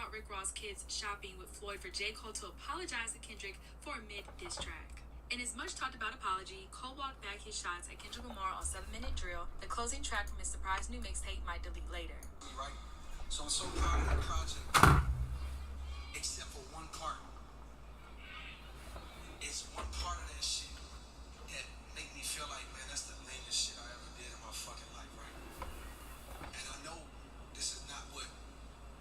caught Rick Ross kids shopping with Floyd for J. Cole to apologize to Kendrick for a mid-diss track. In his much talked about apology, Cole walked back his shots at Kendrick Lamar on 7-Minute Drill, the closing track from his surprise new mixtape Might Delete Later. Right? So I'm so proud of the project, except for one part. It's one part of that shit that make me feel like, man, that's the lamest shit I ever did in my fucking life, right? And I know this is not what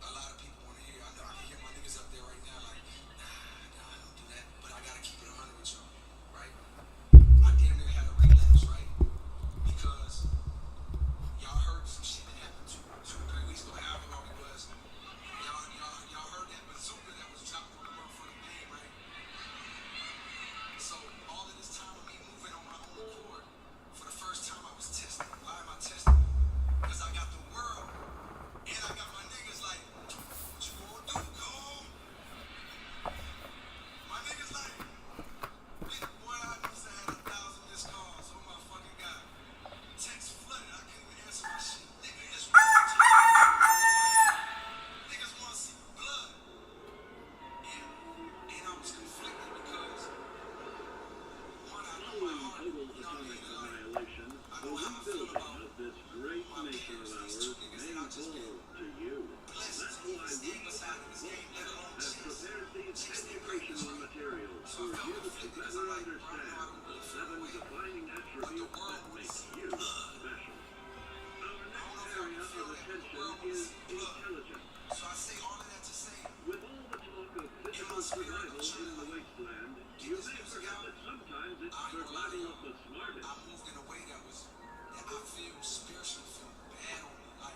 a lot of people want to hear. I know I can hear my niggas up there right now like, nah, don't do that. But I gotta keep it 100 with y'all, right? I damn near had a relapse, right? Because y'all heard some shit that happened 2-3 weeks ago, however long it was. Y'all heard that bazooka that was dropped on the motherfucking game, right? So all of this time of me moving on my own accord, for the first time I was testing. Why am I testing? Because I got the world and I got my niggas like, what you gonna do, Cole? My niggas like, boy, I must have had 1,000 missed calls. Oh my fucking God. Text flooded. I couldn't even answer my shit. Nigga, it's real time. Niggas want to see blood. And I was conflicted because one, I know my heart, you know what I mean? Like, I know how I feel about this great my nation peers, of these ours two niggas that I just been to you. blessed That's to even why stand beside in this game, let alone have chase prepared these their greatness, educational right? materials So for I felt you to conflicted because better I'm like, bro, I know I understand don't the really feel the 7 way, defining but the attributes world that want to make see you blood. special. Our I don't know next if y'all area can feel of that, but the attention world want to is see blood. intelligence. So I say all of that to say, With all the talk of physical spirit, I'm survival in trying to, the like, wasteland, get you this may music forget out. that sometimes it's I ain't gonna lie to survival y'all. of the smartest. I moved in a way that I feel spiritually feel bad on me. Like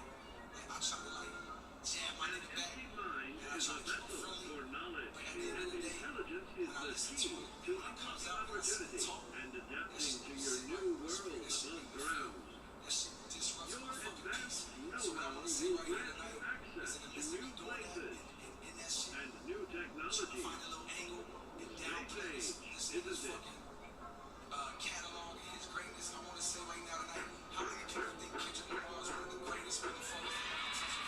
I try to like jab my An nigga back, empty mind and I is try a to keep it vessel friendly. for knowledge, But at the end of and the day, intelligence is when I the listen key to it, to when it comes unlocking out, when I see the opportunity talk, and that adapting shit to don't your sit new right with my world spirit. That shit above make me feel. ground. That shit disrupts Your my fucking advanced peace. So what I know-how want to say will right here grant you tonight access is in the to midst of new me doing that places and that shit, and new trying to technologies. find a little angle and downplay Space this age, nigga's isn't it? fucking catalog and his greatness. I want to say right now tonight, how many people think Kendrick Lamar is one of the greatest motherfuckers in our attention?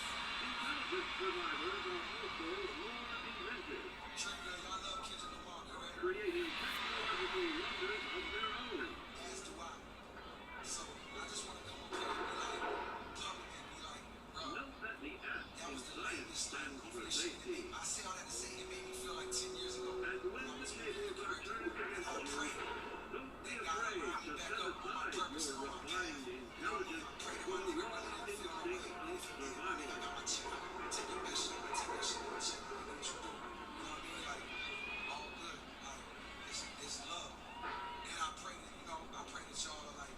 Intelligent survivors are also more inventive, Trivia, y'all love Kendrick Lamar, correct? creating technological wonders of their own. As do I. So I just want to come up here and be like, public and be like, bro, Note that the S that in was the science lamest like stands for goofy shit. safety. I say all that to say it made me feel like 10 years ago And when when I the was moving in tables are curriculum. turned And I against you, prayed don't be that God afraid allowed me to back set up on my aside purpose your and on my path. refined You know what I mean? intelligence I pray that for my the nigga raw really didn't feel no way. instincts And of if he did, my nigga, I survival. got my check. Take your best shit, take that shit, my check. You know what you do. You know what I mean? Like, all good. Like, it's love. And I pray that, I pray that y'all are like,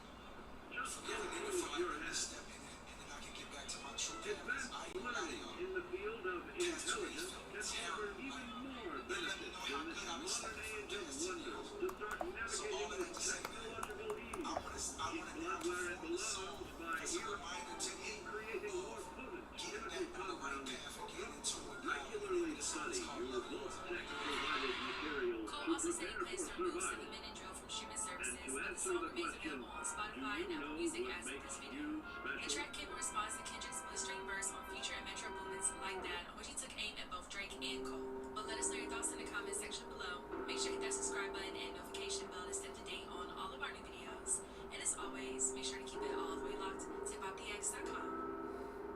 Just forgive a nigga improve for like your head. misstepping and then I can get back to my true path. Advanced I ain't gonna lie to learning y'all. in the field of Past 2 days intelligence felt can offer terrible. even more It let me benefits know how in this good I've been modern sleeping for the age of past 10 wonders years. to start So all of navigating that with to say, man, technological ease. I want Keep to blood now where it perform the song belongs by as a reminder to me creating of more potent getting chemical back on the right compounds. path and getting in tune with God. And the name Regularly of the song is study called your Love vault Yours. tech-provided materials Cole to also said he prepare plans for to remove survival. 7-Minute Drill from streaming And services, to but the answer song the remains question, available on do Spotify you and Apple know Music what as of makes this video. you The special? track came in response to Kendrick's blistering verse on Future and Metro Boomin's Like That, on which he took aim at both Drake and Cole. But let us know your thoughts in the comment section below. Make sure to hit that subscribe button and notification bell to stay up to date on all of our new videos. And as always, make sure to keep it all the way locked to hiphopdx.com.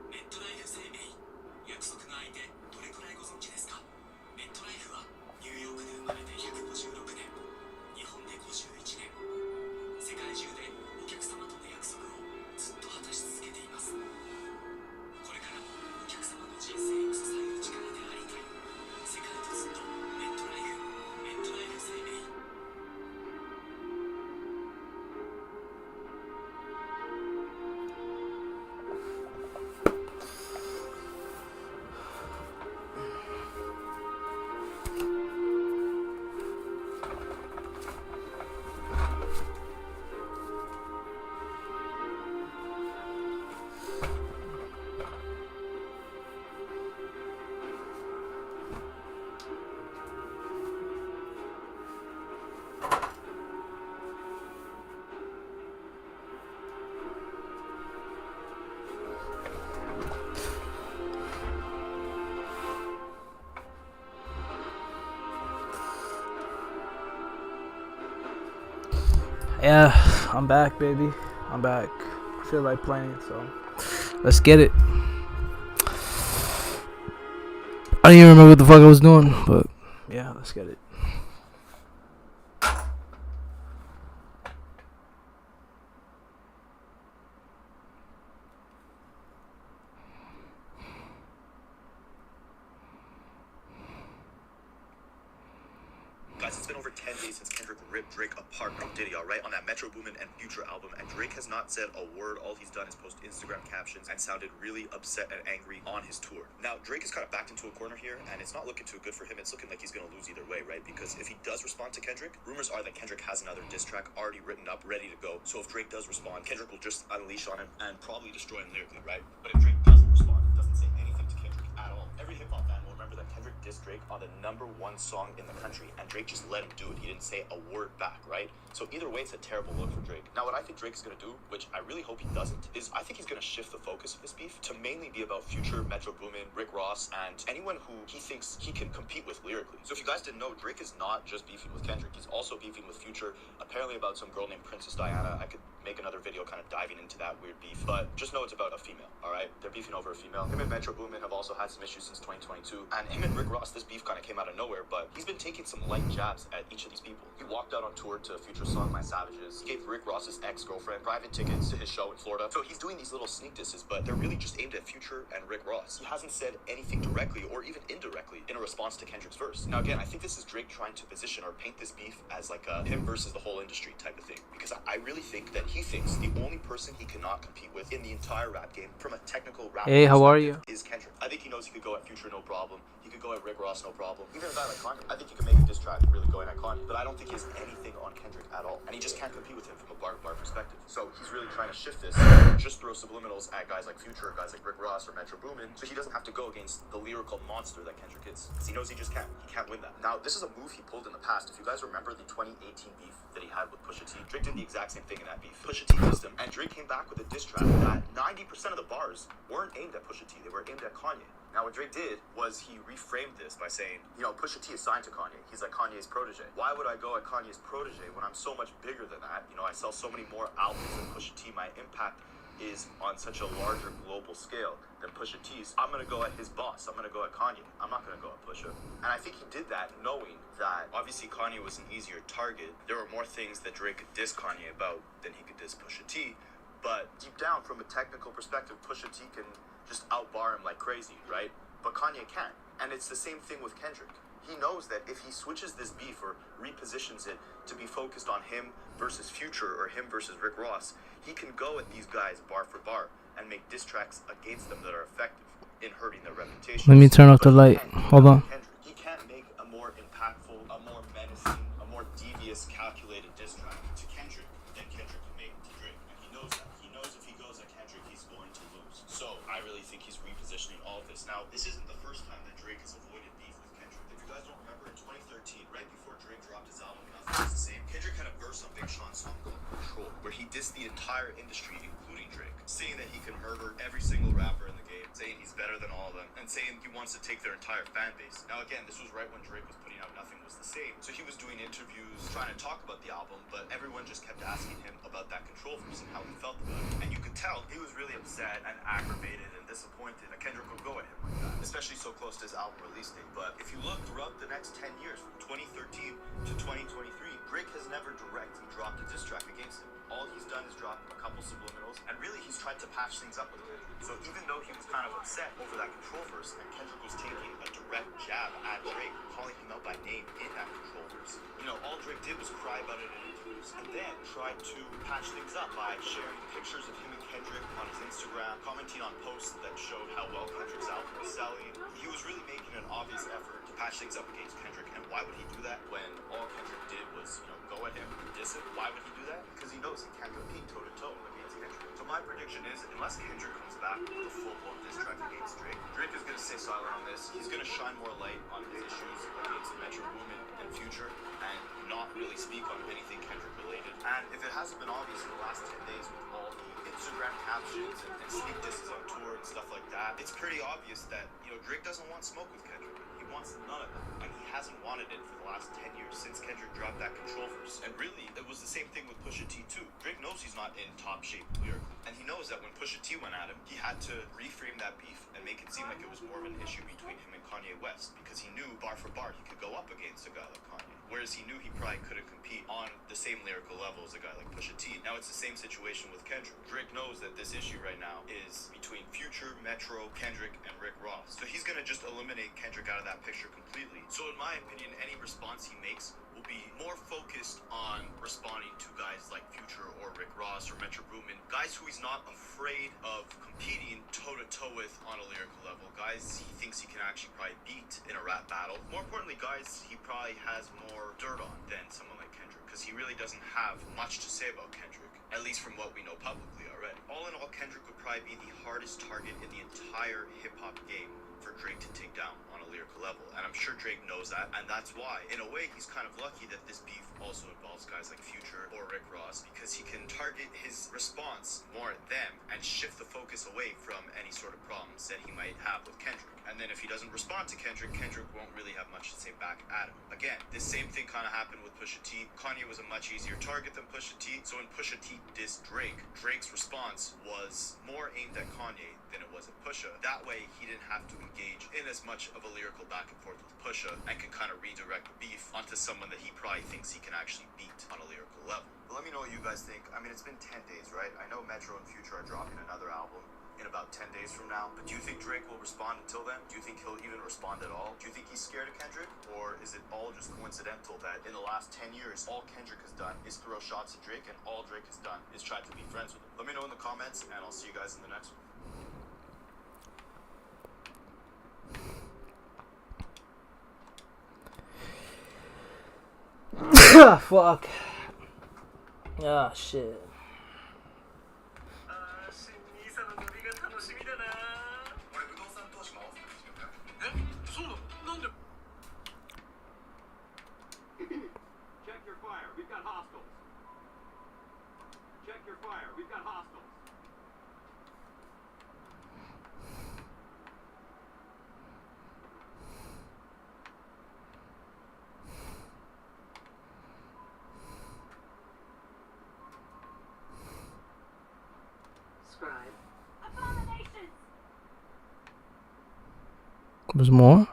メットライフ生命約束の相手どれくらいご存知ですか？メットライフはニューヨークで生まれて156年、日本で51年、世界中でお客様との約束をずっと果たし続けています。これからもお客様の人生を支え Yeah, I'm back, baby. I'm back. I feel like playing, so let's get it. I don't even remember what the fuck I was doing, but yeah, let's get it. Guys, it's been over 10 days since Kendrick ripped Drake apart from Diddy, alright, on that Metro Boomin and Future album, and Drake has not said a word. All he's done is post Instagram captions and sounded really upset and angry on his tour. Now, Drake is kind of backed into a corner here, and it's not looking too good for him. It's looking like he's going to lose either way, right? Because if he does respond to Kendrick, rumors are that Kendrick has another diss track already written up, ready to go. So if Drake does respond, Kendrick will just unleash on him and probably destroy him lyrically, right? But if Drake doesn't respond, doesn't say anything to Kendrick at all, every hip-hop fan will remember that Kendrick dissed Drake on the #1 song in the country, and Drake just let him do it. He didn't say a word back, right? So either way, it's a terrible look for Drake. Now, what I think Drake's gonna do, which I really hope he doesn't, is I think he's gonna shift the focus of this beef to mainly be about Future, Metro Boomin, Rick Ross, and anyone who he thinks he can compete with lyrically. So if you guys didn't know, Drake is not just beefing with Kendrick, he's also beefing with Future, apparently about some girl named Princess Diana. I could make another video kind of diving into that weird beef, but just know it's about a female, alright? They're beefing over a female. Him and Metro Boomin have also had some issues since 2022, and him and Rick Ross, this beef kind of came out of nowhere, but he's been taking some light jabs at each of these people. He walked out on tour to Future's song My Savages. He gave Rick Ross's ex-girlfriend private tickets to his show in Florida. So he's doing these little sneak disses, but they're really just aimed at Future and Rick Ross. He hasn't said anything directly or even indirectly in a response to Kendrick's verse. Now again, I think this is Drake trying to position or paint this beef as like a him versus the whole industry type of thing, because I really think that he thinks the only person he cannot compete with in the entire rap game from a technical rap Hey, how are you? is Kendrick. I think he knows he could go at Future no problem. He could go at Rick Ross no problem. Even a guy like Kanye, I think he could make a diss track really going at Kanye, but I don't think he has anything on Kendrick at all, and he just can't compete with him from a bar-to-bar perspective. So he's really trying to shift this, just throw subliminals at guys like Future, guys like Rick Ross or Metro Boomin, so he doesn't have to go against the lyrical monster that Kendrick is. Because he knows he just can't. He can't win that. Now, this is a move he pulled in the past. If you guys remember the 2018 beef that he had with Pusha T, Drake did the exact same thing in that beef. Pusha T dissed him, and Drake came back with a diss track that 90% of the bars weren't aimed at Pusha T, they were aimed at Kanye. Now, what Drake did was he reframed this by saying, you know, Pusha T is signed to Kanye. He's like Kanye's protege. Why would I go at Kanye's protege when I'm so much bigger than that? You know, I sell so many more albums than Pusha T. My impact is on such a larger global scale than Pusha T's. I'm going to go at his boss. I'm going to go at Kanye. I'm not going to go at Pusha. And I think he did that knowing that obviously Kanye was an easier target. There were more things that Drake could diss Kanye about than he could diss Pusha T. But deep down, from a technical perspective, Pusha T can just outbar him like crazy, right? But Kanye can't. And it's the same thing with Kendrick. He knows that if he switches this beef or repositions it to be focused on him versus Future or him versus Rick Ross, he can go at these guys bar for bar and make diss tracks against them that are effective in hurting their reputation. Let me turn off the light. Hold on. He can't make a more impactful, a more menacing, a more devious, calculated diss track to Kendrick than Kendrick can make to Drake. And he knows that. He knows if he goes at Kendrick, he's going to lose. So I really think he's repositioning all of this. Now, this isn't the first time that Drake has avoided beef with Kendrick. If you guys don't remember, in 2013, right before Drake dropped his album Nothing Was the Same, Kendrick had a verse on Big Sean's song called Control, where he dissed the entire industry, including Drake, saying that he can murder every single rapper in the game, saying he's better than all of them, and saying he wants to take their entire fan base. Now again, this was right when Drake was putting out Nothing Was the Same, so he was doing interviews, trying to talk about the album, but everyone just kept asking him about that Control verse and how he felt about it. And you could tell he was really upset and aggravated and disappointed that Kendrick would go at him like that, especially so close to his album release date. But if you look throughout the next 10 years, from 2013 to 2023, Drake has never directly dropped a diss track against him. All he's done is drop a couple subliminals, and really he's tried to patch things up with him. So even though he was kind of upset over that Control verse, and Kendrick was taking a direct jab at Drake, calling him out by name in that Control verse, you know, all Drake did was cry about it in interviews, and then tried to patch things up by sharing pictures of him and Kendrick on his Instagram, commenting on posts that showed how well Kendrick's album was selling. He was really making an obvious effort to patch things up against Kendrick, and why would he do that when all Kendrick did was, you know, go at him and diss him? Why would he do that? Because he knows he can't compete toe-to-toe against Kendrick. So my prediction is, unless Kendrick comes back with a full-blown diss track against Drake, Drake is going to stay silent on this. He's going to shine more light on his issues against Metro Boomin and Future, and not really speak on anything Kendrick related. And if it hasn't been obvious in the last 10 days with all the Instagram captions and sneak disses on tour and stuff like that, it's pretty obvious that, you know, Drake doesn't want smoke with Kendrick. He wants none of it. And he hasn't wanted it for the last 10 years since Kendrick dropped that Control verse. And really, it was the same thing with Pusha T too. Drake knows he's not in top shape lyrically. And he knows that when Pusha T went at him, he had to reframe that beef and make it seem like it was more of an issue between him and Kanye West, because he knew bar for bar he could go up against a guy like Kanye. Whereas he knew he probably couldn't compete on the same lyrical level as a guy like Pusha T. Now it's the same situation with Kendrick. Drake knows that this issue right now is between Future, Metro, Kendrick, and Rick Ross. So he's gonna just eliminate Kendrick out of that picture completely. So in my opinion, any response he makes will be more focused on responding to guys like Future or Rick Ross or Metro Boomin, guys who he's not afraid of competing toe-to-toe with on a lyrical level, guys he thinks he can actually probably beat in a rap battle. More importantly, guys he probably has more dirt on than someone like Kendrick, because he really doesn't have much to say about Kendrick, at least from what we know publicly already. All in all, Kendrick would probably be the hardest target in the entire hip-hop game for Drake to take down on a lyrical level, and I'm sure Drake knows that, and that's why, in a way, he's kind of lucky that this beef also involves guys like Future or Rick Ross, because he can target his response more at them and shift the focus away from any sort of problems that he might have with Kendrick. And then if he doesn't respond to Kendrick, Kendrick won't really have much to say back at him. Again, this same thing kind of happened with Pusha T. Kanye was a much easier target than Pusha T, so when Pusha T dissed Drake, Drake's response was more aimed at Kanye than it was at Pusha. That way, he didn't have to engage in as much of a lyrical back and forth with Pusha and can kind of redirect the beef onto someone that he probably thinks he can actually beat on a lyrical level. But let me know what you guys think. I mean, it's been 10 days, right? I know Metro and Future are dropping another album in about 10 days from now, but do you think Drake will respond until then? Do you think he'll even respond at all? Do you think he's scared of Kendrick? Or is it all just coincidental that in the last 10 years, all Kendrick has done is throw shots at Drake, and all Drake has done is try to be friends with him? Let me know in the comments, and I'll see you guys in the next one. Fuck. Ah, shit. 新ニーサの伸びが楽しみだな。俺不動産投資も合わせて始めたよ。え、そうなの？なんで？ Check your fire. We've got hostiles. Check your fire. We've got hostiles. Scribe. Abominations! There's more?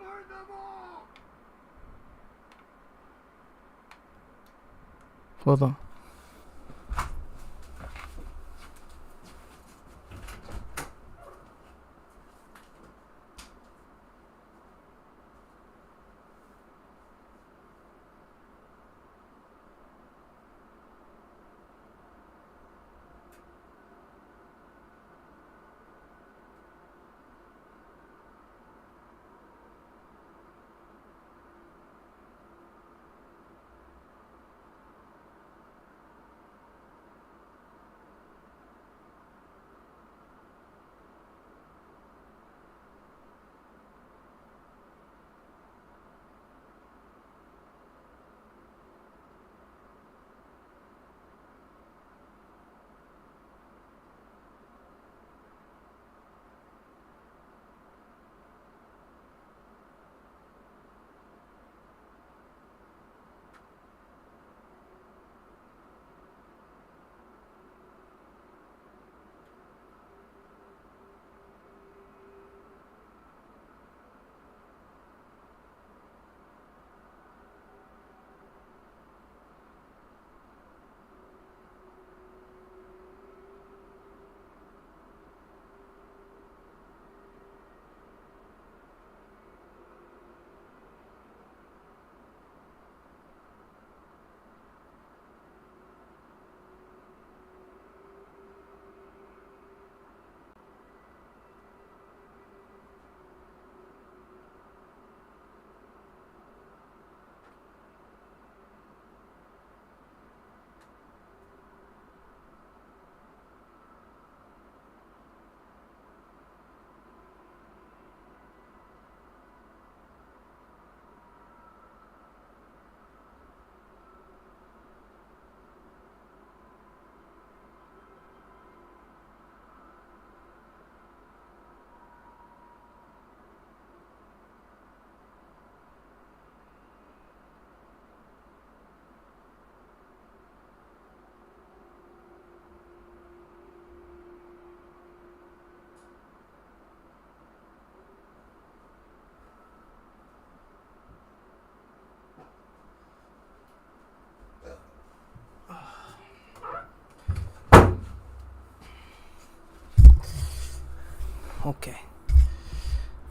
Burn them all! Hold on.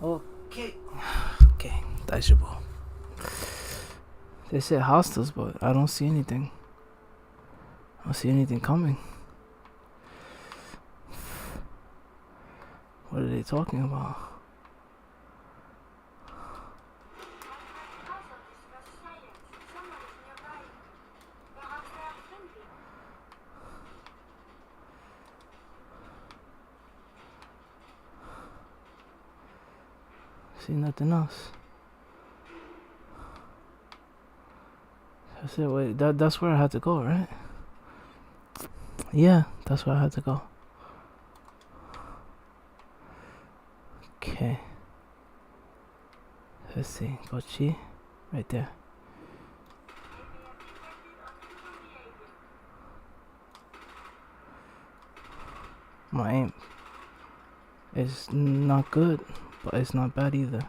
Okay. Okay. 大丈夫. They said hostiles, but I don't see anything. I don't see anything coming. What are they talking about? See nothing else. I said, wait, that's where I had to go, right? Yeah, that's where I had to go. Okay. Let's see. Gochi. Right there. My aim is not good, but it's not bad either.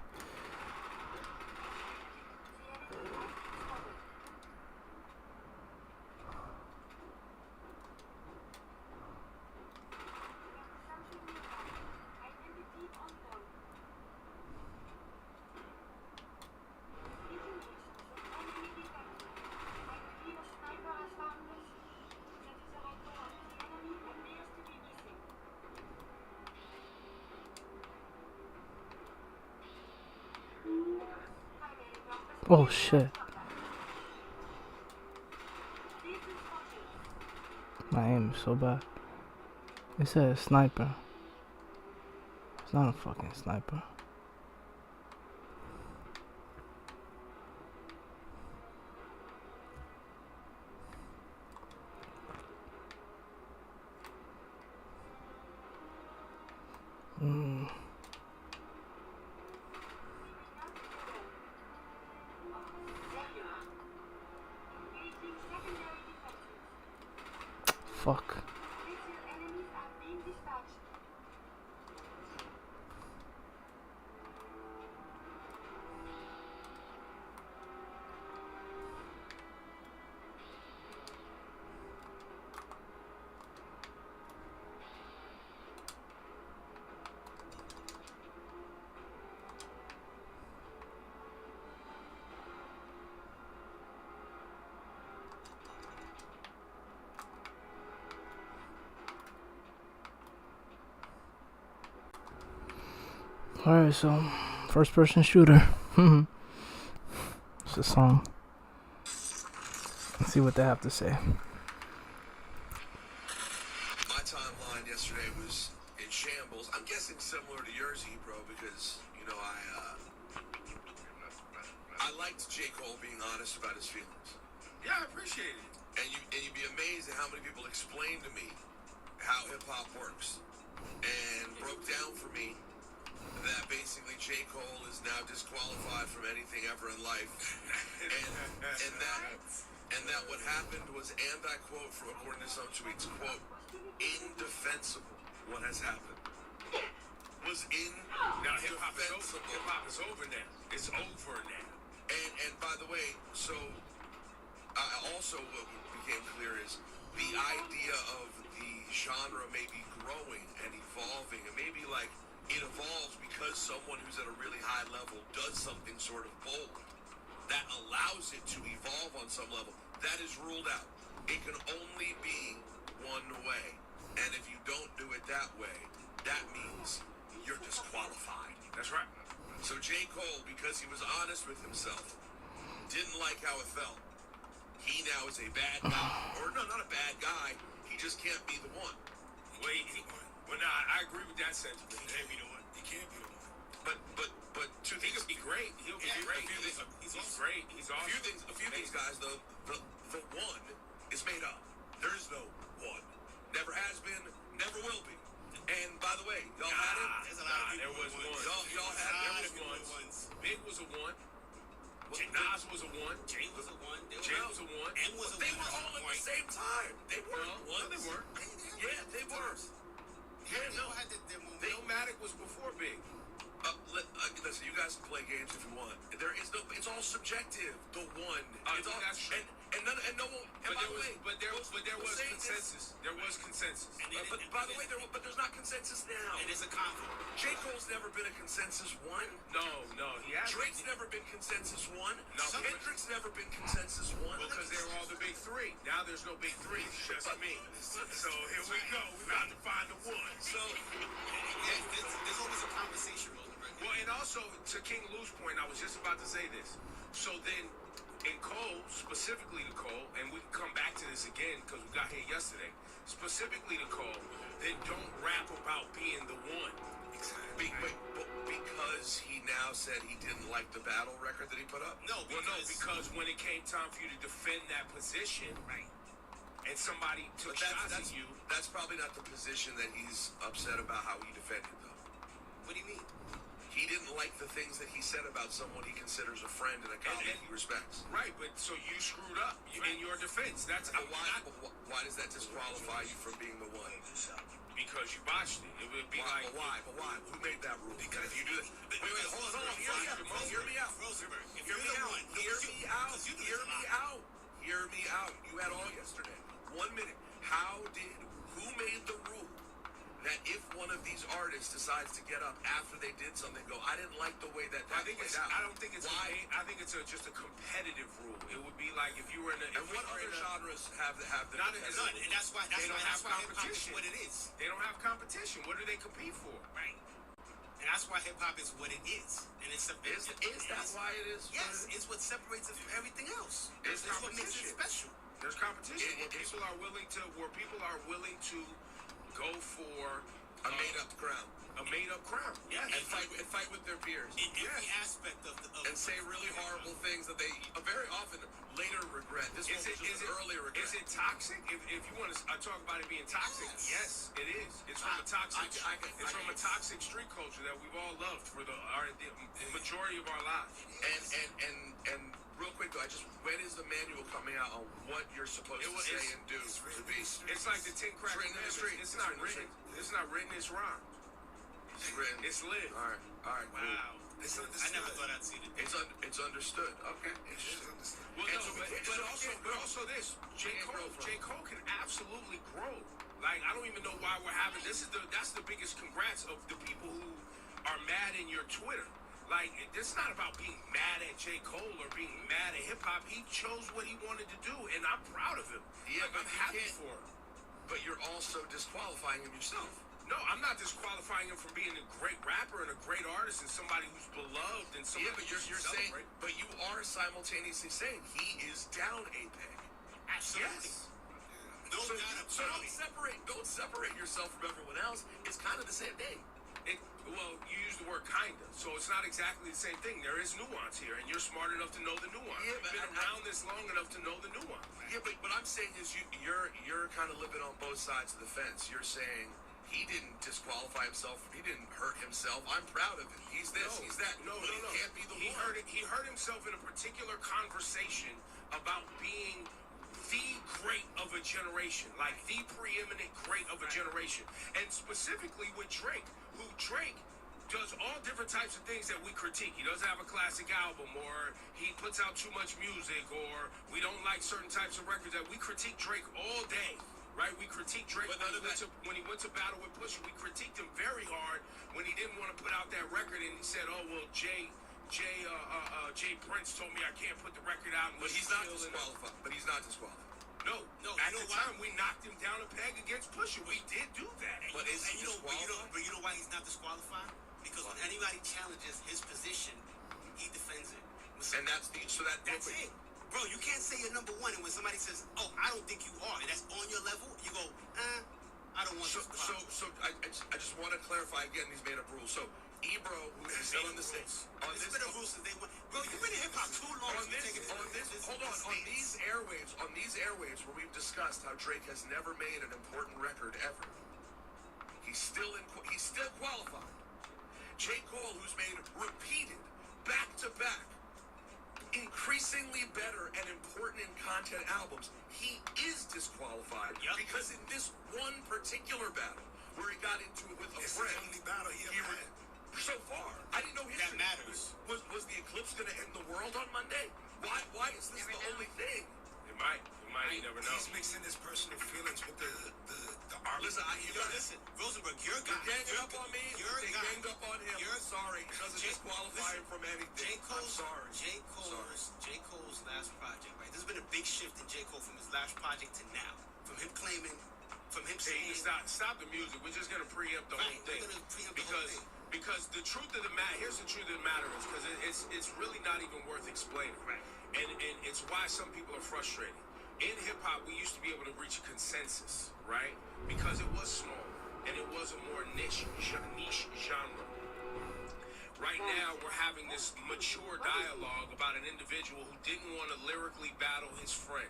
Oh shit. My aim is so bad. It said sniper. It's not a fucking sniper. Fuck. Alright, so first person shooter. It's a song. Let's see what they have to say. My timeline yesterday was in shambles. I'm guessing similar to yours, bro, because you know I liked J. Cole being honest about his feelings. Yeah, I appreciate it. And you'd be amazed at how many people explained to me how hip hop works and broke down for me that basically J. Cole is now disqualified from anything ever in life, and that what happened was, and I quote from according to some tweets, quote, indefensible. What has happened was Now hip hop is over now. It's over now. And by the way, so also what became clear is the idea of the genre may be growing and evolving, and maybe like it evolves because someone who's at a really high level does something sort of bold that allows it to evolve on some level. That is ruled out. It can only be one way. And if you don't do it that way, that means you're disqualified. That's right. So J. Cole, because he was honest with himself, didn't like how it felt. He now is a bad guy. Or no, not a bad guy. He just can't be the one. Well, nah, I agree with that sentiment. He can't be the one. But two He things. could be great. He'll be great. He's great. He's awesome. A few things, guys. The one is made up. There is no one. Never has been. Never will be. And by the way, y'all had it. There was one. Y'all had it. There was one. Big was a one. Nas was a one. Jay was a one. Jay was a one. And was a They one. were all at the same time. They weren't No, ones. they weren't. Yeah, they were. Yeah, no. Illmatic was before Big. Listen, you guys can play games if you want. There is no. It's all subjective. The one. It's all, That's true. And no one. And by the way, but there was saying this- consensus. There was consensus. But by the way, but there's not consensus now. It is a convo. J. Cole's never been a consensus one. No, he hasn't. Drake's never been consensus one. No, Kendrick's never been consensus one. Because they were all the big three. Now there's no big three. It's just me. So here we go. We're about to find the one. So There's always a conversation, Rosenberg. Well, and also to King Lou's point, I was just about to say this. So then, in Cole, specifically to Cole, and we can come back to this again because we got here yesterday. Specifically to Cole, then don't rap about being the one. because he now said he didn't like the battle record that he put up. No, Because when it came time for you to defend that position, right, and somebody took shots at you, that's probably not the position that he's upset about how he defended, though. what do you mean? He didn't like the things that he said about someone he considers a friend and a colleague he respects. right? But so you screwed up in your defense. That's But why does that disqualify you from being the one? because you botched it. It would be Why? like, But why? Who made that rule? Because if you do that, wait, hold on. Hear me out. Rosenberg, if Hear you're me the out. one, Hear me out. You had all yesterday. 1 minute. Who made the rule that if one of these artists decides to get up after they did something, go, I didn't like the way that I think played it's. out. I don't think it's. Why? I think it's just a competitive rule. It would be like if you were in a. And what other genres have the Not competitive none, and that's why They don't have hip hop is competition. what it is. They don't have competition. What do they compete for? Right. And that's why hip hop is what it is. And it's Is that why it is? Yes, it's what separates it from everything else. It's It's what makes it competition. special. There's competition It- where people are willing to go for A made-up crown. a made-up crown. Yeah. And fight with their peers. In every aspect of And say really horrible things that they very often later regret. This one was just an early regret. Is it toxic? If you want to talk about it being toxic, yes, it is. It's from a toxic. It's from a toxic street culture that we've all loved for the majority of our lives. And real quick though, when is the manual coming out on what you're supposed to say and do to be? It's like the 10 crack written in the street. It's not written. It's not written. It's rhymed. It's written. It's lit. All right. Cool. Wow. I never thought I'd see it. It's understood. Okay. Well, And no, so we can't- but also this. J. can't grow Cole, from J. Cole can absolutely grow. Like, I don't even know why we're having that's the biggest congrats of the people who are mad in your Twitter. Like, it's not about being mad at J. Cole or being mad at hip hop. He chose what he wanted to do, and I'm proud of him. Yeah, Like, but I'm you happy can't- for him. But you're also disqualifying him yourself. No, I'm not disqualifying him from being a great rapper and a great artist and somebody who's beloved and somebody Yeah, but you're saying, celebrate. but you are simultaneously saying he is down a peg. Absolutely. Yes. No So doubt about it. don't separate yourself from everyone else. It's kind of the same thing. Well, you use the word kinda, so it's not exactly the same thing. There is nuance here, and you're smart enough to know the nuance. Yeah, You've but been around this long enough to know the nuance. Yeah, but what I'm saying is you're kind of living on both sides of the fence. You're saying he didn't disqualify himself. He didn't hurt himself. I'm proud of him. He's this. He's that. No. But he can't be the He one. hurt himself in a particular conversation about being the great of a generation, like the preeminent great of a generation, and specifically with Drake, who Drake does all different types of things that we critique. He doesn't have a classic album, or he puts out too much music, or we don't like certain types of records that we critique Drake all day. Right, we critique Drake But none of when he went to battle with Pusha. We critiqued him very hard when he didn't want to put out that record, and he said, "Oh well, Jay Prince told me I can't put the record out." And But we he's not still in a-" disqualified. But he's not disqualified. No. At you the know why? time, we knocked him down a peg against Pusha. We did do that. But is he you disqualified? know why he's not disqualified? Because when anybody challenges his position, he defends it. And that's That's it. Bro, you can't say you're number one, and when somebody says, "Oh, I don't think you are," and that's on your level, you go, I don't want So this problem. I just want to clarify again these made up rules. So Ebro, who is still on the stage, on It's this, been a rule since they went. Bro, you've been in hip hop too long. on to this, take it to on this, this- hold on, this on stance. these airwaves where we've discussed how Drake has never made an important record ever. He's still qualified. J. Cole, who's made repeated, back-to-back, increasingly better and important in content albums, he is disqualified Yep. because in this one particular battle where he got into it with a It's friend, the only battle he ever had. so far, I didn't know history. matters. Was the eclipse going to end the world on Monday? Why is this the only thing? It might You never know. He's mixing his personal feelings with the art. Listen, Listen, Rosenberg, you're a They guy. ganged up on me. You're a They guy. ganged up on him. You're sorry. It doesn't J- disqualify him listen, from anything. J. Cole's, I'm sorry. J. Cole's last project, right? There's been a big shift in J. Cole from his last project to now. From him Hey, saying, stop the music. We're just gonna preempt the whole Right, thing. we're gonna preempt the whole Because the truth of the matter, here's the truth of the matter is because it's really not even worth explaining. Right. And it's why some people are frustrated. In hip hop, we used to be able to reach a consensus, right? Because it was small and it was a more niche genre. Right now, we're having this mature dialogue about an individual who didn't want to lyrically battle his friend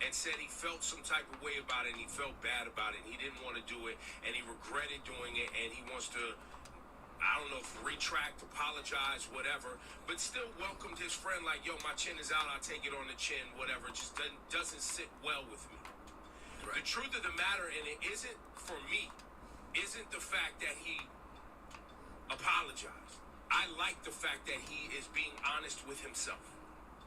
and said he felt some type of way about it and he felt bad about it and he didn't want to do it and he regretted doing it and he wants to, I don't know, retract, apologize, whatever, but still welcomed his friend like, yo, my chin is out, I'll take it on the chin, whatever. It just doesn't sit well with me. The truth of the matter, and it isn't, for me, isn't the fact that he apologized. I like the fact that he is being honest with himself.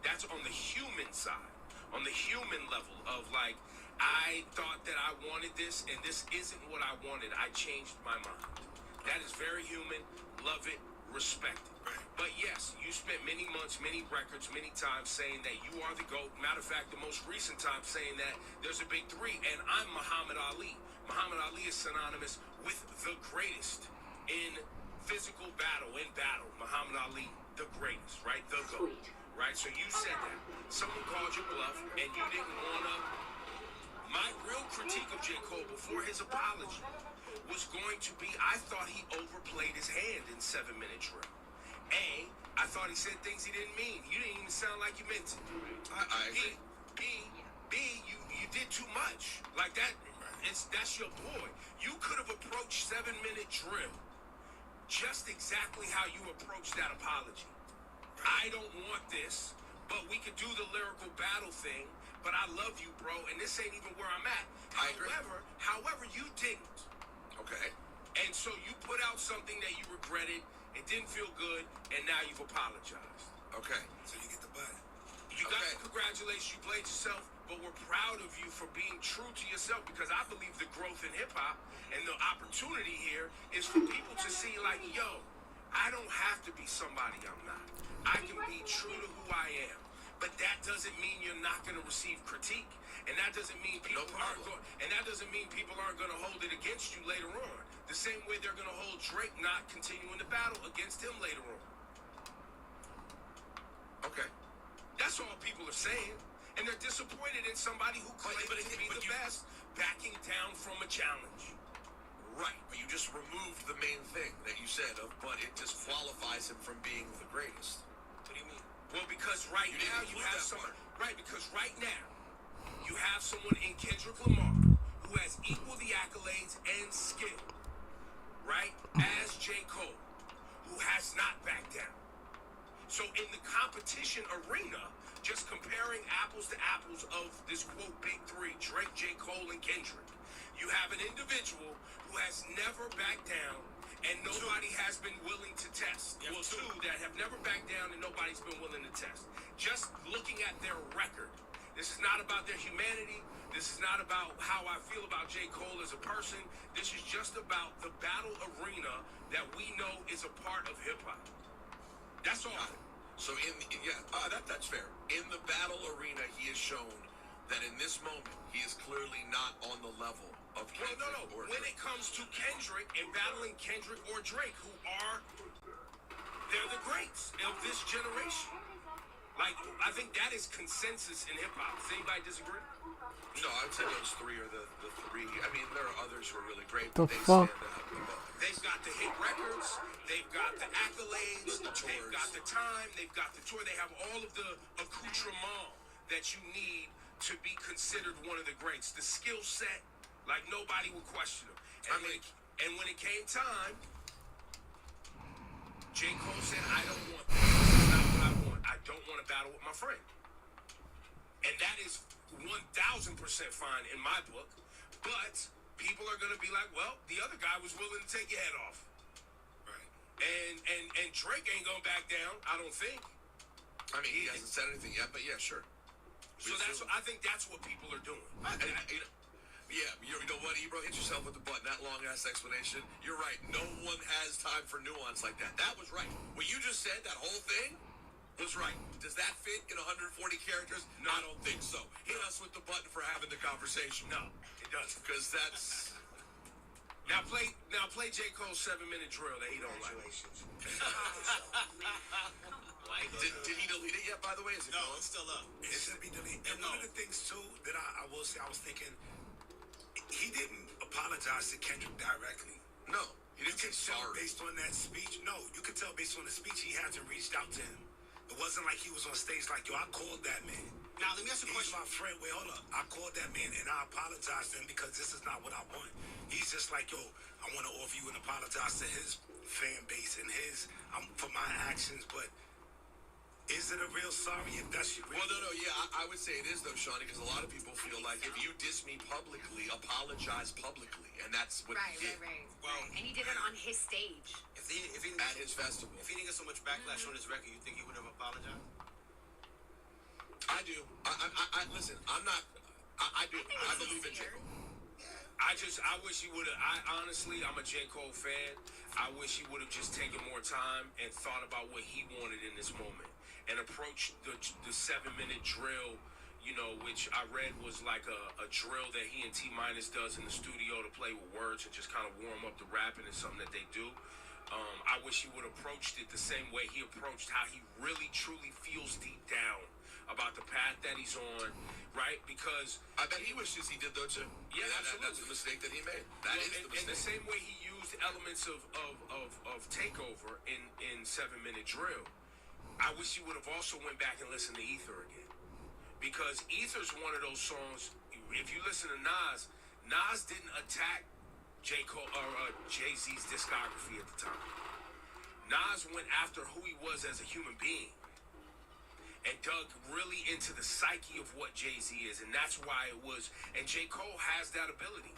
That's on the human side, on the human level of like, I thought that I wanted this and this isn't what I wanted. I changed my mind. That is very human. Love it. Respect it. But yes, you spent many months, many records, many times saying that you are the GOAT. Matter of fact, the most recent time saying that there's a big three, and I'm Muhammad Ali. Muhammad Ali is synonymous with the greatest in physical battle, Muhammad Ali, the greatest, right? The GOAT, right? So you said that. Someone called you bluff, and you didn't want to. My real critique of J. Cole before his apology was going to be, I thought he overplayed his hand in 7-Minute Drill. I thought he said things he didn't mean. You didn't even sound like you meant it. I agree. You did too much. Like that, that's your boy. You could have approached 7-Minute Drill just exactly how you approached that apology. I don't want this, but we could do the lyrical battle thing, but I love you, bro, and this ain't even where I'm at. I agree. However, you didn't. Okay. And so you put out something that you regretted, it didn't feel good, and now you've apologized. Okay. So you get the button. You got Okay. to congratulations, you played yourself, but we're proud of you for being true to yourself because I believe the growth in hip hop and the opportunity here is for people to see like, yo, I don't have to be somebody I'm not. I can be true to who I am. But that doesn't mean you're not going to receive critique. And that doesn't mean people aren't going to hold it against you later on. The same way they're going to hold Drake not continuing the battle against him later on. Okay. That's all people are saying. And they're disappointed in somebody who claims to be the best backing down from a challenge. Right. But you just removed the main thing that you said of, but it disqualifies him from being the greatest. What do you mean? Well, because right You didn't now you include have that someone. part. Right, because right now you have someone in Kendrick Lamar who has equal the accolades and skill, right, as J. Cole, who has not backed down. So in the competition arena, just comparing apples to apples of this quote big three, Drake, J. Cole, and Kendrick, you have an individual who has never backed down and nobody has been willing to test. Well, two that have never backed down and nobody's been willing to test. Just looking at their record, this is not about their humanity. This is not about how I feel about J. Cole as a person. This is just about the battle arena that we know is a part of hip-hop. That's all. So that's fair. In the battle arena, he has shown that in this moment, he is clearly not on the level of Kendrick. Well, no. Or When Drake. it comes to Kendrick and battling Kendrick or Drake, they're the greats of this generation. Like, I think that is consensus in hip-hop. Does anybody disagree? No, I'd say those three are the three. I mean, there are others who are really great, The but they fuck? stand out above. They've got the hit records, they've got the accolades, The they've tours. got the time, they've got the tour, they have all of the accoutrement that you need to be considered one of the greats. The skill set, like nobody will question them. And when it came time, J. Cole said, I don't want this. This is not what I want. I don't want to battle with my friend. And that is 1,000% fine in my book. But people are going to be like, well, the other guy was willing to take your head off. Right. And Drake ain't going to back down, I don't think. I mean, he hasn't said anything yet, but yeah, sure. So that's what, I think that's what people are doing. Yeah, you know what, Ebro? Hit yourself with the button. That long-ass explanation. You're right. No one has time for nuance like that. That was right. What you just said, that whole thing, was right. Does that fit in 140 characters? No. I don't think so. Hit us with the button for having the conversation. No, it doesn't. Because that's... Now play J. Cole's 7-minute drill that he don't like. Did he delete it yet, by the way? Is it No, gone? it's still up. It should be deleted. And one of the things too that I will say, I was thinking, he didn't apologize to Kendrick directly. No, he You didn't can say tell sorry. based on that speech. No, you can tell based on the speech he hasn't reached out to him. It wasn't like he was on stage like, yo, I called that man. Now, let me ask you a He's question. my friend. Wait, hold up. I called that man and I apologized to him because this is not what I want. He's just like, yo, I want to offer you and apologize to his fan base and for my actions, but is it a real sorry if that's your real? Well, no, yeah, I would say it is, though, Shawnee, because a lot of people feel like if you diss me publicly, apologize publicly, and that's what he did Well, And he did it on his stage. if he didn't at get, his festival. if he didn't get so much backlash on his record, you think he would have apologized? I do. I listen, I'm not, I do. think I it's believe in J. easier. Cole. I wish he would have. Honestly, I'm a J. Cole fan. I wish he would have just taken more time and thought about what he wanted in this moment and approached the 7-minute drill, you know, which I read was like a drill that he and T-Minus does in the studio to play with words and just kind of warm up the rapping. It's something that they do. I wish he would have approached it the same way he approached how he really, truly feels deep down about the path that he's on, right? Because I bet he wishes he did, though, too. Yeah, That's absolutely. the mistake that he made. That is the in mistake. the same way he used elements of Takeover in 7-minute drill, I wish he would have also went back and listened to Ether again, because Ether's one of those songs. If you listen to Nas didn't attack J. Cole or Jay-Z's discography at the time. Nas went after who he was as a human being and dug really into the psyche of what Jay-Z is, and that's why it was. And J. Cole has that ability.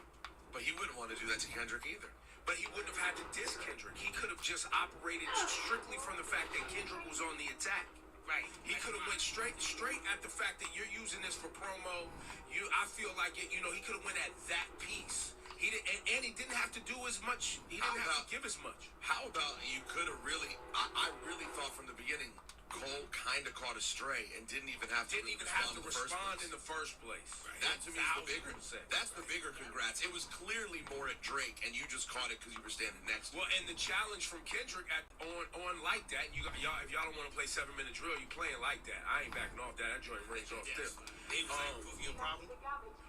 But he wouldn't want to do that to Kendrick either. But he wouldn't have had to diss Kendrick. He could have just operated strictly from the fact that Kendrick was on the attack. Right. He could have went straight at the fact that you're using this for promo. I feel like it. You know, he could have went at that piece. He didn't, and he didn't have to do as much. He didn't have to give as much. How about you could have really? I really thought from the beginning Cole kind of caught a stray and didn't even have to respond in the first place. That to me is the bigger. 1000%. That's the bigger congrats. It was clearly more at Drake, and you just caught it because you were standing next to Well, and the challenge from Kendrick on like that. Y'all, if y'all don't want to play 7-minute drill, you playing like that. I ain't backing off that. That joint rings off tip. They was like, prove your problem.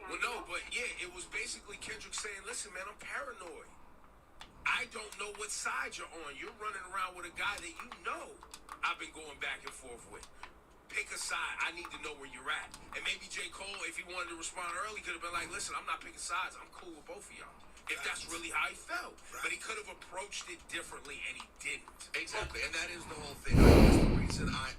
Well, no, but yeah, it was basically Kendrick saying, "Listen, man, I'm paranoid. I don't know what side you're on. You're running around with a guy that you know I've been going back and forth with. Pick a side. I need to know where you're at." And maybe J. Cole, if he wanted to respond early, could have been like, "Listen, I'm not picking sides. I'm cool with both of y'all." If that's really how he felt. But he could have approached it differently, and he didn't. Exactly, and that is the whole thing. That's the reason I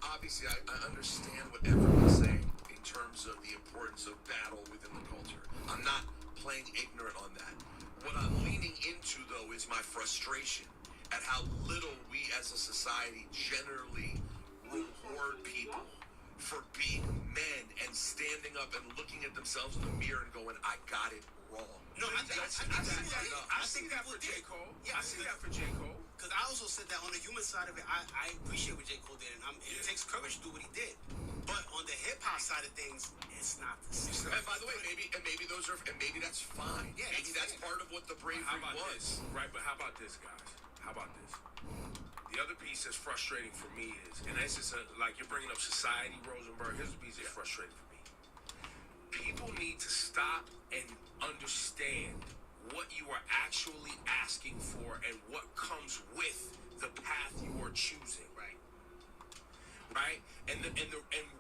understand what everyone's saying in terms of the importance of battle within the culture. I'm not playing ignorant on that. What I'm leaning into, though, is my frustration at how little we as a society generally reward people for being men and standing up and looking at themselves in the mirror and going, "I got it wrong." No, I see that for J. Cole. Yeah, I see that for J. Cole. Because I also said that on the human side of it, I appreciate what J. Cole did, and it takes courage to do what he did. But on the hip hop side of things, it's not the same. And by the way, maybe that's fine. Yeah, maybe that's part of what the bravery How about was. this? Right, but how about this, guys? How about this? The other piece that's frustrating for me is, and this is like you're bringing up society, Rosenberg. Here's the piece that's frustrating for me. People need to stop and understand what you are actually asking for and what comes with the path you are choosing. Right? And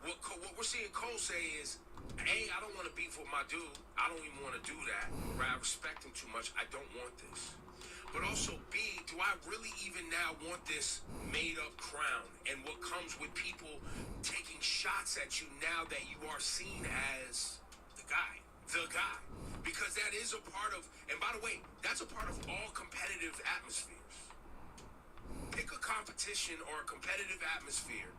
what we're seeing Cole say is, A, I don't want to beef with my dude. I don't even want to do that. Right? I respect him too much. I don't want this. But also, B, do I really even now want this made-up crown and what comes with people taking shots at you now that you are seen as the guy? Because that is a part of, and by the way, that's a part of all competitive atmospheres. Pick a competition or a competitive atmosphere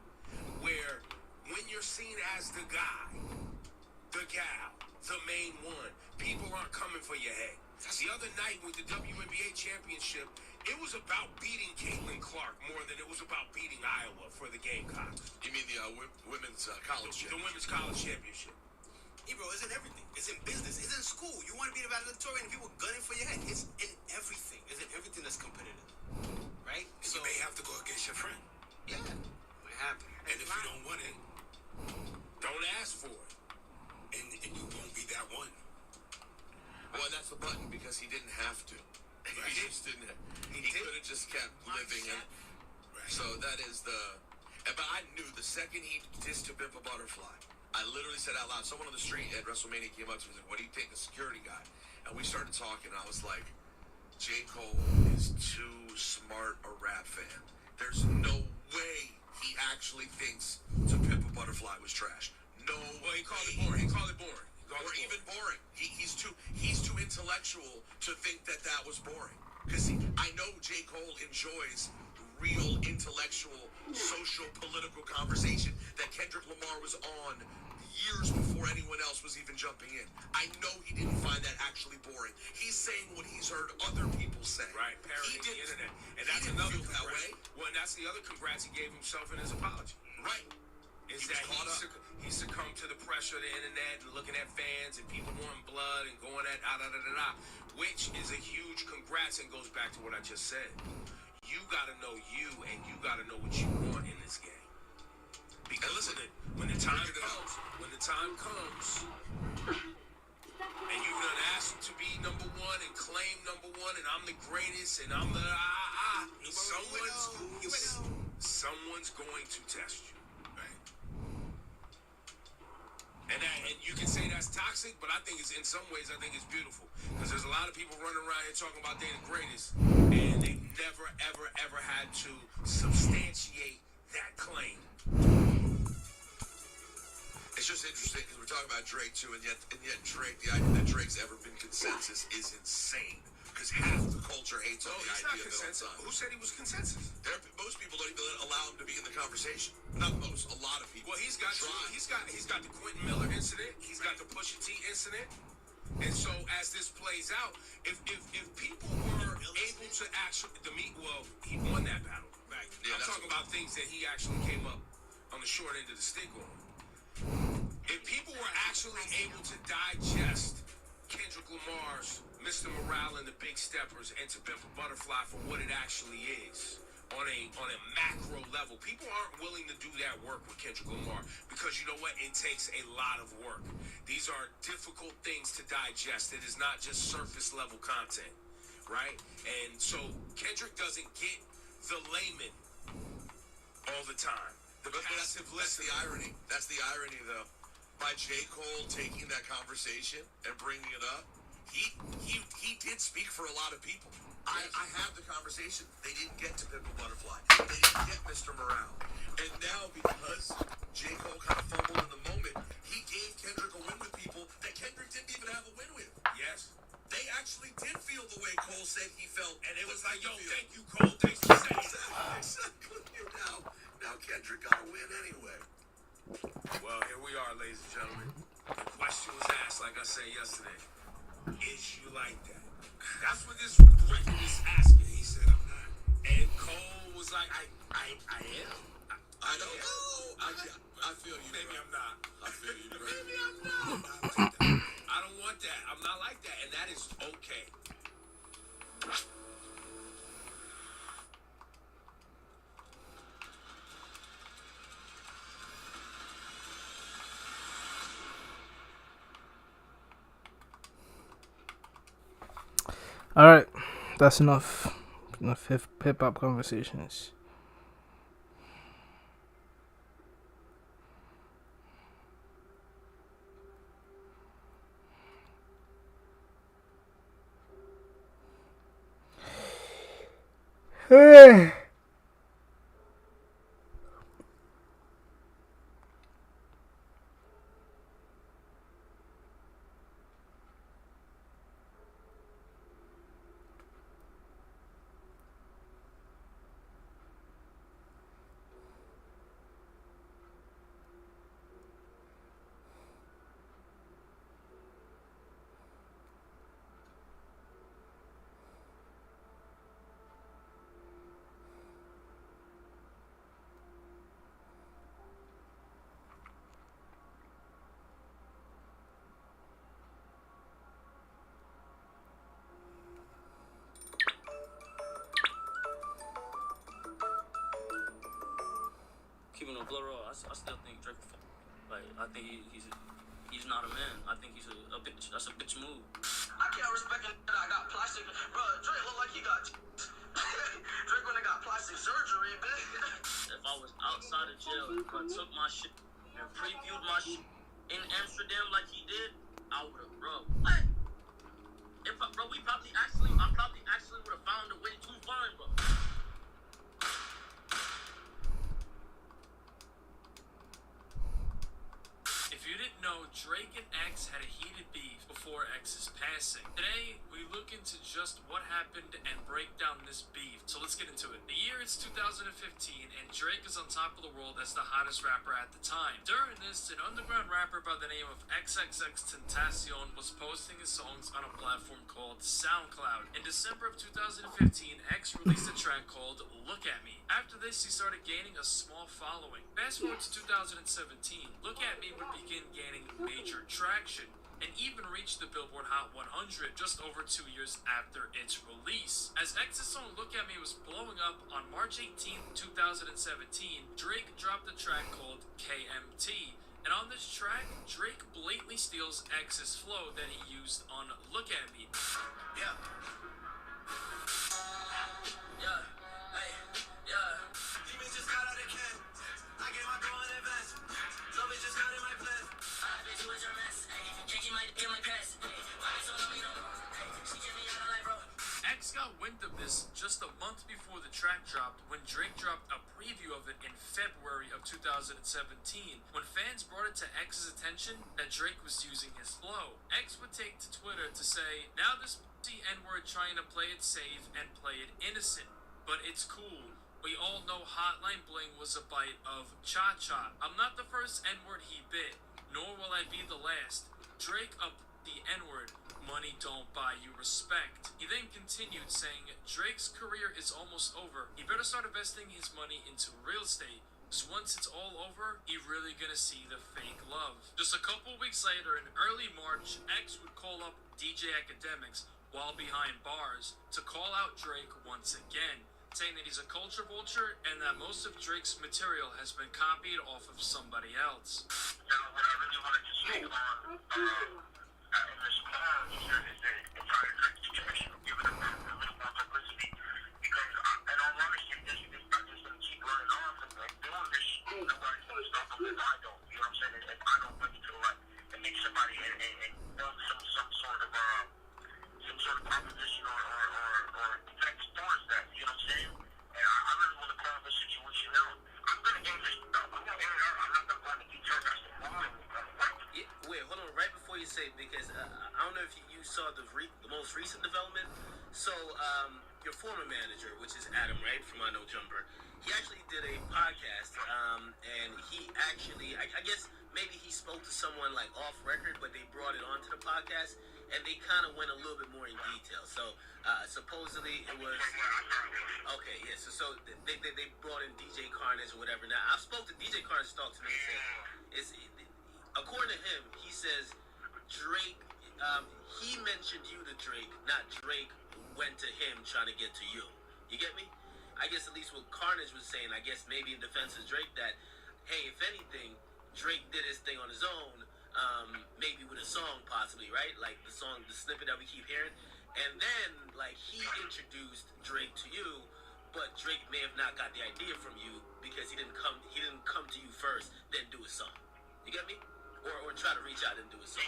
where when you're seen as the guy, the gal, the main one. People aren't coming for your head. The other night with the WNBA championship, it was about beating Caitlin Clark more than it was about beating Iowa for the Gamecocks. You mean the women's college The championship? women's college championship. Hey, bro, it's in everything. It's in business. It's in school. You want to be the valedictorian and people gunning for your head. It's in everything. It's in everything that's competitive. Right? And you may have to go against your friend. Yeah. Might happen. And if you don't want it, don't ask for it. and you won't be that one. Well, that's the button because he didn't have to. He just didn't. He could have just kept living. And so that is the. But I knew the second he dissed to Pimp a Butterfly, I literally said out loud. Someone on the street at WrestleMania came up to me and said, "What do you think, the security guy?" And we started talking. And I was like, J. Cole is too smart a rap fan. There's no way he actually thinks To Pimp a Butterfly was trash. No. Well, he called it boring. He called it boring. Or even boring. He's too intellectual to think that was boring. Because I know J. Cole enjoys real intellectual, social, political conversation that Kendrick Lamar was on years before anyone else was even jumping in. I know he didn't find that actually boring. He's saying what he's heard other people say. Right, parroting the internet. And that's another that way. Well, and that's the other congrats he gave himself in his apology. Right. Is that he succumbed to the pressure of the internet and looking at fans and people wanting blood and going at which is a huge congrats and goes back to what I just said. You gotta know you and you gotta know what you want in this game. Because listen, when the time comes, and you've been asked to be number one and claim number one and I'm the greatest and I'm the someone's going to test you. And you can say that's toxic, but I think it's in some ways I think it's beautiful because there's a lot of people running around here talking about they're the greatest, and they've never ever had to substantiate that claim. It's just interesting because we're talking about Drake too, and yet Drake, the idea that Drake's ever been consensus is insane. Because half the culture hates on the idea of it. Who said he was consensus? Most people don't even allow him to be in the conversation. Not most, a lot of people. Well, he's got the Quentin Miller incident. He's got the Pusha T incident. And so as this plays out, if people were able to actually he won that battle. Right? Yeah, I'm talking about things that he actually came up on the short end of the stick on. If people were actually able to digest Kendrick Lamar's Mr. Morale and the Big Steppers and To Pimp a Butterfly for what it actually is on a macro level, people aren't willing to do that work with Kendrick Lamar because you know what? It takes a lot of work. These are difficult things to digest. It is not just surface level content, right? And so Kendrick doesn't get the layman all the time. That's the irony. That's the irony, though. By J. Cole taking that conversation and bringing it up, he did speak for a lot of people. I have the conversation. They didn't get To Pimp a Butterfly. They didn't get Mr. Morale. And now, because J. Cole kind of fumbled in the moment, he gave Kendrick a win with people that Kendrick didn't even have a win with. Yes. They actually did feel the way Cole said he felt. And it was like, yo, thank you, Cole. Thanks for saying that. Exactly. Now Kendrick got a win anyway. Well, here we are, ladies and gentlemen. The question was asked, like I said yesterday. Is you like that? That's what this record is asking. He said, I'm not. And Cole was like, I am. I don't know. I feel you. Maybe I'm not. I feel you. Maybe I'm not. I don't want that. I'm not like that. And that is okay. All right, that's enough hip hop conversations. Hey. But Gloro, I still think Drake. Like, I think he's not a man. I think he's a bitch. That's a bitch move. I can't respect it that I got plastic. Bro, Drake look like he got. Drake when they got plastic surgery, bitch. If I was outside of jail, if I took my shit and previewed my shit in Amsterdam like he did, I would have, bro. What? I probably actually would have found a way to find, bro. If you didn't know, Drake and X had a heated beef before X's passing. Today, we look into just what happened and break down this beef. So let's get into it. The year is 2015, and Drake is on top of the world as the hottest rapper at the time. During this, an underground rapper by the name of XXXTentacion was posting his songs on a platform called SoundCloud. In December of 2015, X released a track called Look At Me. After this, he started gaining a small following. Fast forward to 2017, Look At Me would begin gaining major traction and even reached the Billboard Hot 100 just over 2 years after its release. As X's song Look At Me was blowing up, on March 18, 2017, Drake dropped a track called KMT. And on this track, Drake blatantly steals X's flow that he used on Look At Me. Yeah. Demons just got out of can. I gave my girl an advance. Love is just not in my plan. I bet you was your mess. Kiki might be my past. Why so long you know? She get me out of life, bro. X got wind of this just a month before the track dropped, when Drake dropped a preview of it in February of 2017, when fans brought it to X's attention that Drake was using his flow. X would take to Twitter to say, "Now this N-word trying to play it safe and play it innocent, but it's cool. We all know Hotline Bling was a bite of Cha-Cha. I'm not the first N-word he bit, nor will I be the last. Drake up the N-word. Money don't buy you respect." He then continued saying, "Drake's career is almost over. He better start investing his money into real estate, because once it's all over, he really gonna see the fake love." Just a couple weeks later, in early March, X would call up DJ Academics while behind bars to call out Drake once again, saying that he's a culture vulture and that most of Drake's material has been copied off of somebody else. Now, what I really wanted to say on in response here is the entire Drake situation, giving him a little more publicity, because in all honesty, this not just going to keep running off and doing this shit. Nobody's going to stop him if I don't. You know what I'm saying? If I don't really feel like it makes somebody and build some sort of proposition or effects towards that. You know what I'm saying? And I really want to call this situation out. I'm going to give this stuff. I'm going to air it out. I'm not going to go into detail. That's the problem. Yeah, wait, hold on. Right before you say, because I don't know if you saw the most recent development. So, your former manager, which is Adam, right, from I Know Jumper, he actually did a podcast, and he actually, I guess maybe he spoke to someone like off record, but they brought it onto the podcast, and they kind of went a little bit more in detail. So, supposedly it was, okay, yeah, so they brought in DJ Carnage or whatever. Now, I spoke to DJ Carnage, talked to me and said, according to him, he says Drake, he mentioned you to Drake, not Drake went to him trying to get to you. You get me? I guess at least what Carnage was saying, I guess maybe in defense of Drake, that, hey, if anything, Drake did his thing on his own, maybe with a song possibly, right? Like the song, the snippet that we keep hearing. And then, like, he introduced Drake to you, but Drake may have not got the idea from you because he didn't come to you first, then do a song. You get me? Or try to reach out and do a song.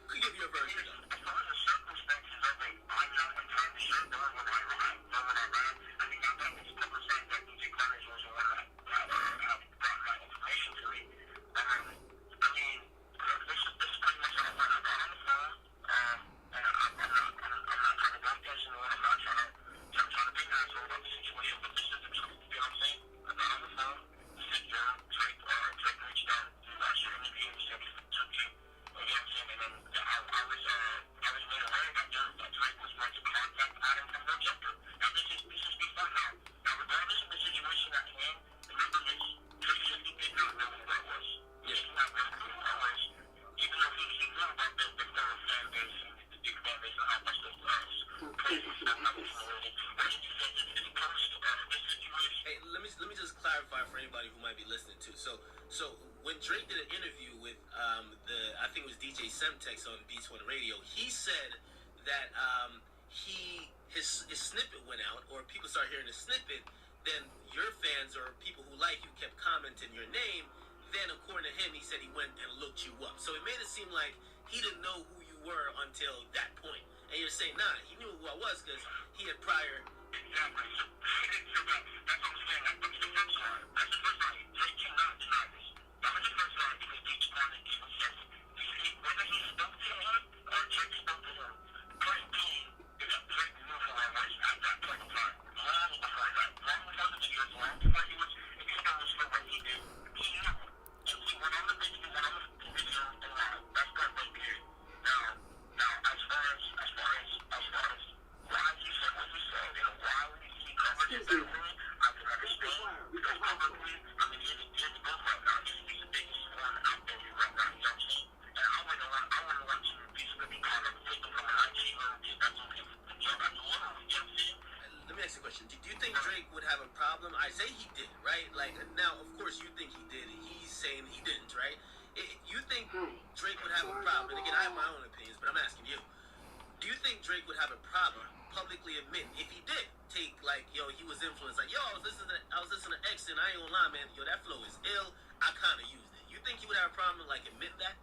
Could give you a version of it. As far as the circumstances of it, I'm not entirely sure. When I rap, I mean, not that it's never said that DJ Carnage was the one that brought that information to me. I mean, this is pretty much what I got on the phone. And I'm not trying to dump this, and I'm not trying to be an asshole about the situation, but this is the truth. You know what I'm saying? I got on the phone. be listening to. So when Drake did an interview with I think it was DJ Semtex on Beats One Radio, he said that his snippet went out, or people started hearing the snippet, then your fans or people who like you kept commenting your name. Then, according to him, he said he went and looked you up. So it made it seem like he didn't know who you were until that point. And you're saying, nah, he knew who I was because he had prior. Exactly. So that's what I'm saying. Like, that's the first line. That's the first line. Drake cannot deny this. That was the first line because Beats One even says whether he spoke to him or Drake spoke to him. Point being is that Drake knew who I was at that point in time. Long before that. Long before the videos. Long before he was exposed for what he did. He knew. And he went on the video and live. That's that way period. Now, as far as why he said what he said and why he covered it that way, I can understand. Because publicly, I mean, he has both right now. He's the biggest one out there right now. You know what I'm saying? And I wouldn't want to be caught up taking from an IG or that's okay. You know what I'm saying? Let me ask you a question. Do you think Drake would have a problem? I say he did, right? Like, now, of course, you think he did. He's saying he didn't, right? You think Drake would have a problem? And again, I have my own opinions, but I'm asking you. Do you think Drake would have a problem publicly admitting if he did take, like, yo, he was influenced, like, yo, I was listening to X and I ain't gonna lie, man, yo, that flow is ill. I kind of used it. You think he would have a problem, like, admitting that?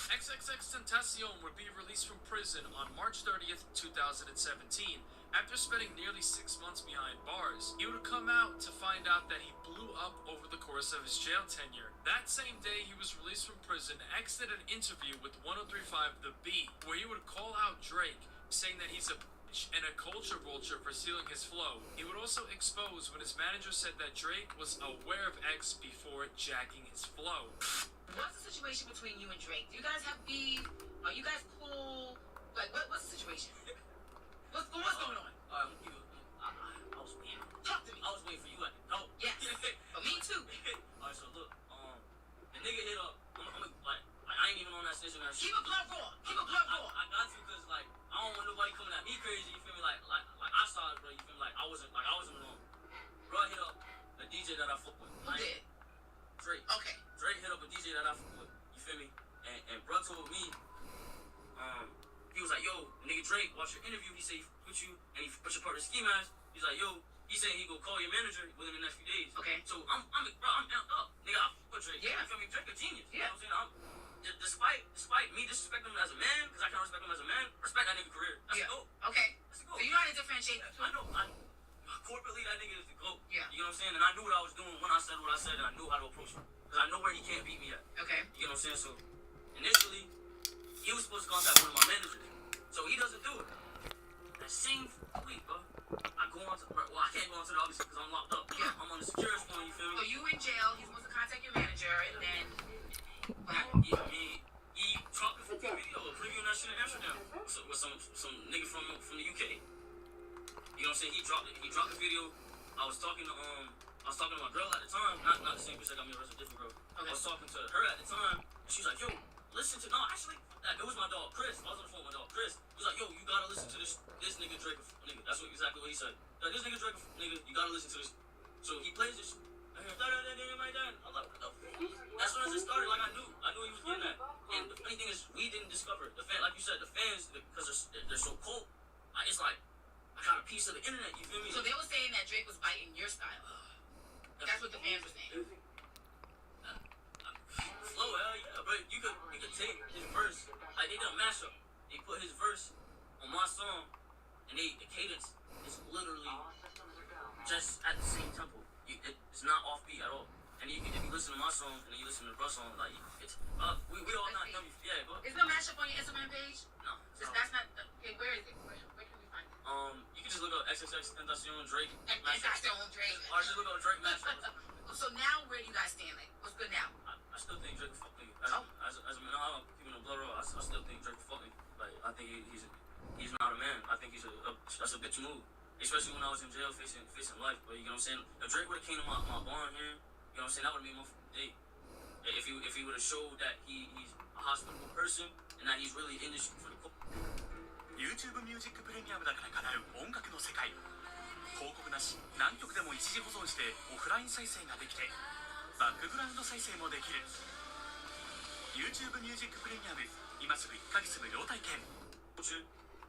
XXXTentacion would be released from prison on March 30th, 2017. After spending nearly 6 months behind bars, he would come out to find out that he blew up over the course of his jail tenure. That same day he was released from prison, X did an interview with 103.5 The Beat, where he would call out Drake, saying that he's a bitch and a culture vulture for stealing his flow. He would also expose when his manager said that Drake was aware of X before jacking his flow. What's the situation between you and Drake? Do you guys have beef? Are you guys cool? Like, what's the situation? What's going on? I was waiting. Talk to me. I was waiting for you at the door. Yes. For me too. Alright, so look, the nigga hit up. Like, I ain't even on that station. Keep a blood raw. Keep a blood raw. I got to, cause like I don't want nobody coming at me crazy. You feel me? Like I saw it, bro. You feel me? Like I wasn't wrong. Bro hit up a DJ that I fuck with. Who did? Drake. Okay. Drake hit up a DJ that I fuck with. You feel me? And bro told me, he was like, yo, nigga Drake, watch your interview. He said he put you and he put your part of the ski mask. He's like, yo, he said he go call your manager within the next few days. Okay. So I'm amped up. Nigga, I fuck with Drake. Yeah. You feel me? Drake a genius. Yeah. You know what I'm saying? Despite me disrespecting him as a man, because I can't respect him as a man, respect that nigga career. That's the GOAT. Okay. That's the So GOAT. you know how to differentiate the two? I know. Corporately, that nigga is the GOAT. Yeah. You know what I'm saying? And I knew what I was doing when I said what I said, and I knew how to approach him. Because I know where he can't beat me at. Okay. You know what I'm saying? So, initially, he was supposed to contact one of my managers. So he doesn't do it. That same week, bro, I go on to, well, I can't go on to the obviously because I'm locked up. Yeah. I'm on the security phone, you feel me? So you in jail, he's supposed to contact your manager, and then what happened? Yeah, I mean, he dropped a video, previewing that shit in Amsterdam with some nigga from the UK. You know what I'm saying? He dropped the video. I was talking to my girl at the time, not the same bitch that got me arrested, different girl. Okay. I was talking to her at the time, and she was like, yo, listen to listen to this. So he plays this. I hear I'm like, what the fuck? As soon as it started, like I knew he was getting that. And the funny thing is, we didn't discover it. The fan, like you said, the fans, because they're so cold. It's like I got a piece of the internet. You feel me? So they were saying that Drake was biting your style. That's what the fans were saying. Flow, hell yeah, but you could take his verse. Like they did a mashup. They put his verse on my song, and the cadence is literally just at the same tempo. It's not offbeat at all. And if you listen to my song and then you listen to the Russ song, like it's we all not dumb. Yeah, but is no mashup on your Instagram page? No, that's not. Okay, where is it? Where can we find it? You can just look up XXXTentacion Drake. Tentacion Drake. Or just look up Drake mashup. So now where do you guys stand? Like, what's good now? I still think Drake will fuck me. As a man, I don't keep it on blood roll. I still think Drake will fuck me. Like I think he's not a man. I think that's a bitch move. Especially when I was in jail facing life. But you know what I'm saying? If Drake would have came to my barn here, you know what I'm saying, that would have been my day. If he would have showed that he's a hospitable person and that he's really in this for the YouTube ミュージックプレミアムだから叶う音楽の世界。広告なし、何曲でも一時保存してオフライン再生ができて、バックグラウンド再生もできる。YouTube ミュージックプレミアム、今すぐ1ヶ月無料体験。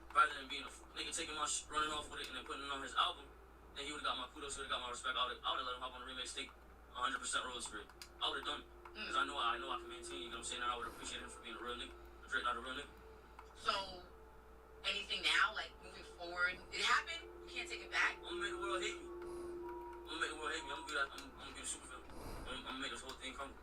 Rather than being a nigga taking my shit, running off with it, and then putting it on his album, then he would have got my kudos, he would have got my respect. I would have let him hop on the remix, take 100% royalties free. I would have done it. Because I know I can maintain, you know what I'm saying? And I would appreciate him for being a real nigga. Drake not a real nigga. So, anything now, like moving forward, it happened? You can't take it back? I'm gonna make the world hate me. I'm gonna be the super film. I'm gonna make this whole thing come.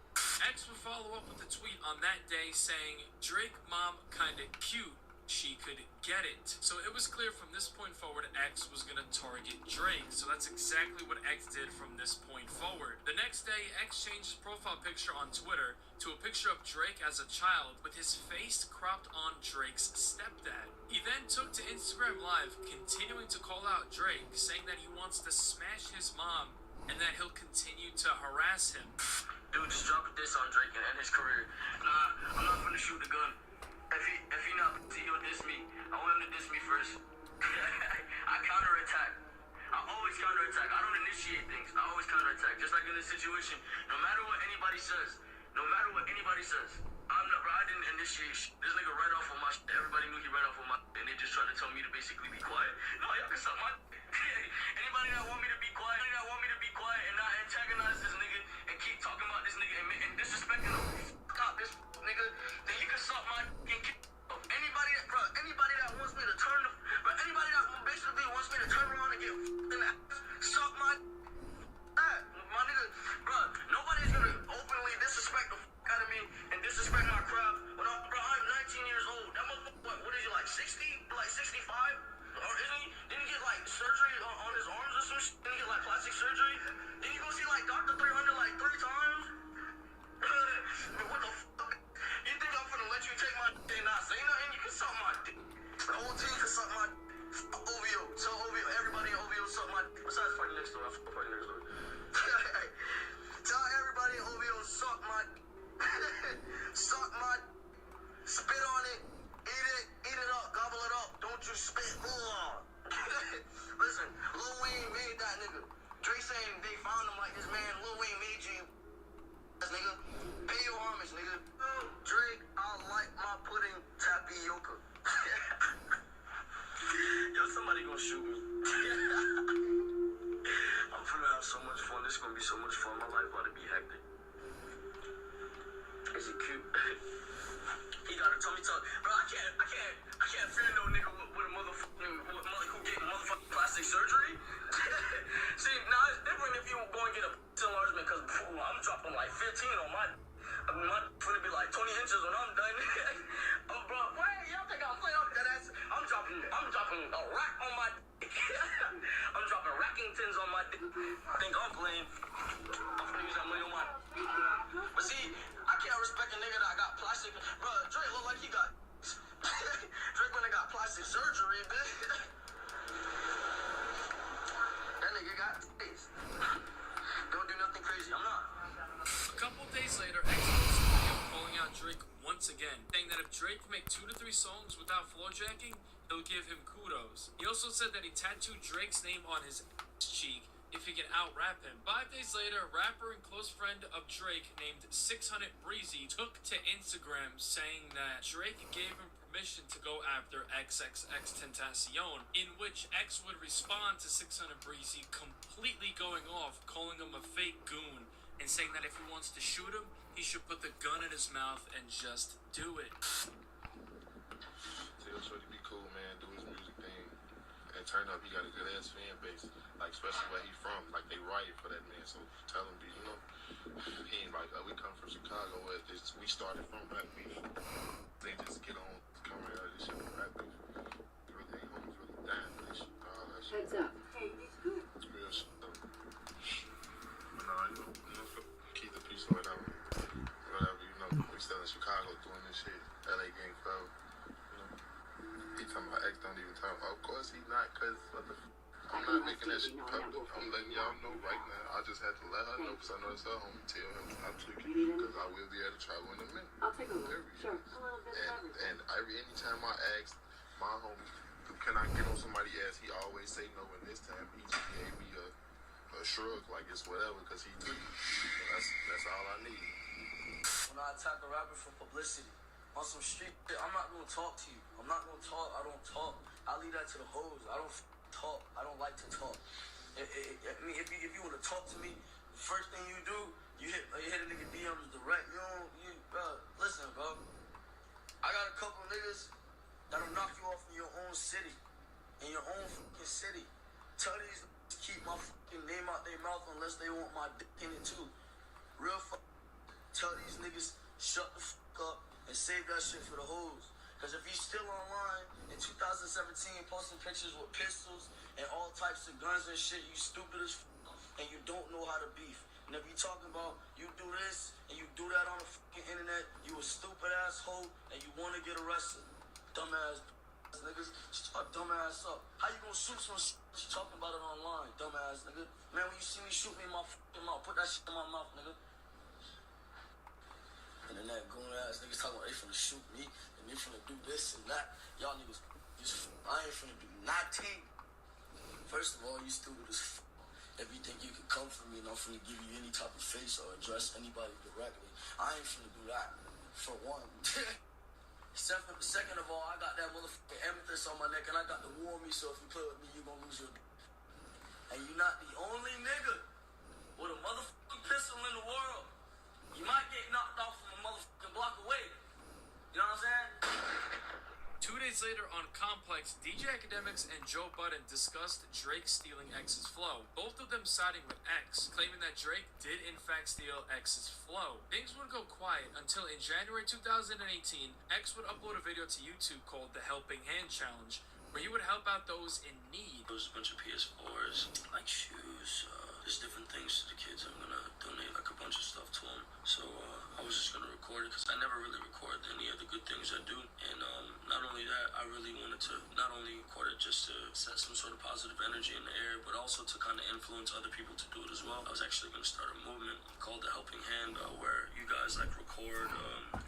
X would follow up with a tweet on that day saying, Drake mom kinda cute. She could get it. So it was clear from this point forward X was gonna target Drake. So that's exactly what X did from this point forward. The next day, X changed his profile picture on Twitter to a picture of Drake as a child with his face cropped on Drake's stepdad. He then took to Instagram Live, continuing to call out Drake, saying that he wants to smash his mom and that he'll continue to harass him. Dude, just drop a diss on Drake and end his career. Nah, I'm not gonna shoot the gun. If he not he'll diss me. I want him to diss me first. I counterattack. I always counterattack. I don't initiate things. I always counterattack. Just like in this situation, no matter what anybody says, I didn't initiate shit. This nigga read off on my shit. Everybody knew he read off on my shit, and they just tried to tell me to basically be quiet. No, y'all can suck my anybody that want me to be quiet, and not antagonize this nigga and keep talking about this nigga and disrespecting him. Fuck this nigga, then you can suck my and kick. Anybody that wants me to turn anybody that basically wants me to turn around and get in the ass, suck my nigga, bro. Nobody's gonna openly disrespect the fuck out of me and disrespect my craft when I'm 19 years old. That motherfucker, what is he, like 60? Like 65? Or isn't he? Didn't he get like surgery on his arms or some shit? Didn't he get like plastic surgery? Didn't you go see like Dr. 300 like 3 times? What the fuck? You think I'm finna let you take my dick and not say nothing? You can suck my dick. The whole team can suck my dick. OVO. Tell OVO. Everybody in OVO suck my dick. Besides party next door. I'm party next door. Tell everybody in OVO suck my dick. Suck my dick. Spit on it. Eat it up. Gobble it up. Don't you spit. Listen, Lil Wayne made that nigga. Drake saying they found him like this man. Lil Wayne made you. Nigga, pay your homage, nigga. Drake, I like my pudding tapioca. Yo, somebody gonna shoot me. I'm finna have so much fun. This is gonna be so much fun. My life about to be hectic. Is he cute? He got a tummy tuck. Bro, I can't fear no nigga with a who get motherfucking plastic surgery. See, now it's different if you go and get a enlargement, because I'm dropping like 15 on my gonna be like 20 inches when I'm done. Bro, wait, y'all think I'm playing up that ass? I'm dropping a rack on my dick. I'm dropping Rackingtons on my dick. I think I'm playing. I'm gonna use that money on my But see, I can't respect a nigga that got plastic. Bro, Drake look like he got Drake when they got plastic surgery, bitch. That nigga got face. Don't do nothing crazy. I'm not. A couple days later, X posted a video calling out Drake once again, saying that if Drake can make 2 to 3 songs without floor jacking, he'll give him kudos. He also said that he tattooed Drake's name on his cheek if he can out-rap him. 5 days later, rapper and close friend of Drake named 600 Breezy took to Instagram saying that Drake gave him permission to go after XXXTentacion, in which X would respond to 600 Breezy completely going off, calling him a fake goon, and saying that if he wants to shoot him, he should put the gun in his mouth and just do it. Tell Shorty be cool, man, do his music thing, and turn up, he got a good ass fan base, like especially where he from, like they riot for that man, so tell him, be, you know, he ain't like, we come from Chicago, where we started from rap beef, they just get on, come here, this shit from rap beef, really, homies really dying for this shit, all that shit. Heads up. Hey, it's good. Real shit, though. But no, you know, keep the peace or whatever, you know, we still in Chicago doing this shit, LA gang forever, you know, he talking about X, don't even talk about, of course he not, cause I'm not making that shit public, I'm letting y'all know right now, I just had to let her know, cause I know it's her home, tell him I'm tweaking, cause I will be able to travel in a minute. I'll take a look. Sure. And anytime I ask my homie, can I get on somebody's ass, he always say no, and this time he just gave me a shrug, like it's whatever, cause he tweaked, that's all I need. When I attack a rapper for publicity, on some street shit, I'm not gonna talk to you. I'm not gonna talk, I don't talk. I leave that to the hoes. I don't talk, I don't like to talk. I mean, if you wanna talk to me, the first thing you do, you hit a nigga DMs direct. Bro, listen, bro. I got a couple niggas that'll knock you off in your own city. In your own fucking city. Tell these niggas keep my fucking name out their mouth unless they want my dick in it too. Real tell these niggas shut the fuck up and save that shit for the hoes. Cause if you still online in 2017 posting pictures with pistols and all types of guns and shit, you stupid as fuck and you don't know how to beef. And if you talking about you do this and you do that on the fucking internet, you a stupid asshole and you wanna get arrested. Dumbass niggas, shut dumbass up. How you gonna shoot some shit you talking about it online, dumbass nigga? Man, when you see me shoot me in my fucking mouth, put that shit in my mouth, nigga. And then that goon ass niggas talking about they finna shoot me and they finna do this and that. Y'all niggas just, I ain't finna do nothing. First of all, you stupid as f***. If you think you can come for me and I'm finna give you any type of face or address anybody directly, I ain't finna do that, for one. Second of all, I got that motherfucking amethyst on my neck and I got the war on me, so if you play with me, you gonna lose your dick. And you not the only nigga with a motherfucking pistol in the world. You might get knocked off from a motherfucking block away. You know what I'm saying? 2 days later on Complex, DJ Academics and Joe Budden discussed Drake stealing X's flow, both of them siding with X, claiming that Drake did in fact steal X's flow. Things would go quiet until in January 2018, X would upload a video to YouTube called The Helping Hand Challenge, where he would help out those in need. There's a bunch of PS4s, like shoes, just different things to the kids. I'm gonna donate like a bunch of stuff to them. So I was just gonna record it because I never really record any of the good things I do. And not only that, I really wanted to not only record it just to set some sort of positive energy in the air, but also to kind of influence other people to do it as well. I was actually gonna start a movement called The Helping Hand, where you guys like record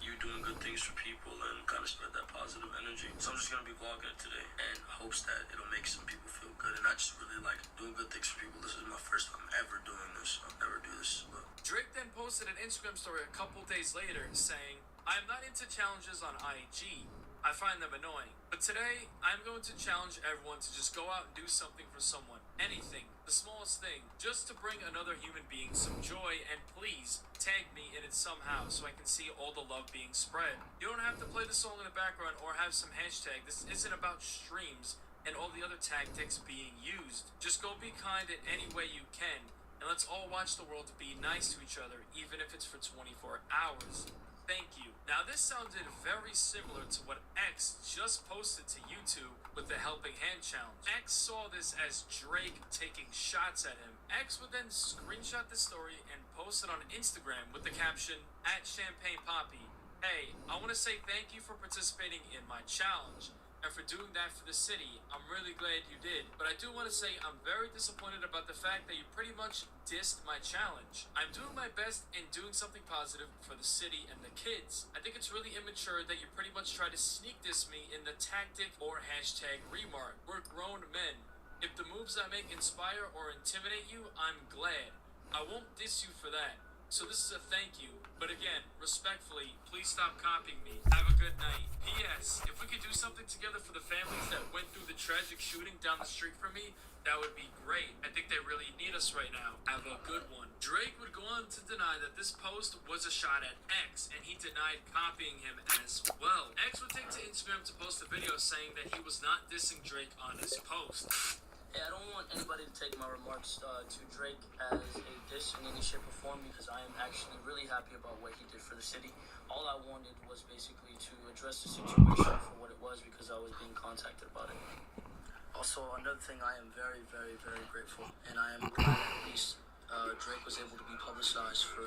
you doing good things for people and kind of spread that positive energy. So I'm just gonna be vlogging it today and hopes that it'll make some people feel good and not just really like doing good things for people. This is my first time ever doing this. I'll never do this. But Drake then posted an Instagram story a couple days later saying, "I am not into challenges on IG. I find them annoying. But today, I'm going to challenge everyone to just go out and do something for someone. Anything. The smallest thing. Just to bring another human being some joy, and please tag me in it somehow so I can see all the love being spread. You don't have to play the song in the background or have some hashtag. This isn't about streams and all the other tactics being used. Just go be kind in any way you can. And let's all watch the world be nice to each other, even if it's for 24 hours. Thank you." Now this sounded very similar to what X just posted to YouTube with the Helping Hand Challenge. X saw this as Drake taking shots at him. X would then screenshot the story and post it on Instagram with the caption, @ChampagnePoppy. "Hey, I want to say thank you for participating in my challenge and for doing that for the city. I'm really glad you did. But I do want to say I'm very disappointed about the fact that you pretty much dissed my challenge. I'm doing my best in doing something positive for the city and the kids. I think it's really immature that you pretty much try to sneak diss me in the tactic or hashtag remark. We're grown men. If the moves I make inspire or intimidate you, I'm glad. I won't diss you for that. So this is a thank you. But again, respectfully, please stop copying me. Have a good night. P.S. If we could do something together for the families that went through the tragic shooting down the street from me, that would be great. I think they really need us right now. Have a good one. Drake would go on to deny that this post was a shot at X, and he denied copying him as well. X would take to Instagram to post a video saying that he was not dissing Drake on his post. Hey, I don't want anybody to take my remarks to Drake as a diss in any shape or form because I am actually really happy about what he did for the city. All I wanted was basically to address the situation for what it was because I was being contacted about it. Also, another thing, I am very, very, very grateful, and I am glad at least Drake was able to be publicized for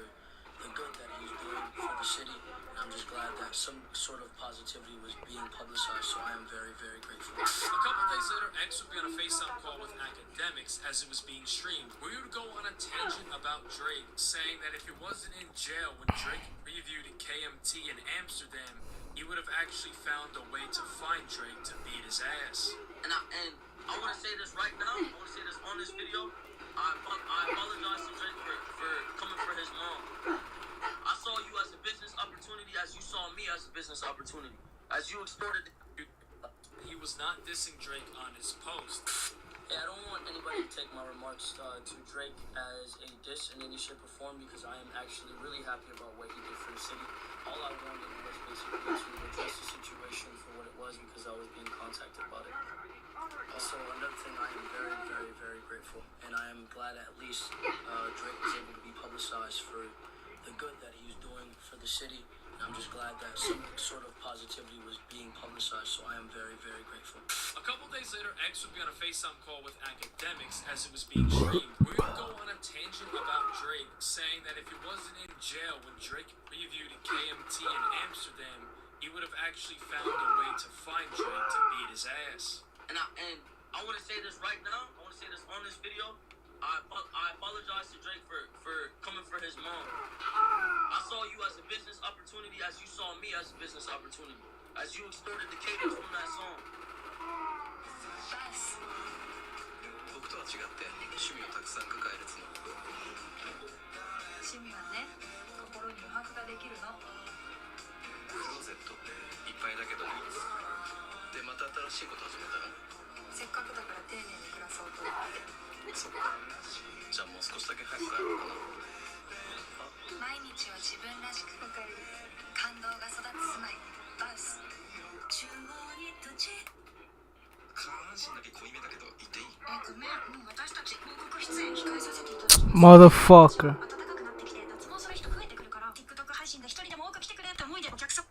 the good that he's doing for the city. And I'm just glad that some sort of positivity was being publicized, so I am very, very grateful. A couple days later, X would be on a FaceTime call with academics as it was being streamed, where he would go on a tangent about Drake, saying that if he wasn't in jail when Drake previewed KMT in Amsterdam, he would have actually found a way to find Drake to beat his ass. And I want to say this right now. I want to say this on this video. I apologize to Drake for coming for his mom. I saw you as a business opportunity as you saw me as a business opportunity. As you extorted. He was not dissing Drake on his post. Hey, I don't want anybody to take my remarks to Drake as a diss in any shape or form because I am actually really happy about what he did for the city. All I wanted was basically to address the situation for what it was because I was being contacted about it. Also, another thing, I am very, very, very grateful, and I am glad at least Drake was able to be publicized for the good that he's doing for the city. And I'm just glad that some sort of positivity was being publicized, so I am very, very grateful. A couple days later, X would be on a FaceTime call with academics as it was being streamed, where he would go on a tangent about Drake, saying that if he wasn't in jail when Drake previewed KMT in Amsterdam, he would have actually found a way to find Drake to beat his ass. And I want to say this right now. I want to say this on this video. I apologize to Drake for coming for his mom. I saw you as a business opportunity as you saw me as a business opportunity. As you extorted the cadence from that song. 僕とは違って趣味をたくさん抱える妻。趣味はね、心に余白ができるの。クローゼットいっぱいだけどでまた新しいこと始めたらせっかくだから丁寧に暮らそうと思って。そっかじゃあもう少しだけ早く帰ろうかな。毎日を自分らしく感動が育つ住まいバウス。下半身だけ濃いめだけど言っていい？ごめん、もう私たち広告出演控えさせていただきます。 Motherfucker. 暖かくなってきて脱毛する人増えてくるから TikTok 配信で一人でも多く来てくれって思いでお客さん。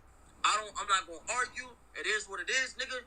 I'm not gonna argue. It is what it is, nigga.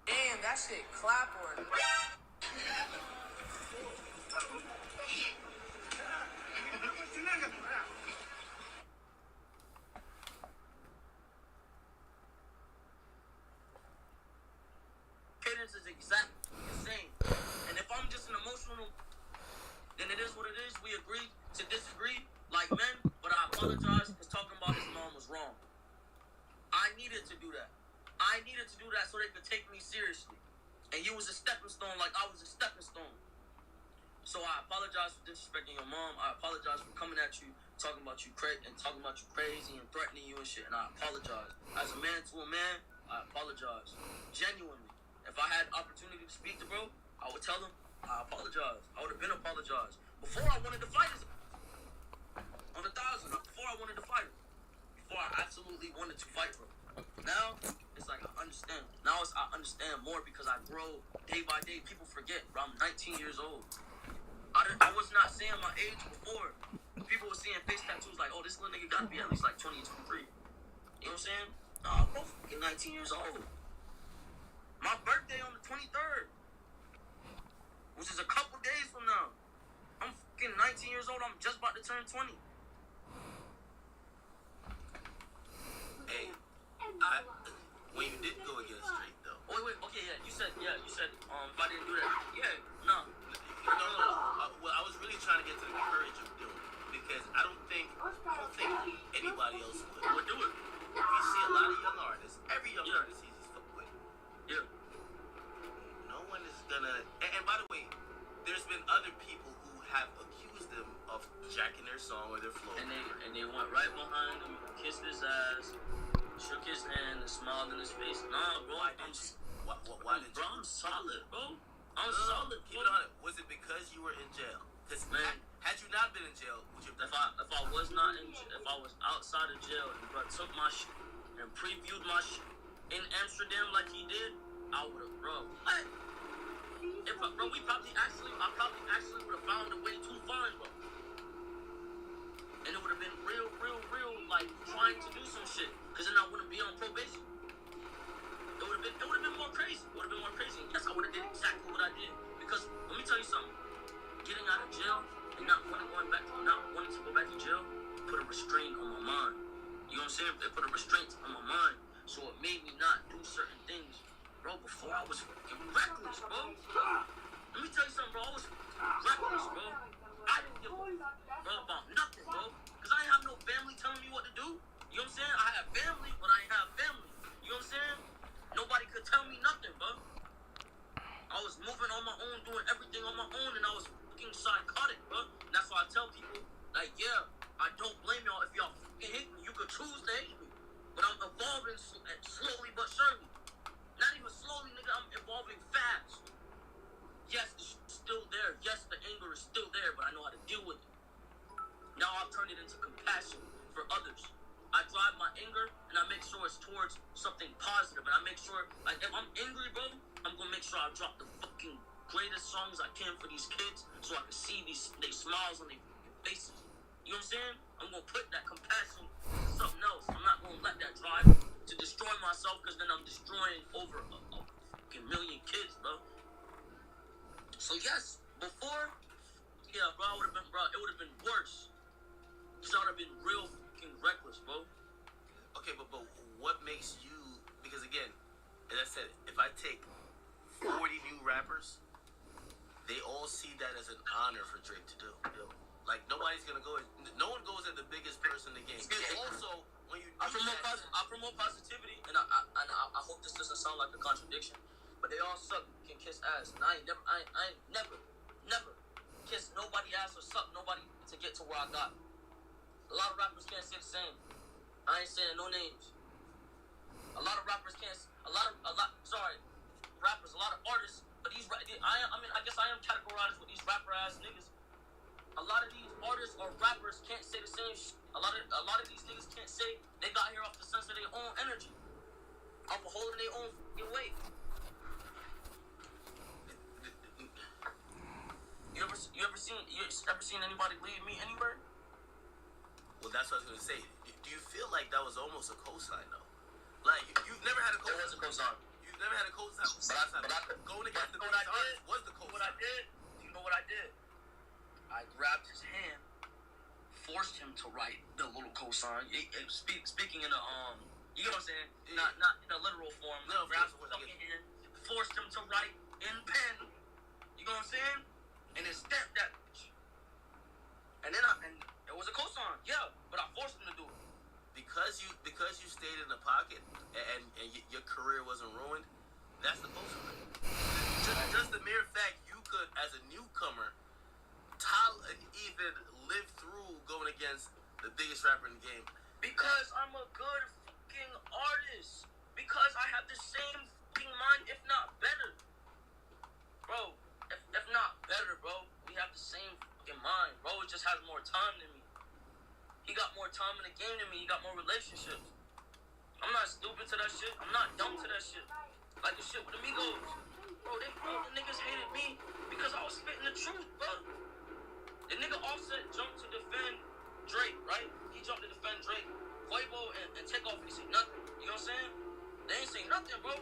Damn, that shit clap or Cadence is exactly insane. And if I'm just an emotional, then it is what it is. We agree to disagree like men, but I apologize because talking about his mom was wrong. I needed to do that. I needed to do that so they could take me seriously. And you was a stepping stone like I was a stepping stone. So I apologize for disrespecting your mom. I apologize for coming at you, talking about you crazy and threatening you and shit. And I apologize. As a man to a man, I apologize. Genuinely. If I had opportunity to speak to bro, I would tell him I apologize. I would have been apologized. Before I wanted to fight him. On 1,000. Before I wanted to fight him. Before I absolutely wanted to fight bro. Now, it's it's like, I understand. Now I understand more because I grow day by day. People forget, bro. I'm 19 years old. I was not saying my age before. People were seeing face tattoos like, oh, this little nigga gotta be at least like 20, 23. You know what I'm saying? Nah, bro, fucking 19 years old. My birthday on the 23rd, which is a couple days from now. I'm fucking 19 years old. I'm just about to turn 20. Hey, when you did go against Drake, though. Wait, okay, yeah, you said, if I didn't do that, no. Well, I was really trying to get to the courage of doing it because I don't think anybody else would do it. You see a lot of young artists. Every young artist sees his fuck with. Yeah. No one is gonna. And by the way, there's been other people who have accused them of jacking their song or their flow. And they went right behind him, kissed his ass, shook his hand, and smiled in his face. Nah, bro, Why did you? I'm solid, bro. I'm No, solid. keep it on it. Was it because you were in jail? Because had you not been in jail, would you have done if I was not in jail, if I was outside of jail and bro took my shit and previewed my shit in Amsterdam like he did, I would have, bro. What? Bro, I probably actually would have found a way to find, bro. And it would have been real, like trying to do some shit. Cause then I wouldn't be on probation. It would have been more crazy. Yes, I would have did exactly what I did. Because let me tell you something. Getting out of jail and not wanting to go back to jail put a restraint on my mind. You know what I'm saying? It put a restraint on my mind. So it made me not do certain things. Bro, before I was fucking reckless, bro. Let me tell you something, bro. I was reckless, bro. I didn't give a bro about nothing, bro. Because I ain't have no family telling me what to do. You know what I'm saying? I have family, but I ain't have family. You know what I'm saying? Nobody could tell me nothing, bro. I was moving on my own, doing everything on my own, and I was fucking psychotic, bro. And that's why I tell people, like, yeah, I don't blame y'all if y'all fucking hate me. You could choose to hate me. But I'm evolving slowly but surely. Not even slowly, nigga, I'm evolving fast. Yes, it's still there. Yes, the anger is still there, but I know how to deal with it. Now I've turned it into compassion for others. I drive my anger, and I make sure it's towards something positive. And I make sure, like, if I'm angry, bro, I'm gonna make sure I drop the fucking greatest songs I can for these kids, so I can see they smiles on their faces. You know what I'm saying? I'm gonna put that compassion to something else. I'm not gonna let that drive to destroy myself, because then I'm destroying over a fucking million kids, bro. So yes, before, yeah, bro, it would have been worse. Because I would have been real fucking reckless, bro. Okay, but what makes you? Because again, as I said, if I take 40 new rappers, they all see that as an honor for Drake to do. Like nobody's gonna go. No one goes at the biggest person in the game. Also, when you I promote positivity, and I hope this doesn't sound like a contradiction, but they all suck, can kiss ass, and I ain't never kissed nobody ass or suck nobody to get to where I got. A lot of rappers can't say the same. I ain't saying no names. A lot of rappers can't. A lot of artists. But I guess I am categorized with these rapper ass niggas. A lot of these artists or rappers can't say the same shit. A lot of these niggas can't say they got here off the sense of their own energy, off of holding their own fucking weight. You ever seen anybody leave me anywhere? Well, that's what I was gonna say. Do you feel like that was almost a cosign, though? Like you've never had a cosign. It was a cosign. You've never had a cosign. But going against the biggest artist was the cosign. You know what I did? I grabbed his hand, forced him to write the little cosign. Speaking in a you know what I'm saying? Yeah. Not in a literal form. No, grabbed his fucking hand, forced him to write in pen. You know what I'm saying? And then stamped that bitch. And then it was a cosign, yeah, but I forced him to do it. Because you stayed in the pocket and your career wasn't ruined, that's the cosign. Just the mere fact you could, as a newcomer, even live through going against the biggest rapper in the game. Because I'm a good fucking artist. Because I have the same fucking mind, if not better. Bro, if not better, bro. We have the same fucking mind. Bro, it just has more time than me. He got more time in the game than me. He got more relationships. You I'm not stupid to that shit. I'm not dumb to that shit. Like the shit with the Migos. Bro, all the niggas hated me because I was spitting the truth, bro. The nigga Offset jumped to defend Drake, right? He jumped to defend Drake. Quavo and Takeoff ain't say nothing. You know what I'm saying? They ain't say nothing, bro.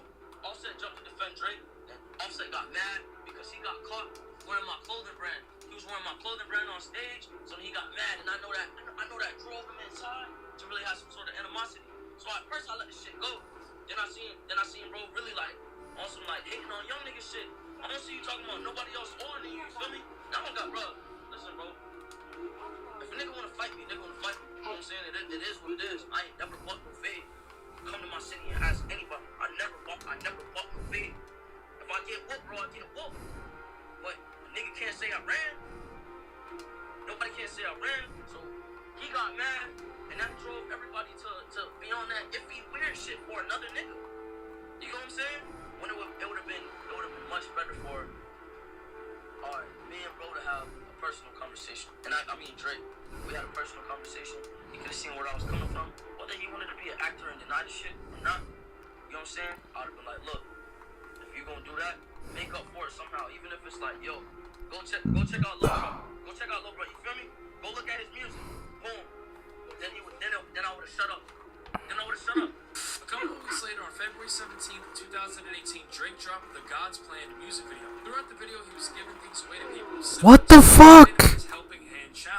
Offset jumped to defend Drake. And Offset got mad because he got caught wearing my clothing brand. He was wearing my clothing brand on stage, so he got mad. And I know that drove him inside to really have some sort of animosity. So at first I let the shit go. Then I seen bro really like on some like hating on young nigga shit. I don't see you talking about nobody else older than you. You feel me? Now I got bro. Listen, bro. If a nigga wanna fight me, nigga wanna fight me. You know what I'm saying? It is what it is. I ain't never bought no fade. Come to my city and ask anybody. I never bought no fade. If I get whooped, bro, I get whooped. But a nigga can't say I ran. Nobody can say I ran. So he got mad, and that drove everybody to be on that iffy weird shit for another nigga. You know what I'm saying? When it would have been much better for me and bro to have a personal conversation. And I mean Drake, we had a personal conversation. He could have seen where I was coming from. Whether he wanted to be an actor and deny the shit or not, you know what I'm saying? I would have been like, look, if you gonna do that, make up for it somehow. Even if it's like, yo, go check out Lil Bro. Go check out Lil Bro, you feel me? Go look at his music. Boom. Then I would have shut up. A couple of weeks later, on February 17th, 2018, Drake dropped the God's Plan music video. Throughout the video, he was giving things away to people. What the fuck?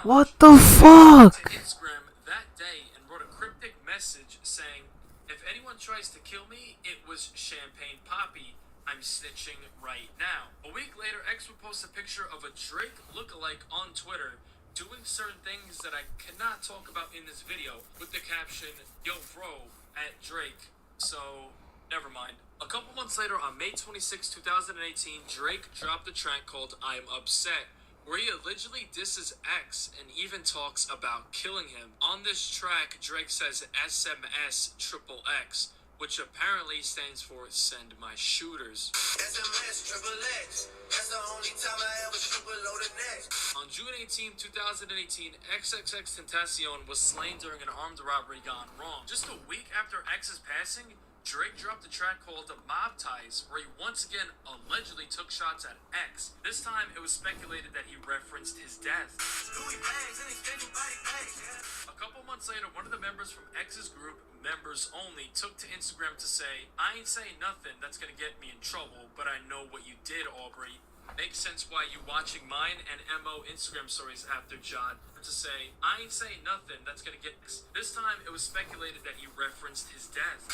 What the fuck? To Instagram that day and wrote a cryptic message saying, "If anyone tries to kill me, it was Champagne Poppy. I'm snitching right now." A week later, X would post a picture of a Drake lookalike on Twitter doing certain things that I cannot talk about in this video with the caption, "Yo bro," at Drake. So, never mind. A couple months later, on May 26, 2018, Drake dropped a track called I'm Upset, where he allegedly disses X and even talks about killing him. On this track, Drake says SMS triple X, which apparently stands for Send My Shooters. SMS triple X. That's the only time I ever shoot below the neck. On June 18, 2018, XXX Tentacion was slain during an armed robbery gone wrong. Just a week after X's passing, Drake dropped a track called Mob Ties, where he once again allegedly took shots at X. This time, it was speculated that he referenced his death. A couple months later, one of the members from X's group, Members Only, took to Instagram to say, "I ain't saying nothing that's gonna get me in trouble, but I know what you did, Aubrey. Makes sense why you watching mine and MO Instagram stories after Jod." To say, "I ain't saying nothing that's gonna get..." This time, it was speculated that he referenced his death.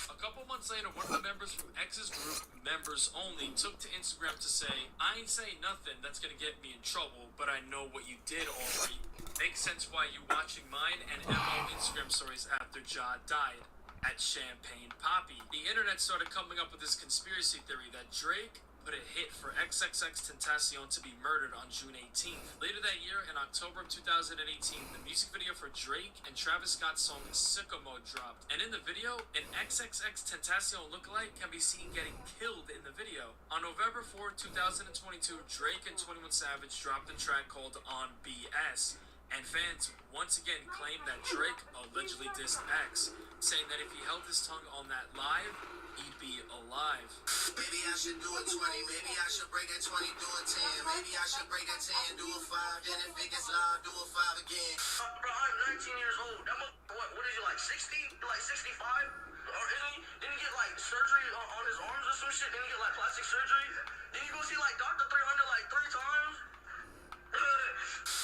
A couple months later, one of the members from X's group, Members Only, took to Instagram to say, "I ain't saying nothing that's gonna get me in trouble, but I know what you did, Aubrey. Makes sense why you watching mine and MO Instagram stories after Jod died, at Champagne Poppy." The internet started coming up with this conspiracy theory that Drake put a hit for XXX Tentacion to be murdered on June 18th. Later that year, in October of 2018, the music video for Drake and Travis Scott's song Sicko Mode dropped. And in the video, an XXX Tentacion lookalike can be seen getting killed in the video. On November 4, 2022, Drake and 21 Savage dropped a track called On BS. And fans once again claimed that Drake allegedly dissed X, saying that if he held his tongue on that live, he'd be alive. Maybe I should do a 20, maybe I should break that 20, do a 10. Maybe I should break that 10, do a 5, then if it gets live, do a 5 again. Bro, I'm 19 years old. That what is he, like 60? Like 65? Or isn't he? Didn't he get like surgery on his arms or some shit? Didn't he get like plastic surgery? Didn't he go see like Dr. 300 like 3 times?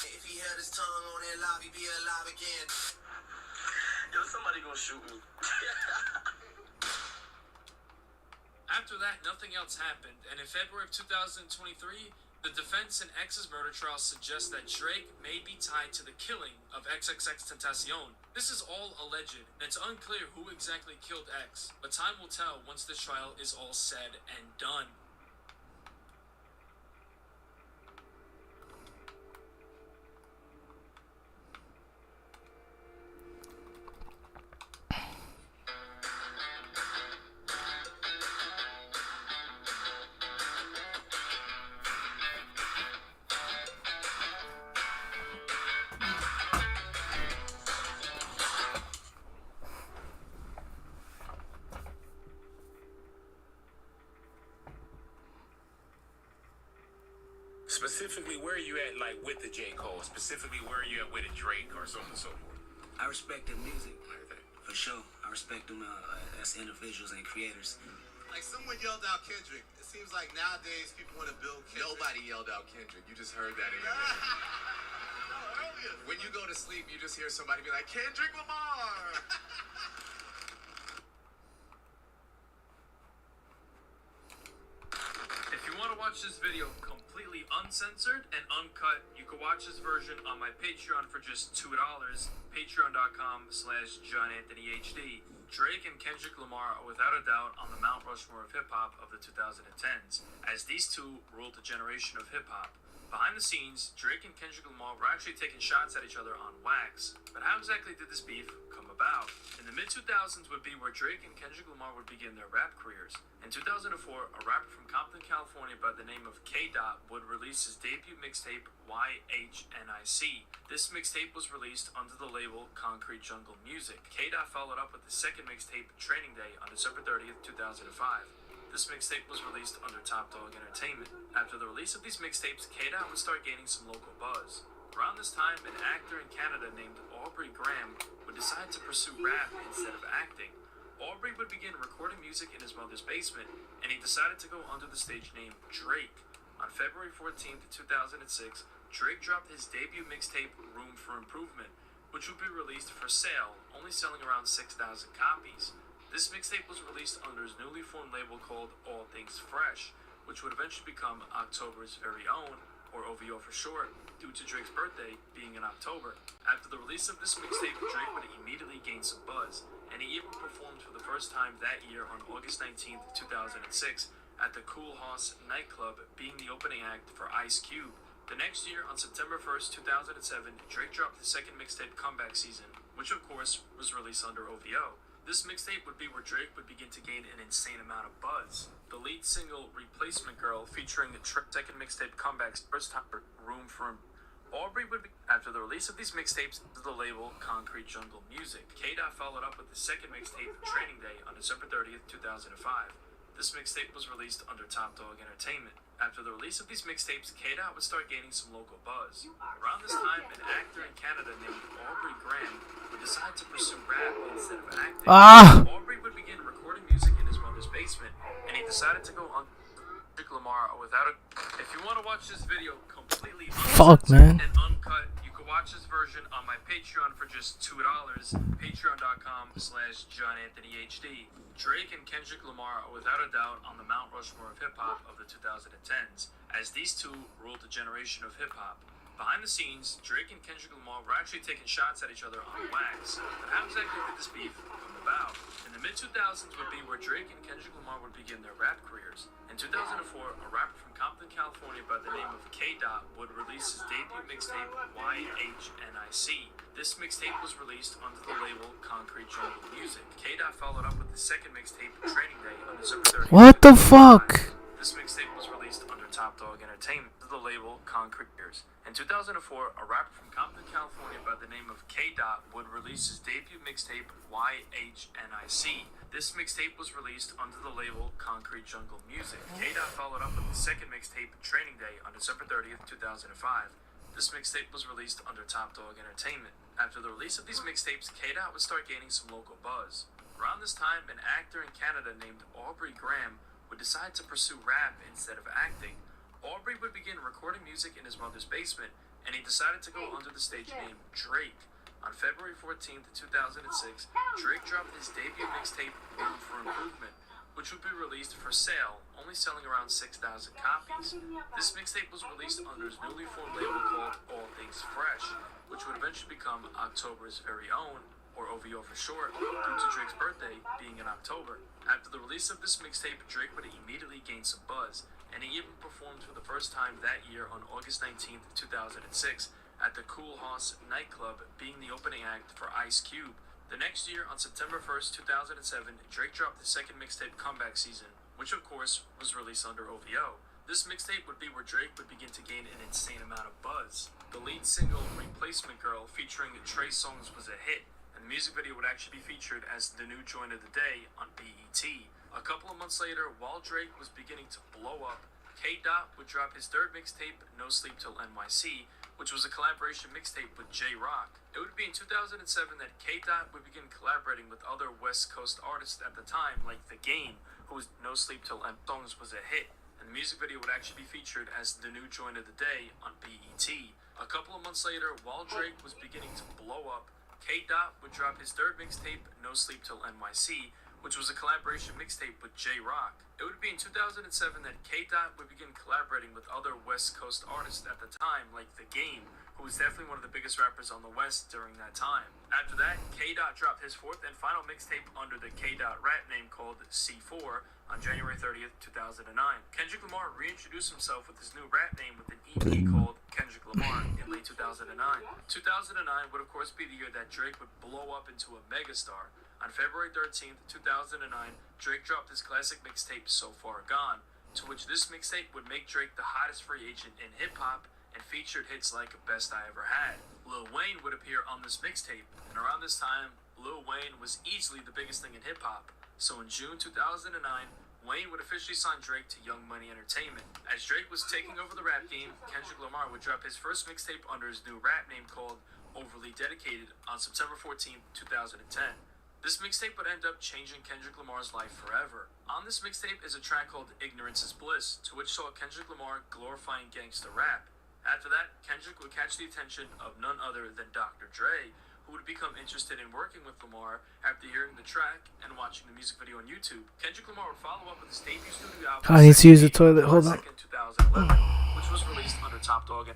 If he held his tongue on that live, he'd be alive again. Yo, somebody gonna shoot me. After that, nothing else happened, and in February of 2023, the defense in X's murder trial suggests that Drake may be tied to the killing of XXX Tentacion. This is all alleged, and it's unclear who exactly killed X, but time will tell once this trial is all said and done. specifically, where are you at, like, with the J. Cole? Specifically, where are you at with a Drake or so on and so forth? I respect their music, for sure. I respect them as individuals and creators. Like someone yelled out Kendrick. It seems like nowadays people want to build Kendrick. Nobody yelled out Kendrick. You just heard that in your When you go to sleep, you just hear somebody be like, Kendrick Lamar. If you want to watch this video completely uncensored and uncut, you can watch this version on my Patreon for just $2. Patreon.com/JohnAnthonyHD. Drake and Kendrick Lamar are without a doubt on the Mount Rushmore of hip-hop of the 2010s, as these two ruled a generation of hip-hop. Behind the scenes, Drake and Kendrick Lamar were actually taking shots at each other on wax. But how exactly did this beef come about? In the mid-2000s would be where Drake and Kendrick Lamar would begin their rap careers. In 2004, a rapper from Compton, California by the name of K-Dot would release his debut mixtape, YHNIC. This mixtape was released under the label Concrete Jungle Music. K-Dot followed up with the second mixtape, Training Day, on December 30th, 2005. This mixtape was released under Top Dog Entertainment. After the release of these mixtapes, K-Dot would start gaining some local buzz. Around this time, an actor in Canada named Aubrey Graham would decide to pursue rap instead of acting. Aubrey would begin recording music in his mother's basement, and he decided to go under the stage name Drake. On February 14th, 2006, Drake dropped his debut mixtape, Room for Improvement, which would be released for sale, only selling around 6,000 copies. This mixtape was released under his newly formed label called All Things Fresh, which would eventually become October's Very Own, or OVO for short, due to Drake's birthday being in October. After the release of this mixtape, Drake would immediately gain some buzz, and he even performed for the first time that year on August 19th, 2006, at the Cool House nightclub, being the opening act for Ice Cube. The next year, on September 1st, 2007, Drake dropped his second mixtape, Comeback Season, which of course was released under OVO. This mixtape would be where Drake would begin to gain an insane amount of buzz. The lead single, Replacement Girl, featuring the second mixtape, Comeback's first time, Room for Aubrey would be. After the release of these mixtapes to the label Concrete Jungle Music, K-Dot followed up with the second mixtape, Training Day, on December 30th, 2005. This mixtape was released under Top Dog Entertainment. After the release of these mixtapes, K-Dot would start gaining some local buzz. Around this time, an actor in Canada named Aubrey Graham would decide to pursue rap instead of acting. Aubrey would begin recording music in his mother's basement, and he decided to go on Kendrick Lamar without a... If you want to watch this video completely and uncut, you can watch this version on my Patreon for just $2, patreon.com/JohnAnthonyHD. Drake and Kendrick Lamar are without a doubt on the Mount Rushmore of hip-hop of the 2010s, as these two ruled a generation of hip-hop. Behind the scenes, Drake and Kendrick Lamar were actually taking shots at each other on wax. But how exactly did this beef come about? In the mid-2000s would be where Drake and Kendrick Lamar would begin their rap careers. In 2004, a rapper from Compton, California by the name of K-Dot would release his debut mixtape, YHNIC. This mixtape was released under the label Concrete Jungle Music. K-Dot followed up with the second mixtape, Training Day, on December 30th. What the fuck? This mixtape was released under Top Dog Entertainment to the label Concrete Years. In 2004, a rapper from Compton, California by the name of K-Dot would release his debut mixtape, YHNIC. This mixtape was released under the label Concrete Jungle Music. K-Dot followed up with the second mixtape, Training Day, on December 30th, 2005. This mixtape was released under Top Dog Entertainment. After the release of these mixtapes, K-Dot would start gaining some local buzz. Around this time, an actor in Canada named Aubrey Graham would decide to pursue rap instead of acting. Aubrey would begin recording music in his mother's basement, and he decided to go under the stage name Drake. On February 14th, 2006, Drake dropped his debut mixtape, Room for Improvement, which would be released for sale, only selling around 6,000 copies. This mixtape was released under his newly formed label called All Things Fresh, which would eventually become October's Very Own, or OVO for short, due to Drake's birthday being in October. After the release of this mixtape, Drake would immediately gain some buzz, and he even performed for the first time that year on August 19th, 2006, at the Cool House nightclub, being the opening act for Ice Cube. The next year, on September 1st, 2007, Drake dropped his second mixtape, Comeback Season, which of course was released under OVO. This mixtape would be where Drake would begin to gain an insane amount of buzz. The lead single, Replacement Girl, featuring Trey Songz, was a hit, and the music video would actually be featured as the new joint of the day on BET. A couple of months later, while Drake was beginning to blow up, K-Dot would drop his third mixtape, No Sleep Till NYC, which was a collaboration mixtape with J-Rock. It would be in 2007 that K-Dot would begin collaborating with other West Coast artists at the time, like The Game, whose No Sleep Till songs was a hit, and the music video would actually be featured as the new joint of the day on BET. A couple of months later, while Drake was beginning to blow up, K-Dot would drop his third mixtape, No Sleep Till NYC, which was a collaboration mixtape with J-Rock. It would be in 2007 that K-Dot would begin collaborating with other West Coast artists at the time, like The Game, who was definitely one of the biggest rappers on the West during that time. After that, K-Dot dropped his fourth and final mixtape under the K-Dot rap name called C4 on January 30th, 2009. Kendrick Lamar reintroduced himself with his new rap name with an EP called Kendrick Lamar in late 2009. 2009 would of course be the year that Drake would blow up into a megastar. On February 13th, 2009, Drake dropped his classic mixtape So Far Gone, to which this mixtape would make Drake the hottest free agent in hip-hop and featured hits like Best I Ever Had. Lil Wayne would appear on this mixtape, and around this time, Lil Wayne was easily the biggest thing in hip-hop. So in June 2009, Wayne would officially sign Drake to Young Money Entertainment. As Drake was taking over the rap game, Kendrick Lamar would drop his first mixtape under his new rap name called Overly Dedicated on September 14th, 2010. This mixtape would end up changing Kendrick Lamar's life forever. On this mixtape is a track called Ignorance is Bliss, to which saw Kendrick Lamar glorifying gangsta rap. After that, Kendrick would catch the attention of none other than Dr. Dre, who would become interested in working with Lamar after hearing the track and watching the music video on YouTube. Kendrick Lamar would follow up with his debut studio album, I need to use the toilet. Hold on. 2011, which was released under Top Dog.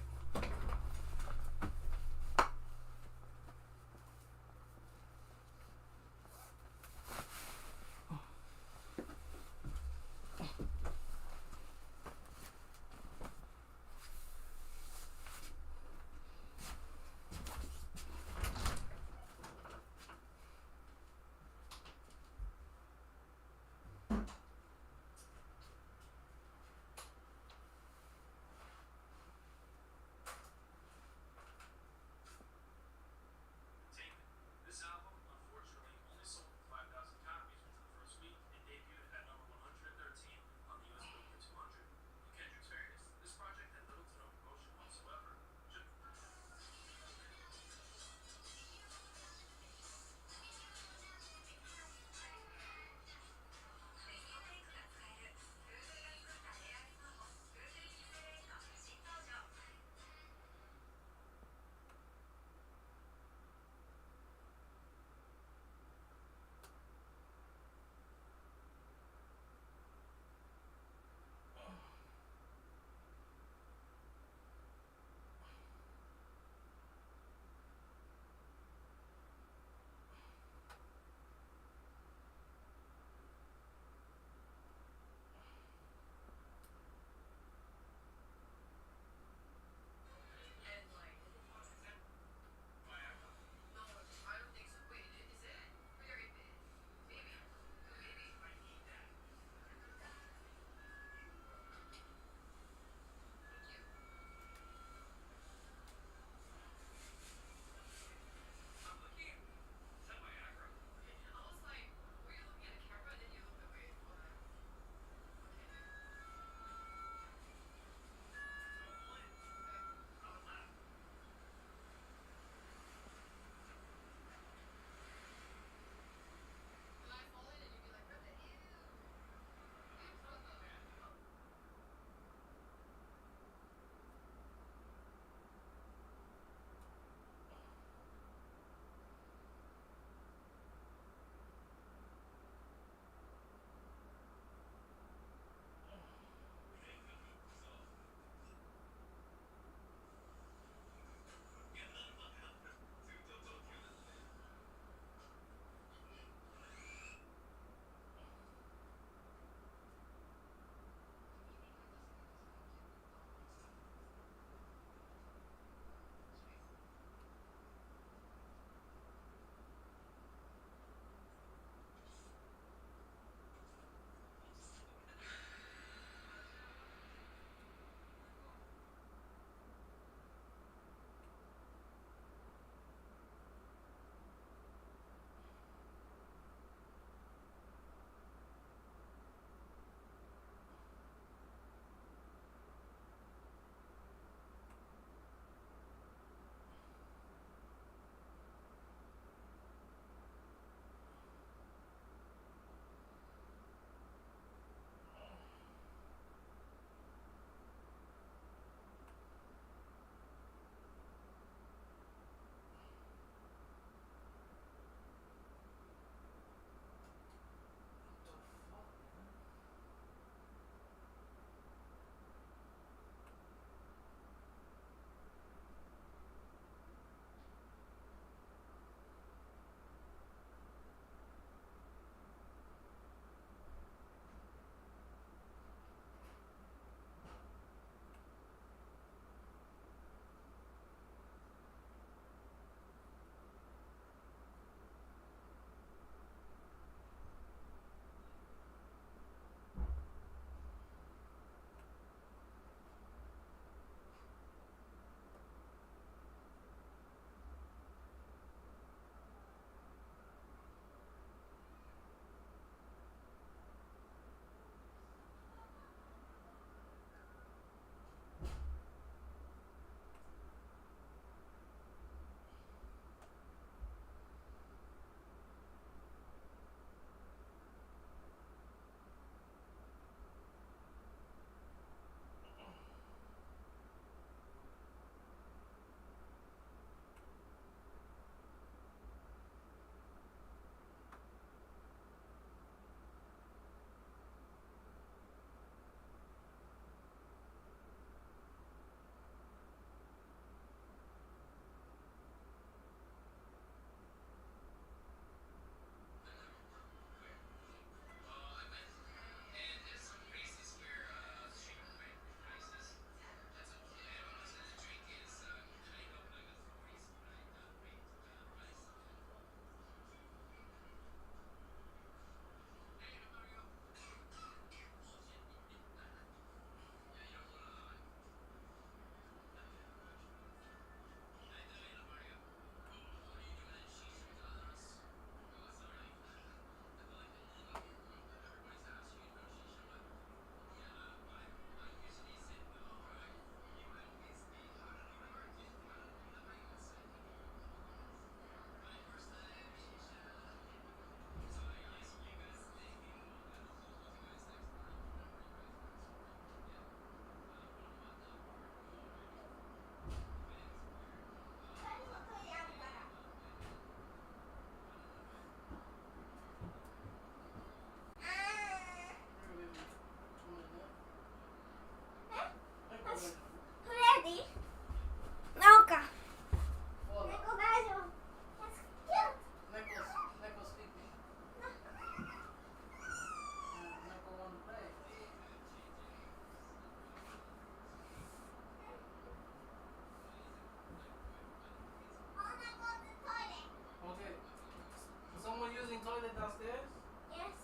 clean toilet downstairs? Yes.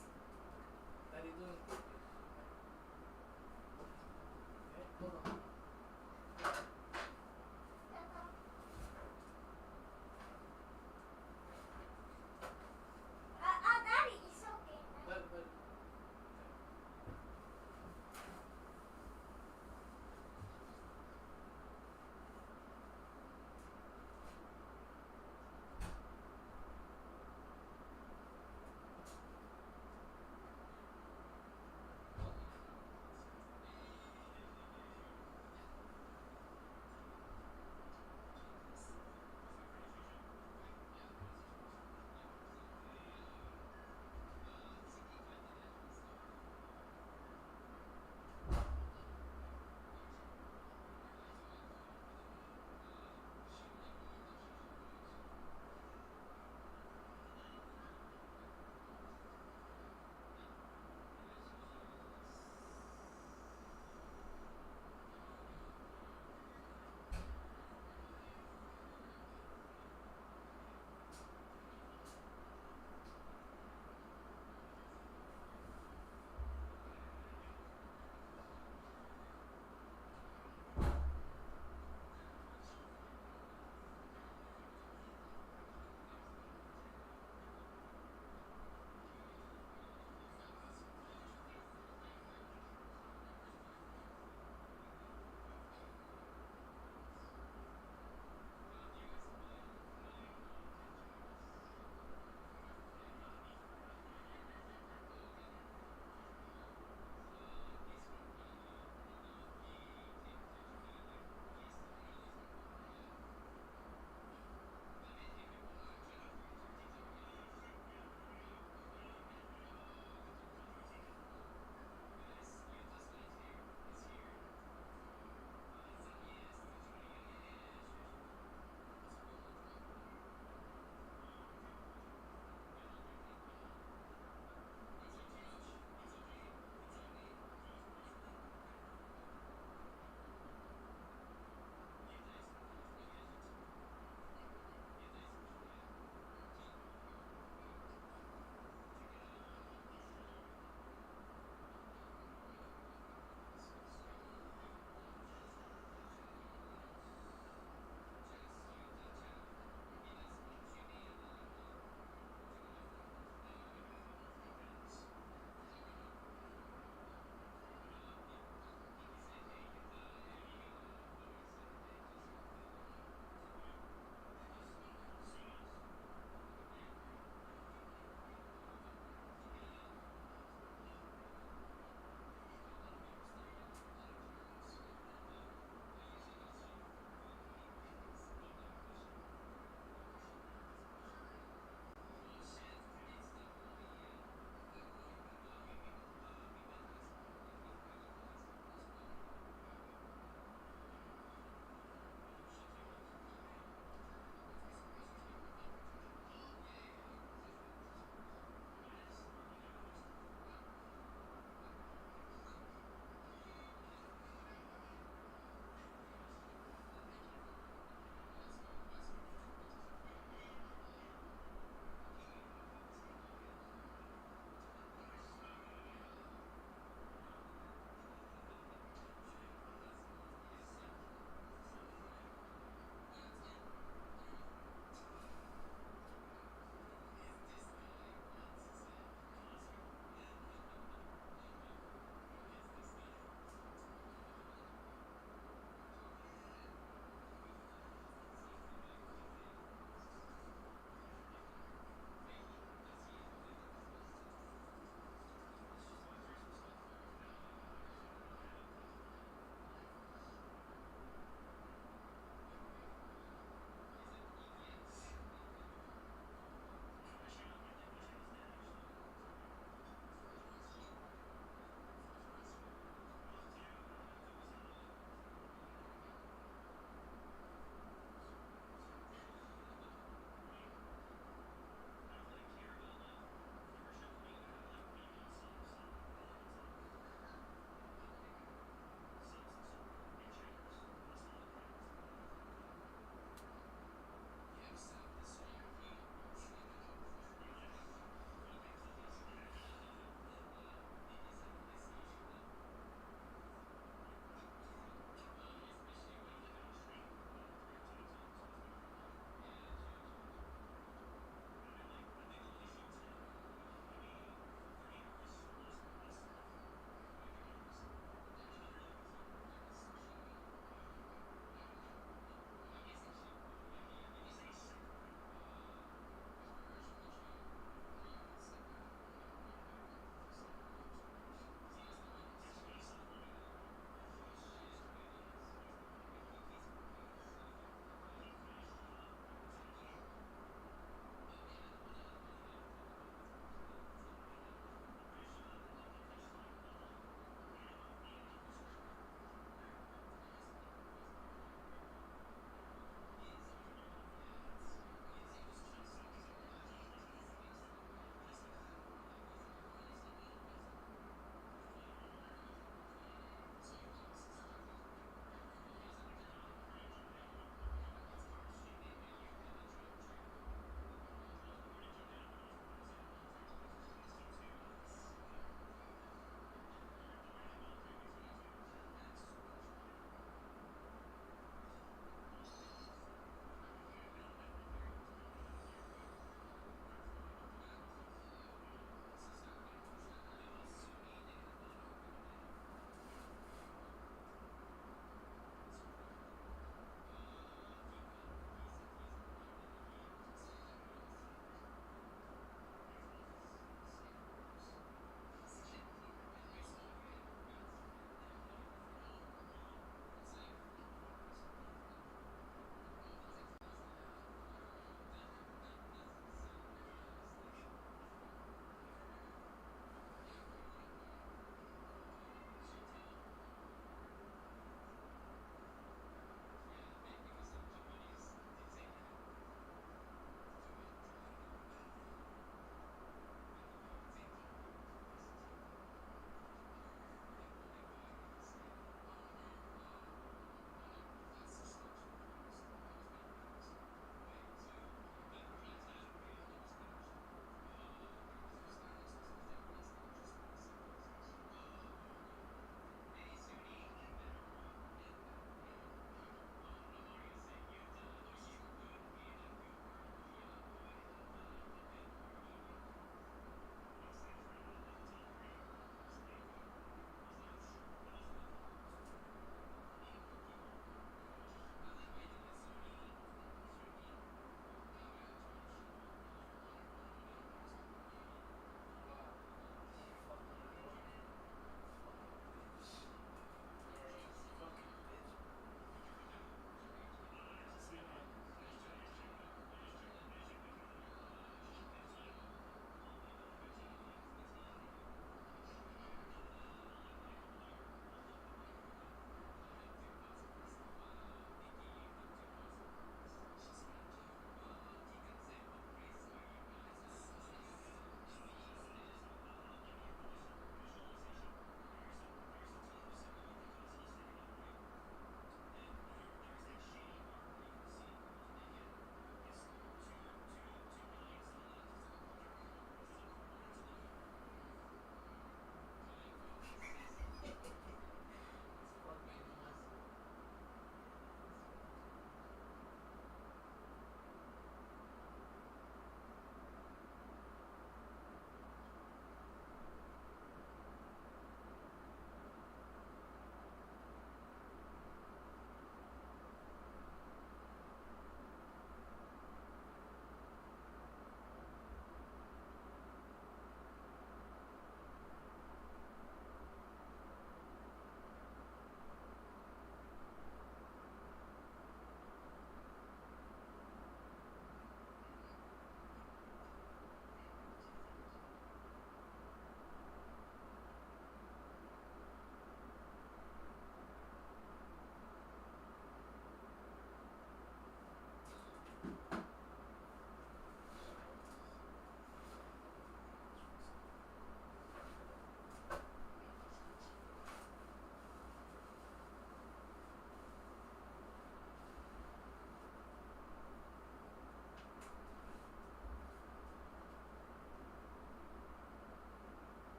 Daddy doing cooking. Okay, hold on. Daddy, it's okay. But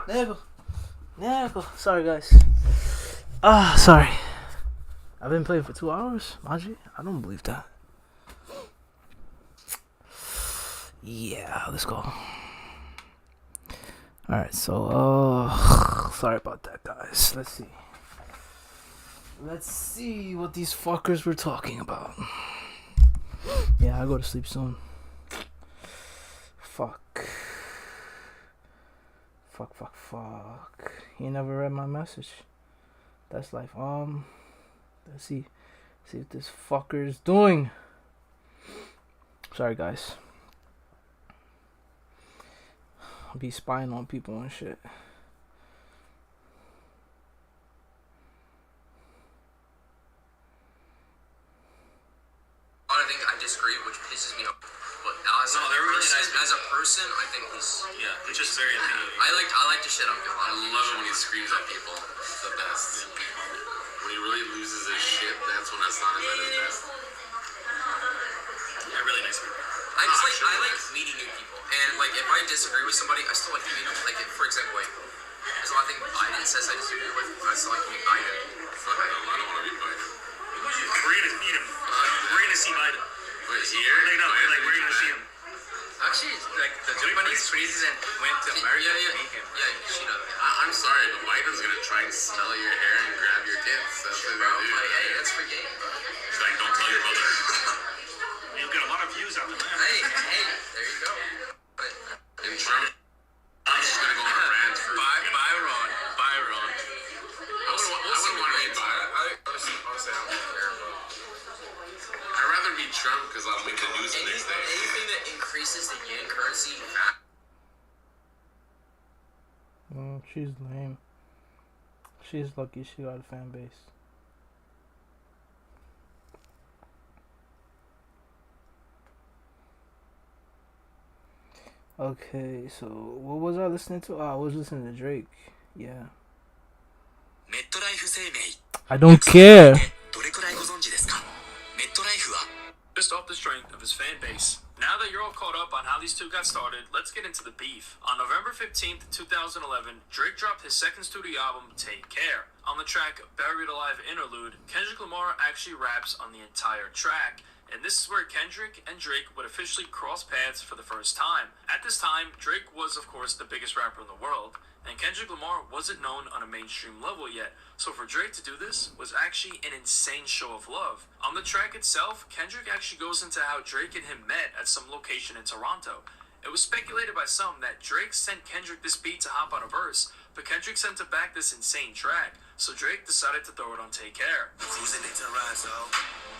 Nego. Sorry, guys. Sorry. I've been playing for 2 hours, Maji. I don't believe that. Yeah, let's go. Alright, so, sorry about that, guys. Let's see what these fuckers were talking about. Yeah, I go to sleep soon. Fuck. He never read my message. That's life. Let's see what this fucker is doing. Sorry, guys. I'll be spying on people and shit. I think I disagree, which pisses me off. But as a person, I think he's it's just very opinionated. I like to shit on people. I love it when he screams at people. It's the best. When he really loses his shit, that's when Hassan is at his best. Yeah, really nice people. I like meeting new people, and like if I disagree with somebody, I still like to meet them. Like for example, like there's a lot of things Biden says I disagree with. I still like to meet Biden. Fuck no, I don't want to meet Biden. We're gonna meet him. We're gonna see Biden. Wait, here? Like we're gonna see him. Actually, like the Japanese president went to America to meet him. Yeah, she does. I'm sorry, but Biden's gonna try and smell your hair and grab your tits. That's what Bro, they do. like, hey, that's free game. She's like, don't tell your mother. You'll get a lot of views out of that. Hey, there you go. And Trump, I'm just gonna go on a rant for Byron. I wouldn't want to meet Biden. Honestly, I don't care, bro. I'd rather meet Trump because I'll make the news the next day. Anything that increases the yen currency. She's lame. She's lucky she got a fan base. Okay, so what was I listening to? I was listening to Drake. Yeah. I don't care. Just off the strength of his fan base. Now that you're all caught up on how these two got started, let's get into the beef. On November 15th, 2011, Drake dropped his second studio album, Take Care. On the track Buried Alive Interlude, Kendrick Lamar actually raps on the entire track. And this is where Kendrick and Drake would officially cross paths for the first time. At this time, Drake was, of course, the biggest rapper in the world, and Kendrick Lamar wasn't known on a mainstream level yet, so for Drake to do this was actually an insane show of love. On the track itself, Kendrick actually goes into how Drake and him met at some location in Toronto. It was speculated by some that Drake sent Kendrick this beat to hop on a verse, but Kendrick sent him back this insane track, so Drake decided to throw it on Take Care. Cruising in Toronto,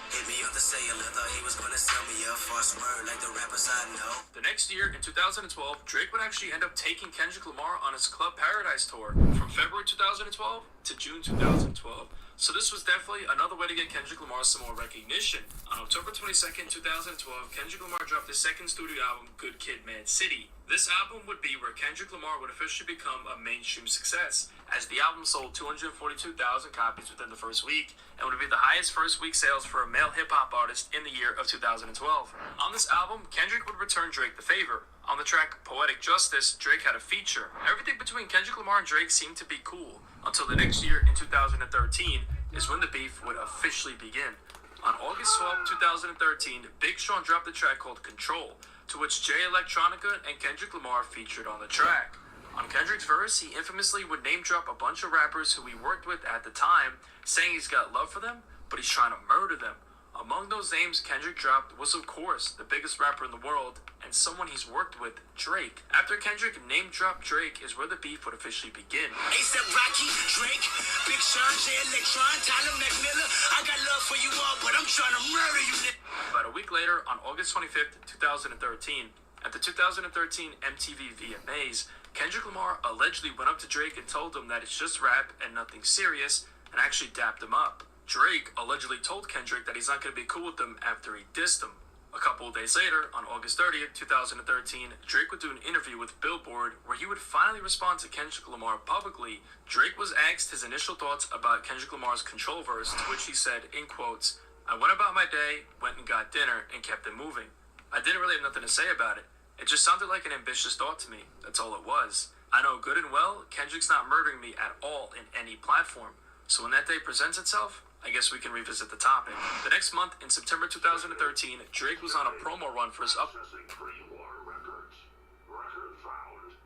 hit me on the cellular, thought he was gonna sell me a false word like the rappers I know. The next year, in 2012, Drake would actually end up taking Kendrick Lamar on his Club Paradise tour from February 2012 to June 2012. So this was definitely another way to get Kendrick Lamar some more recognition. On October 22nd, 2012, Kendrick Lamar dropped his second studio album, Good Kid, Mad City. This album would be where Kendrick Lamar would officially become a mainstream success, as the album sold 242,000 copies within the first week, and would be the highest first week sales for a male hip-hop artist in the year of 2012. On this album, Kendrick would return Drake the favor. On the track Poetic Justice, Drake had a feature. Everything between Kendrick Lamar and Drake seemed to be cool, until the next year in 2013 is when the beef would officially begin. On August 12, 2013, Big Sean dropped a track called Control, to which Jay Electronica and Kendrick Lamar featured on the track. On Kendrick's verse, he infamously would name drop a bunch of rappers who he worked with at the time, saying he's got love for them, but he's trying to murder them. Among those names Kendrick dropped was, of course, the biggest rapper in the world, and someone he's worked with, Drake. After Kendrick name-dropped Drake is where the beef would officially begin. A$AP Rocky, Drake, Big Sean, Jay Electron, Tyler McMillan. I got love for you all, but I'm trying to murder you. About a week later, on August 25th, 2013, at the 2013 MTV VMAs, Kendrick Lamar allegedly went up to Drake and told him that it's just rap and nothing serious, and actually dapped him up. Drake allegedly told Kendrick that he's not going to be cool with him after he dissed him. A couple of days later, on August 30th, 2013, Drake would do an interview with Billboard where he would finally respond to Kendrick Lamar publicly. Drake was asked his initial thoughts about Kendrick Lamar's Control verse, to which he said, in quotes, "I went about my day, went and got dinner, and kept it moving. I didn't really have nothing to say about it. It just sounded like an ambitious thought to me. That's all it was. I know good and well Kendrick's not murdering me at all in any platform. So when that day presents itself, I guess we can revisit the topic. The next month, in September 2013, Drake was on a promo run for his Processing pre-war records. Record found.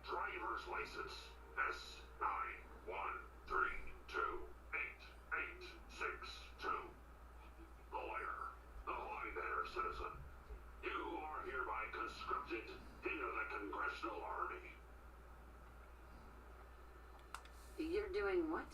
Driver's license S91328862. Lawyer. Ahoy there, citizen. You are hereby conscripted into the Congressional Army. You're doing what?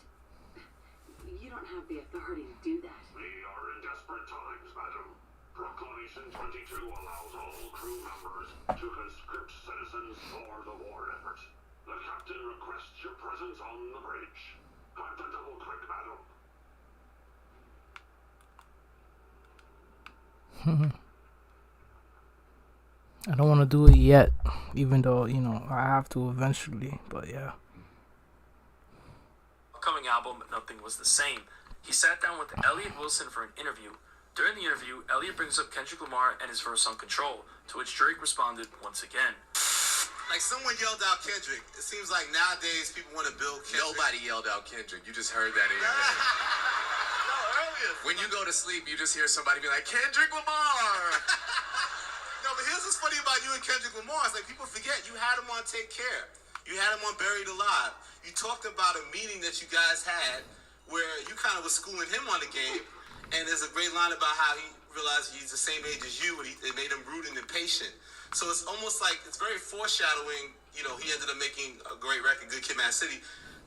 You don't have the authority to do that. We are in desperate times, madam. Proclamation 22 allows all crew members to conscript citizens for the war effort. The captain requests your presence on the bridge. Got the double click, madam. I don't want to do it yet, even though, you know, I have to eventually, but yeah. Upcoming album, Nothing Was the Same. He sat down with Elliott Wilson for an interview. During the interview, Elliott brings up Kendrick Lamar and his verse on Control, to which Drake responded once again. Like someone yelled out Kendrick. It seems like nowadays people want to build Kendrick. Nobody yelled out Kendrick. You just heard that in your head. No, earlier. When you go to sleep, you just hear somebody be like, Kendrick Lamar! No, but here's what's funny about you and Kendrick Lamar. It's like people forget you had him on Take Care. You had him on Buried Alive. You talked about a meeting that you guys had where you kind of was schooling him on the game. And there's a great line about how he realized he's the same age as you and it made him rude and impatient. So it's almost like it's very foreshadowing. You know, he ended up making a great record, Good Kid, Mad City.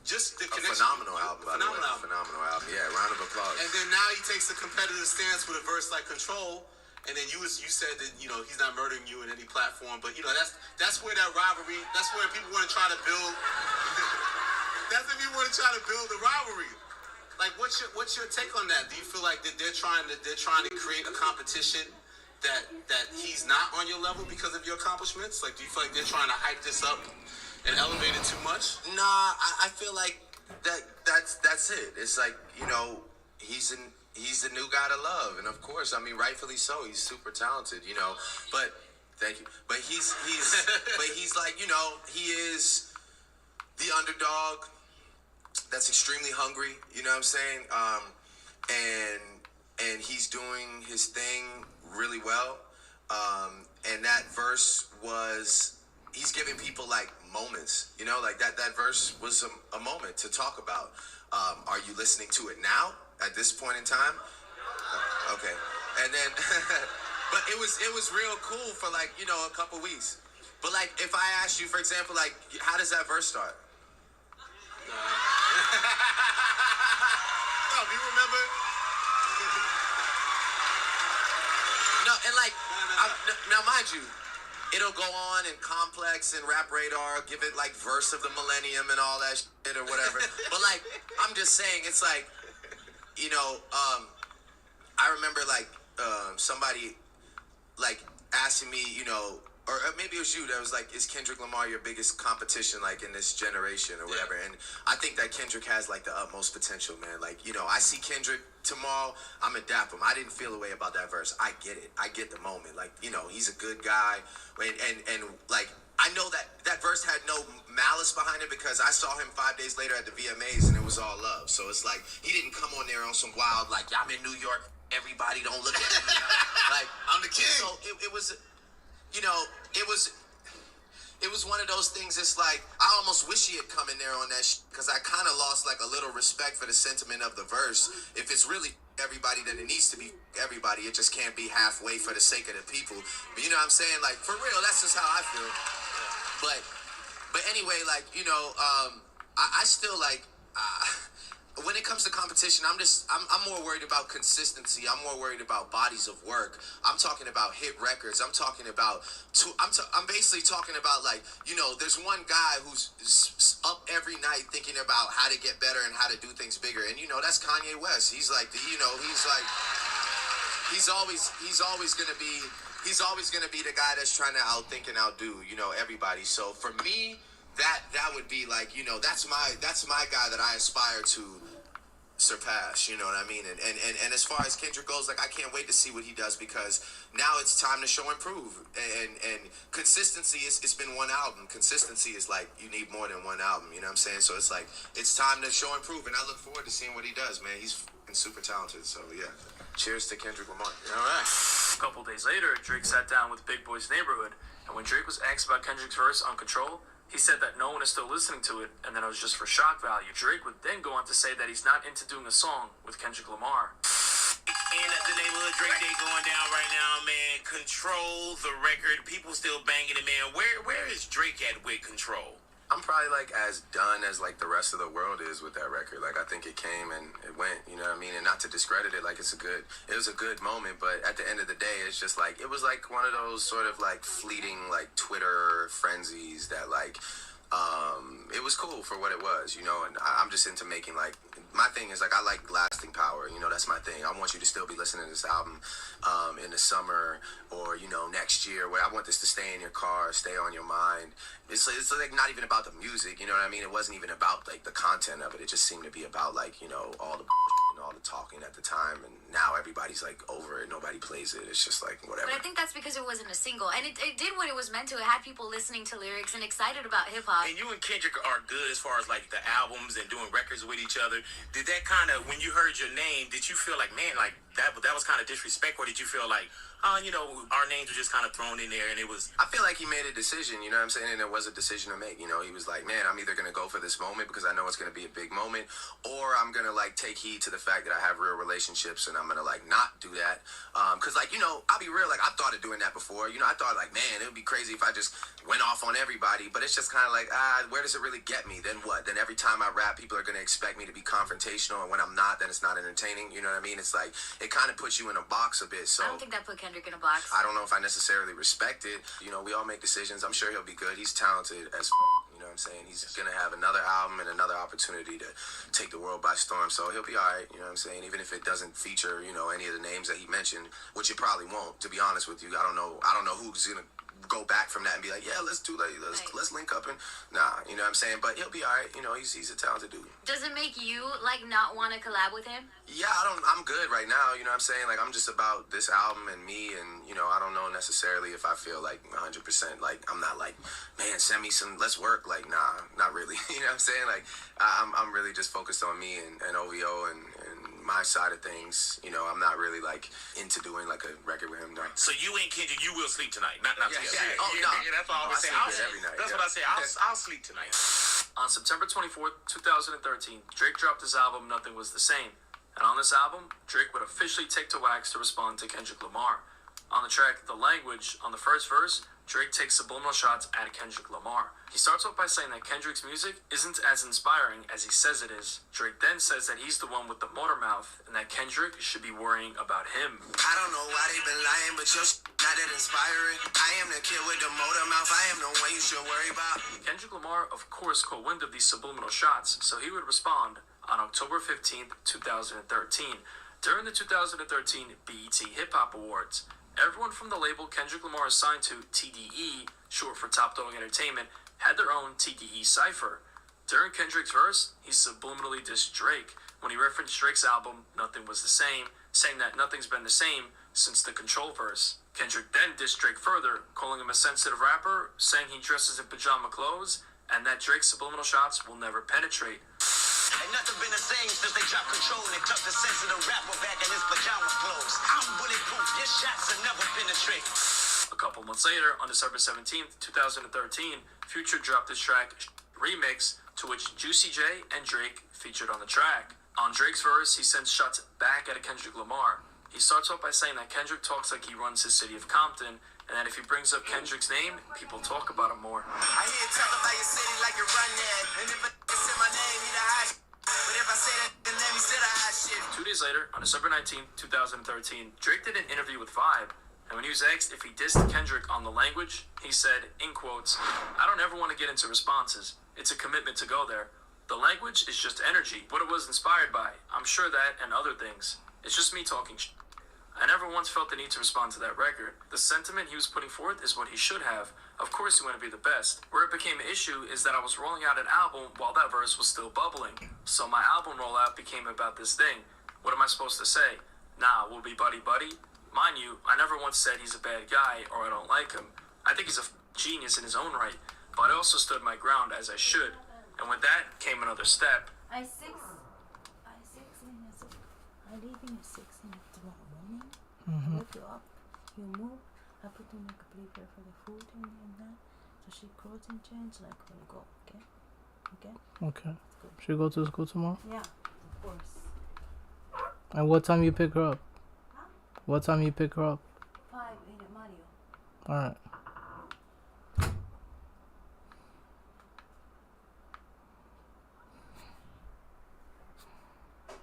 Just the connection. Phenomenal album, by the way. Phenomenal album. Yeah, round of applause. And then now he takes a competitive stance with a verse like Control. And then you said that, you know, he's not murdering you in any platform. But, you know, that's where that rivalry, that's where people want to try to build. That's if you want to try to build a rivalry. Like, what's your take on that? Do you feel like that they're trying to create a competition that he's not on your level because of your accomplishments? Like, do you feel like they're trying to hype this up and elevate it too much? Nah, I feel like that's it. It's like, you know, he's the new guy to love, and of course, I mean, rightfully so. He's super talented, you know. But thank you. But he's but he's like, you know, he is the underdog that's extremely hungry. You know what I'm saying? And he's doing his thing really well. And that verse was, he's giving people like moments. You know, like that verse was a moment to talk about. Are you listening to it now? At this point in time? Okay. And then, but it was real cool for like, you know, a couple weeks. But like, if I asked you, for example, like, how does that verse start? No, do you remember? No, and like, now mind you, it'll go on in Complex and Rap Radar, give it like verse of the millennium and all that shit or whatever. But like, I'm just saying, it's like, you know, I remember like somebody like asking me, you know, or maybe it was you that was like, is Kendrick Lamar your biggest competition like in this generation or whatever? Yeah. And I think that Kendrick has like the utmost potential, man. Like, you know, I see Kendrick tomorrow, I'm gonna dap him. I didn't feel a way about that verse. I get it. I get the moment. Like, you know, he's a good guy. And like, I know that verse had no malice behind it because I saw him 5 days later at the VMAs and it was all love. So it's like, he didn't come on there on some wild, like, I'm in New York, everybody don't look at me. Like, I'm the king. So it was, you know, it was one of those things. It's like, I almost wish he had come in there on that because I kind of lost like a little respect for the sentiment of the verse. If it's really everybody, then it needs to be everybody. It just can't be halfway for the sake of the people. But you know what I'm saying? Like, for real, that's just how I feel. But anyway, like, you know, I still like, when it comes to competition, I'm more worried about consistency. I'm more worried about bodies of work. I'm talking about hit records. I'm talking about, I'm basically talking about, like, you know, there's one guy who's up every night thinking about how to get better and how to do things bigger. And, you know, that's Kanye West. He's like, you know, he's like, he's always going to be the guy that's trying to outthink and outdo, you know, everybody. So for me, that would be like, you know, that's my guy that I aspire to surpass, you know what I mean? And as far as Kendrick goes, like, I can't wait to see what he does, because now it's time to show and prove. And consistency it's been one album. Consistency is like, you need more than one album, you know what I'm saying? So it's like, it's time to show and prove, and I look forward to seeing what he does, man. He's super talented, so yeah. Cheers to Kendrick Lamar. All right. A couple days later, Drake sat down with Big Boy's Neighborhood, and when Drake was asked about Kendrick's verse on Control, he said that no one is still listening to it, and that it was just for shock value. Drake would then go on to say that he's not into doing a song with Kendrick Lamar. And at the Neighborhood Drake Day going down right now, man. Control, the record, people still banging it, man. Where is Drake at with Control? I'm probably like as done as like the rest of the world is with that record. Like, I think it came and it went, you know what I mean? And not to discredit it, like, it was a good moment, but at the end of the day, it's just like, it was like one of those sort of like fleeting like Twitter frenzies that like, it was cool for what it was, you know, and I'm just into making, like, my thing is, like, I like lasting power, you know, that's my thing. I want you to still be listening to this album in the summer, or, you know, next year, where I want this to stay in your car, stay on your mind. It's like not even about the music, you know what I mean? It wasn't even about, like, the content of it. It just seemed to be about, like, you know, all the and all the talking at the time, and now everybody's, like, over it. Nobody plays it. It's just, like, whatever. But I think that's because it wasn't a single, and it did what it was meant to. It had people listening to lyrics and excited about hip-hop. And you and Kendrick are good as far as like the albums and doing records with each other. Did that kind of, when you heard your name, did you feel like, man, like that was kind of disrespect, or did you feel like, you know, our names were just kind of thrown in there and it was... I feel like he made a decision, you know what I'm saying? And it was a decision to make, you know? He was like, man, I'm either going to go for this moment because I know it's going to be a big moment, or I'm going to, like, take heed to the fact that I have real relationships and I'm going to, like, not do that. Because, like, you know, I'll be real, like, I thought of doing that before. You know, I thought, like, man, it would be crazy if I just went off on everybody. But it's just kind of like, where does it really get me? Then what? Then every time I rap, people are going to expect me to be confrontational, and when I'm not, then it's not entertaining. You know what I mean? It's like, it kind of puts you in a box a bit. So I don't think that put Kendrick in a box. I don't know if I necessarily respect it. You know, we all make decisions. I'm sure he'll be good. He's talented as you know what I'm saying? He's gonna have another album and another opportunity to take the world by storm. So he'll be all right, you know what I'm saying? Even if it doesn't feature, you know, any of the names that he mentioned, which it probably won't, to be honest with you. I don't know who's gonna go back from that and be like, yeah, let's link up, and nah, you know what I'm saying? But he'll be all right, you know, he's a talented dude. Does it make you like not want to collab with him? Yeah, I'm good right now, you know what I'm saying? Like, I'm just about this album and me, and, you know, I don't know necessarily if I feel like 100%, like, I'm not like, man, send me some, let's work, like, nah, not really, you know what I'm saying? Like, I'm really just focused on me and OVO and my side of things. You know, I'm not really like into doing like a record with him. No. So you and Kendrick, you will sleep tonight, not together. Yeah. Oh, yeah, no. That's all I was saying. Every night. That's what I say. I'll sleep tonight. On September 24th, 2013, Drake dropped his album Nothing Was the Same. And on this album, Drake would officially take to wax to respond to Kendrick Lamar. On the track The Language, on the first verse, Drake takes subliminal shots at Kendrick Lamar. He starts off by saying that Kendrick's music isn't as inspiring as he says it is. Drake then says that he's the one with the motor mouth and that Kendrick should be worrying about him. I don't know why they been lying, but your not that inspiring. I am the kid with the motor mouth. I am the one you should worry about. Kendrick Lamar, of course, caught wind of these subliminal shots, so he would respond on October 15th, 2013. During the 2013 BET Hip Hop Awards, everyone from the label Kendrick Lamar is signed to, TDE, short for Top Dog Entertainment, had their own TDE cipher. During Kendrick's verse, he subliminally dissed Drake when he referenced Drake's album Nothing Was the Same, saying that nothing's been the same since the Control verse. Kendrick then dissed Drake further, calling him a sensitive rapper, saying he dresses in pajama clothes, and that Drake's subliminal shots will never penetrate. Ain't nothing been the same since they dropped Control and tucked the sensitive rapper back in his pajama clothes. I'm bulletproof, your shots have never penetrate. A couple months later, on December 17th, 2013, Future dropped his track Remix, to which Juicy J and Drake featured on the track. On Drake's verse, he sends shots back at Kendrick Lamar. He starts off by saying that Kendrick talks like he runs his city of Compton, and that if he brings up Kendrick's name, people talk about him more. I hear you talk about your city like you run that. And if I say my name, he the high shit. But if I say that, then let me say the high shit. 2 days later, on December 19th, 2013, Drake did an interview with Vibe, and when he was asked if he dissed Kendrick on The Language, he said, in quotes, "I don't ever want to get into responses. It's a commitment to go there. The language is just energy, what it was inspired by. I'm sure that and other things. It's just me talking shit. I never once felt the need to respond to that record. The sentiment he was putting forth is what he should have. Of course he wanted to be the best. Where it became an issue is that I was rolling out an album while that verse was still bubbling. So my album rollout became about this thing. What am I supposed to say? Nah, we'll be buddy-buddy? Mind you, I never once said he's a bad guy or I don't like him. I think he's a genius in his own right. But I also stood my ground as I should. And with that came another step. I leaving at 6 in tomorrow morning. I wake you up, you move, I put you make a prepare for the food and that. So she clothes and change like when you go, okay? Okay. She go to school tomorrow? Yeah, of course. And what time you pick her up? Huh? What time you pick her up? 5 in Mario. Alright.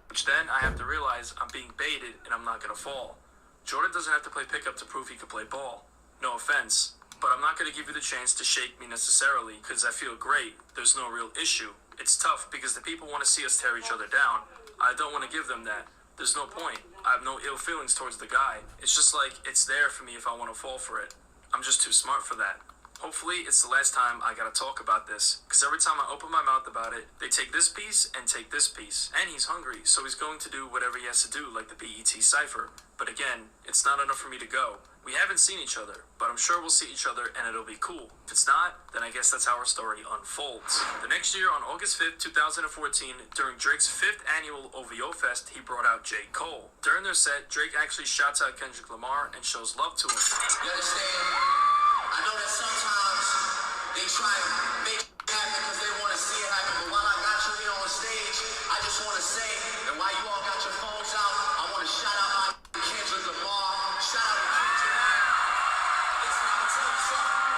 Which then I have to realize I'm being baited and I'm not going to fall. Jordan doesn't have to play pickup to prove he can play ball. No offense, but I'm not going to give you the chance to shake me necessarily because I feel great. There's no real issue. It's tough because the people want to see us tear each other down. I don't want to give them that. There's no point. I have no ill feelings towards the guy. It's just like it's there for me if I want to fall for it. I'm just too smart for that. Hopefully, it's the last time I gotta talk about this, because every time I open my mouth about it, they take this piece and take this piece. And he's hungry, so he's going to do whatever he has to do, like the BET Cypher. But again, it's not enough for me to go. We haven't seen each other, but I'm sure we'll see each other and it'll be cool. If it's not, then I guess that's how our story unfolds. The next year, on August 5th, 2014, during Drake's 5th annual OVO Fest, he brought out J. Cole. During their set, Drake actually shouts out Kendrick Lamar and shows love to him. You understand? I know that sometimes they try to make it happen because they want to see it happen, but while I got you here on stage, I just want to say that while you all got your phones out, I want to shout out my Kendrick Lamar. Shout out to Kendrick. Listen, I'm going to tell you something.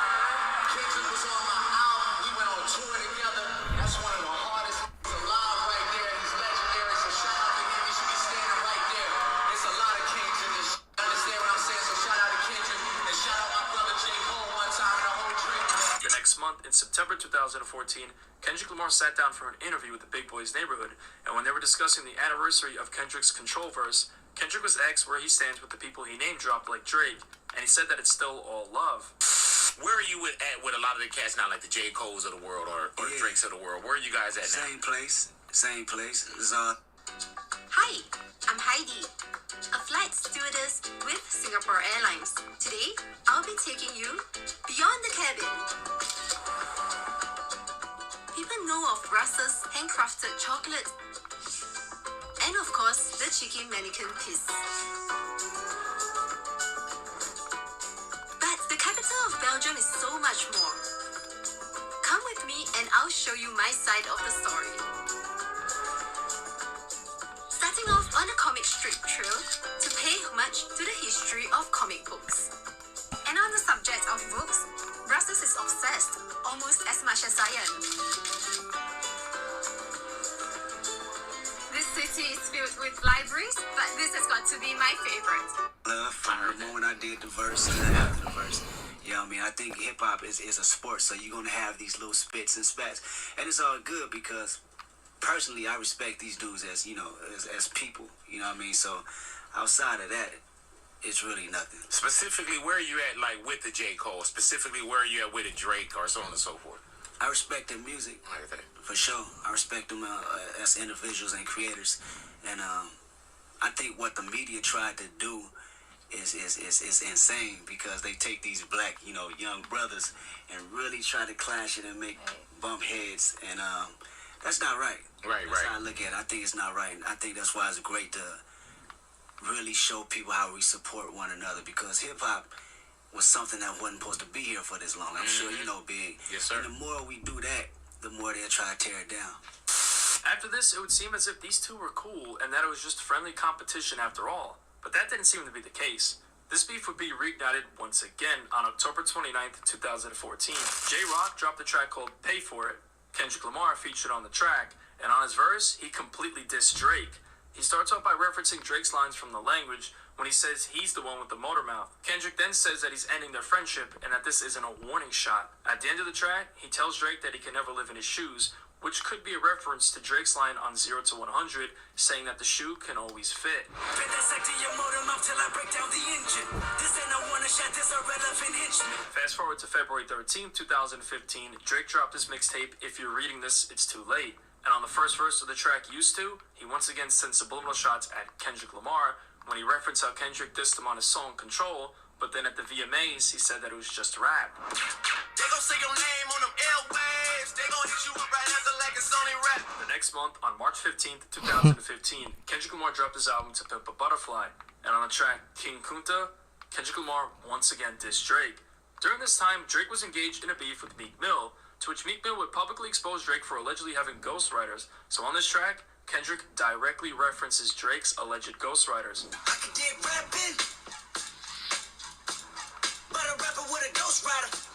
Kendrick was on my album. We went on tour together. That's one of the hardest alive right there. He's legendary, so shout out to him. He should be standing right there. There's a lot of kings in this shit. Understand what I'm saying? So shout out to Kendrick and shout out my brother J. Cole one time and the whole Drake. The next month, in September 2014, Kendrick Lamar sat down for an interview with the Big Boys Neighborhood, and when they were discussing the anniversary of Kendrick's Control verse, Kendrick was asked where he stands with the people he name-dropped like Drake, and he said that it's still all love. Where are you at with a lot of the cats now, like the J. Coles of the world or the Drakes of the world? Where are you guys at now? Same place. It's Hi, I'm Heidi, a flight stewardess with Singapore Airlines. Today, I'll be taking you beyond the cabin. People know of Russell's handcrafted chocolate and of course, the cheeky mannequin piece. But the capital of Belgium is so much more. Come with me and I'll show you my side of the story. Starting off on a comic strip trail to pay homage to the history of comic books. And on the subject of books, Brussels is obsessed, almost as much as I am. This city is filled with libraries, but this has got to be my favorite. Love from the moment I did the verse and after the verse. You know what I mean? I think hip-hop is a sport, so you're going to have these little spits and spats. And it's all good because personally, I respect these dudes as, you know, as people, you know what I mean? So outside of that, it's really nothing. Specifically, where are you at, like, with the J. Cole? Specifically, where are you at with the Drake or so on and so forth? I respect their music, for sure. I respect them as individuals and creators. And I think what the media tried to do is insane because they take these black, you know, young brothers and really try to clash it and make bump heads. And that's not right. That's how I look at it. I think it's not right. And I think that's why it's great to really show people how we support one another because hip-hop was something that wasn't supposed to be here for this long. I'm sure you know, Big. Yes, sir. And the more we do that, the more they'll try to tear it down. After this, it would seem as if these two were cool and that it was just friendly competition after all. But that didn't seem to be the case. This beef would be reignited once again on October 29th, 2014. J-Rock dropped a track called Pay For It. Kendrick Lamar featured on the track, and on his verse, he completely dissed Drake. He starts off by referencing Drake's lines from The Language when he says he's the one with the motor mouth. Kendrick then says that he's ending their friendship and that this isn't a warning shot. At the end of the track, he tells Drake that he can never live in his shoes, which could be a reference to Drake's line on 0 to 100, saying that the shoe can always fit. Fast forward to February 13, 2015, Drake dropped his mixtape, If You're Reading This, It's Too Late. And on the first verse of the track, Used To, he once again sent subliminal shots at Kendrick Lamar when he referenced how Kendrick dissed him on his song Control, but then at the VMAs, he said that it was just a rap. They gon' say your name on them airwaves. They gon' hit you up right after like it's only rap. The next month, on March 15th, 2015, Kendrick Lamar dropped his album To Pimp a Butterfly. And on the track King Kunta, Kendrick Lamar once again dissed Drake. During this time, Drake was engaged in a beef with Meek Mill, to which Meek Mill would publicly expose Drake for allegedly having ghostwriters. So on this track, Kendrick directly references Drake's alleged ghostwriters. I can get rapping, but a rapper with a ghostwriter.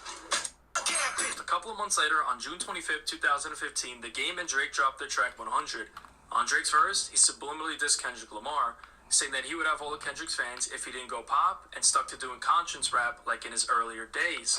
A couple of months later, on June 25th, 2015, The Game and Drake dropped their track 100. On Drake's verse, he subliminally dissed Kendrick Lamar, saying that he would have all of Kendrick's fans if he didn't go pop and stuck to doing conscience rap like in his earlier days.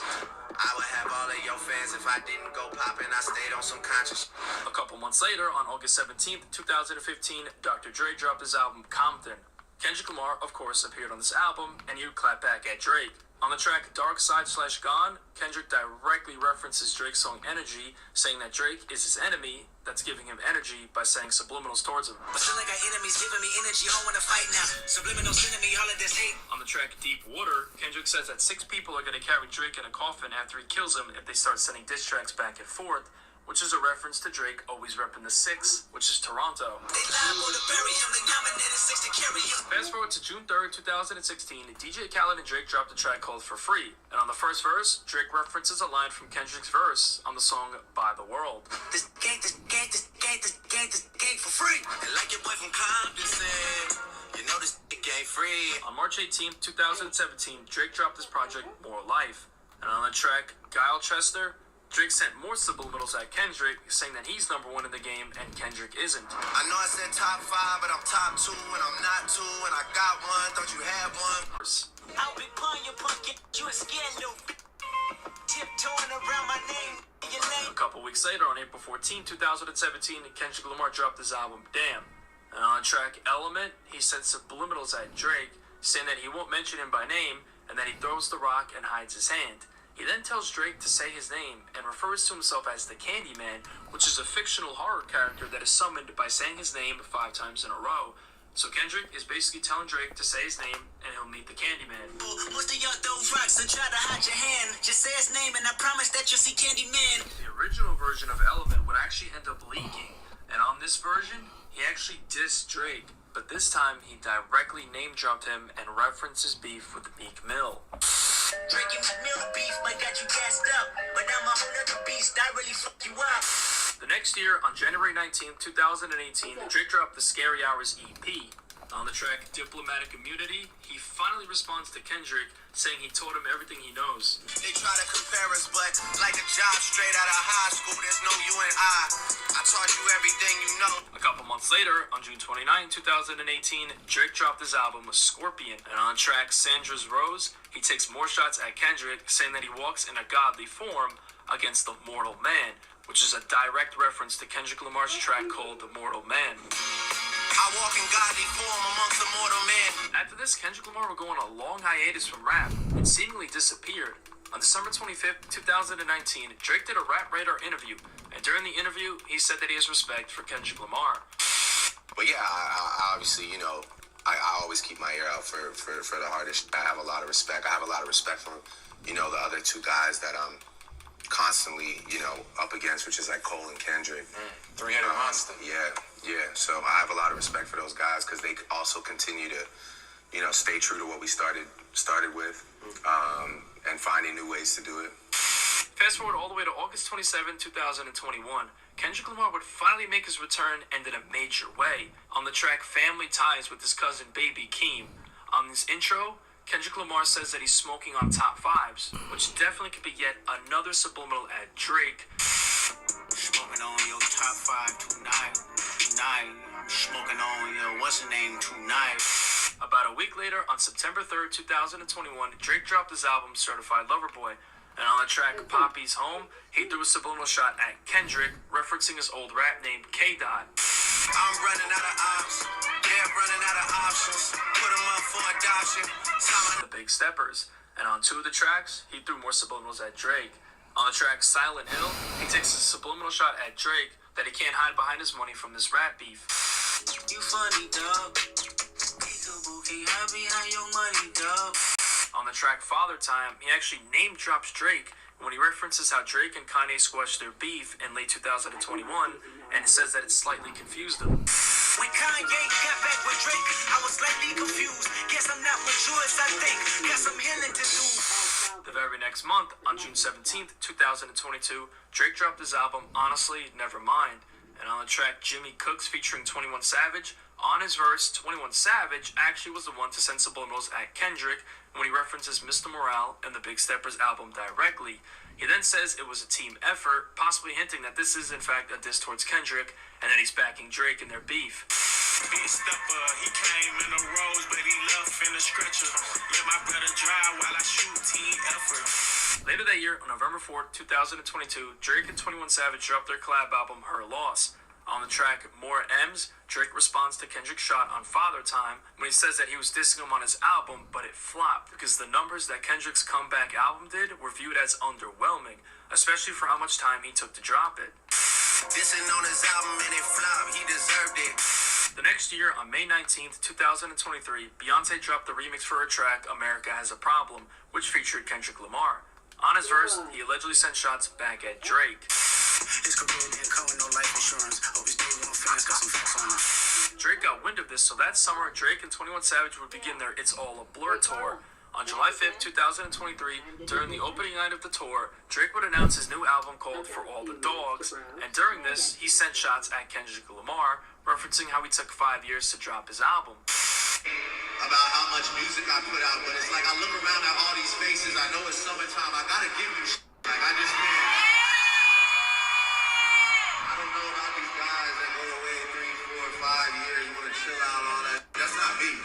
I would have all of your fans if I didn't go poppin'. I stayed on some conscious. A couple months later, on August 17th, 2015, Dr. Dre dropped his album Compton. Kendrick Lamar, of course, appeared on this album, and he would clap back at Drake. On the track Dark Side / Gone, Kendrick directly references Drake's song Energy, saying that Drake is his enemy that's giving him energy by saying subliminals towards him. But still, like our enemies giving me energy, I wanna fight now. Subliminals sending me all of this hate. On the track Deep Water, Kendrick says that 6 people are going to carry Drake in a coffin after he kills him if they start sending diss tracks back and forth, which is a reference to Drake always repping the 6, which is Toronto. Fast forward to June 3rd, 2016, DJ Khaled and Drake dropped a track called For Free. And on the first verse, Drake references a line from Kendrick's verse on the song By the World. This gate for free. And like your boy from Compton said, you know this game free. On March 18th, 2017, Drake dropped his project More Life. And on the track Guile Chester, Drake sent more subliminals at Kendrick, saying that he's number 1 in the game and Kendrick isn't. I know I said top 5, but I'm top 2, and I'm not 2, and I got 1. Don't you have one? I'll be pulling your pumpkin, you a scared little tiptoeing around my name. A couple weeks later, on April 14, 2017, Kendrick Lamar dropped his album Damn. And on the track Element, he sent subliminals at Drake, saying that he won't mention him by name, and that he throws the rock and hides his hand. He then tells Drake to say his name and refers to himself as the Candyman, which is a fictional horror character that is summoned by saying his name 5 times in a row. So Kendrick is basically telling Drake to say his name and he'll meet the Candyman. Most of y'all throw rocks and try to hide your hand. Just say his name and I promise that you'll see Candyman. The original version of Element would actually end up leaking, and on this version, he actually dissed Drake, but this time he directly name-dropped him and references beef with Meek Mill. Drake and Meek Mill beef might got you gassed up, but I'm a whole other beast, I really fuck you up. The next year, on January 19, 2018, Drake dropped the Scary Hours EP. On the track Diplomatic Immunity, he finally responds to Kendrick, saying he told him everything he knows. They try to compare us, but like a job straight out of high school, there's no you and I taught you everything you know. A couple months later, on June 29, 2018, Drake dropped his album Scorpion. And on the track Sandra's Rose, he takes more shots at Kendrick, saying that he walks in a godly form against the mortal man, which is a direct reference to Kendrick Lamar's track called The Mortal Man. I walk in godly form amongst the mortal men. After this, Kendrick Lamar would go on a long hiatus from rap and seemingly disappeared. On December 25th, 2019, Drake did a Rap Radar interview, and during the interview, he said that he has respect for Kendrick Lamar. But yeah, I obviously, you know, I always keep my ear out for the hardest. I have a lot of respect. I have a lot of respect for, you know, the other 2 guys that I'm constantly, you know, up against, which is like Cole and Kendrick. 300 monster. Yeah. So I have a lot of respect for those guys because they also continue to, you know, stay true to what we started with, and finding new ways to do it. Fast forward all the way to August 27, 2021. Kendrick Lamar would finally make his return and in a major way on the track Family Ties with his cousin Baby Keem. On this intro, Kendrick Lamar says that he's smoking on top 5s, which definitely could be yet another subliminal at Drake. Smoking on your top 5 tonight. I'm smoking on your what's the name tonight. About a week later, on September 3rd, 2021, Drake dropped his album Certified Lover Boy. And on the track Poppy's Home, he threw a subliminal shot at Kendrick, referencing his old rap name K-Dot. I'm running out of options. They're running out of options. Put them up for adoption. The Big Steppers. And on two of the tracks, he threw more subliminals at Drake. On the track Silent Hill, he takes a subliminal shot at Drake that he can't hide behind his money from this rap beef. You funny, dog. Can't hide behind your money, dog. On the track Father Time, he actually name drops Drake when he references how Drake and Kanye squashed their beef in late 2021 and says that it slightly confused them. When Kanye got back with Drake, I was slightly confused. Guess I'm not mature as I think. Got some healing to do. The very next month, on June 17th, 2022, Drake dropped his album Honestly, Nevermind. And on the track Jimmy Cooks featuring 21 Savage, on his verse, 21 Savage actually was the one to send subliminals at Kendrick when he references Mr. Morale and the Big Steppers album directly. He then says it was a team effort, possibly hinting that this is in fact a diss towards Kendrick and that he's backing Drake in their beef. Big stepper, he came in a rose, but he left in a stretcher. Let my brother drive while I shoot team effort. Later that year, on November 4th, 2022, Drake and 21 Savage dropped their collab album Her Loss. On the track More M's, Drake responds to Kendrick's shot on Father Time when he says that he was dissing him on his album, but it flopped because the numbers that Kendrick's comeback album did were viewed as underwhelming, especially for how much time he took to drop it. Dissing on his album and it flopped, he deserved it. The next year, on May 19th, 2023, Beyonce dropped the remix for her track America Has a Problem, which featured Kendrick Lamar. On his verse, he allegedly sent shots back at Drake. His career didn't come with no life insurance. Hope his day won't fans got some facts on him. Drake got wind of this, so that summer, Drake and 21 Savage would begin their It's All a Blur tour. On July 5th, 2023, during the opening night of the tour, Drake would announce his new album called For All the Dogs, and during this, he sent shots at Kendrick Lamar, referencing how he took 5 years to drop his album. About how much music I put out, but it's like I look around at all these faces, I know it's summertime, I gotta give you shit. Like I just can't. I don't know about these guys that go away 3, 4, 5 years, wanna chill out, all that. That's not me.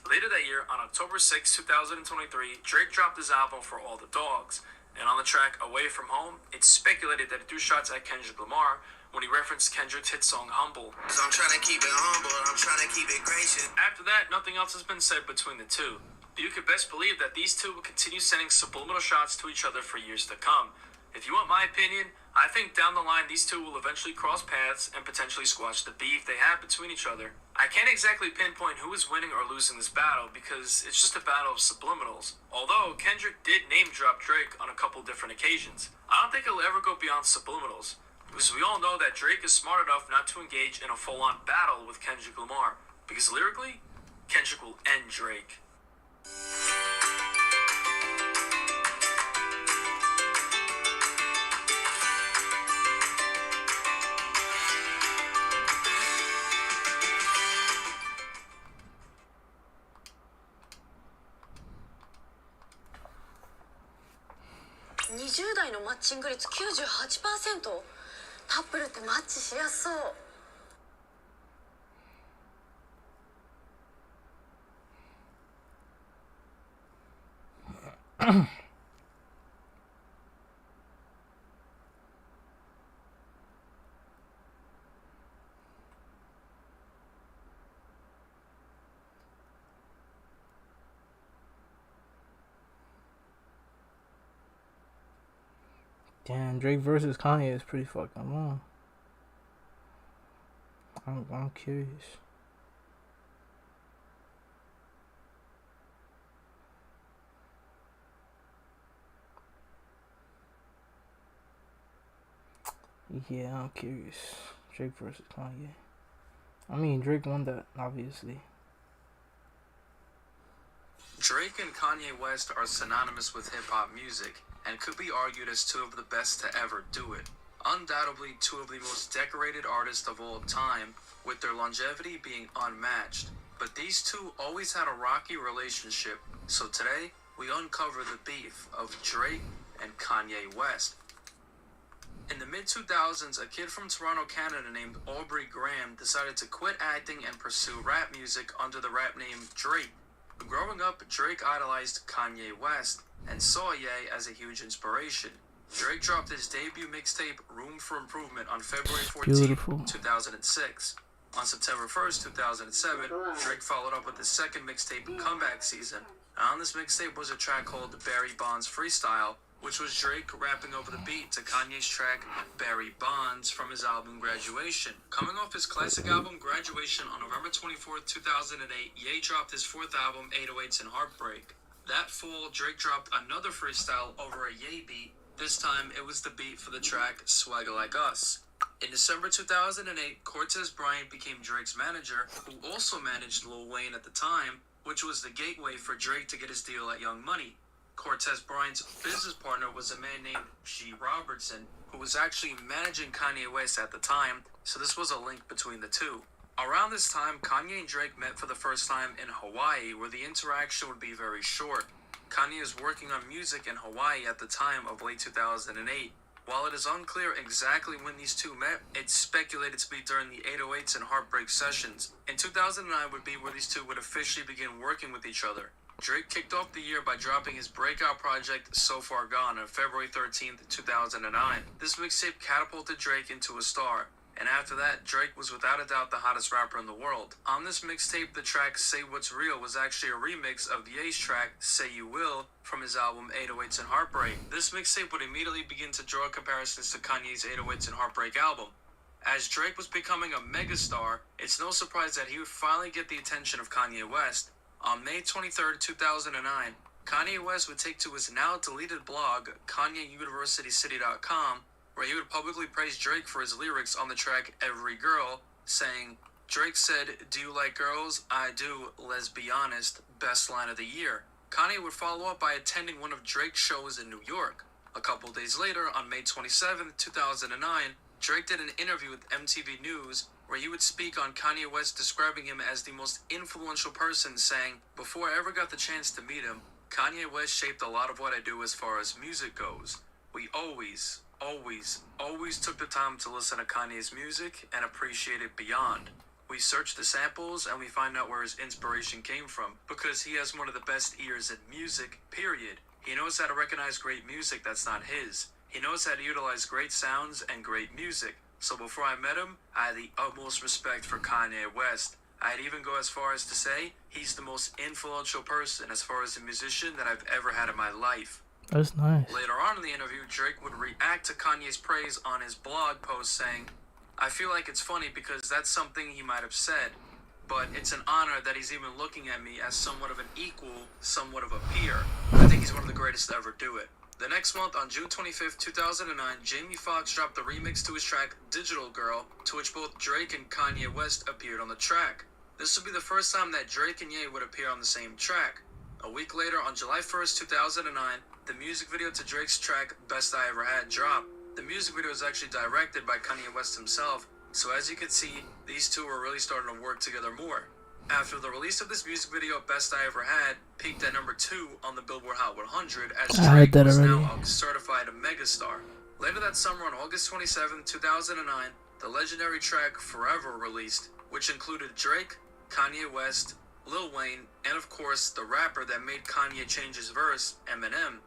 Later that year, on October 6, 2023, Drake dropped his album For All the Dogs. And on the track Away From Home, it's speculated that he threw shots at Kendrick Lamar when he referenced Kendrick's hit song Humble. I'm trying to keep it humble, I'm trying to keep it gracious. After that, nothing else has been said between the two. But you could best believe that these two will continue sending subliminal shots to each other for years to come. If you want my opinion, I think down the line these two will eventually cross paths and potentially squash the beef they have between each other. I can't exactly pinpoint who is winning or losing this battle because it's just a battle of subliminals. Although Kendrick did name drop Drake on a couple different occasions. I don't think he'll ever go beyond subliminals, because we all know that Drake is smart enough not to engage in a full-on battle with Kendrick Lamar, because lyrically, Kendrick will end Drake. ...20代のマッチング率 98%? カップルってマッチしやすそう。Damn, Drake versus Kanye is pretty fucking long. I'm curious. Yeah, I'm curious. Drake versus Kanye. I mean, Drake won that, obviously. Drake and Kanye West are synonymous with hip-hop music and could be argued as two of the best to ever do it. Undoubtedly two of the most decorated artists of all time, with their longevity being unmatched. But these two always had a rocky relationship, so today we uncover the beef of Drake and Kanye West. In the mid-2000s, a kid from Toronto, Canada named Aubrey Graham decided to quit acting and pursue rap music under the rap name Drake. Growing up, Drake idolized Kanye West and saw Ye as a huge inspiration. Drake dropped his debut mixtape, Room for Improvement, on February 14, 2006. On September 1st, 2007, Drake followed up with his second mixtape, Comeback Season. And on this mixtape was a track called Barry Bonds Freestyle, which was Drake rapping over the beat to Kanye's track Barry Bonds from his album Graduation. Coming off his classic album Graduation on November 24th, 2008, Ye dropped his fourth album, 808s and Heartbreak. That fall, Drake dropped another freestyle over a Ye beat. This time, it was the beat for the track Swagger Like Us. In December 2008, Cortez Bryant became Drake's manager, who also managed Lil Wayne at the time, which was the gateway for Drake to get his deal at Young Money. Cortez Bryant's business partner was a man named G. Robertson, who was actually managing Kanye West at the time, so this was a link between the two. Around this time, Kanye and Drake met for the first time in Hawaii, where the interaction would be very short. Kanye was working on music in Hawaii at the time of late 2008. While it is unclear exactly when these two met, it's speculated to be during the 808s and Heartbreak sessions. In 2009 would be where these two would officially begin working with each other. Drake kicked off the year by dropping his breakout project, So Far Gone, on February 13th, 2009. This mixtape catapulted Drake into a star, and after that, Drake was without a doubt the hottest rapper in the world. On this mixtape, the track Say What's Real was actually a remix of Ye's track Say You Will from his album 808s and Heartbreak. This mixtape would immediately begin to draw comparisons to Kanye's 808s and Heartbreak album. As Drake was becoming a megastar, it's no surprise that he would finally get the attention of Kanye West. On May 23rd, 2009, Kanye West would take to his now-deleted blog, KanyeUniversityCity.com, where he would publicly praise Drake for his lyrics on the track Every Girl, saying, Drake said, "Do you like girls? I do, let's be honest, best line of the year." Kanye would follow up by attending one of Drake's shows in New York. A couple days later, on May 27th, 2009, Drake did an interview with MTV News where he would speak on Kanye West, describing him as the most influential person, saying, "Before I ever got the chance to meet him, Kanye West shaped a lot of what I do as far as music goes. We always took the time to listen to Kanye's music and appreciate it beyond. We search the samples and we find out where his inspiration came from, because he has one of the best ears in music, period. He knows how to recognize great music that's not his. He knows how to utilize great sounds and great music. So before I met him, I had the utmost respect for Kanye West. I'd even go as far as to say he's the most influential person as far as a musician that I've ever had in my life." That's nice. Later on in the interview, Drake would react to Kanye's praise on his blog post, saying, "I feel like it's funny because that's something he might have said, but it's an honor that he's even looking at me as somewhat of an equal, somewhat of a peer. I think he's one of the greatest to ever do it." The next month, on June 25th, 2009, Jamie Foxx dropped the remix to his track Digital Girl, to which both Drake and Kanye West appeared on the track. This would be the first time that Drake and Ye would appear on the same track. A week later, on July 1st, 2009, the music video to Drake's track Best I Ever Had dropped. The music video was actually directed by Kanye West himself, so as you can see, these two were really starting to work together more. After the release of this music video, Best I Ever Had peaked at number 2 on the Billboard Hot 100 as Drake was now a certified megastar. Later that summer, on August 27, 2009, the legendary track Forever released, which included Drake, Kanye West, Lil Wayne, and of course, the rapper that made Kanye change his verse, Eminem.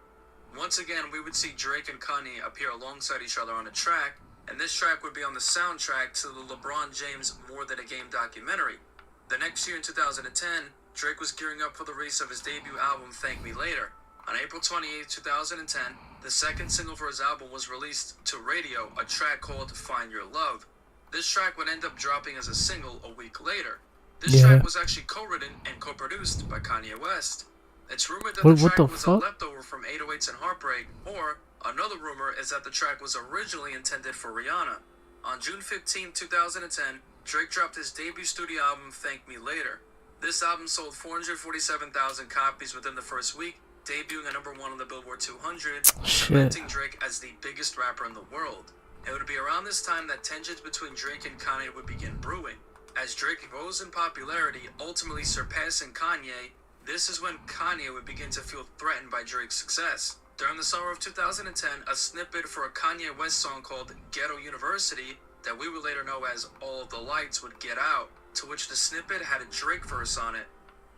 Once again, we would see Drake and Kanye appear alongside each other on a track, and this track would be on the soundtrack to the LeBron James More Than a Game documentary. The next year in 2010, Drake was gearing up for the release of his debut album, Thank Me Later. On April 28, 2010, the second single for his album was released to radio, a track called Find Your Love. This track would end up dropping as a single a week later. This track was actually co-written and co-produced by Kanye West. It's rumored that the track was a leftover from 808s and Heartbreak, or another rumor is that the track was originally intended for Rihanna. On June 15, 2010, Drake dropped his debut studio album, Thank Me Later. This album sold 447,000 copies within the first week, debuting at number 1 on the Billboard 200, cementing Drake as the biggest rapper in the world. It would be around this time that tensions between Drake and Kanye would begin brewing. As Drake rose in popularity, ultimately surpassing Kanye, this is when Kanye would begin to feel threatened by Drake's success. During the summer of 2010, a snippet for a Kanye West song called Ghetto University, that we would later know as All of the Lights, would get out, to which the snippet had a Drake verse on it.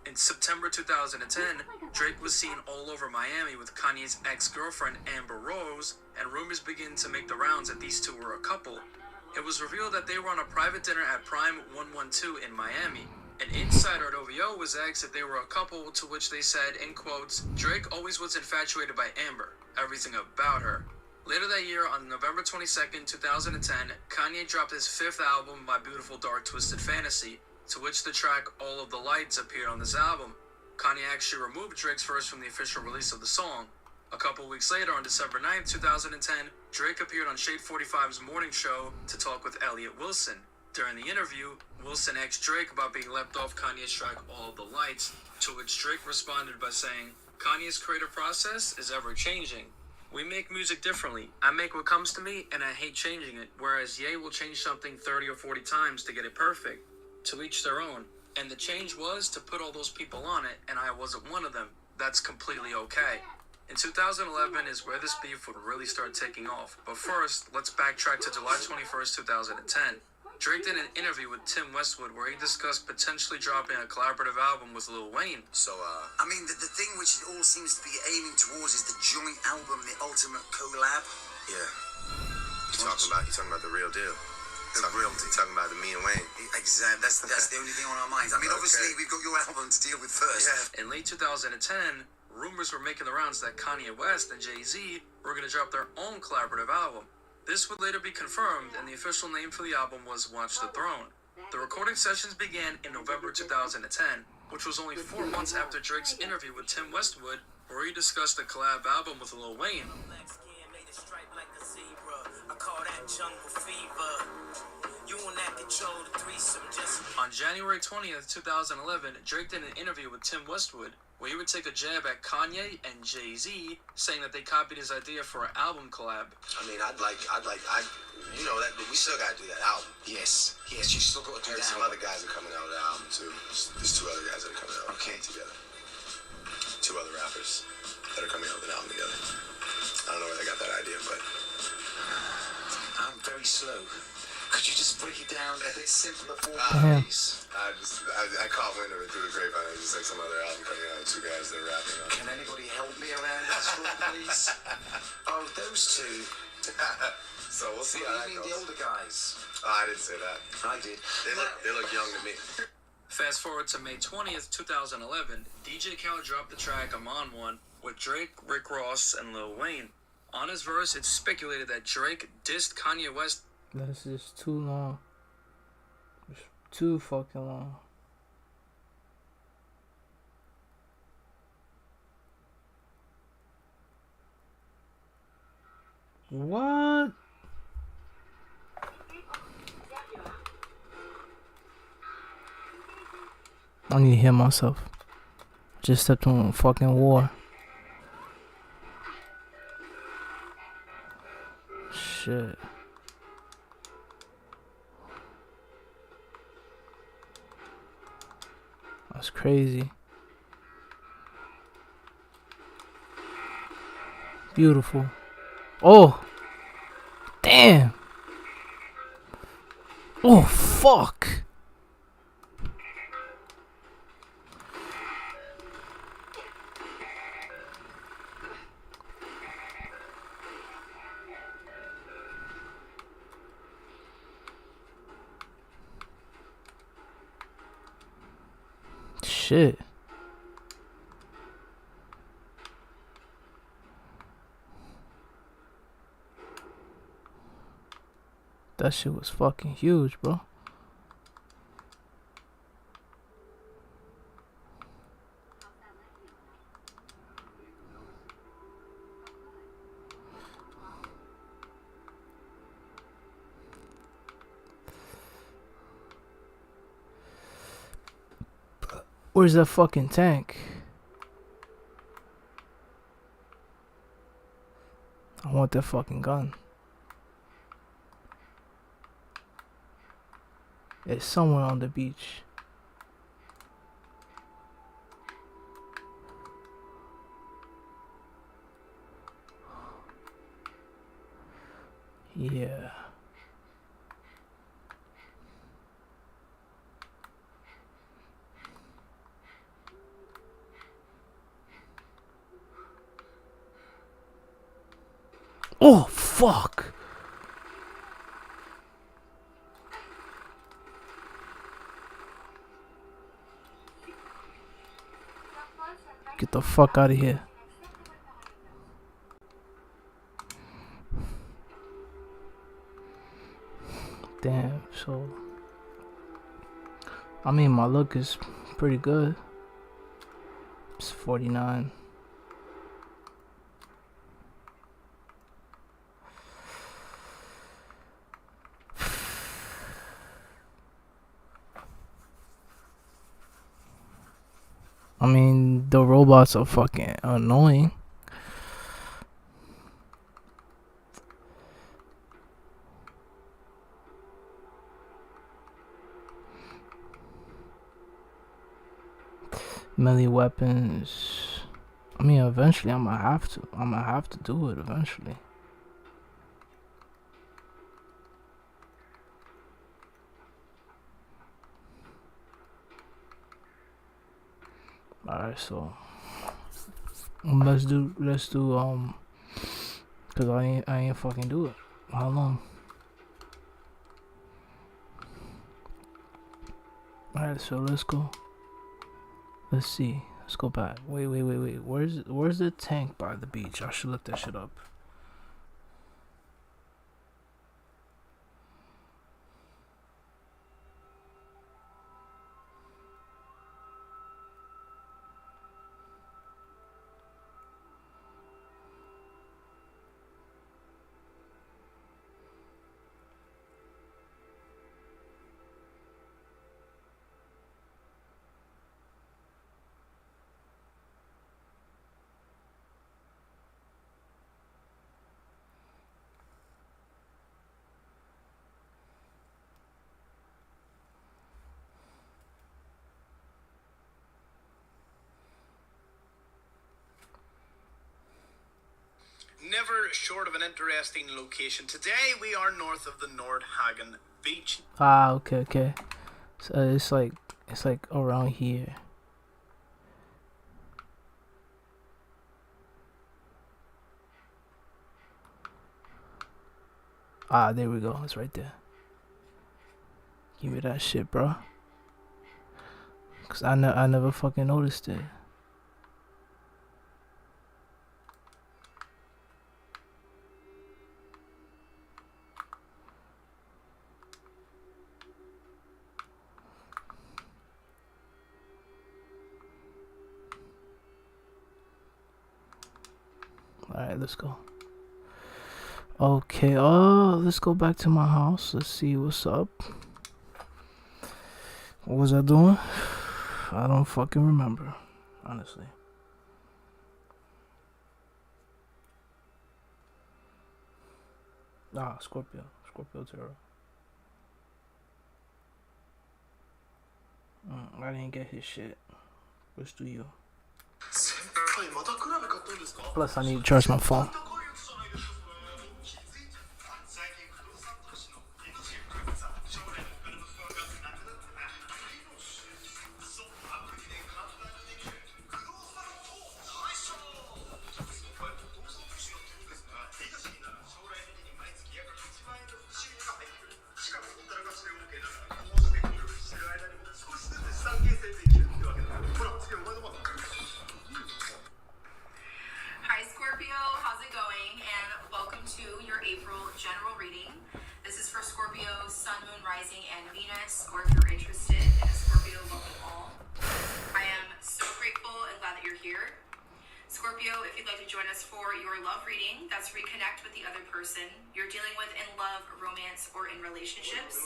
In September 2010, Drake was seen all over Miami with Kanye's ex-girlfriend Amber Rose, and rumors began to make the rounds that these two were a couple. It was revealed that they were on a private dinner at Prime 112 in Miami. An insider at OVO was asked if they were a couple, to which they said, in quotes, "Drake always was infatuated by Amber, everything about her." Later that year, on November 22nd, 2010, Kanye dropped his 5th album, My Beautiful Dark Twisted Fantasy, to which the track All of the Lights appeared on this album. Kanye actually removed Drake's verse from the official release of the song. A couple weeks later, on December 9th, 2010, Drake appeared on Shade 45's morning show to talk with Elliot Wilson. During the interview, Wilson asked Drake about being left off Kanye's track All of the Lights, to which Drake responded by saying, "Kanye's creative process is ever changing. We make music differently. I make what comes to me, and I hate changing it, whereas Ye will change something 30 or 40 times to get it perfect. To each their own. And the change was to put all those people on it, and I wasn't one of them. That's completely okay." In 2011 is where this beef would really start taking off. But first, let's backtrack to July 21st, 2010. Drake did an interview with Tim Westwood where he discussed potentially dropping a collaborative album with Lil Wayne. So, I mean, the thing which it all seems to be aiming towards is the joint album, the ultimate collab. Yeah. You talking about the real deal. Talking about the me and Wayne. Exactly. That's the only thing on our minds. I mean, obviously, we've got your album to deal with first. Yeah. In late 2010, rumors were making the rounds that Kanye West and Jay-Z were going to drop their own collaborative album. This would later be confirmed, and the official name for the album was Watch the Throne. The recording sessions began in November 2010, which was only 4 months after Drake's interview with Tim Westwood, where he discussed the collab album with Lil Wayne. On January 20th, 2011, Drake did an interview with Tim Westwood, where he would take a jab at Kanye and Jay-Z, saying that they copied his idea for an album collab. I mean, you know that we still gotta do that album. Yes, you still got to do that. Some other guys are coming out with the album too. There's 2 other guys that are coming out. Together. 2 other rappers that are coming out with an album together. I don't know where they got that idea, but I'm very slow. Could you just break it down a bit simpler for me, please? I caught wind of it through the grapevine. It was just like some other album coming out with 2 guys that are rapping on. Can anybody help me around that school, please? Oh, those 2. So we'll see how that goes. You mean the older guys? Oh, I didn't say that. I did. They look young to me. Fast forward to May 20th, 2011, DJ Khaled dropped the track I'm On One with Drake, Rick Ross, and Lil Wayne. On his verse, it's speculated that Drake dissed Kanye West. This is too long. It's too fucking long. What? I need to hear myself. Just stepped on a fucking war. Shit. That's crazy. Beautiful. Oh. Damn. Oh, fuck. Shit. That shit was fucking huge, bro. Where's that fucking tank? I want that fucking gun. It's somewhere on the beach. Yeah. Oh, fuck. Get the fuck out of here. Damn, so I mean my look is pretty good. It's 49. I mean, the robots are fucking annoying. Melee weapons. I mean, eventually I'm gonna have to do it eventually. Alright, so let's do cause I ain't fucking do it. How long? Alright, so let's go. Let's see. Let's go back. Wait. Where's the tank by the beach? I should look that shit up. Never short of an interesting location. Today we are north of the Nordhagen Beach. Ah, okay. So it's like around here. Ah, there we go. It's right there. Give me that shit, bro. Cause I never fucking noticed it. Alright, let's go. Okay, let's go back to my house. Let's see what's up. What was I doing? I don't fucking remember, honestly. Ah, Scorpio Terror. I didn't get his shit. Where's do you? Plus, I need to charge my phone. Hi Scorpio, how's it going? And welcome to your April general reading. This is for Scorpio, Sun, Moon, Rising, and Venus, or if you're interested in a Scorpio, welcome all. I am so grateful and glad that you're here. Scorpio, if you'd like to join us for your love reading, that's reconnect with the other person you're dealing with in love, romance, or in relationships.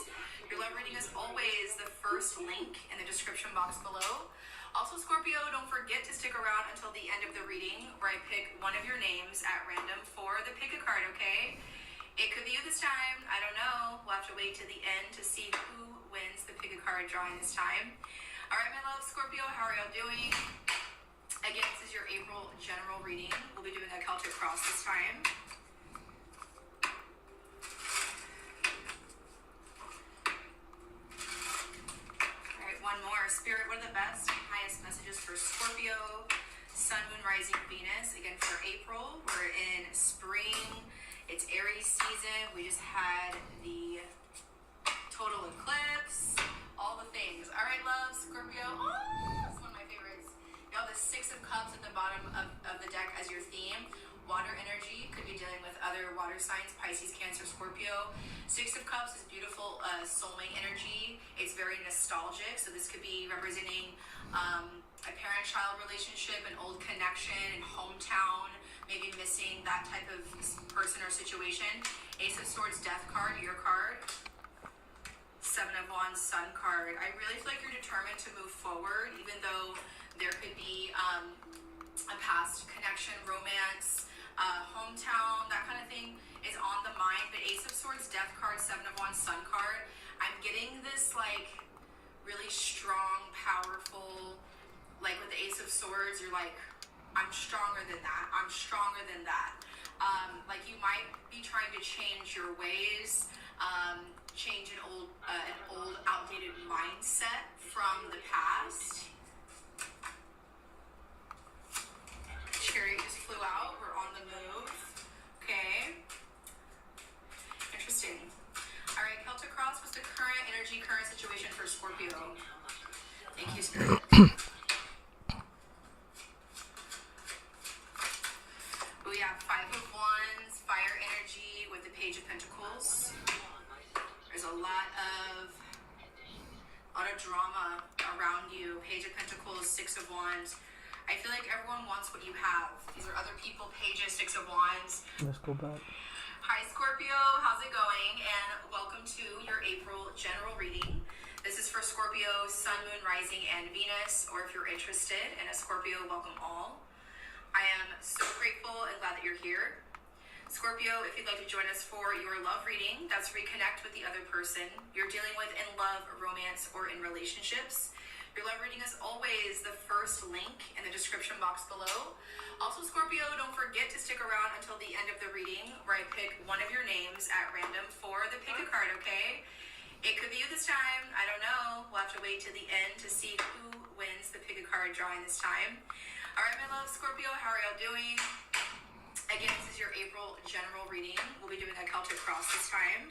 Your love reading is always the first link in the description box below. Also, Scorpio, don't forget to stick around until the end of the reading where I pick one of your names at random for the pick a card, okay? It could be you this time. I don't know. We'll have to wait to the end to see who wins the pick a card drawing this time. All right, my love, Scorpio, how are y'all doing? Again, this is your April general reading. We'll be doing a Celtic cross this time. All right, one more. Spirit, what are the best, highest messages for Scorpio, Sun, Moon, Rising, Venus? Again, for April, we're in spring It's Aries season. We just had the total eclipse. All the things. All right, love, Scorpio. Oh, it's one of my favorites. You have the Six of Cups at the bottom of the deck as your theme. Water energy, could be dealing with other water signs, Pisces, Cancer, Scorpio. Six of Cups is beautiful soulmate energy. It's very nostalgic, so this could be representing a parent-child relationship, an old connection, and hometown, maybe missing that type of person or situation. Ace of Swords, Death card, your card. Seven of Wands, Sun card. I really feel like you're determined to move forward, even though there could be a past connection, romance, hometown, that kind of thing is on the mind. But Ace of Swords, Death card, Seven of Wands, Sun card. I'm getting this like really strong, powerful, like with the Ace of Swords, you're like, I'm stronger than that. I'm stronger than that. Like you might be trying to change your ways, change an old outdated mindset from the past. Chariot just flew out. We're on the move. Okay. Interesting. All right, Celtic Cross, what's the current energy, current situation for Scorpio? Thank you, Spirit. We have Five of Wands, fire energy with the Page of Pentacles. There's a lot of drama around you. Page of Pentacles, Six of Wands. I feel like everyone wants what you have. These are other people, Pages, Six of Wands. Let's go back. Hi Scorpio, how's it going? And welcome to your April general reading. This is for Scorpio, Sun, Moon, Rising, and Venus. Or if you're interested in a Scorpio, welcome all. I am so grateful and glad that you're here. Scorpio, if you'd like to join us for your love reading, that's reconnect with the other person you're dealing with in love, romance, or in relationships. Your love reading is always the first link in the description box below. Also, Scorpio, don't forget to stick around until the end of the reading where I pick one of your names at random for the pick a card, okay? It could be you this time. I don't know. We'll have to wait till the end to see who wins the pick a card drawing this time. All right, my love, Scorpio, how are y'all doing? Again, this is your April general reading. We'll be doing a Celtic Cross this time.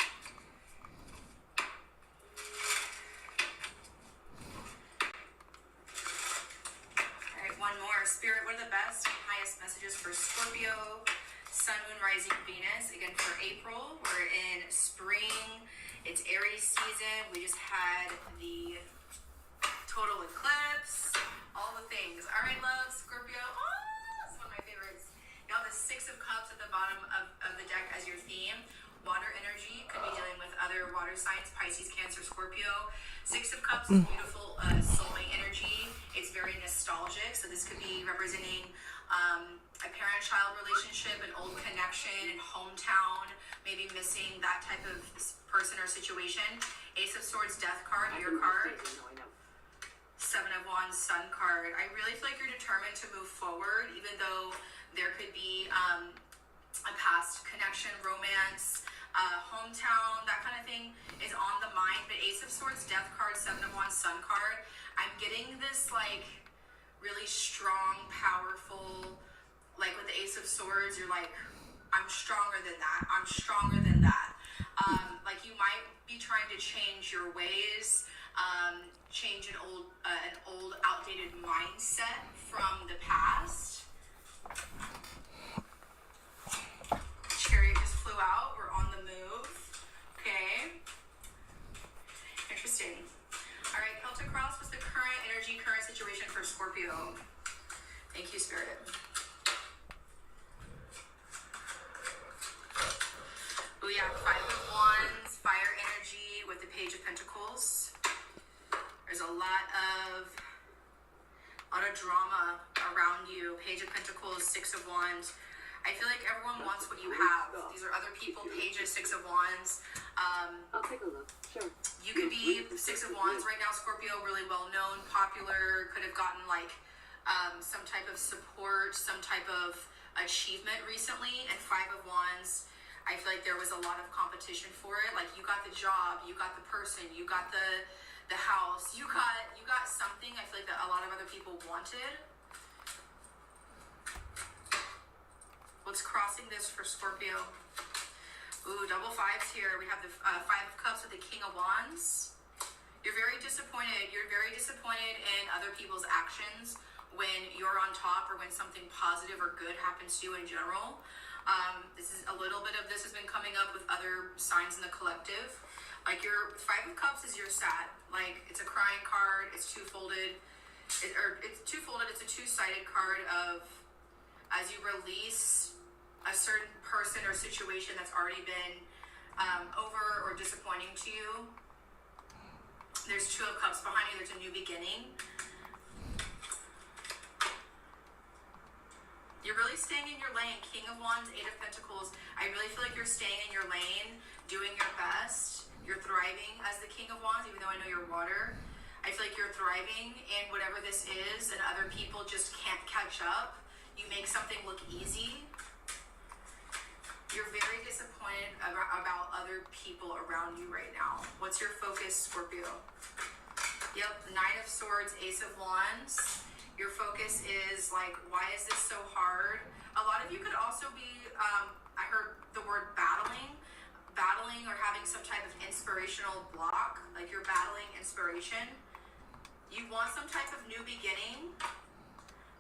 All right, one more. Spirit, what are the best and highest messages for Scorpio, Sun, Moon, Rising, Venus? Again, for April, we're in spring. It's Aries season. We just had the total eclipse. All the things. All right, love, Scorpio. Oh, it's one of my favorites. You have the Six of Cups at the bottom of the deck as your theme. Water energy, could be dealing with other water signs, Pisces, Cancer, Scorpio. Six of Cups is beautiful soulmate energy. It's very nostalgic, so this could be representing a parent-child relationship, an old connection, and hometown, maybe missing that type of person or situation. Ace of Swords, Death card, your card. Seven of Wands, Sun card. I really feel like you're determined to move forward, even though there could be a past connection, romance, hometown, that kind of thing is on the mind. But Ace of Swords, Death card, Seven of Wands, Sun card. I'm getting this like really strong, powerful, like with the Ace of Swords, you're like, I'm stronger than that. I'm stronger than that. Like you might be trying to change your ways, change an old outdated mindset from the past. Chariot just flew out. We're on the move. Okay. Interesting. All right, Celtic Cross, what's the current energy, current situation for Scorpio? Thank you, Spirit. We have Five of Wands, fire energy with the Page of Pentacles. There's a lot of drama around you. Page of Pentacles, Six of Wands. I feel like everyone wants what you have. These are other people, Pages, Six of Wands. I'll take a look. Sure. You could be Six of Wands right now, Scorpio, really well known, popular, could have gotten like some type of support, some type of achievement recently. And Five of Wands, I feel like there was a lot of competition for it. Like you got the job, you got the person, you got the house, you got something I feel like that a lot of other people wanted. What's crossing this for Scorpio? Ooh, double fives here. We have the Five of Cups with the King of Wands. You're very disappointed. You're very disappointed in other people's actions when you're on top or when something positive or good happens to you in general. This is a little bit of this has been coming up with other signs in the collective. Like your Five of Cups is your sad. Like it's a crying card. It's two-folded. It's two-folded. It's a two-sided card of as you release a certain person or situation that's already been over or disappointing to you. There's Two of Cups behind you. There's a new beginning. You're really staying in your lane. King of Wands, Eight of Pentacles. I really feel like you're staying in your lane, doing your best. You're thriving as the King of Wands, even though I know you're water. I feel like you're thriving in whatever this is, and other people just can't catch up. You make something look easy. You're very disappointed about other people around you right now. What's your focus, Scorpio? Yep, Nine of Swords, Ace of Wands. Your focus is like, why is this so hard? A lot of you could also be, I heard the word battling or having some type of inspirational block, like you're battling inspiration. You want some type of new beginning,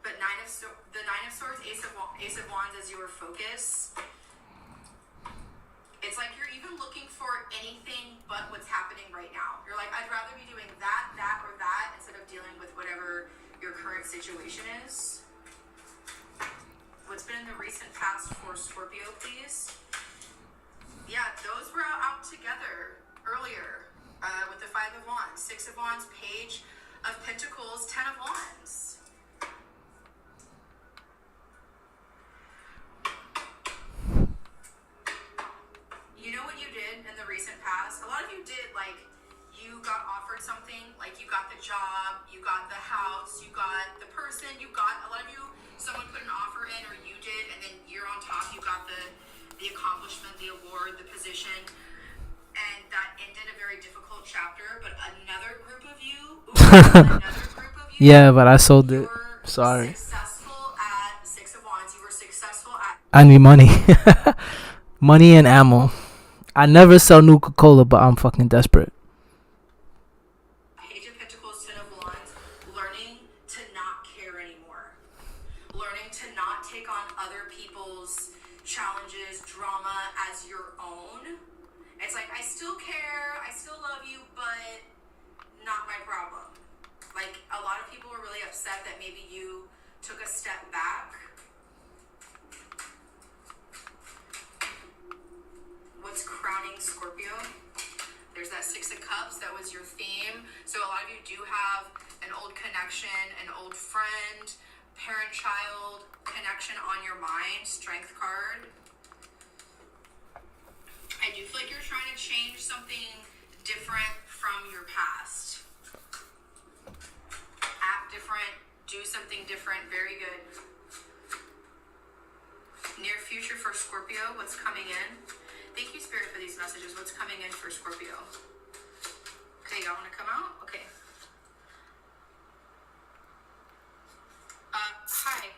but the Nine of Swords, Ace of Wands as your focus. It's like you're even looking for anything but what's happening right now. You're like, I'd rather be doing that, or that, instead of dealing with whatever your current situation is. What's been in the recent past for Scorpio, please? Yeah, those were out together earlier with the Five of Wands, Six of Wands, Page of Pentacles, Ten of Wands. You know what you did in the recent past? A lot of you did, like, you got offered something, like you got the job, you got the house, you got the person, a lot of you, someone put an offer in or you did, and then you're on top, you got the accomplishment, the award, the position, and that ended a very difficult chapter, but another group of you, yeah, but I sold it. Sorry. Successful at Six of Wands, you were successful at... I need money. Money and ammo. I never sell Nuka-Cola, but I'm fucking desperate. Page of Pentacles, Ten of Wands, learning to not care anymore. Learning to not take on other people's challenges, drama as your own. It's like, I still care, I still love you, but not my problem. Like, a lot of people were really upset that maybe you took a step back. What's crowning Scorpio? There's that Six of Cups, that was your theme. So a lot of you do have an old connection, an old friend, parent-child connection on your mind, Strength card. I do feel like you're trying to change something different from your past. Act different, do something different, very good. Near future for Scorpio, what's coming in? Thank you, Spirit, for these messages. What's coming in for Scorpio? Okay, y'all want to come out? Okay. Hi.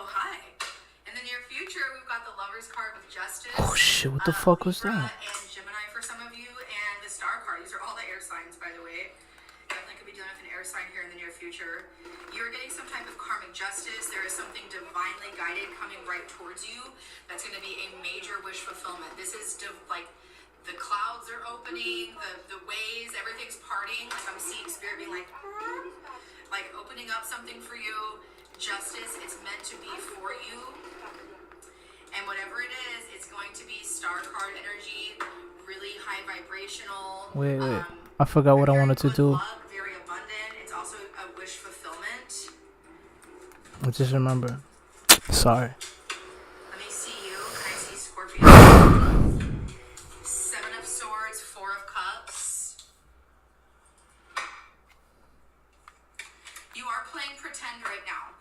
Hi. In the near future, we've got the Lover's card with Justice. Oh shit, what the fuck was that? And Gemini for some of you, and the Star card. These are all the air signs, by the way. Definitely could be dealing with an air sign here in the near future. You're getting some type of karmic justice. There is something divinely guided coming right towards you. That's going to be a major wish fulfillment. This is like the clouds are opening, the ways, everything's parting. Like I'm seeing Spirit being like opening up something for you. Justice, it's meant to be for you. And whatever it is, it's going to be Star card energy, really high vibrational. Wait. I forgot what I wanted to do. Luck, very abundant. It's also a wish fulfillment. I just remember. Sorry. Let me see you. Can I see Scorpio? Seven of Swords, Four of Cups. You are playing pretend right now.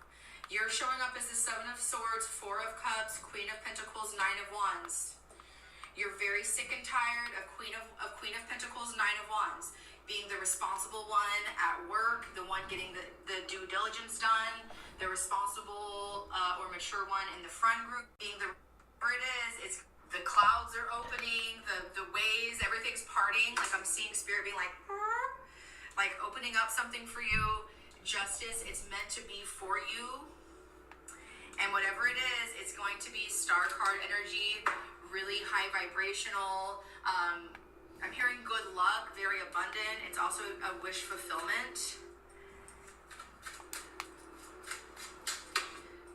You're showing up as the Seven of Swords, Four of Cups, Queen of Pentacles, Nine of Wands. You're very sick and tired of Queen of Pentacles, Nine of Wands. being the responsible one at work, the one getting the due diligence done, the responsible or mature one in the friend group, being the whatever it is, it's the clouds are opening, the waves, everything's parting. Like I'm seeing spirit being like opening up something for you. Justice, it's meant to be for you. And whatever it is, it's going to be star card energy, really high vibrational. I'm hearing good luck, very abundant. It's also a wish fulfillment.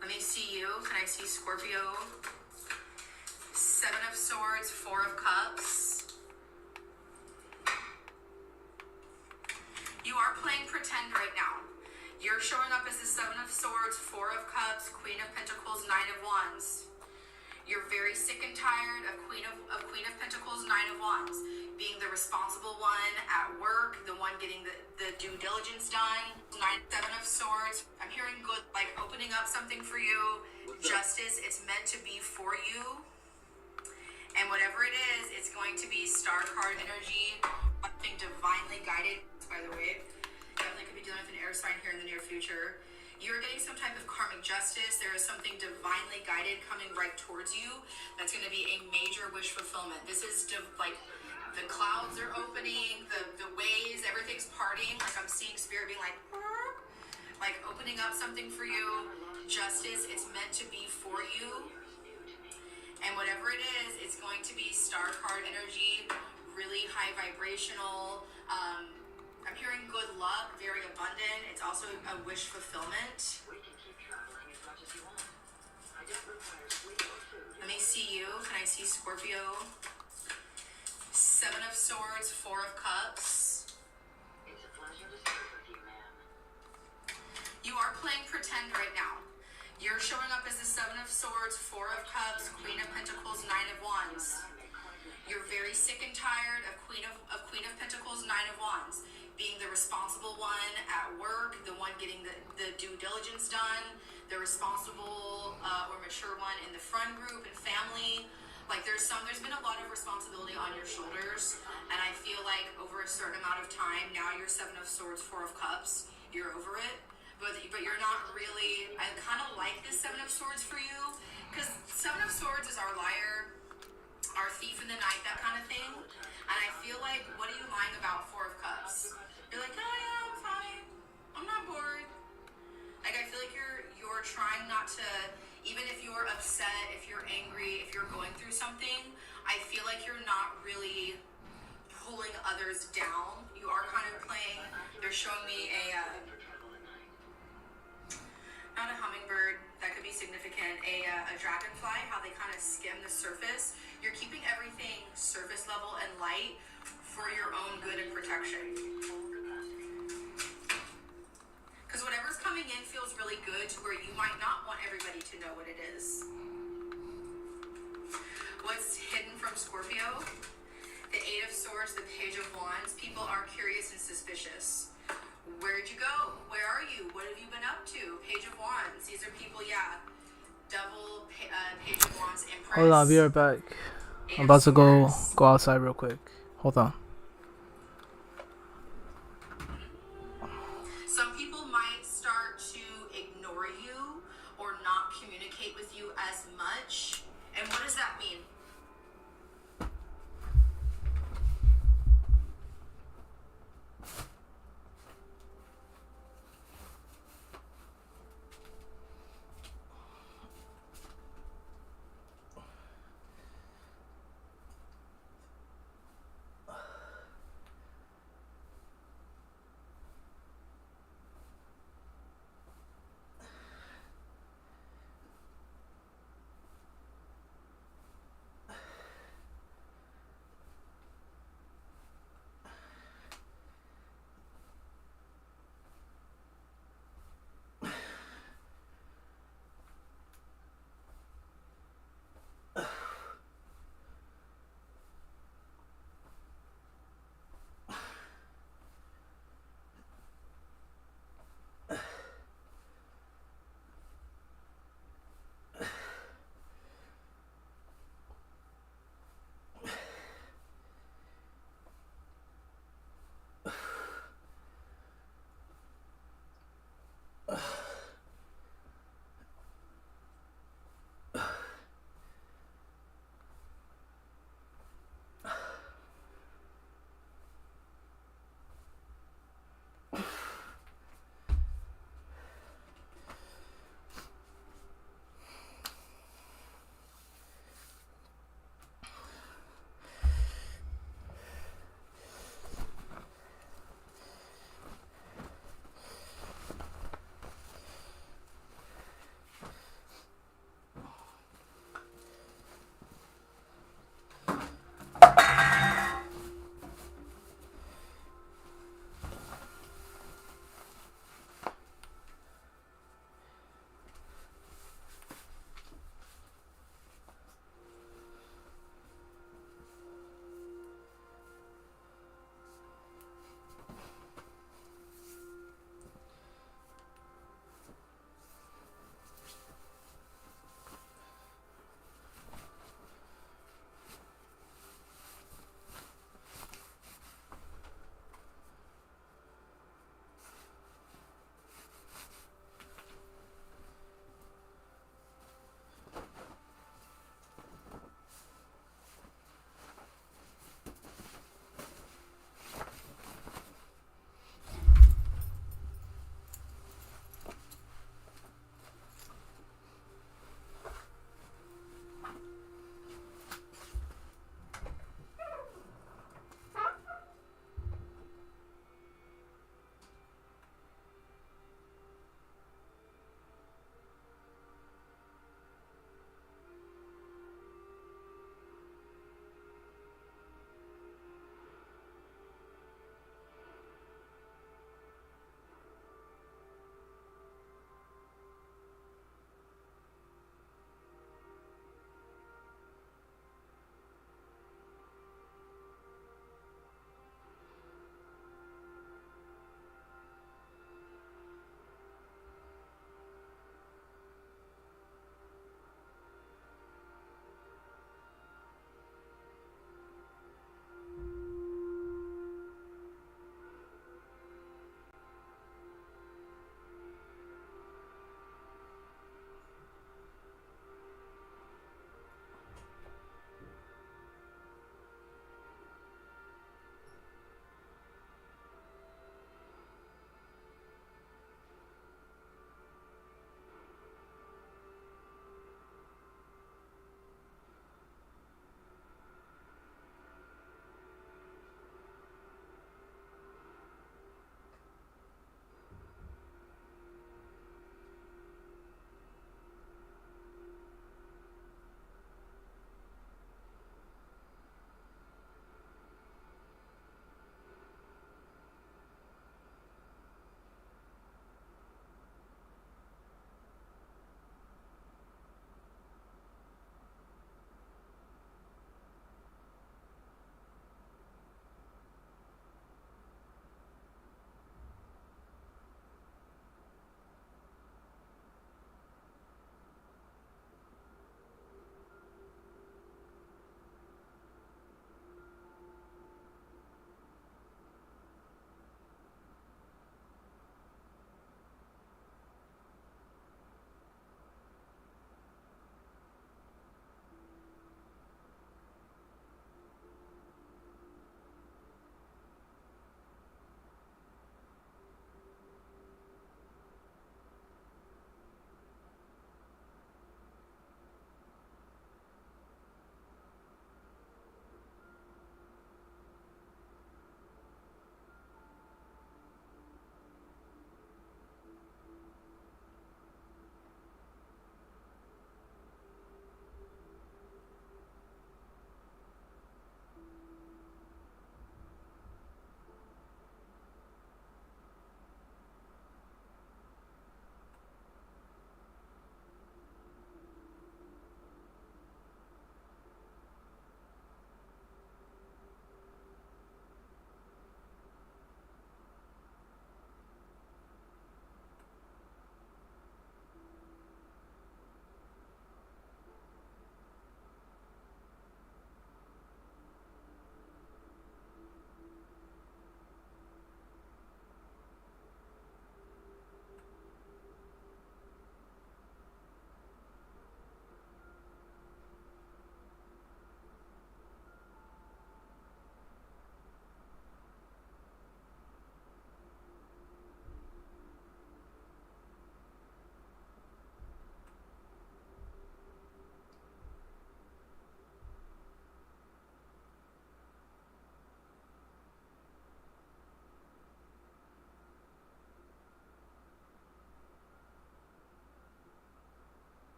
Let me see you. Can I see Scorpio? 7 of Swords, 4 of Cups. You are playing pretend right now. You're showing up as the 7 of Swords, 4 of Cups, Queen of Pentacles, 9 of Wands. You're very sick and tired of Queen of Pentacles, 9 of Wands. Being the responsible one at work, the one getting the due diligence done. 7 of Swords. I'm hearing good, like opening up something for you. Justice, it's meant to be for you. And whatever it is, it's going to be star card energy. Something divinely guided, by the way. Definitely could be dealing with an air sign here in the near future. You're getting some type of karmic justice. There is something divinely guided coming right towards you. That's going to be a major wish fulfillment. This is like the clouds are opening, the waves, everything's parting. Like I'm seeing spirit being like opening up something for you. Justice, it's meant to be for you. And whatever it is, it's going to be star card energy, really high vibrational. I'm hearing good luck, very abundant. It's also a wish fulfillment. Let me see you. Can I see Scorpio? 7 of Swords, 4 of Cups. You are playing pretend right now. You're showing up as the 7 of Swords, 4 of Cups, Queen of Pentacles, 9 of Wands. You're very sick and tired of Queen of Pentacles, 9 of Wands. Being the responsible one at work, the one getting the due diligence done, the responsible or mature one in the friend group and family. Like there's been a lot of responsibility on your shoulders, and I feel like over a certain amount of time, now you're 7 of Swords, 4 of Cups, you're over it, but you're not really. I kind of like this 7 of Swords for you, because 7 of Swords is our liar, our thief in the night, that kind of thing. And I feel like, what are you lying about, 4 of Cups? You're like, oh yeah, I'm fine. I'm not bored. Like I feel like you're trying not to, even if you're upset, if you're angry, if you're going through something, I feel like you're not really pulling others down. You are kind of playing. They're showing me not a hummingbird, that could be significant, a dragonfly, how they kind of skim the surface. You're keeping everything surface level and light for your own good and protection. Because whatever's coming in feels really good to where you might not want everybody to know what it is. What's hidden from Scorpio? The 8 of Swords, the Page of Wands. People are curious and suspicious. Where'd you go? Where are you? What have you been up to? Page of Wands. These are people, yeah. Devil, Page of Wands, Empress. Hold on, I'll be right back. I'm about to go outside real quick. Hold on. Some people might start to ignore you or not communicate with you as much. And what does that mean?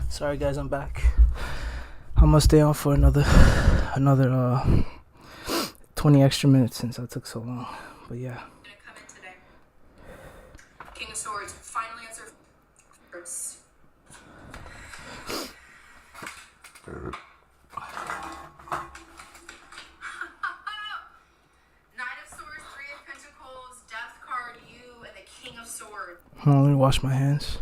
Sorry guys, I'm back. I'm gonna stay on for another 20 extra minutes since I took so long. But yeah. Come in today. King of Swords, final answer first. Knight of Swords, Three of Pentacles, Death card, you, and the King of Swords. Hold on, let me wash my hands.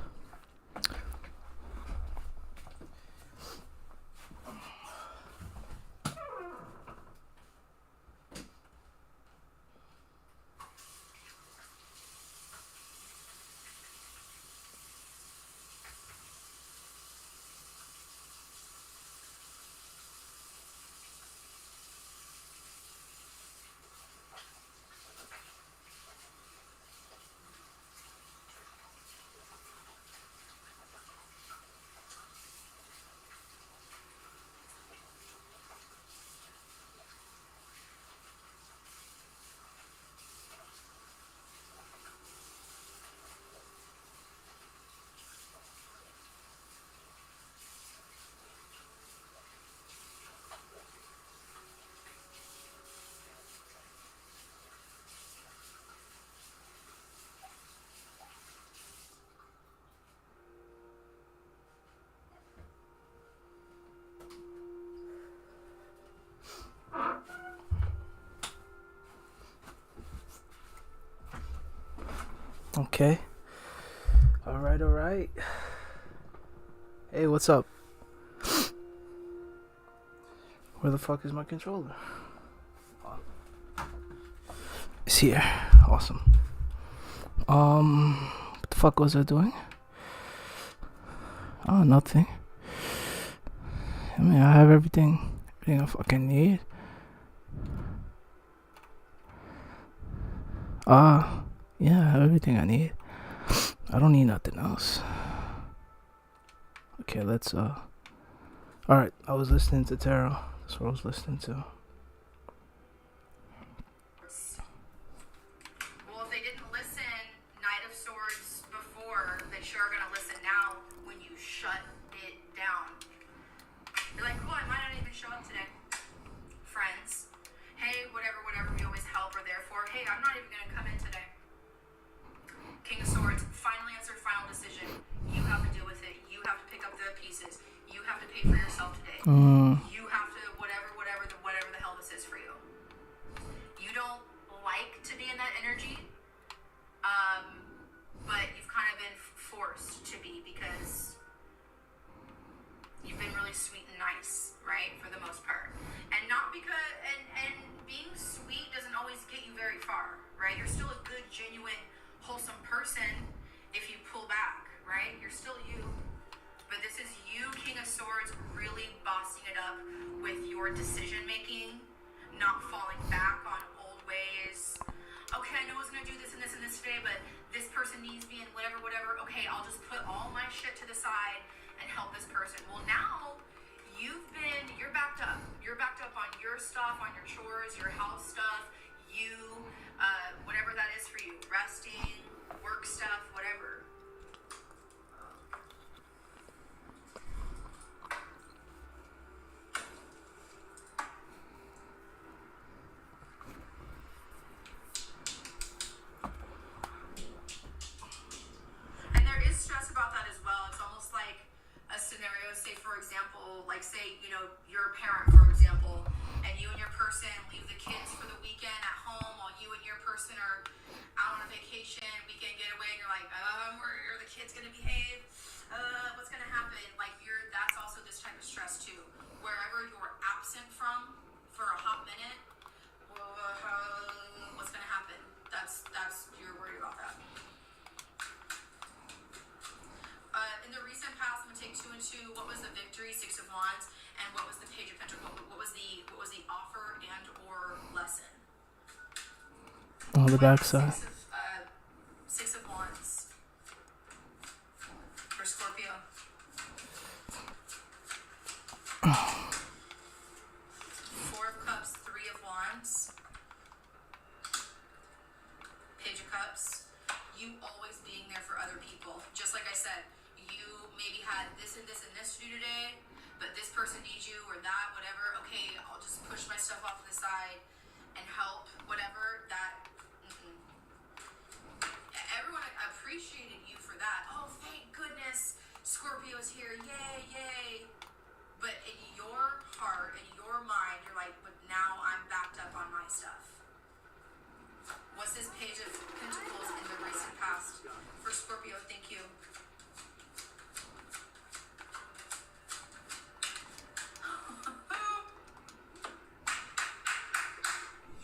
Okay. Alright. Hey, what's up? Where the fuck is my controller? It's here. Awesome. What the fuck was I doing? Oh, nothing. I mean, I have everything I fucking need. Yeah, I have everything I need. I don't need nothing else. Okay, let's alright, I was listening to Tarot. That's what I was listening to. Well, if they didn't listen Knight of Swords before, they sure are gonna listen now when you shut it down. You're like, cool, I might not even show up today. Friends. Hey, whatever, we always help or therefore. Hey, I'm not even gonna come in today. King of Swords, final answer, final decision. You have to deal with it. You have to pick up the pieces. You have to pay for yourself today. You have to whatever the hell this is for you. You don't like to be in that energy, but you've kind of been forced to be because you've been really sweet and nice, right? For the most part. And not because, and being sweet doesn't always get you very far, right? You're still a good, genuine, wholesome person if you pull back, right? You're still you. But this is you, King of Swords, really bossing it up with your decision making, not falling back on old ways. Okay, I know I was gonna do this and this and this today, but this person needs me and whatever. Okay, I'll just put all my shit to the side and help this person. Well, now you're backed up. You're backed up on your stuff, on your chores, your house stuff, whatever that is for you, resting, work stuff, whatever. And there is stress about that as well. It's almost like a scenario, say for example, like say, you're a parent, for example, and you and your person leave the kids for the weekend at home while you and your person are out on a vacation, weekend getaway, and you're like, where are the kids gonna behave? What's gonna happen? Like that's also this type of stress too. Wherever you're absent from for a hot minute, what's gonna happen? That's you're worried about that. In the recent past, I'm gonna take 2 and 2. What was the victory? 6 of Wands, and what was the Page of Pentacles? What was the offer and or lesson? On the backside. Six of Wands for Scorpio. Four of Cups, Three of Wands, Page of Cups. You always being there for other people. Just like I said, you maybe had this and this and this to do today, but this person needs you or that, whatever. Okay, I'll just push my stuff off to the side and help, whatever. That, everyone appreciated you for that. Oh, thank goodness Scorpio's here. Yay, yay. But in your heart, in your mind, you're like, but now I'm backed up on my stuff. What's this Page of Pentacles in the recent past for Scorpio? Thank you.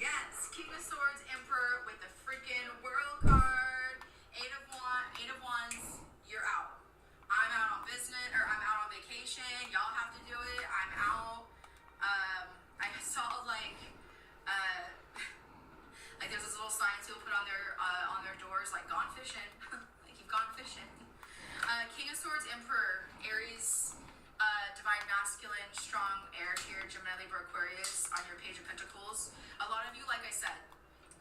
Yes, King of Swords, Emperor with the freaking World card. Eight of Wands, you're out. I'm out on business, or I'm out on vacation. Y'all have to do it. I'm out. I saw like there's this little sign people put on their doors, like gone fishing. Like you've gone fishing. King of Swords, Emperor, Aries, Divine Masculine, strong air tier, Gemini, Libra, Aquarius on your Page of Pentacles. A lot of you, like I said,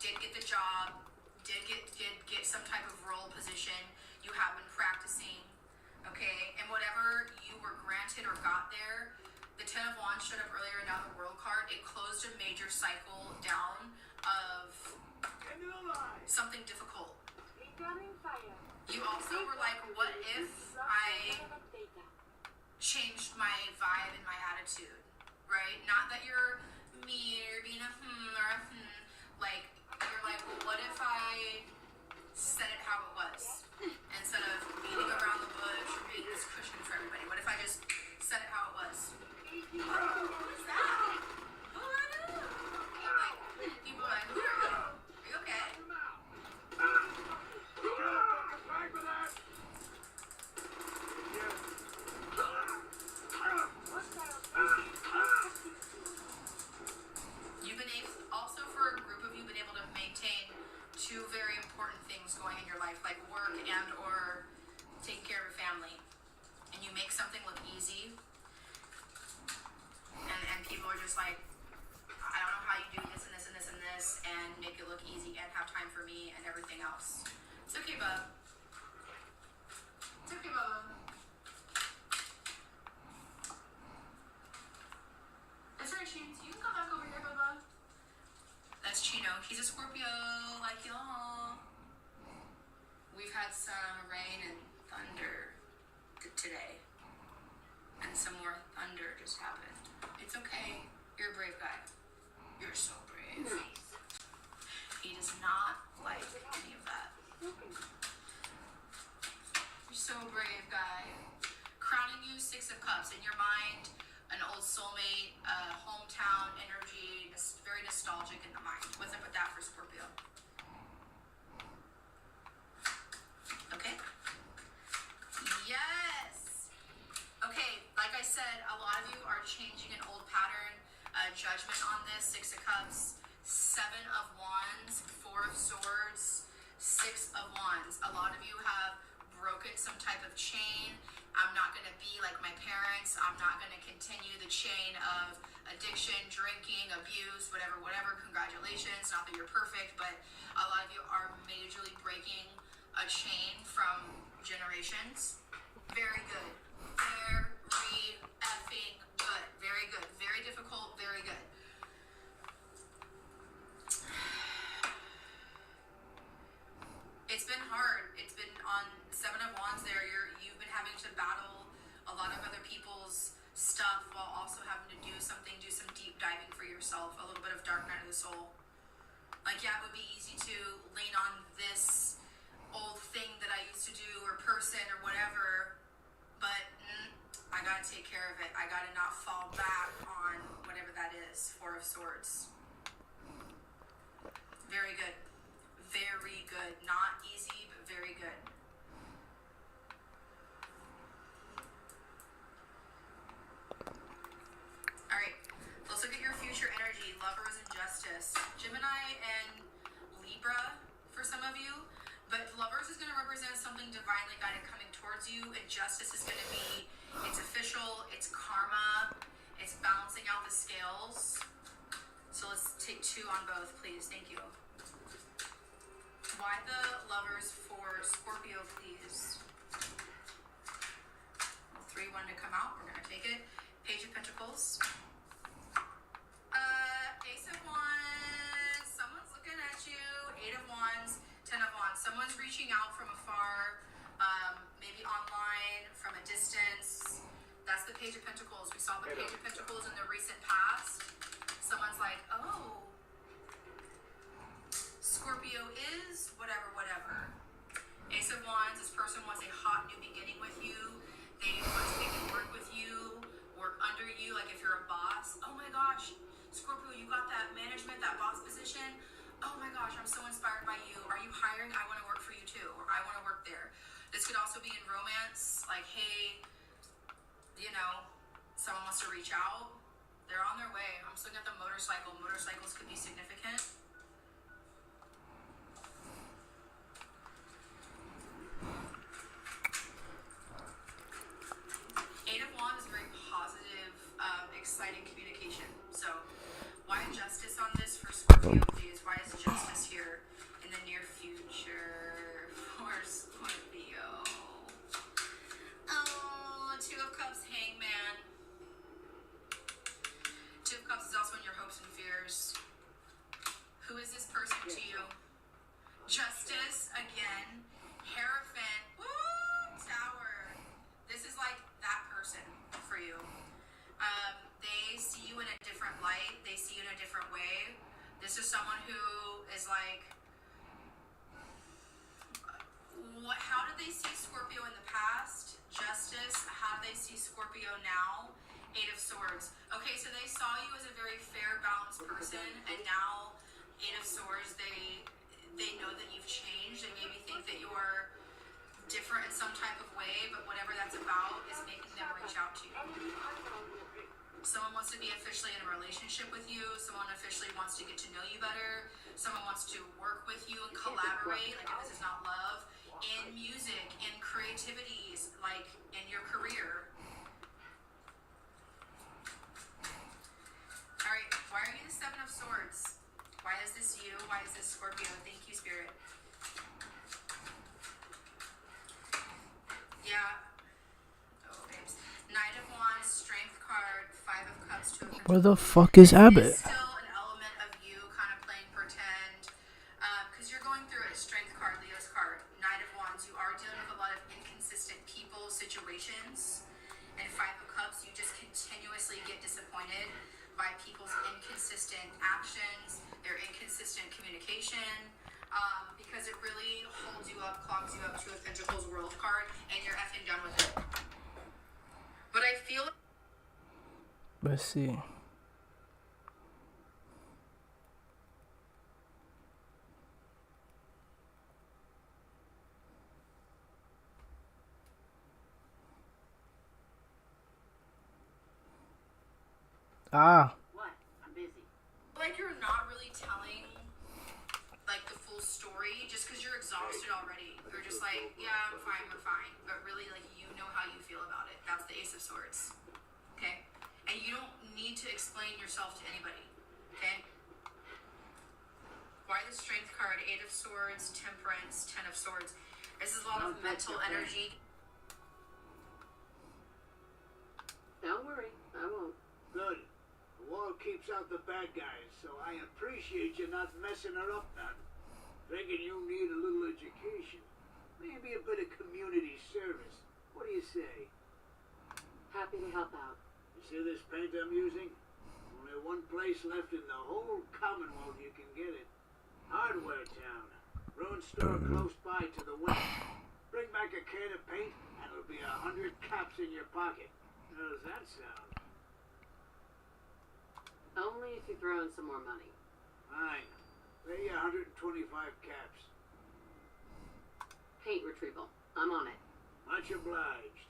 did get the job, did get some type of role position. You have been practicing, okay? And whatever you were granted or got there, the Ten of Wands showed up earlier, and now the World card, it closed a major cycle down of something difficult. You also were like, what if I changed my vibe and my attitude, right? Not that you're mean or being a or a like, you're like, well, what if I said it how it was? Instead of beating around the bush or being this cushion for everybody. What if I just said it how it was? Who's that? Who are you? Like, people are like, who are you? Are you okay? You've been able, also for a group of you, been able to maintain two very important things going in your life, like work and or taking care of your family. And you make something look easy, and people are just like, I don't know how you do this and this and this and this and make it look easy and have time for me and everything else. It's okay, bub. It's okay, bub. That's right, Chino. You can come back over here, bubba. That's Chino. He's a Scorpio, like y'all. We've had some rain and thunder today. And some more thunder just happened. It's okay. You're a brave guy. You're so brave. He does not like any of that. You're so brave, guy. Crowning you, Six of Cups. In your mind, an old soulmate, hometown energy, very nostalgic in the mind. What's up with that for Scorpio? Okay. Yes. Okay, like I said, a lot of you are changing an old pattern. Judgment on this, Six of Cups, Seven of Wands, Four of Swords, Six of Wands. A lot of you have broken some type of chain. I'm not going to be like my parents. I'm not going to continue the chain of addiction, drinking, abuse, whatever. Congratulations. Not that you're perfect, but a lot of you are majorly breaking a chain from generations. Very good. Very effing good. Very good. Very difficult. Very good. It's been hard. It's been on Seven of Wands there. You've been having to battle a lot of other people's stuff while also having to do some deep diving for yourself. A little bit of dark night of the soul. Like, yeah, it would be easy to lean on this old thing that I used to do or person or whatever, but I gotta take care of it. I gotta not fall back on whatever that is. Four of Swords. Very good. Very good. Not easy, but very good. Alright, let's look at your future energy. Lovers and Justice. Gemini and Libra for some of you, but Lovers is going to represent something divinely guided coming towards you, and Justice is going to be, it's official, it's karma, it's balancing out the scales. So let's take 2 on both, please. Thank you. Why the Lovers for Scorpio, please? 3 wanted to come out. We're going to take it. Page of Pentacles. Ace of Wands. Someone's looking at you. 8 of Wands. 10 of Wands. Someone's reaching out from afar. Maybe online, from a distance. That's the Page of Pentacles. We saw the Page of Pentacles in the recent past. Someone's like, oh, Scorpio is whatever. Ace of Wands, this person wants a hot new beginning with you. They want to maybe work with you, work under you, like if you're a boss. Oh my gosh, Scorpio, you got that management, that boss position. Oh my gosh, I'm so inspired by you. Are you hiring? I want to work for you too, or I want to work there. This could also be in romance, like, hey, you know, someone wants to reach out. They're on their way. I'm just looking at the motorcycle. Motorcycles could be significant. Eight of Wands is very positive, exciting communication. So, why Justice on this for Scorpio, please? Why is Justice here in the near future for Scorpio? Oh, 2 of Cups, Hangman. 2 of Cups is also in your hopes and fears. Who is this person to you? Justice, again. Hierophant. Woo! Tower. This is like that person for you. They see you in a different light. They see you in a different way. This is someone who is like, how did they see Scorpio in the past? Justice. How do they see Scorpio now? 8 of Swords. Okay, so they saw you as a very fair, balanced person, and now 8 of Swords, they know that you've changed. They maybe think that you're different in some type of way, but whatever that's about is making them reach out to you. Someone wants to be officially in a relationship with you. Someone officially wants to get to know you better. Someone wants to work with you and collaborate, like if this is not love, in music, in creativities, like in your career. All right, why are you the 7 of Swords? Why is this you? Why is this Scorpio? Thank you, Spirit. Yeah. Oh, babes. Knight of Wands, Strength card, 5 of Cups, 2 of Pentacles. Where the fuck is Abbott? There's still an element of you kind of playing pretend, because you're going through a Strength card, Leo's card. Knight of Wands, you are dealing with a lot of inconsistent people, situations. And 5 of Cups, you just continuously get disappointed by people's inconsistent actions, their inconsistent communication, because it really holds you up, clogs you up to a Pentacles World card, and you're effing done with it. But I feel... Let's see. What? I'm busy. Like you're not really telling like the full story just because you're exhausted already. You're just like, yeah, I'm fine, we're fine. But really, like, you know how you feel about it. That's the Ace of Swords. Okay? And you don't need to explain yourself to anybody. Okay? Why the Strength card? 8 of Swords, Temperance, 10 of Swords. This is a lot of mental energy. Don't worry, I won't. Good. The wall keeps out the bad guys, so I appreciate you not messing her up none. Thinking you need a little education. Maybe a bit of community service. What do you say? Happy to help out. You see this paint I'm using? Only one place left in the whole Commonwealth you can get it. Hardware Town. Ruin store close by to the west. Bring back a can of paint and it'll be 100 caps in your pocket. How does that sound? Only if you throw in some more money. Fine. Pay you 125 caps. Paint retrieval. I'm on it. Much obliged.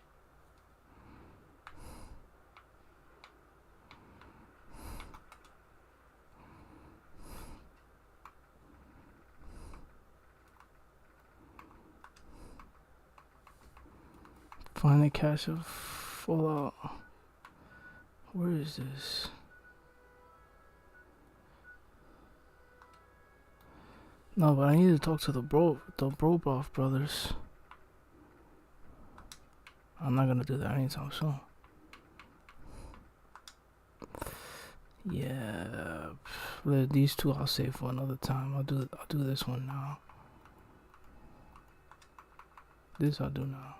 Find the cache of Fallout. Where is this? No, but I need to talk to the Broboff brothers. I'm not gonna do that anytime soon. Yeah, these two I'll save for another time. I'll do this one now. This I'll do now.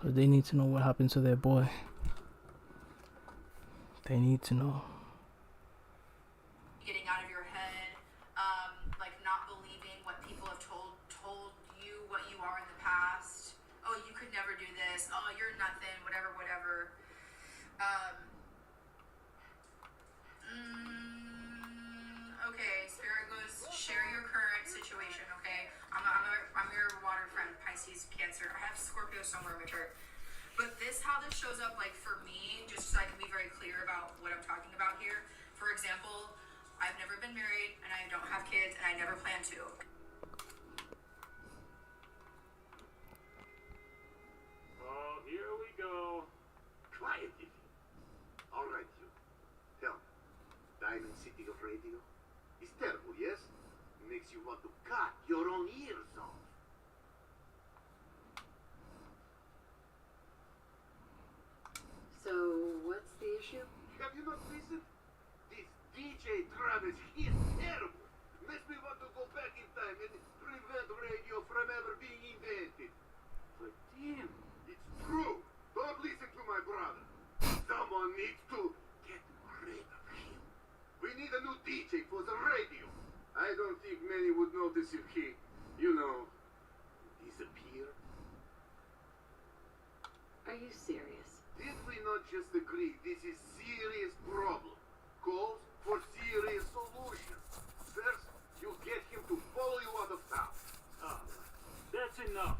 Cause they need to know what happened to their boy. They need to know. Getting out of your head, like not believing what people have told you what you are in the past. Oh, you could never do this. Oh, you're nothing. Whatever. Okay, Spirit goes. Share your current situation. Okay, I'm your water friend, Pisces, Cancer. I have Scorpio somewhere in my chart. But how this shows up, like for me, just so I can be very clear about what I'm talking about here. For example, I've never been married and I don't have kids and I never plan to. Oh, here we go. Quiet, Iffy. All right, you. Tell me, Diamond City of Radio? It's terrible, yes? Makes you want to cut your own ears off. So, what's the issue? Have you not listened? This DJ Travis, he is terrible. Makes me want to go back in time and prevent radio from ever being invented. But Tim, it's true. Don't listen to my brother. Someone needs to get rid of him. We need a new DJ for the radio. I don't think many would notice if he, disappeared. Are you serious? Did we not just agree this is serious problem? Calls for serious solutions. First, you get him to follow you out of town. That's enough.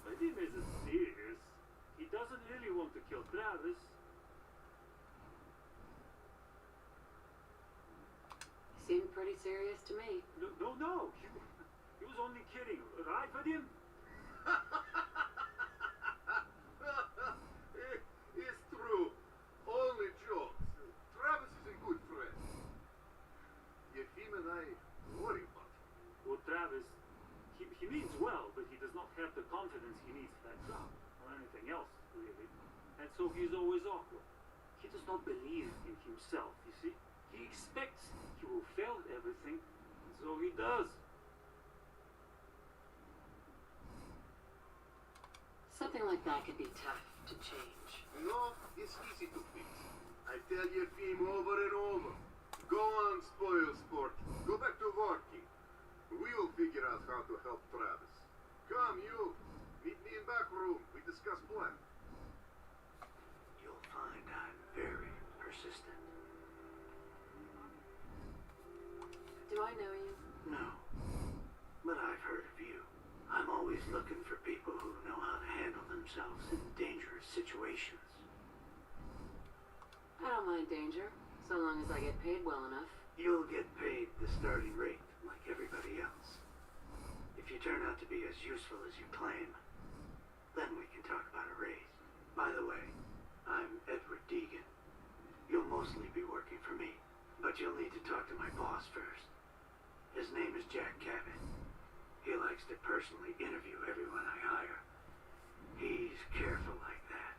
Vadim isn't serious. He doesn't really want to kill Travis. Seemed pretty serious to me. No. He was only kidding. Right, Vadim? It's true. Only jokes. Travis is a good friend. Yet him and I worry about him. Well, Travis, he means well, but he does not have the confidence he needs for that job, or anything else, really. And so he's always awkward. He does not believe in himself, you see? He expects he will fail at everything, and so he does. Something like that could be tough to change. No, it's easy to fix. I tell your team over and over. Go on, spoil sport. Go back to working. We will figure out how to help Travis. Come, you. Meet me in back room. We discuss plan. You'll find I'm very persistent. Do I know you? No, but I've heard of you. I'm always looking for people who know how to handle themselves in dangerous situations. I don't mind danger, so long as I get paid well enough. You'll get paid the starting rate, like everybody else. If you turn out to be as useful as you claim, then we can talk about a raise. By the way, I'm Edward Deegan. You'll mostly be working for me, but you'll need to talk to my boss first. His name is Jack Cabot. He likes to personally interview everyone I hire. He's careful like that.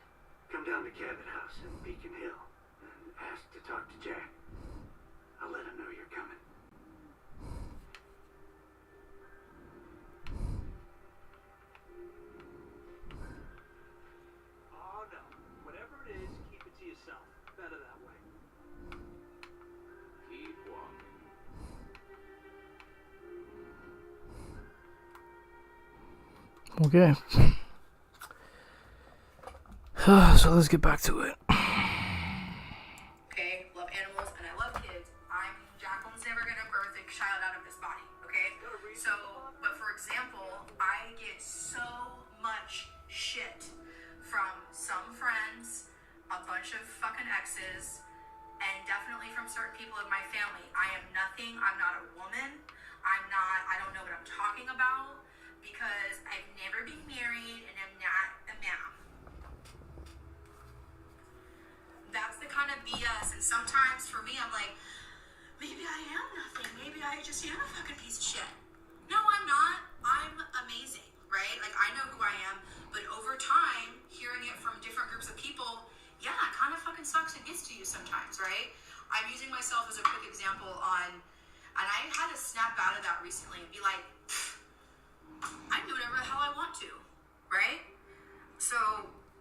Come down to Cabot House in Beacon Hill and ask to talk to Jack. I'll let him know you're coming. Oh no. Whatever it is, keep it to yourself. Better that way. Keep walking. Okay. So let's get back to it. Okay, love animals and I love kids. Jacqueline's never gonna birth a child out of this body, okay? So, but for example, I get so much shit from some friends, a bunch of fucking exes, and definitely from certain people in my family. I am nothing, I'm not a woman, I don't know what I'm talking about because I've never been married and I'm not a mom. That's the kind of BS. And sometimes for me, I'm like, maybe I am nothing. Maybe I just am a fucking piece of shit. No, I'm not. I'm amazing, right? Like, I know who I am. But over time, hearing it from different groups of people, yeah, it kind of fucking sucks and gets to you sometimes, right? I'm using myself as a quick example on, and I had to snap out of that recently and be like, I do whatever the hell I want to, right? So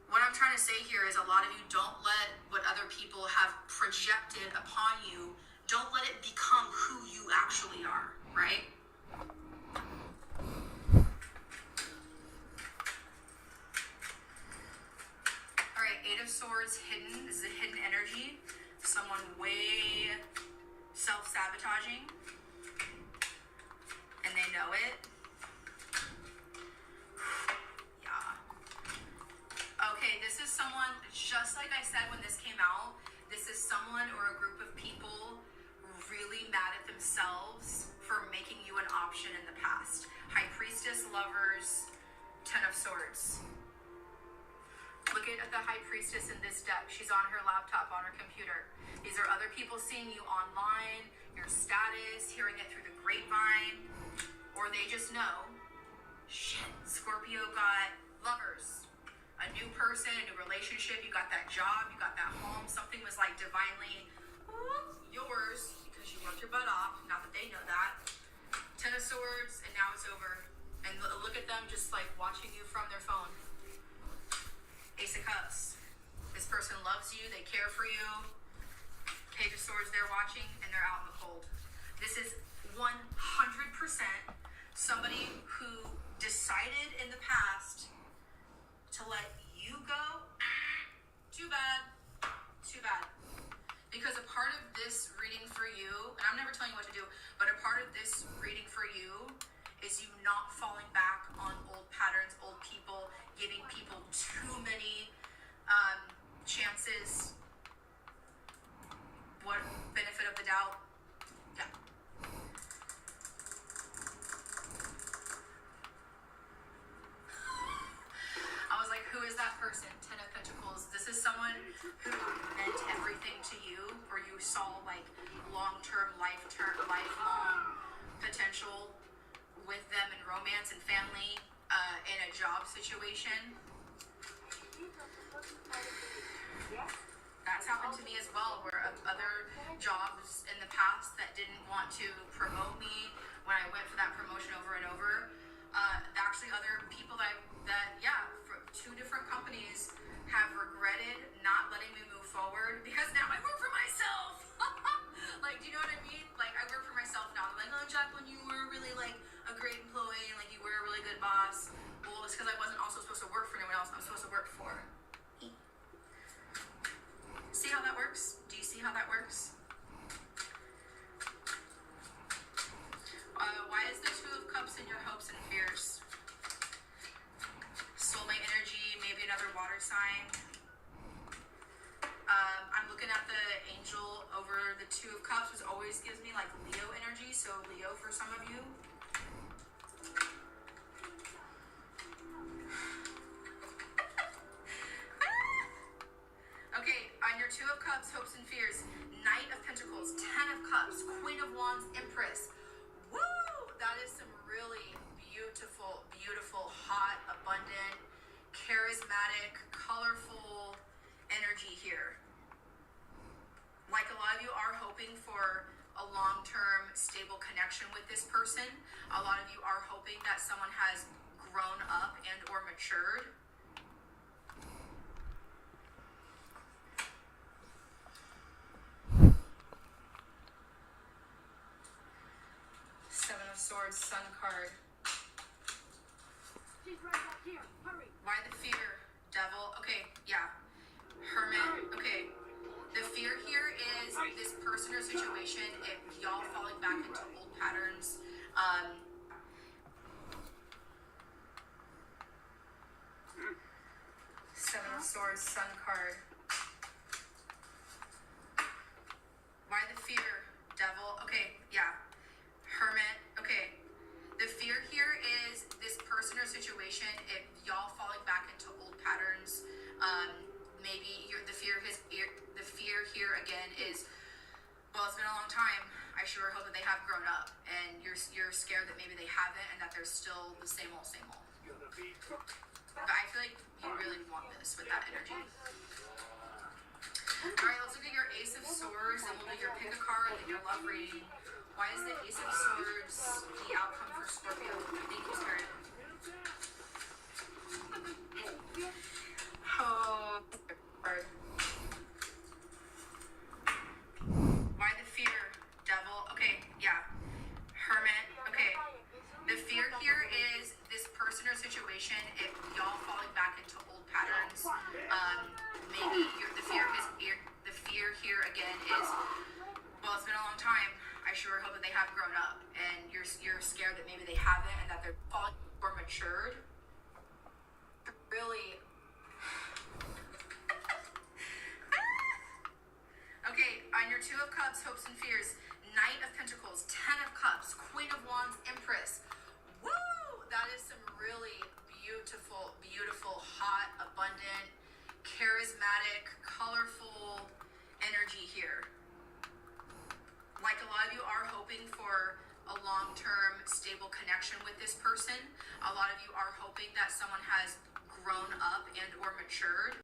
what I'm trying to say here is a lot of you don't let what other people have projected upon you, don't let it become who you actually are, right? All right, Eight of Swords, hidden. This is a hidden energy. Someone way self-sabotaging, and they know it. Okay, this is someone, just like I said when this came out, this is someone or a group of people really mad at themselves for making you an option in the past. High Priestess, Lovers, Ten of Swords. Look at the High Priestess in this deck. She's on her laptop, on her computer. These are other people seeing you online, your status, hearing it through the grapevine, or they just know, shit, Scorpio got Lovers. A new person, a new relationship, you got that job, you got that home, something was like divinely yours because you worked your butt off, not that they know that. Ten of Swords, and now it's over. And look at them just like watching you from their phone. Ace of Cups. This person loves you, they care for you. Page of Swords, they're watching, and they're out in the cold. This is 100% somebody who decided in the past to let you go. Too bad. Too bad. Because a part of this reading for you, and I'm never telling you what to do, but a part of this reading for you is you not falling back on old patterns, old people, giving people too many chances. What benefit of the doubt? Yeah. I was like, who is that person? Ten of Pentacles. This is someone who meant everything to you, or you saw like long-term, lifelong potential with them in romance and family, in a job situation. That's happened to me as well, where other jobs in the past that didn't want to promote me when I went for that promotion over and over. Actually, other people for 2 different companies have regretted not letting me move forward because now I work for myself. Like, do you know what I mean? Like, I work for myself now. I'm like, oh, Jacqueline, you were really like a great employee, and like you were a really good boss. Well, it's because I wasn't also supposed to work for anyone else. I'm supposed to work for. See how that works? Do you see how that works? Why is the Two of Cups in your hopes and fears? Soulmate energy, maybe another water sign. I'm looking at the angel over the Two of Cups, which always gives me like Leo energy, so Leo for some of you. Okay, on your Two of Cups, hopes and fears, Knight of Pentacles, Ten of Cups, Queen of Wands, Empress. Woo! That is some really beautiful, beautiful, hot, abundant, charismatic, colorful energy here. Like a lot of you are hoping for a long-term, stable connection with this person. A lot of you are hoping that someone has grown up and or matured. Seven of Swords, Sun card. She's right back here. Hurry. Why the fear? Devil. Okay, yeah. Hermit. Okay. The fear here is this person or situation, if y'all falling back into old patterns, Seven of Swords, Sun card. Why the fear? Devil. Okay, yeah. Hermit. Okay. time, I sure hope that they have grown up, and you're scared that maybe they haven't, and that they're still the same old, same old. But I feel like you really want this with that energy. Alright, let's look at your Ace of Swords, and we'll do your pick a card and your love reading. Why is the Ace of Swords the outcome for Scorpio? Thank you, Spirit. Oh, card. Why the fear? Devil. Okay, yeah. Hermit. Okay. The fear here is this person or situation, if y'all falling back into old patterns, maybe the fear here again is, well, it's been a long time. I sure hope that they have grown up, and you're scared that maybe they haven't, and that they're falling or matured. Really. Okay, on your Two of Cups, hopes and fears, Knight of Pentacles, 10 of Cups, Queen of Wands, Empress. Woo! That is some really beautiful, beautiful, hot, abundant, charismatic, colorful energy here. Like a lot of you are hoping for a long-term, stable connection with this person. A lot of you are hoping that someone has grown up and or matured.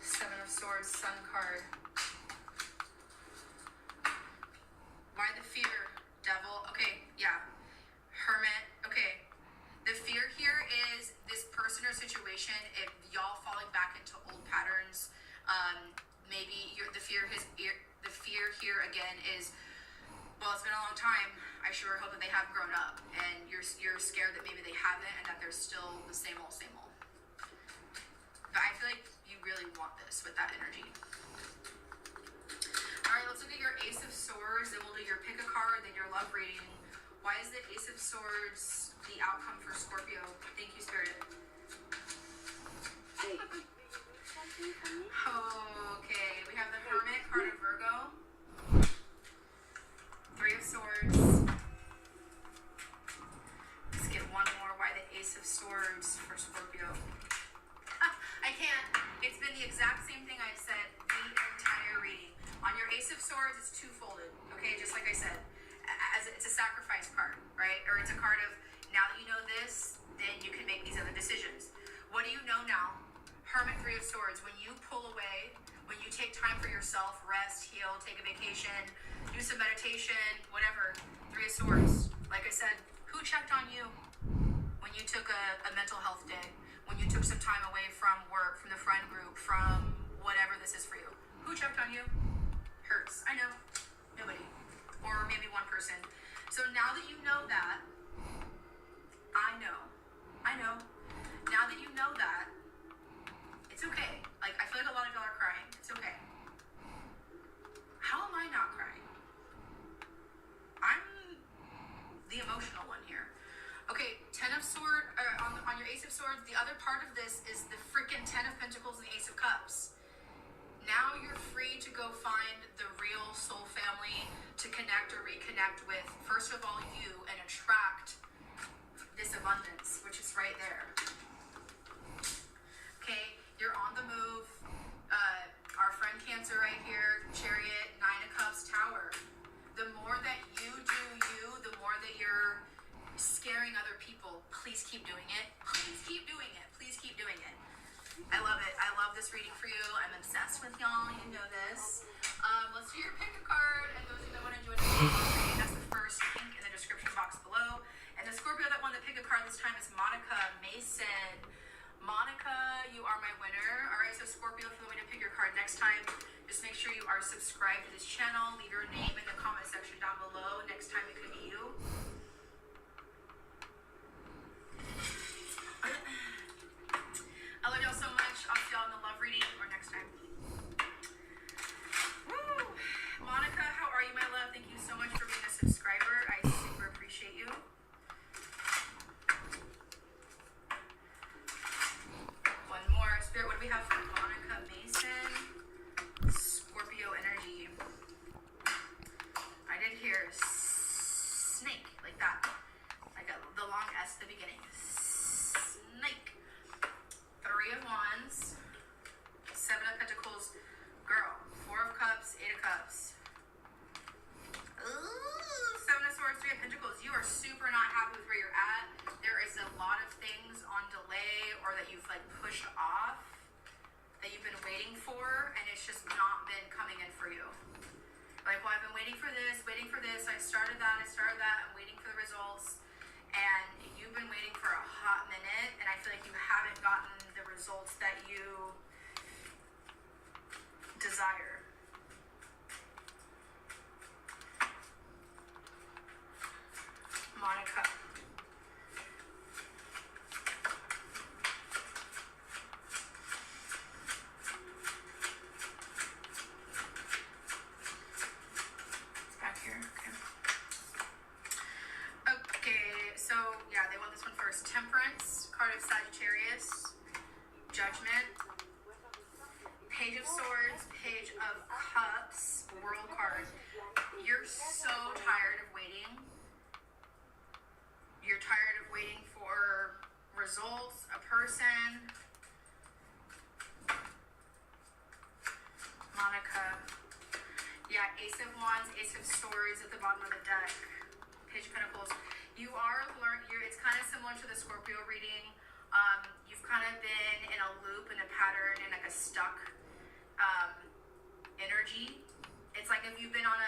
Seven of Swords, Sun card. Why the fear? Devil. Okay, yeah. Hermit. Okay. The fear here is this person or situation, if y'all falling back into old patterns, maybe the fear here again is, well, it's been a long time. I sure hope that they have grown up, and you're scared that maybe they haven't, and that they're still the same old, same old. But I feel like you really want this with that energy. Alright, let's look at your Ace of Swords, and we'll do your pick a card, then your love reading. Why is the Ace of Swords the outcome for Scorpio? Thank you, Spirit. Okay, we have the Hermit card of Virgo. Three of Swords. Let's get one more. Why the Ace of Swords for Scorpio? I can't. It's been the exact same thing I've said the entire reading. On your Ace of Swords, it's two-folded. Okay, just like I said. It's a sacrifice card, right? Or it's a card of, now that you know this, then you can make these other decisions. What do you know now? Hermit, Three of Swords. When you pull away, when you take time for yourself, rest, heal, take a vacation, do some meditation, whatever. Three of Swords. Like I said, who checked on you when you took a mental health day? When you took some time away from work, from the friend group, from whatever this is for you? Who checked on you? Hurts. I know. Nobody. Or maybe one person. So now that you know that, I know. Now that you know that, it's okay. Like, I feel like a lot of y'all are crying. It's okay. How am I not crying? I'm the emotional one here. Okay, Ten of Swords, on your Ace of Swords, the other part of this is the freaking Ten of Pentacles and the Ace of Cups. Now you're free to go find the real soul family to connect or reconnect with, first of all, you, and attract this abundance, which is right there. Okay, you're on the move. Our friend Cancer right here, Chariot, Nine of Cups, Tower. The more that you do you, the more that you're scaring other people. Please keep doing it. Please keep doing it. Please keep doing it. I love it. I love this reading for you. I'm obsessed with y'all. You know this. Let's do your pick a card. And those of you that want to join us, that's the first link in the description box below. And the Scorpio that won the pick a card this time is Monica Mason. Monica, you are my winner. All right, so Scorpio, if you want me to pick your card next time, just make sure you are subscribed to this channel. Leave your name in the comment section down below. Next time it could be you. I love y'all so much. I'll see y'all in the love reading or next time. Woo! Monica, how are you, my love? Thank you so much for being a subscriber. I super appreciate you. One more. Spirit, what do we have for Monica Mason? Scorpio energy. I did hear snake, like that. Like the long S at the beginning. I started that. I'm waiting for the results. And you've been waiting for a hot minute. And I feel like you haven't gotten the results that you desire. Monica. It's back here. Okay, so yeah, they want this one first. Temperance, card of Sagittarius, Judgment, Page of Swords, Page of Cups, World card. You're so tired of waiting. You're tired of waiting for results, a person. Monica. Yeah, Ace of Wands, Ace of Swords at the bottom of the deck. Page of Pentacles. You are learning. It's kind of similar to the Scorpio reading. You've kind of been in a loop, in a pattern, in like a stuck energy. It's like if you've been on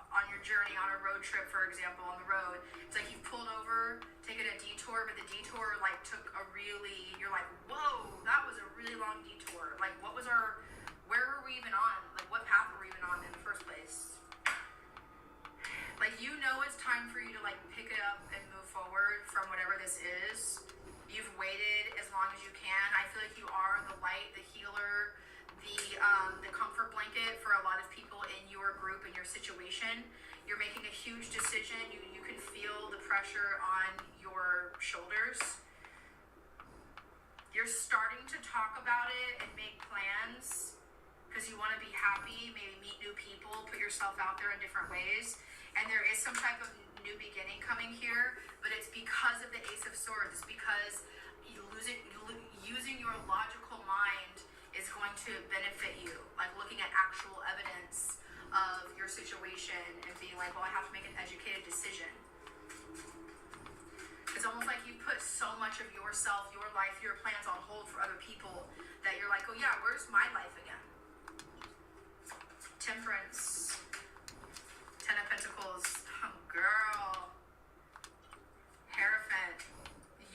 on your journey, on a road trip, for example, on the road. It's like you pulled over, taken a detour, but the detour like took a really. You're like, whoa, that was a really long detour. Like, what was our? Where were we even on? Like, what path were we even on in the first place? Like, you know it's time for you to, like, pick it up and move forward from whatever this is. You've waited as long as you can. I feel like you are the light, the healer, the comfort blanket for a lot of people in your group, in your situation. You're making a huge decision. You can feel the pressure on your shoulders. You're starting to talk about it and make plans because you want to be happy, maybe meet new people, put yourself out there in different ways. And there is some type of new beginning coming here, but it's because of the Ace of Swords. It's because using your logical mind is going to benefit you. Like looking at actual evidence of your situation and being like, well, I have to make an educated decision. It's almost like you put so much of yourself, your life, your plans on hold for other people that you're like, oh yeah, where's my life again? Temperance. Ten of Pentacles. Oh, girl. Hierophant.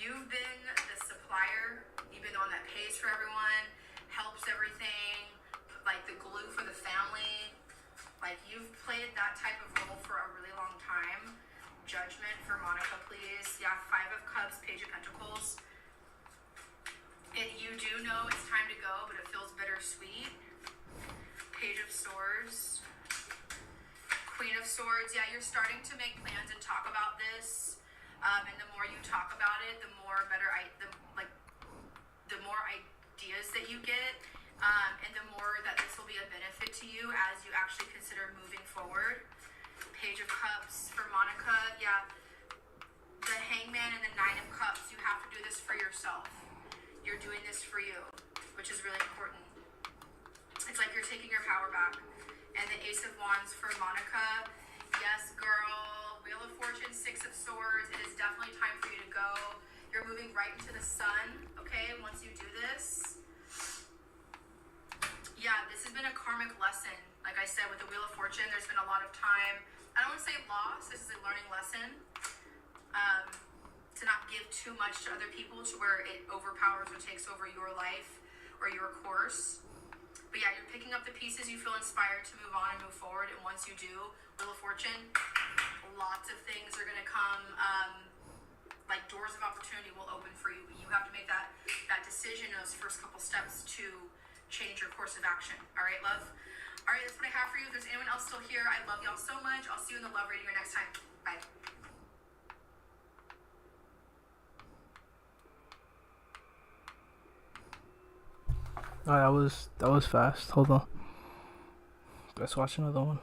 You've been the supplier. You've been the one that pays for everyone, helps everything, like the glue for the family. Like, you've played that type of role for a really long time. Judgment for Monica, please. Yeah, Five of Cups, Page of Pentacles. You do know it's time to go, but it feels bittersweet. Page of Swords. Queen of Swords. Yeah, you're starting to make plans and talk about this. And the more you talk about it, the more more ideas that you get, and the more that this will be a benefit to you as you actually consider moving forward. Page of Cups for Monica. Yeah, the Hangman and the Nine of Cups. You have to do this for yourself. You're doing this for you, which is really important. It's like you're taking your power back. And the Ace of Wands for Monica. Yes, girl. Wheel of Fortune, Six of Swords. It is definitely time for you to go. You're moving right into the sun, okay, once you do this. Yeah, this has been a karmic lesson. Like I said, with the Wheel of Fortune, there's been a lot of time. I don't want to say loss. This is a learning lesson. To not give too much to other people to where it overpowers or takes over your life or your course. But yeah, you're picking up the pieces. You feel inspired to move on and move forward. And once you do, Wheel of Fortune, lots of things are going to come. Like doors of opportunity will open for you. But you have to make that decision, those first couple steps to change your course of action. All right, love? All right, that's what I have for you. If there's anyone else still here, I love y'all so much. I'll see you in the love reading or next time. Bye. Alright, that was fast. Hold on. Let's watch another one.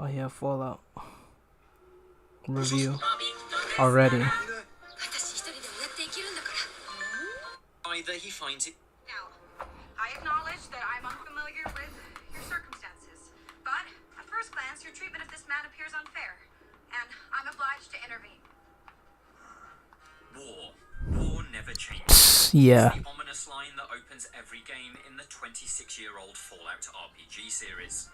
Oh yeah, Fallout review already. Either he finds it. I acknowledge that I'm unfamiliar with your circumstances, but at first glance, your treatment of this man appears unfair, and I'm obliged to intervene. War never changes. Yeah. It's the ominous line that opens every game in the 26-year-old Fallout RPG series.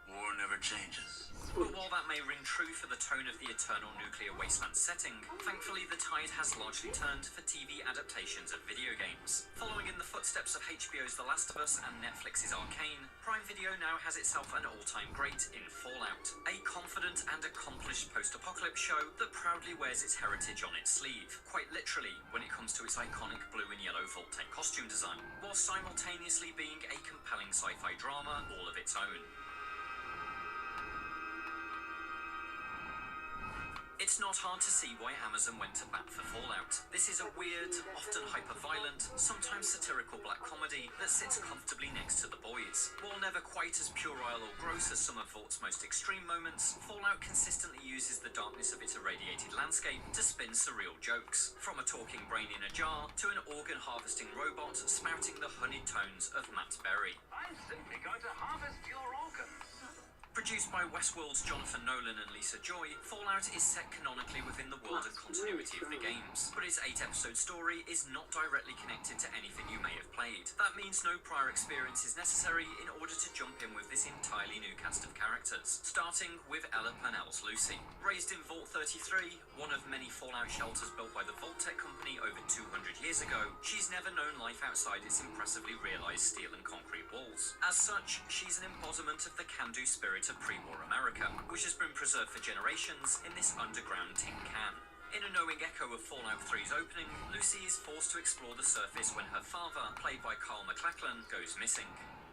War never changes. But while that may ring true for the tone of the eternal nuclear wasteland setting, thankfully the tide has largely turned for TV adaptations of video games. Following in the footsteps of HBO's The Last of Us and Netflix's Arcane, Prime Video now has itself an all-time great in Fallout, a confident and accomplished post-apocalypse show that proudly wears its heritage on its sleeve, quite literally when it comes to its iconic blue and yellow Vault-Tec costume design, while simultaneously being a compelling sci-fi drama all of its own. It's not hard to see why Amazon went to bat for Fallout. This is a weird, often hyper-violent, sometimes satirical black comedy that sits comfortably next to The Boys. While never quite as puerile or gross as some of Vault's most extreme moments, Fallout consistently uses the darkness of its irradiated landscape to spin surreal jokes. From a talking brain in a jar to an organ-harvesting robot spouting the honeyed tones of Matt Berry. I'm simply going to harvest your organs. Produced by Westworld's Jonathan Nolan and Lisa Joy, Fallout is set canonically within the world and continuity of the games, but its 8-episode story is not directly connected to anything you may have played. That means no prior experience is necessary in order to jump in with this entirely new cast of characters, starting with Ella Purnell's Lucy. Raised in Vault 33, one of many Fallout shelters built by the Vault-Tec company over 200 years ago, she's never known life outside its impressively realized steel and concrete walls. As such, she's an embodiment of the can-do spirit of pre-war America, which has been preserved for generations in this underground tin can. In a knowing echo of Fallout 3's opening, Lucy is forced to explore the surface when her father, played by Carl MacLachlan, goes missing.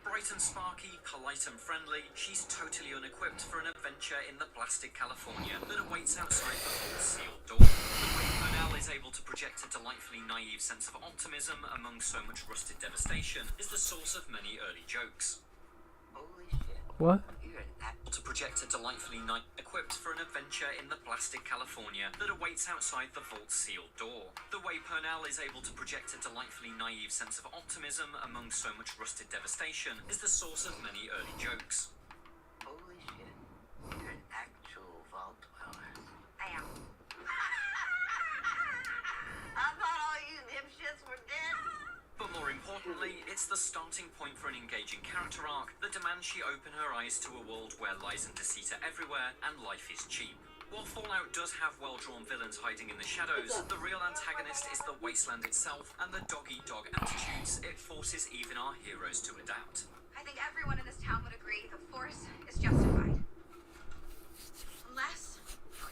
Bright and sparky, polite and friendly, she's totally unequipped for an adventure in the blasted California that awaits outside the Vault's sealed door. The way Purnell is able to project a delightfully naive sense of optimism among so much rusted devastation is the source of many early jokes. What? To project a delightfully equipped for an adventure in the blasted California that awaits outside the Vault's sealed door. The way Purnell is able to project a delightfully naive sense of optimism among so much rusted devastation is the source of many early jokes. Holy shit. You're an actual vault dweller. I am. I thought all you dipshits were dead. But more importantly, it's the starting point for an engaging character arc that demands she open her eyes to a world where lies and deceit are everywhere and life is cheap. While Fallout does have well-drawn villains hiding in the shadows, the real antagonist is the wasteland itself and the dog-eat-dog attitudes it forces even our heroes to adapt. I think everyone in this town would agree the force is justified. Unless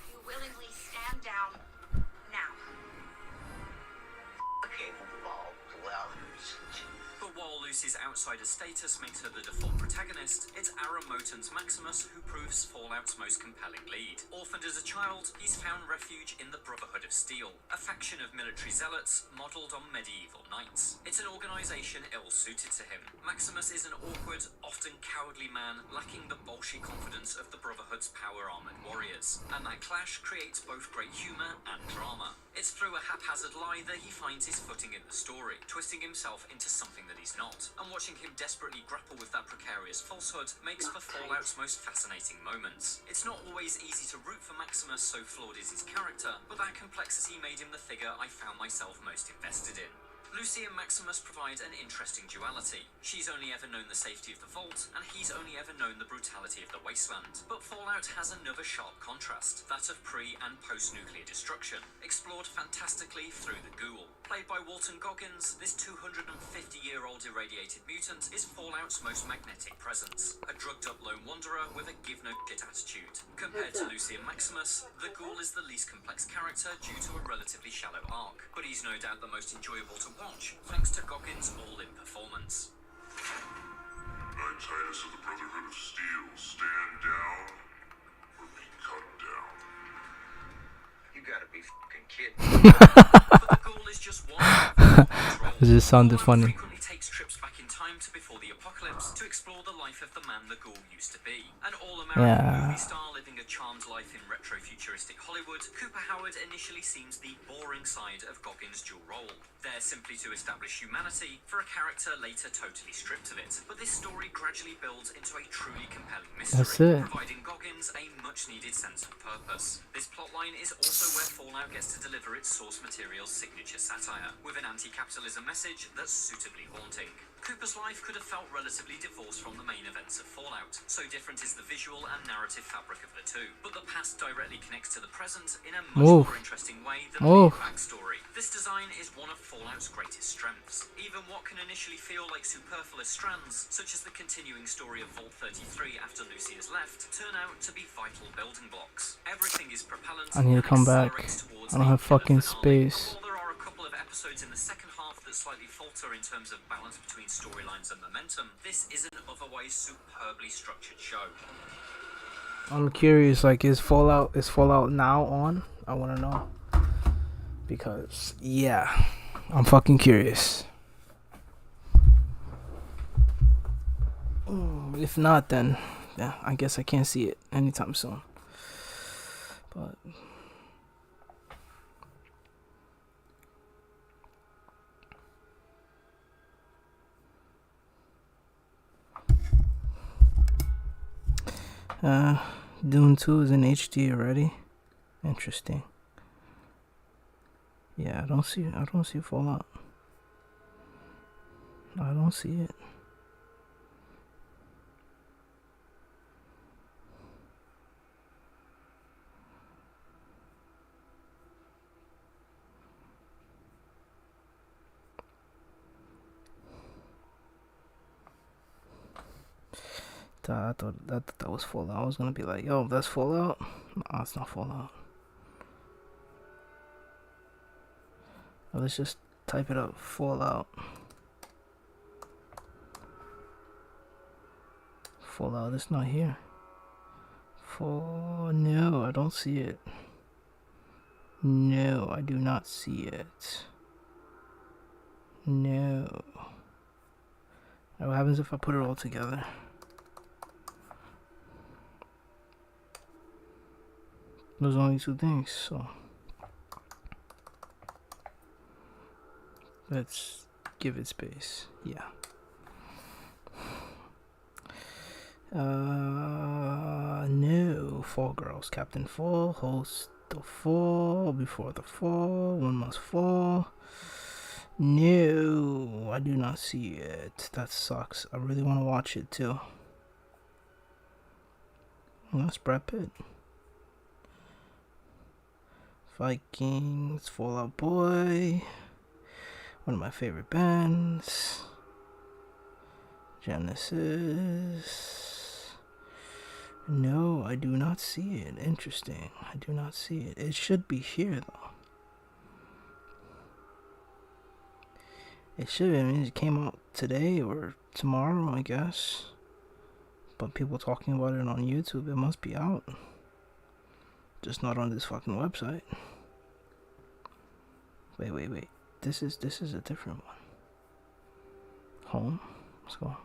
you willingly stand down now. Fucking vault dwellers. But while Lucy's outsider status makes her the default protagonist, it's Aaron Moton's Maximus who proves Fallout's most compelling lead. Orphaned as a child, he's found refuge in the Brotherhood of Steel, a faction of military zealots modelled on medieval knights. It's an organisation ill-suited to him. Maximus is an awkward, often cowardly man lacking the bolshy confidence of the Brotherhood's power-armoured warriors, and that clash creates both great humour and drama. It's through a haphazard lie that he finds his footing in the story, twisting himself into something that he's not, and watching him desperately grapple with that precarious falsehood makes for Fallout's most fascinating moments. It's not always easy to root for Maximus, so flawed is his character, but that complexity made him the figure I found myself most invested in. Lucy and Maximus provide an interesting duality. She's only ever known the safety of the Vault, and he's only ever known the brutality of the wasteland. But Fallout has another sharp contrast, that of pre- and post-nuclear destruction, explored fantastically through the Ghoul. Played by Walton Goggins, this 250-year-old irradiated mutant is Fallout's most magnetic presence, a drugged-up lone wanderer with a give-no-shit attitude. Compared to Lucy and Maximus, the Ghoul is the least complex character due to a relatively shallow arc, but he's no doubt the most enjoyable to watch, thanks to Goggins' all-in performance. I'm Titus of the Brotherhood of Steel. Stand down or be cut down. You gotta be fucking kidding. But the Ghoul is just one. It just sounded funny. Frequently takes trips back in time to before the apocalypse to explore the life of the man the Ghoul used to be. An all-American movie star living a charmed life in retro-futuristic Hollywood, Cooper Howard initially seems the boring side of Goggins' dual role. There simply to establish humanity for a character later totally stripped of it. But this story gradually builds into a truly compelling mystery, providing Goggins a much-needed sense of purpose. This plotline is also where Fallout gets to deliver its source material's signature satire, with an anti-capitalism message that's suitably haunting. Cooper's life could have felt relatively divorced from the main events of Fallout, so different is the visual and narrative fabric of the two. But the past directly connects to the present in a much more interesting way than the backstory. This design is one of Fallout's greatest strengths. Even what can initially feel like superfluous strands, such as the continuing story of Vault 33 after Lucy has left, turn out to be vital building blocks. Everything is propellant. I need to come back. I don't have fucking space. There are a couple of episodes in the second half that slightly falter in terms of balance between storylines and momentum. This is an otherwise superbly structured show. I'm curious, like, is Fallout now on? I want to know. Because, yeah, I'm fucking curious. If not, then, yeah, I guess I can't see it anytime soon. But... Dune 2 is in HD already. Interesting. Yeah, I don't see Fallout. I don't see it. I thought that was Fallout. I was gonna be like, yo, that's Fallout? Nah, it's not Fallout. Well, let's just type it up. Fallout. Fallout, it's not here. No, I don't see it. No, I do not see it. No. What happens if I put it all together? There's only two things, so let's give it space. Yeah. No. Fall Girls. Captain Fall. Host the fall. Before the fall. One must fall. No. I do not see it. That sucks. I really want to watch it too. Well, that's Brad Pitt. Vikings, Fall Out Boy, one of my favorite bands, Genesis. No, I do not see it. Interesting. I do not see it. It should be here though. It should. I mean, it came out today or tomorrow, I guess. But people talking about it on YouTube, it must be out. Just not on this fucking website. Wait. This is a different one. Home. Let's go.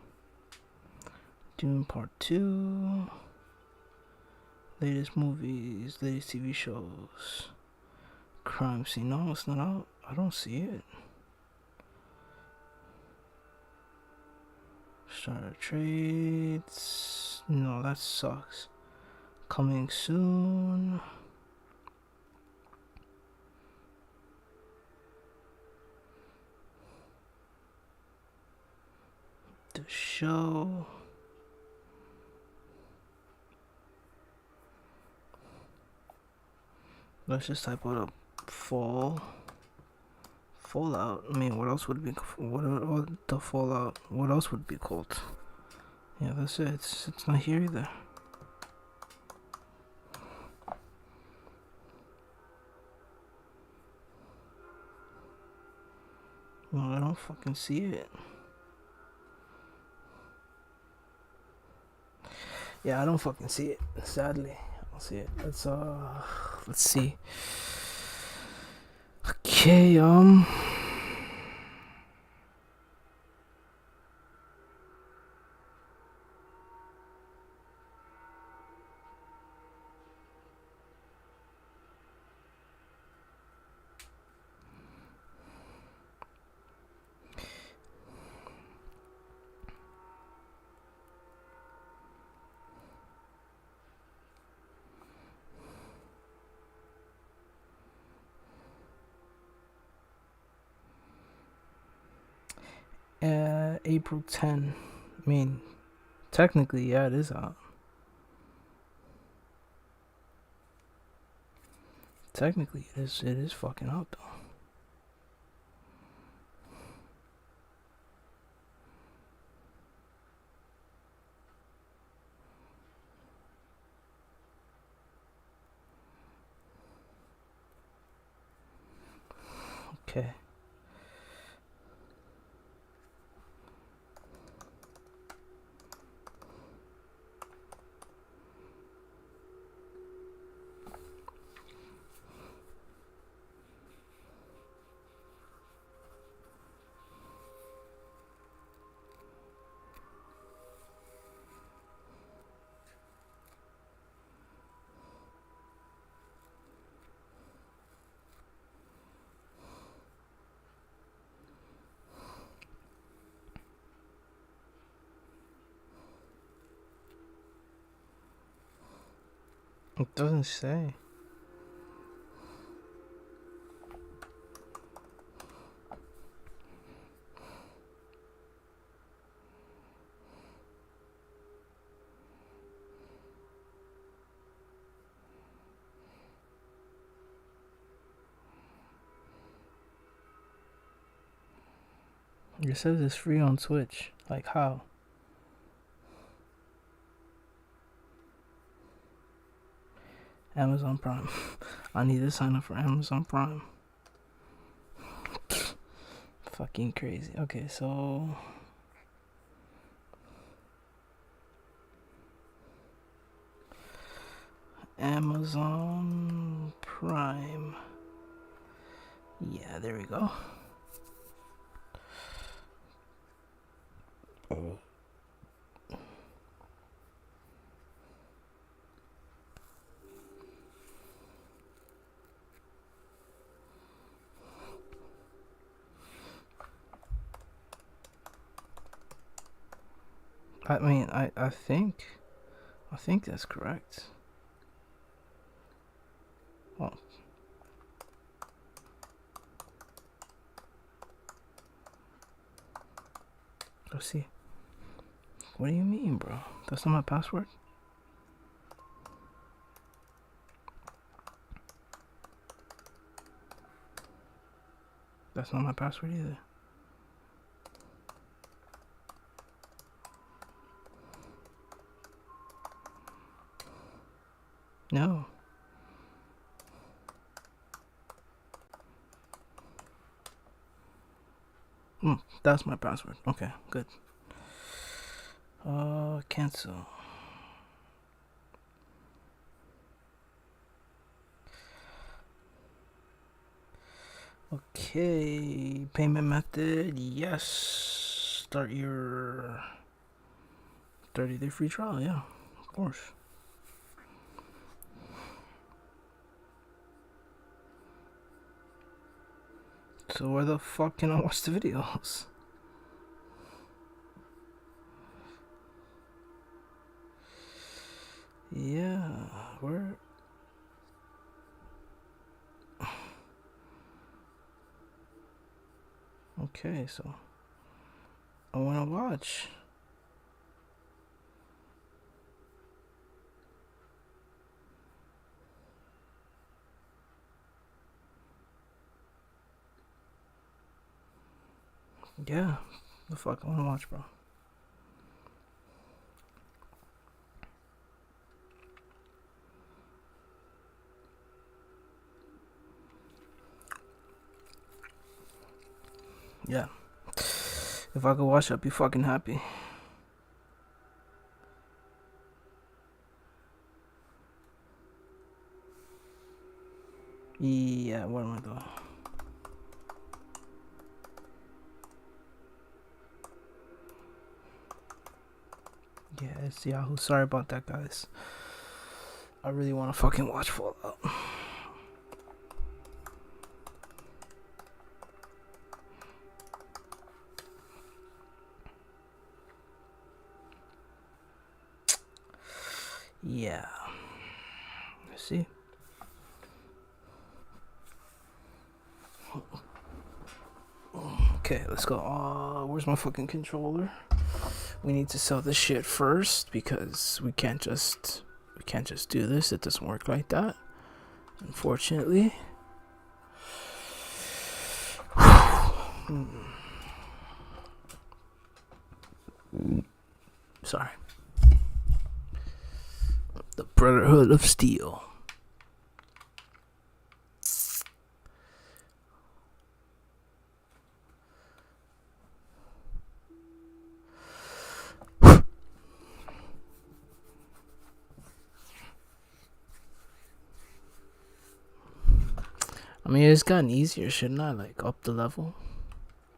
Dune Part 2. Latest movies, latest TV shows. Crime Scene. No, it's not out. I don't see it. Starter Trades. No, that sucks. Coming soon. The show. Let's just type out a Fallout. I mean, what else would be? What the Fallout? What else would be called? Yeah, that's it. It's not here either. No, I don't fucking see it. Yeah, I don't fucking see it. Sadly, I don't see it. Let's see. Okay, April 10. I mean, technically, yeah, it is out. Technically, it is fucking out though. Okay. It doesn't say. It says it's free on Twitch. Like how? Amazon Prime. I need to sign up for Amazon Prime. Fucking crazy. Okay, so Amazon Prime. Yeah, there we go. I mean, I think that's correct. Oh. Let's see. What do you mean, bro? That's not my password? That's not my password either. No. That's my password. Okay, good. Cancel. Okay, payment method, yes. Start your 30-day free trial, yeah, of course. So where the fuck can I watch the videos? Yeah, where? Okay, so I want to watch. Yeah, the fuck I want to watch, bro. Yeah. If I could watch, I'd be fucking happy. Yeah, what am I doing? Yeah, it's Yahoo. Sorry about that, guys. I really want to fucking watch Fallout. Yeah. Let's see. Okay. Okay, let's go. Where's my fucking controller? We need to sell this shit first because we can't just do this. It doesn't work like that, unfortunately. Sorry. The Brotherhood of Steel. I mean, it's gotten easier, shouldn't I? Like, up the level?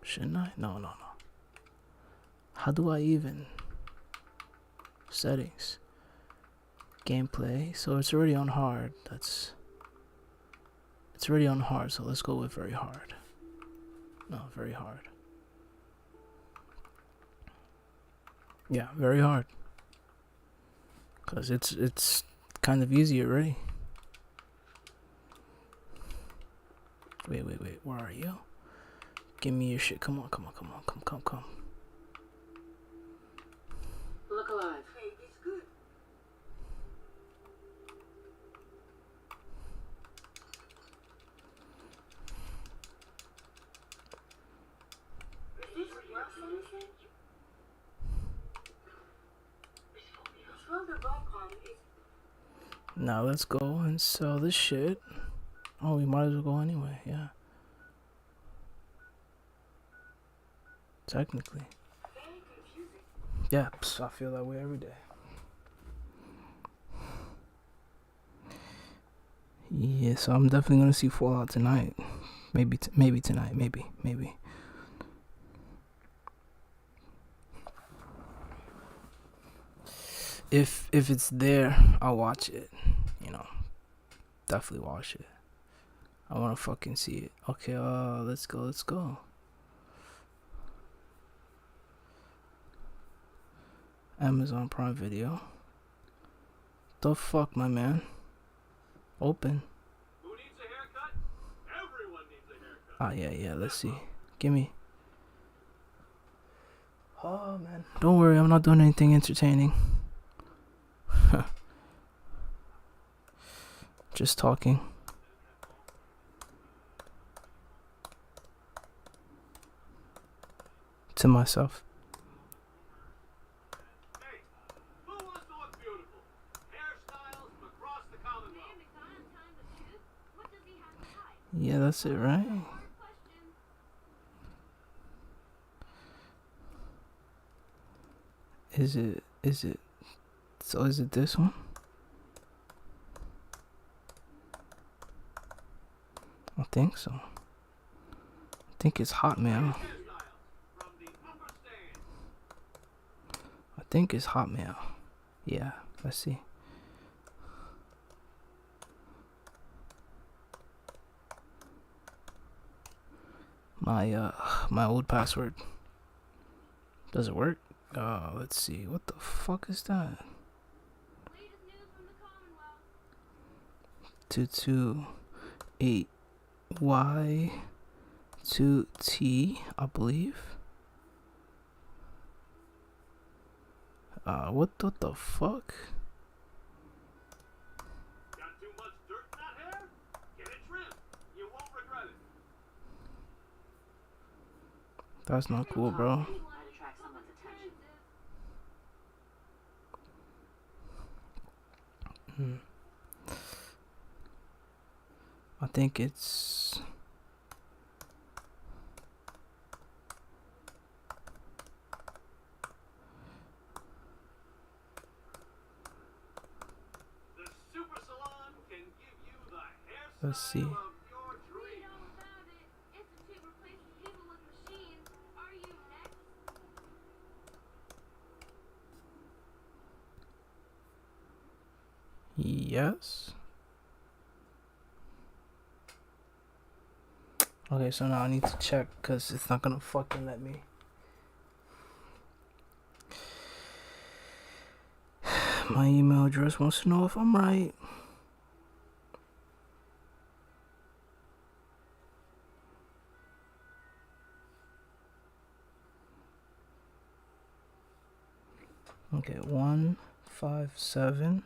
Shouldn't I? No. How do I even? Settings. Gameplay. So it's already on hard. It's already on hard, so let's go with very hard. No, very hard. Yeah, very hard. Cause it's kind of easy already. Wait, where are you? Give me your shit. Come on. Look alive. Hey, it's good. Is this real something? Now let's go and sell this shit. Oh, we might as well go anyway, yeah. Technically. Yeah, I feel that way every day. Yeah, so I'm definitely gonna see Fallout tonight. Maybe tonight, maybe. If it's there, I'll watch it. You know, definitely watch it. I wanna fucking see it. Okay, let's go. Amazon Prime Video. The fuck, my man? Open. Who needs a haircut? Everyone needs a haircut. Yeah, let's see. Gimme. Oh, man. Don't worry, I'm not doing anything entertaining. Just talking. To myself. Hey, who wants to look beautiful? Hairstyles from across the Commonwealth. Yeah, that's it, right? Is it? So is it this one? I think so. I think it's Hotmail. I think it's Hotmail. Yeah, let's see. My old password. Does it work? Let's see. What the fuck is that? 228Y2T, I believe. What the fuck? Got too much dirt in that hair? Get it trimmed. You won't regret it. That's not cool, bro. I think it's The Super Salon can give you the hairstyle let's see. of your dreams. Yes. Okay, so now I need to check because it's not gonna fucking let me. My email address wants to know if I'm right. Okay, 157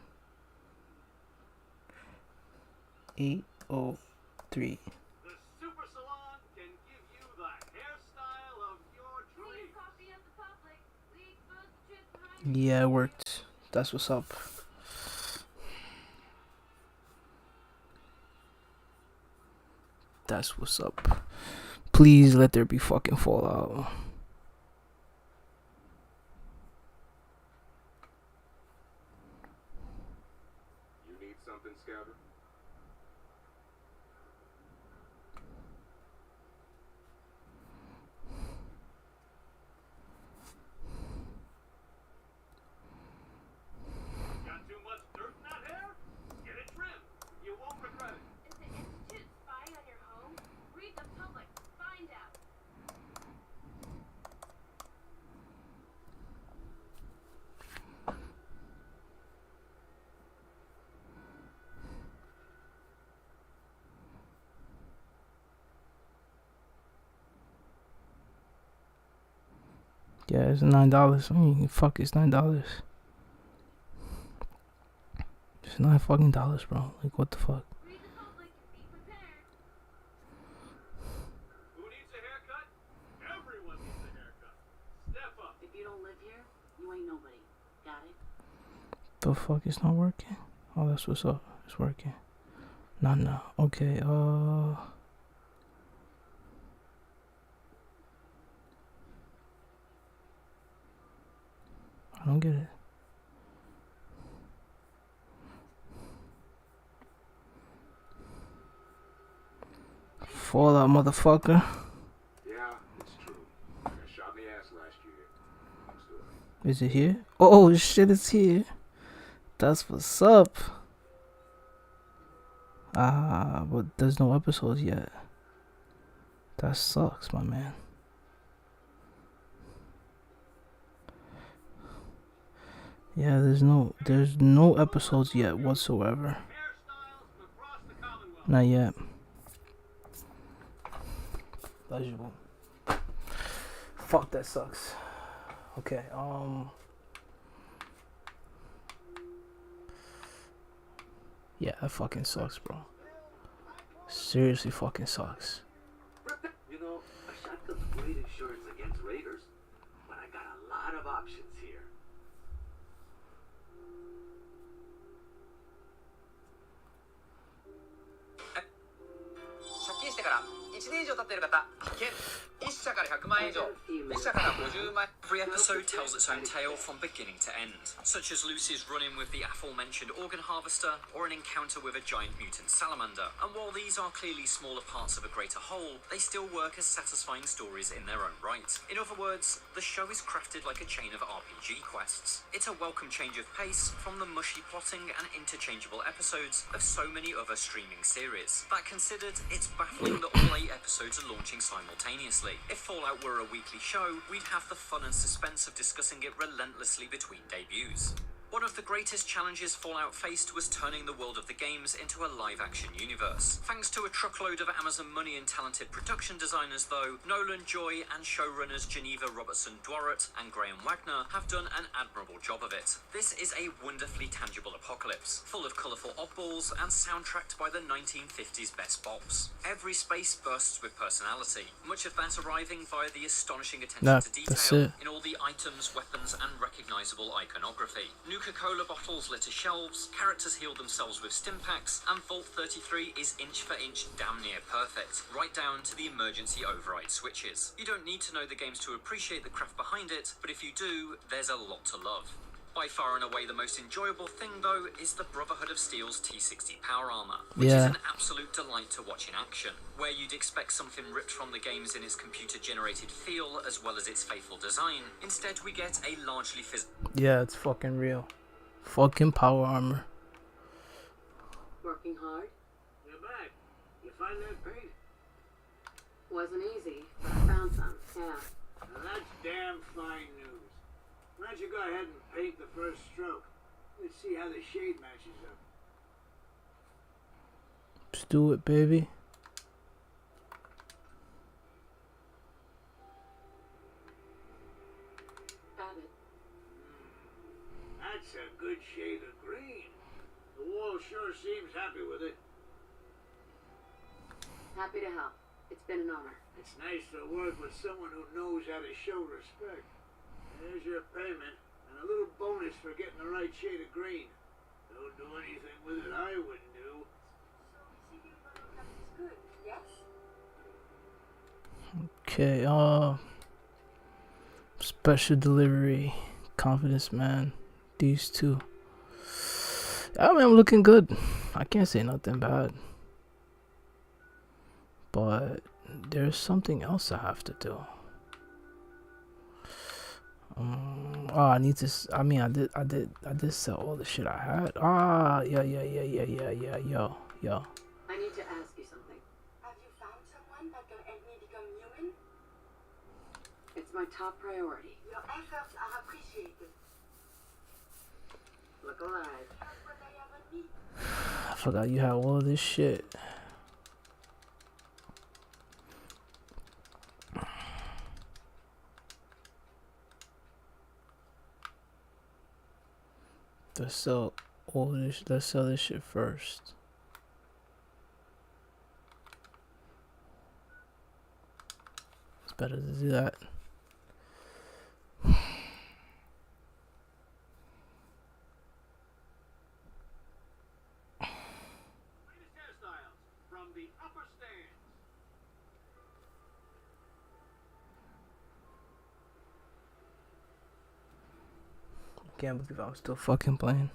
803. The Super Salon can give you the hairstyle of your dreams. Yeah, it worked. That's what's up. That's what's up. Please let there be fucking Fallout. You need something, Scouter? Got too much dirt in that hair? Get it trimmed. You won't regret it. Is the Institute spying on your home? Read the public. Find out. Yeah, it's $9. I mean, fuck, it's $9. It's $9 fucking dollars, bro. Like, what the fuck? Who needs a haircut? Everyone needs a haircut. Step up. If you don't live here, you ain't nobody. Got it? The fuck, it's not working? Oh, that's what's up. It's working. Nah. Okay, I don't get it. Fallout, motherfucker. Yeah, it's true. I got shot in the ass last year. I'm still Is it here? Oh shit, it's here. That's what's up. But there's no episodes yet. That sucks, my man. Yeah, there's no episodes yet whatsoever. Not yet. Legible. Fuck, that sucks. Okay, yeah, that fucking sucks, bro. Seriously fucking sucks. You know, a shotgun's great insurance against raiders, but I got a lot of options here. 借金してから1年以上経っている方必見。1社から100万円以上、2社から50万円。 Every episode tells its own tale from beginning to end, such as Lucy's run-in with the aforementioned organ harvester or an encounter with a giant mutant salamander. And while these are clearly smaller parts of a greater whole, they still work as satisfying stories in their own right. In other words, the show is crafted like a chain of RPG quests. It's a welcome change of pace from the mushy plotting and interchangeable episodes of so many other streaming series. That considered, it's baffling that all 8 episodes are launching simultaneously. If Fallout were a weekly show, we'd have the fun and suspense of discussing it relentlessly between debuts. One of the greatest challenges Fallout faced was turning the world of the games into a live-action universe. Thanks to a truckload of Amazon money and talented production designers though, Nolan Joy and showrunners Geneva Robertson-Dworet and Graham Wagner have done an admirable job of it. This is a wonderfully tangible apocalypse, full of colourful oddballs and soundtracked by the 1950s best bops. Every space bursts with personality, much of that arriving via the astonishing attention to detail in all the items, weapons and recognisable iconography. Nuka-Cola bottles litter shelves, characters heal themselves with stimpaks, and Vault 33 is inch for inch damn near perfect, right down to the emergency override switches. You don't need to know the games to appreciate the craft behind it, but if you do, there's a lot to love. By far and away the most enjoyable thing though is the Brotherhood of Steel's T60 power armor, which is an absolute delight to watch in action. Where you'd expect something ripped from the games in its computer generated feel as well as its faithful design, instead we get a largely Yeah, it's fucking real. Fucking power armor. Working hard? You're back. You find that paint? Wasn't easy, but I found some, yeah. Now that's damn fine news. Why don't you go ahead and paint the first stroke? Let's see how the shade matches up. Just do it, baby. Got it. That's a good shade of green. The wall sure seems happy with it. Happy to help. It's been an honor. It's nice to work with someone who knows how to show respect. There's your payment, and a little bonus for getting the right shade of green. Don't do anything with it I wouldn't do. Good, yes? Okay, special delivery, confidence man, these two. I mean, I'm looking good. I can't say nothing bad. But there's something else I have to do. I need to. I mean, I did sell all the shit I had. Yo. I need to ask you something. Have you found someone that can help me become human? It's my top priority. Your efforts are appreciated. Look alive. That's what I ever need. I forgot you had all of this shit. Let's sell all this. Let's sell this shit first. It's better to do that. Latest hairstyles from the upper stands. Can't believe I'm still fucking playing.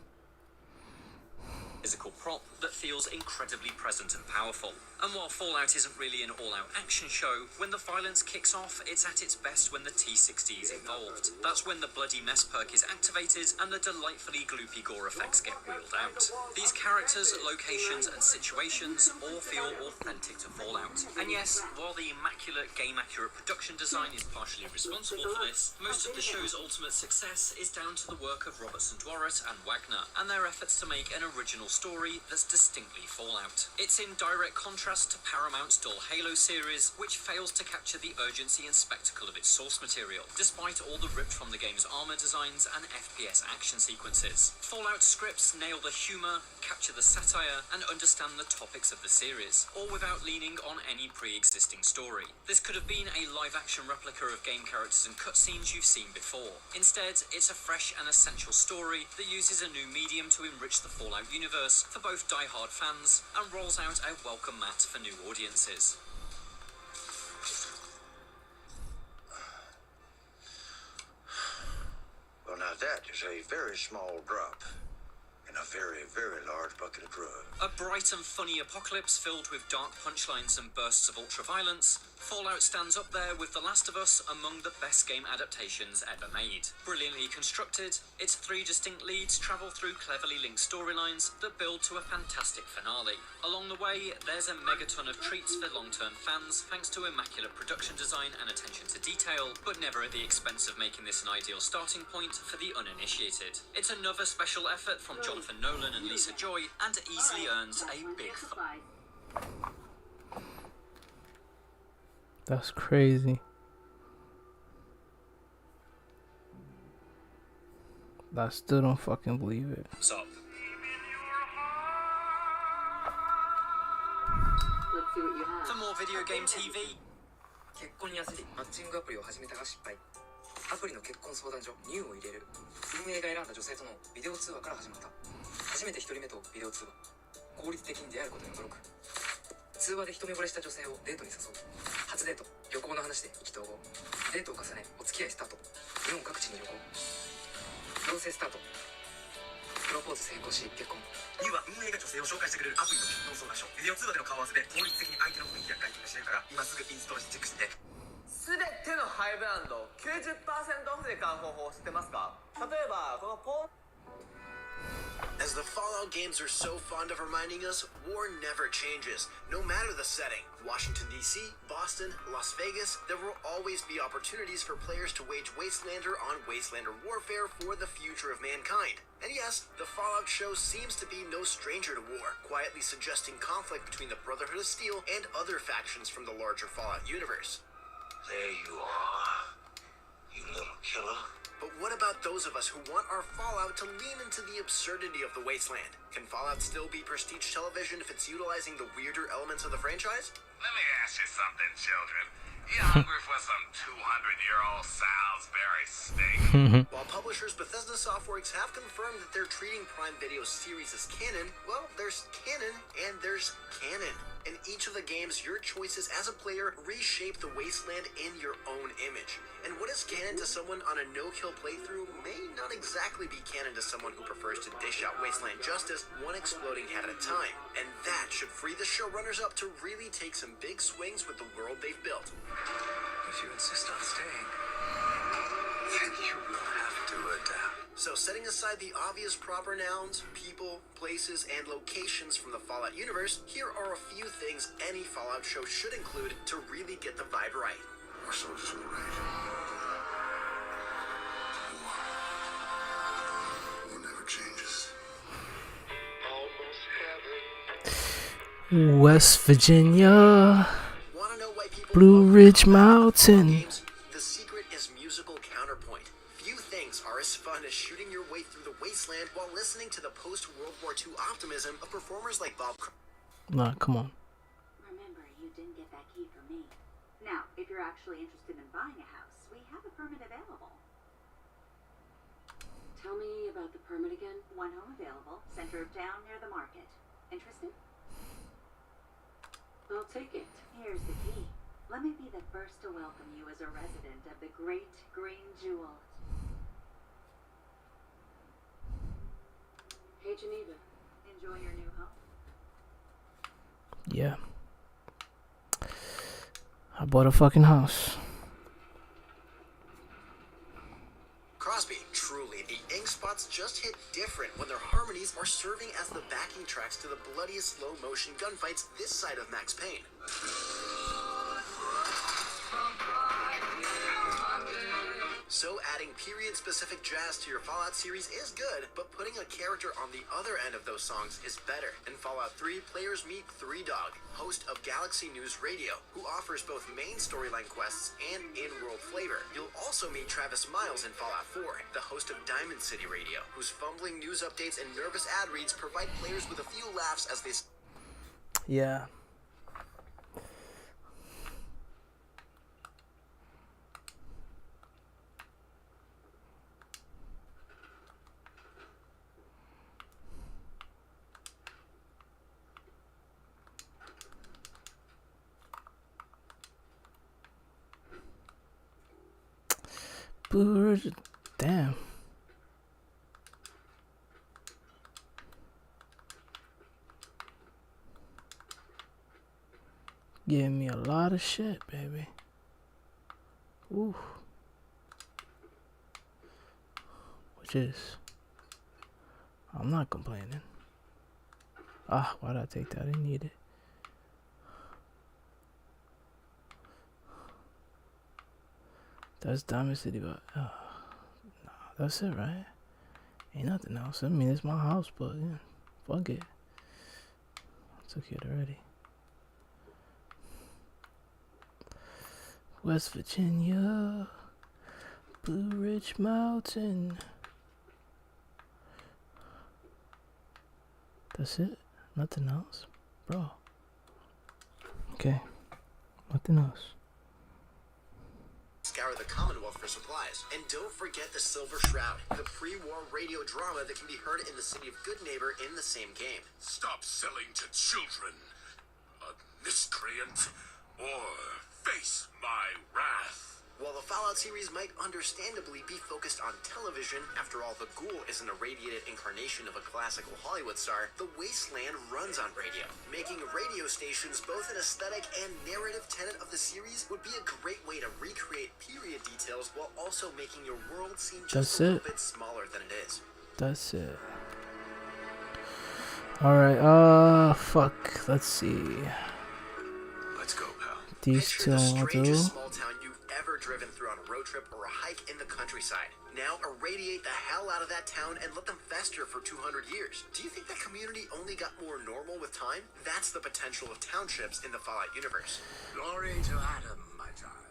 Physical prop that feels incredibly present and powerful. And while Fallout isn't really an all-out action show, when the violence kicks off, it's at its best when the T60 is involved. That's when the bloody mess perk is activated and the delightfully gloopy gore effects get wheeled out. These characters, locations, and situations all feel authentic to Fallout. And yes, while the immaculate game-accurate production design is partially responsible for this, most of the show's ultimate success is down to the work of Robertson Dworet and Wagner, and their efforts to make an original story that's distinctly Fallout. It's in direct contrast to Paramount's dull Halo series, which fails to capture the urgency and spectacle of its source material, despite all the ripped from the game's armor designs and FPS action sequences. Fallout scripts nail the humor, capture the satire, and understand the topics of the series, all without leaning on any pre-existing story. This could have been a live-action replica of game characters and cutscenes you've seen before. Instead, it's a fresh and essential story that uses a new medium to enrich the Fallout universe for both die-hard fans and rolls out a welcome mat for new audiences. Well, now that is a very small drop in a very, very large bucket of drugs. A bright and funny apocalypse filled with dark punchlines and bursts of ultra-violence, Fallout stands up there with The Last of Us among the best game adaptations ever made. Brilliantly constructed, its 3 distinct leads travel through cleverly linked storylines that build to a fantastic finale. Along the way, there's a megaton of treats for long-term fans thanks to immaculate production design and attention to detail, but never at the expense of making this an ideal starting point for the uninitiated. It's another special effort from Jonathan Nolan and Lisa Joy, and easily earns a big That's crazy. I still don't fucking believe it. thumbs up. Let's see what you have. For more video game TV, 結婚に焦りマッチングアプリを始めたが失敗。アプリの結婚相談所ニューを入れる。運営が選んだ女性とのビデオ通話から始まった。初めて一人目とビデオ通話。効率的に出会えることに驚く。通話で一目惚れした女性をデートに誘う。初デート、旅行の話で意気投合。デートを重ね、お付き合いスタート。日本各地に旅行。同棲スタート。プロポーズ成功し結婚。ニューは運営が女性を紹介してくれるアプリの結婚相談所。ビデオ通話での顔合わせで効率的に相手の雰囲気や外見が知れるから、今すぐインストールしてチェックしてみて。すべてのハイブランド 90% オフで買う方法知ってますか？例えばこのポー As the Fallout games are so fond of reminding us, war never changes. No matter the setting, Washington, D.C., Boston, Las Vegas, there will always be opportunities for players to wage Wastelander on Wastelander warfare for the future of mankind. And yes, the Fallout show seems to be no stranger to war, quietly suggesting conflict between the Brotherhood of Steel and other factions from the larger Fallout universe. There you are, you little killer. But what about about those of us who want our Fallout to lean into the absurdity of the wasteland? Can Fallout still be prestige television if it's utilizing the weirder elements of the franchise? Let me ask you something, children. You hungry for some 200-year-old Salisbury steak? While publishers Bethesda Softworks have confirmed that they're treating Prime Video's series as canon, well, there's canon and there's canon. In each of the games, your choices as a player reshape the wasteland in your own image. And what is canon to someone on a no-kill playthrough may not exactly be canon to someone who prefers to dish out wasteland justice one exploding head at a time. And that should free the showrunners up to really take some big swings with the world they've built. If you insist on staying, then you will have to adapt. So setting aside the obvious proper nouns, people, places, and locations from the Fallout universe, here are a few things any Fallout show should include to really get the vibe right. Our soldiers will rage. War never changes. West Virginia, Blue Ridge Mountain. The secret is musical counterpoint. Few things are as fun as shooting your way through the wasteland while listening to the post-World War II optimism of performers like Bob. Nah, come on. Remember, you didn't get that key from me. Now, if you're actually interested in buying a house, we have a permit available. Tell me about the permit again. One home available, center of town near the market. Interested? I'll take it. Here's the key. Let me be the first to welcome you as a resident of the Great Green Jewel. Hey, Geneva. Enjoy your new home. Yeah. I bought a fucking house. Crosby, truly, the ink spots just hit different when their harmonies are serving as the backing tracks to the bloodiest slow-motion gunfights this side of Max Payne. So adding period-specific jazz to your Fallout series is good, but putting a character on the other end of those songs is better. In Fallout 3, players meet Three Dog, host of Galaxy News Radio, who offers both main storyline quests and in-world flavor. You'll also meet Travis Miles in Fallout 4, the host of Diamond City Radio, whose fumbling news updates and nervous ad reads provide players with a few laughs as they... Yeah. Damn. Giving me a lot of shit, baby. Ooh. Which is, I'm not complaining. Ah, why did I take that? I didn't need it. That's Diamond City, but nah, that's it, right? Ain't nothing else. I mean, it's my house, but yeah, fuck it. I took it already. West Virginia, Blue Ridge Mountain. That's it? Nothing else? Bro. Okay. Nothing else. Scour the Commonwealth for supplies. And don't forget the Silver Shroud, the pre-war radio drama that can be heard in the city of Goodneighbor in the same game. Stop selling to children, a miscreant, or face my wrath. While the Fallout series might understandably be focused on television, after all, the Ghoul is an irradiated incarnation of a classical Hollywood star, the Wasteland runs on radio. Making radio stations both an aesthetic and narrative tenet of the series would be a great way to recreate period details while also making your world seem just a little bit smaller than it is. That's it. Alright, fuck. Let's see. Let's go, pal. These two I'll do. Small town you've ever driven through on a road trip or a hike in the countryside. Now irradiate the hell out of that town and let them fester for 200 years. Do you think that community only got more normal with time? That's the potential of townships in the Fallout universe. Glory to Adam, my child.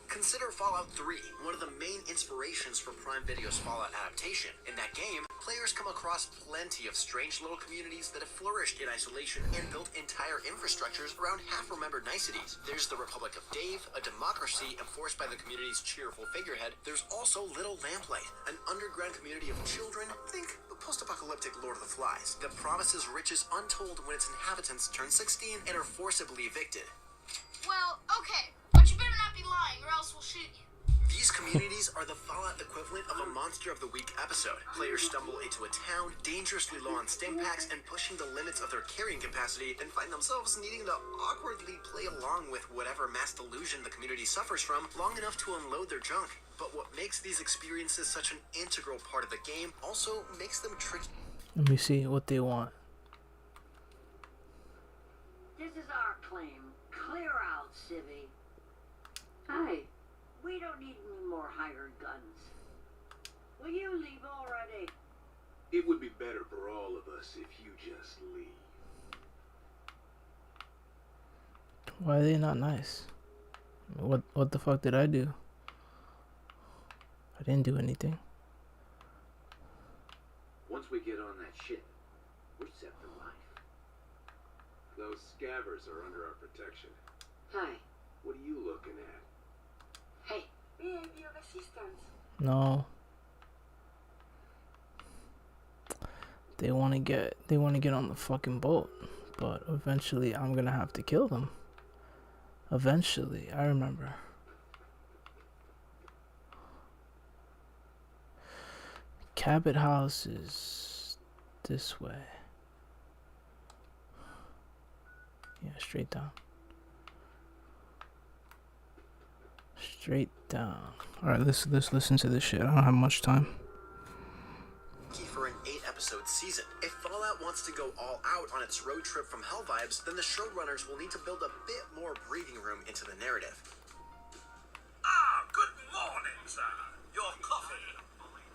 Consider Fallout 3, one of the main inspirations for Prime Video's Fallout adaptation. In that game, players come across plenty of strange little communities that have flourished in isolation and built entire infrastructures around half-remembered niceties. There's the Republic of Dave, a democracy enforced by the community's cheerful figurehead. There's also Little Lamplight, an underground community of children, think the post-apocalyptic Lord of the Flies, that promises riches untold when its inhabitants turn 16 and are forcibly evicted. Well, okay, but you better not be lying or else we'll shoot you. These communities are the Fallout equivalent of a Monster of the Week episode. Players stumble into a town, dangerously low on stim packs and pushing the limits of their carrying capacity, and find themselves needing to awkwardly play along with whatever mass delusion the community suffers from long enough to unload their junk. But what makes these experiences such an integral part of the game also makes them tricky. Let me see what they want. This is our claim. Clear out, Civvy. Hi. We don't need any more hired guns. Will you leave already? It would be better for all of us if you just leave. Why are they not nice? What the fuck did I do? I didn't do anything. Once we get on that ship, we're set for life. Those scavers are under our protection. Hi. What are you looking at? Hey, we have your assistance. No. They want to get on the fucking boat, but eventually I'm gonna have to kill them. Eventually, I remember. Cabot House is this way. Yeah, straight down. Straight down. Alright, let's listen to this shit. I don't have much time. For an 8-episode season. If Fallout wants to go all out on its road trip from Hell vibes, then the showrunners will need to build a bit more breathing room into the narrative. Ah, good morning, sir. Your coffee.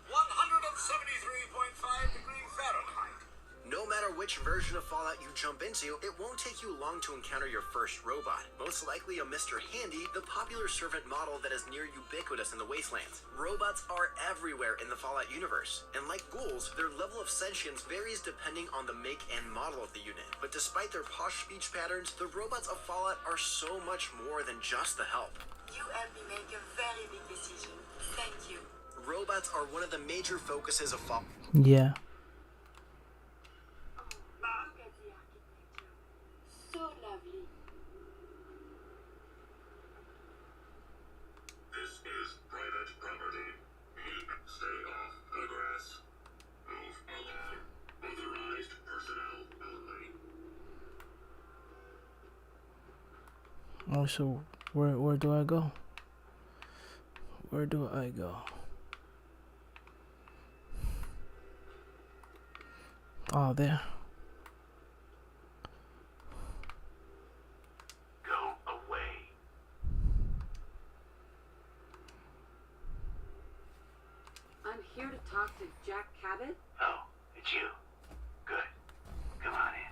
173.5 degrees Fahrenheit. No matter which version of Fallout you jump into, it won't take you long to encounter your first robot. Most likely a Mr. Handy, the popular servant model that is near ubiquitous in the wastelands. Robots are everywhere in the Fallout universe, and like ghouls, their level of sentience varies depending on the make and model of the unit. But despite their posh speech patterns, the robots of Fallout are so much more than just the help. You helped me make a very big decision. Thank you. Robots are one of the major focuses of Fallout. Yeah. So lovely. This is private property. Stay off the grass. Move along. Authorized personnel only. Oh, so where do I go? Where do I go? Oh, there. Go away. I'm here to talk to Jack Cabot. Oh, it's you. Good. Come on in.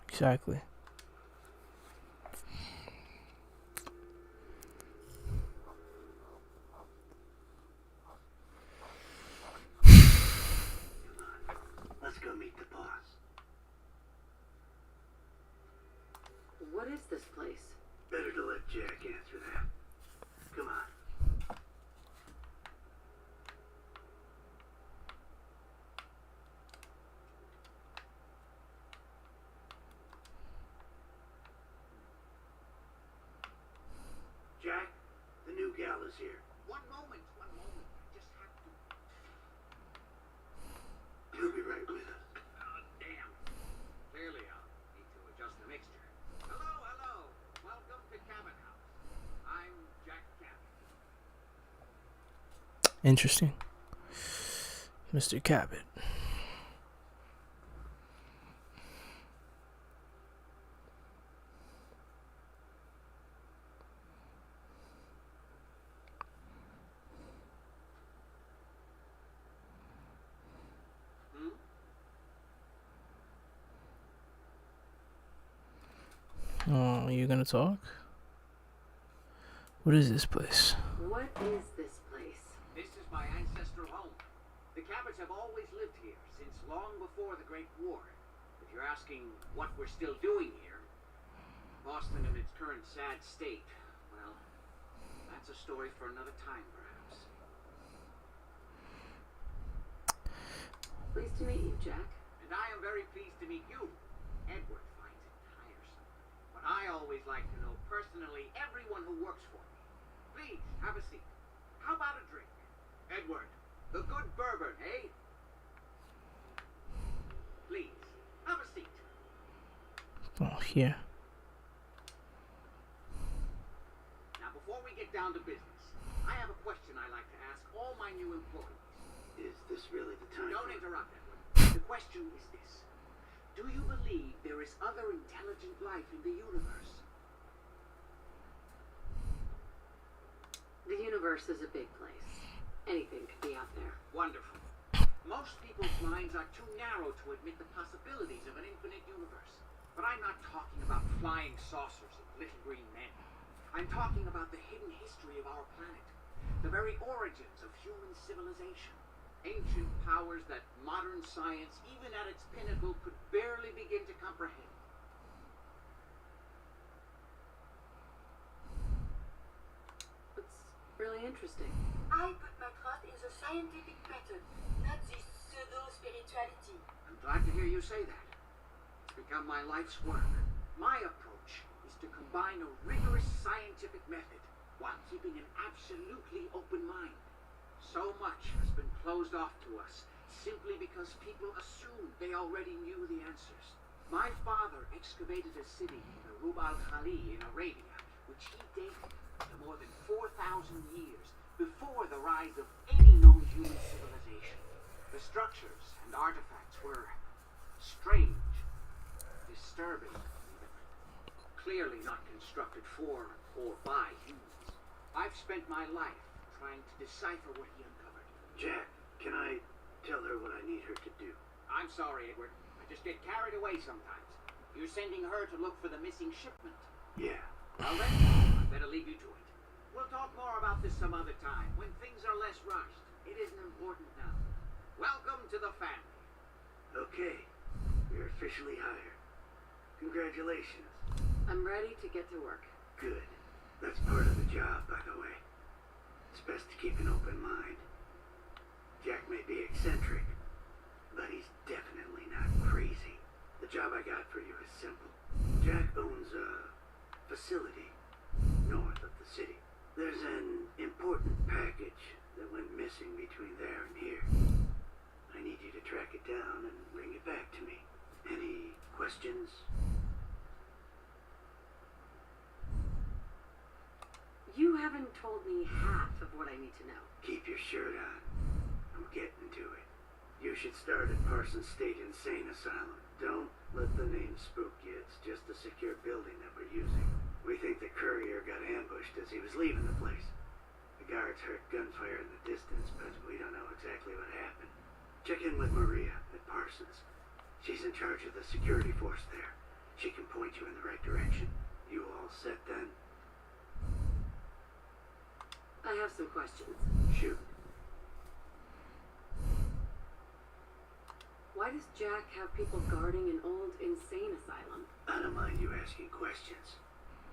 Exactly. Let's go meet the boss. What is this place? Better to let Jack answer that. Come on. Jack, the new gal is here. One moment. Just have to. He'll be right with us. Damn. Clearly, I'll need to adjust the mixture. Hello. Welcome to Cabot House. I'm Jack Cabot. Interesting. Mr. Cabot. Oh, you gonna talk? What is this place? What is this place? This is my ancestral home. The Cabots have always lived here, since long before the Great War. If you're asking what we're still doing here, Boston in its current sad state, well, that's a story for another time, perhaps. Pleased to meet you, Jack. And I am very pleased to meet you. Edward finds it tiresome. But I always like to know personally everyone who works for me. Please, have a seat. How about a drink? Edward, the good bourbon, eh? Please, have a seat. Oh, here. Now, before we get down to business, I have a question I like to ask all my new employees. Is this really the time? Don't interrupt, Edward. The question is this. Do you believe there is other intelligent life in the universe? The universe is a big place. Anything could be out there. Wonderful. Most people's minds are too narrow to admit the possibilities of an infinite universe. But I'm not talking about flying saucers and little green men. I'm talking about the hidden history of our planet. The very origins of human civilization. Ancient powers that modern science, even at its pinnacle, could barely begin to comprehend. It's really interesting. I put my trust in the scientific method, not this pseudo-spirituality. I'm glad to hear you say that. It's become my life's work. My approach is to combine a rigorous scientific method while keeping an absolutely open mind. So much has been closed off to us simply because people assumed they already knew the answers. My father excavated a city, the Rub al-Khali in Arabia, which he dated to more than 4,000 years before the rise of any known human civilization. The structures and artifacts were strange, disturbing, even. Clearly not constructed for or by humans. I've spent my life trying to decipher what he uncovered. Jack, can I tell her what I need her to do? I'm sorry, Edward. I just get carried away sometimes. You're sending her to look for the missing shipment. Yeah. Well then, I better leave you to it. We'll talk more about this some other time, when things are less rushed. It isn't important now. Welcome to the family. Okay. You're officially hired. Congratulations. I'm ready to get to work. Good. That's part of the job, by the way. It's best to keep an open mind. Jack may be eccentric, but he's definitely not crazy. The job I got for you is simple. Jack owns a facility north of the city. There's an important package that went missing between there and here. I need you to track it down and bring it back to me. Any questions? You haven't told me half of what I need to know. Keep your shirt on. I'm getting to it. You should start at Parsons State Insane Asylum. Don't let the name spook you. It's just a secure building that we're using. We think the courier got ambushed as he was leaving the place. The guards heard gunfire in the distance, but we don't know exactly what happened. Check in with Maria at Parsons. She's in charge of the security force there. She can point you in the right direction. You all set then? I have some questions. Shoot. Why does Jack have people guarding an old insane asylum? I don't mind you asking questions.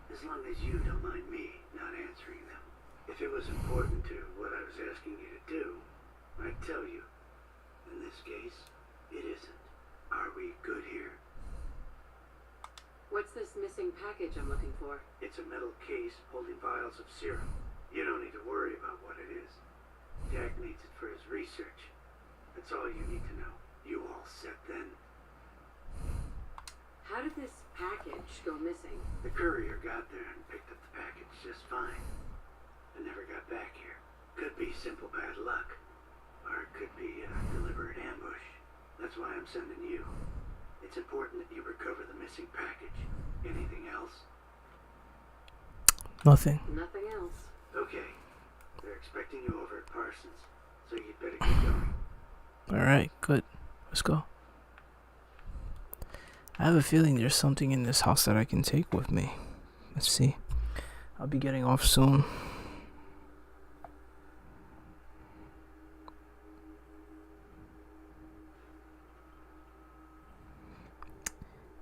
As long as you don't mind me not answering them. If it was important to what I was asking you to do, I'd tell you. In this case, it isn't. Are we good here? What's this missing package I'm looking for? It's a metal case holding vials of serum. You don't need to worry about what it is. Jack needs it for his research. That's all you need to know. You all set then? How did this package go missing? The courier got there and picked up the package just fine. And never got back here. Could be simple bad luck. Or it could be a deliberate ambush. That's why I'm sending you. It's important that you recover the missing package. Anything else? Nothing. Nothing else. Okay. They're expecting you over at Parsons, so you'd better get going. Alright, good. Let's go. I have a feeling there's something in this house that I can take with me. Let's see. I'll be getting off soon.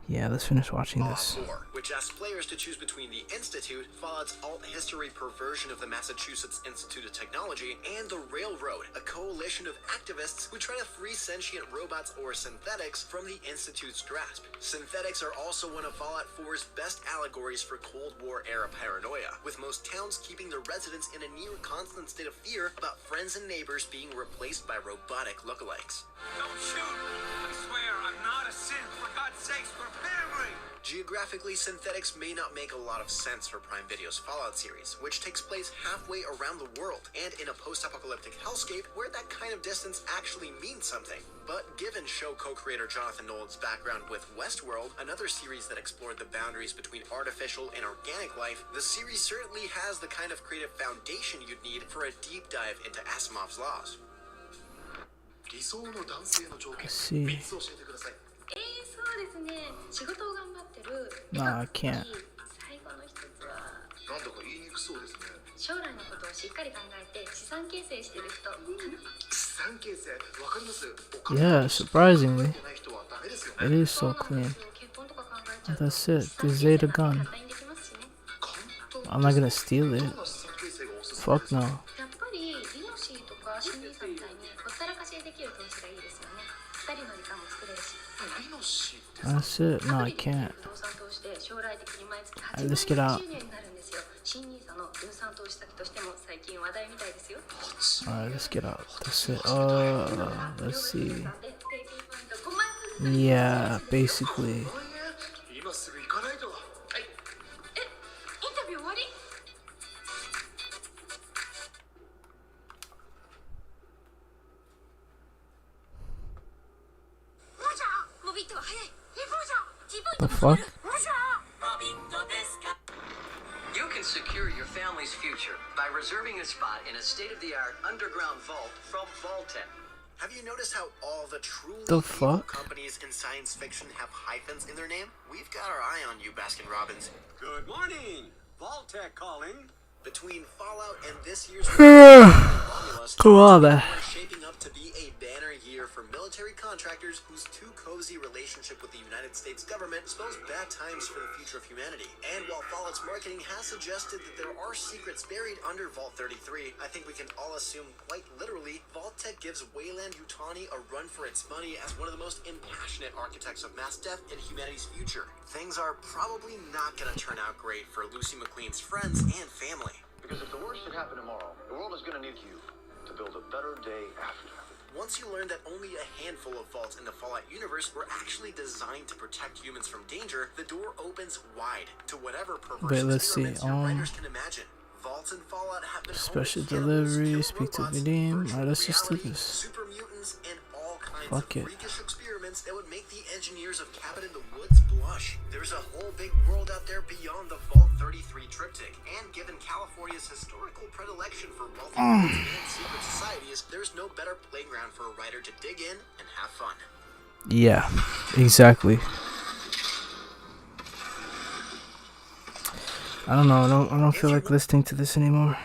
Yeah, let's finish watching this. Fallout 4, which asks players to choose between the Institute, Fallout's alt history perversion of the Massachusetts Institute of Technology, and the Railroad, a coalition of activists who try to free sentient robots or synthetics from the Institute's grasp. Synthetics are also one of Fallout 4's best allegories for Cold War era paranoia, with most towns keeping their residents in a near constant state of fear about friends and neighbors being replaced by robotic lookalikes. Don't shoot! I swear I'm not a synth, for God's sakes, we're family! Geographically, synthetics may not make a lot of sense for Prime Video's Fallout series, which takes place halfway around the world, and in a post-apocalyptic hellscape where that kind of distance actually means something. But given show co-creator Jonathan Nolan's background with Westworld, another series that explored the boundaries between artificial and organic life, the series certainly has the kind of creative foundation you'd need for a deep dive into Asimov's laws. Let's see. Nah, I can't. 将来のことをしっかり考えて資産形成してる人かな。資産形成わかります？ Yeah, surprisingly, it is so clean. That's it. The Zeta gun. I'm not gonna steal it. Fuck no. やっぱりイノシーとかシンニーさんみたいにほったらかしでできる投資がいいですよね。2人の時間も作れるし。 That's it. No, I can't. Alright, let's get out. Alright, let's get out. That's it. Let's see. Yeah, basically. The fuck? You can secure your family's future by reserving a spot in a state-of-the-art underground vault from Vault-Tec. Have you noticed how all the truly The evil fuck? companies in science fiction have hyphens in their name? We've got our eye on you, Baskin Robbins. Good morning! Vault-Tec calling. Between Fallout and this year's Romulus, we're shaping up to be a banner year for military contractors whose too cozy relationship with the United States government spells bad times for the future of humanity. And while Fallout's marketing has suggested that there are secrets buried under Vault 33, I think we can all assume quite literally Vault-Tec gives Weyland-Yutani a run for its money as one of the most impassionate architects of mass death in humanity's future. Things are probably not going to turn out great for Lucy McLean's friends and family. Because if the worst should happen tomorrow, the world is going to need you to build a better day after. Once you learn that only a handful of vaults in the Fallout universe were actually designed to protect humans from danger, the door opens wide to whatever perverse experiments your writers can imagine. Vaults in Fallout have been special delivery, speak to the name. Alright, let's just do this. Super mutants and all kinds Fuck of it. freakish experiments that would make the engineers of Cabin in the Woods blush. There's a whole big world out there beyond the Vault 33 triptych, and given California's historical predilection for wealthy and secret societies, there's no better playground for a writer to dig in and have fun. Yeah, exactly. I don't know. I don't feel like listening to this anymore.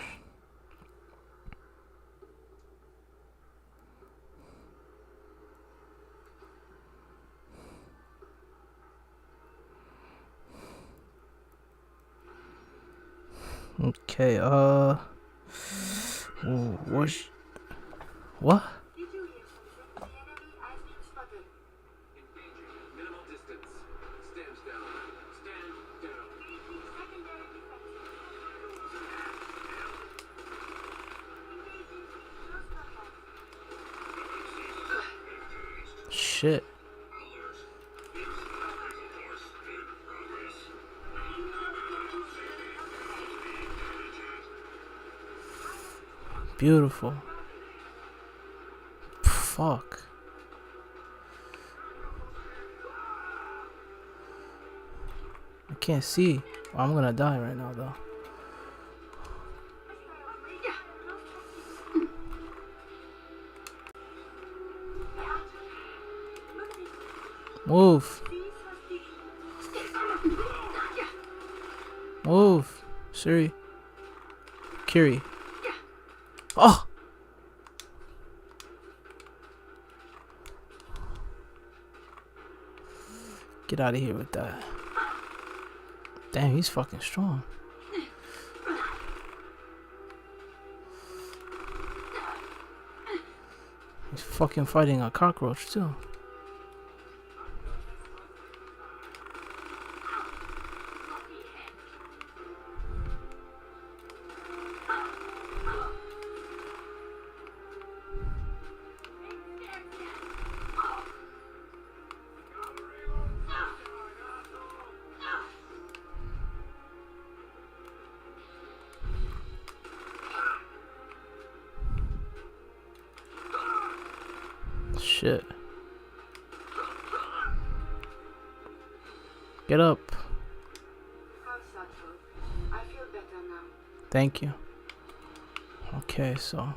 Okay, what? Minimal distance. Stand down. Stand down. Shit. Beautiful. Fuck. I can't see. I'm gonna die right now, though. Move. Move. Siri. Kiri. Oh! Get out of here with that. Damn, he's fucking strong. He's fucking fighting a cockroach too. Shit. Get up. How's that food? I feel better now. Thank you. Okay, so.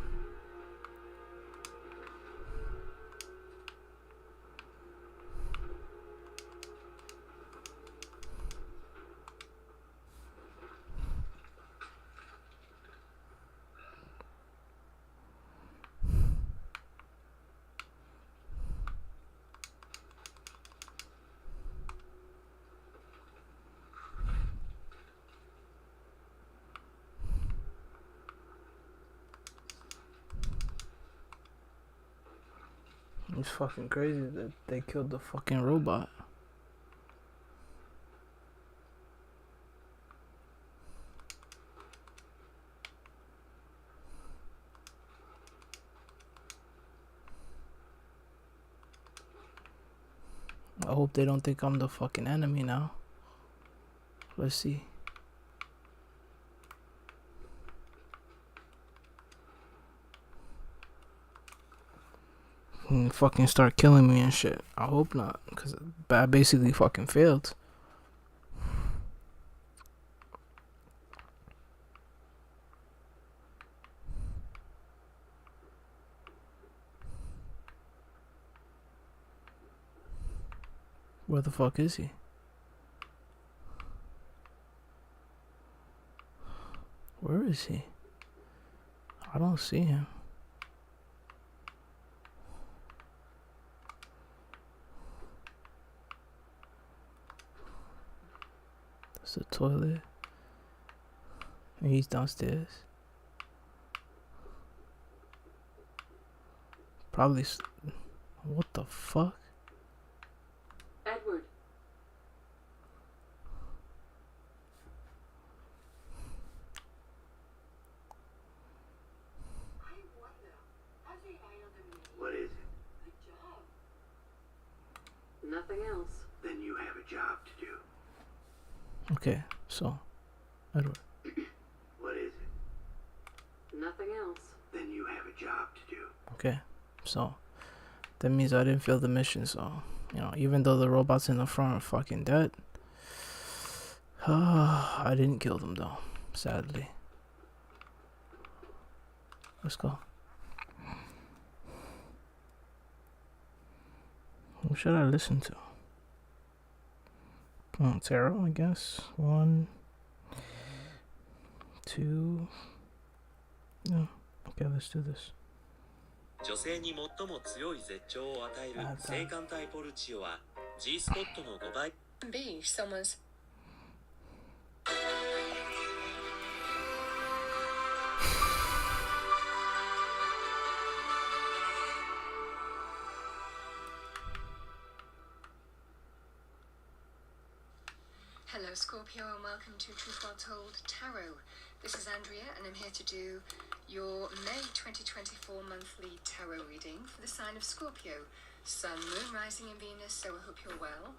It's fucking crazy that they killed the fucking robot. I hope they don't think I'm the fucking enemy now. Let's see. And fucking start killing me and shit. I hope not, because I basically fucking failed. Where the fuck is he? Where is he? I don't see him. That's the toilet. And he's downstairs. Probably. What the fuck? Edward. What is it? Nothing else. Then you have a job to do. Okay, so, Edward. What is it? Nothing else. Then you have a job to do. Okay, so that means I didn't fail the mission. So, you know, even though the robots in the front are fucking dead, I didn't kill them though, sadly. Let's go. Who should I listen to? Tarot, I guess. 1, 2. No. Okay, let's do this. 女性に最も強い絶頂を与える性感帯ポルチオは G スポットの5倍。 B, someone's. Hello Scorpio and welcome to Truth Well Told Tarot. This is Andrea and I'm here to do your May 2024 monthly tarot reading for the sign of Scorpio. Sun, Moon, Rising in Venus, so I hope you're well.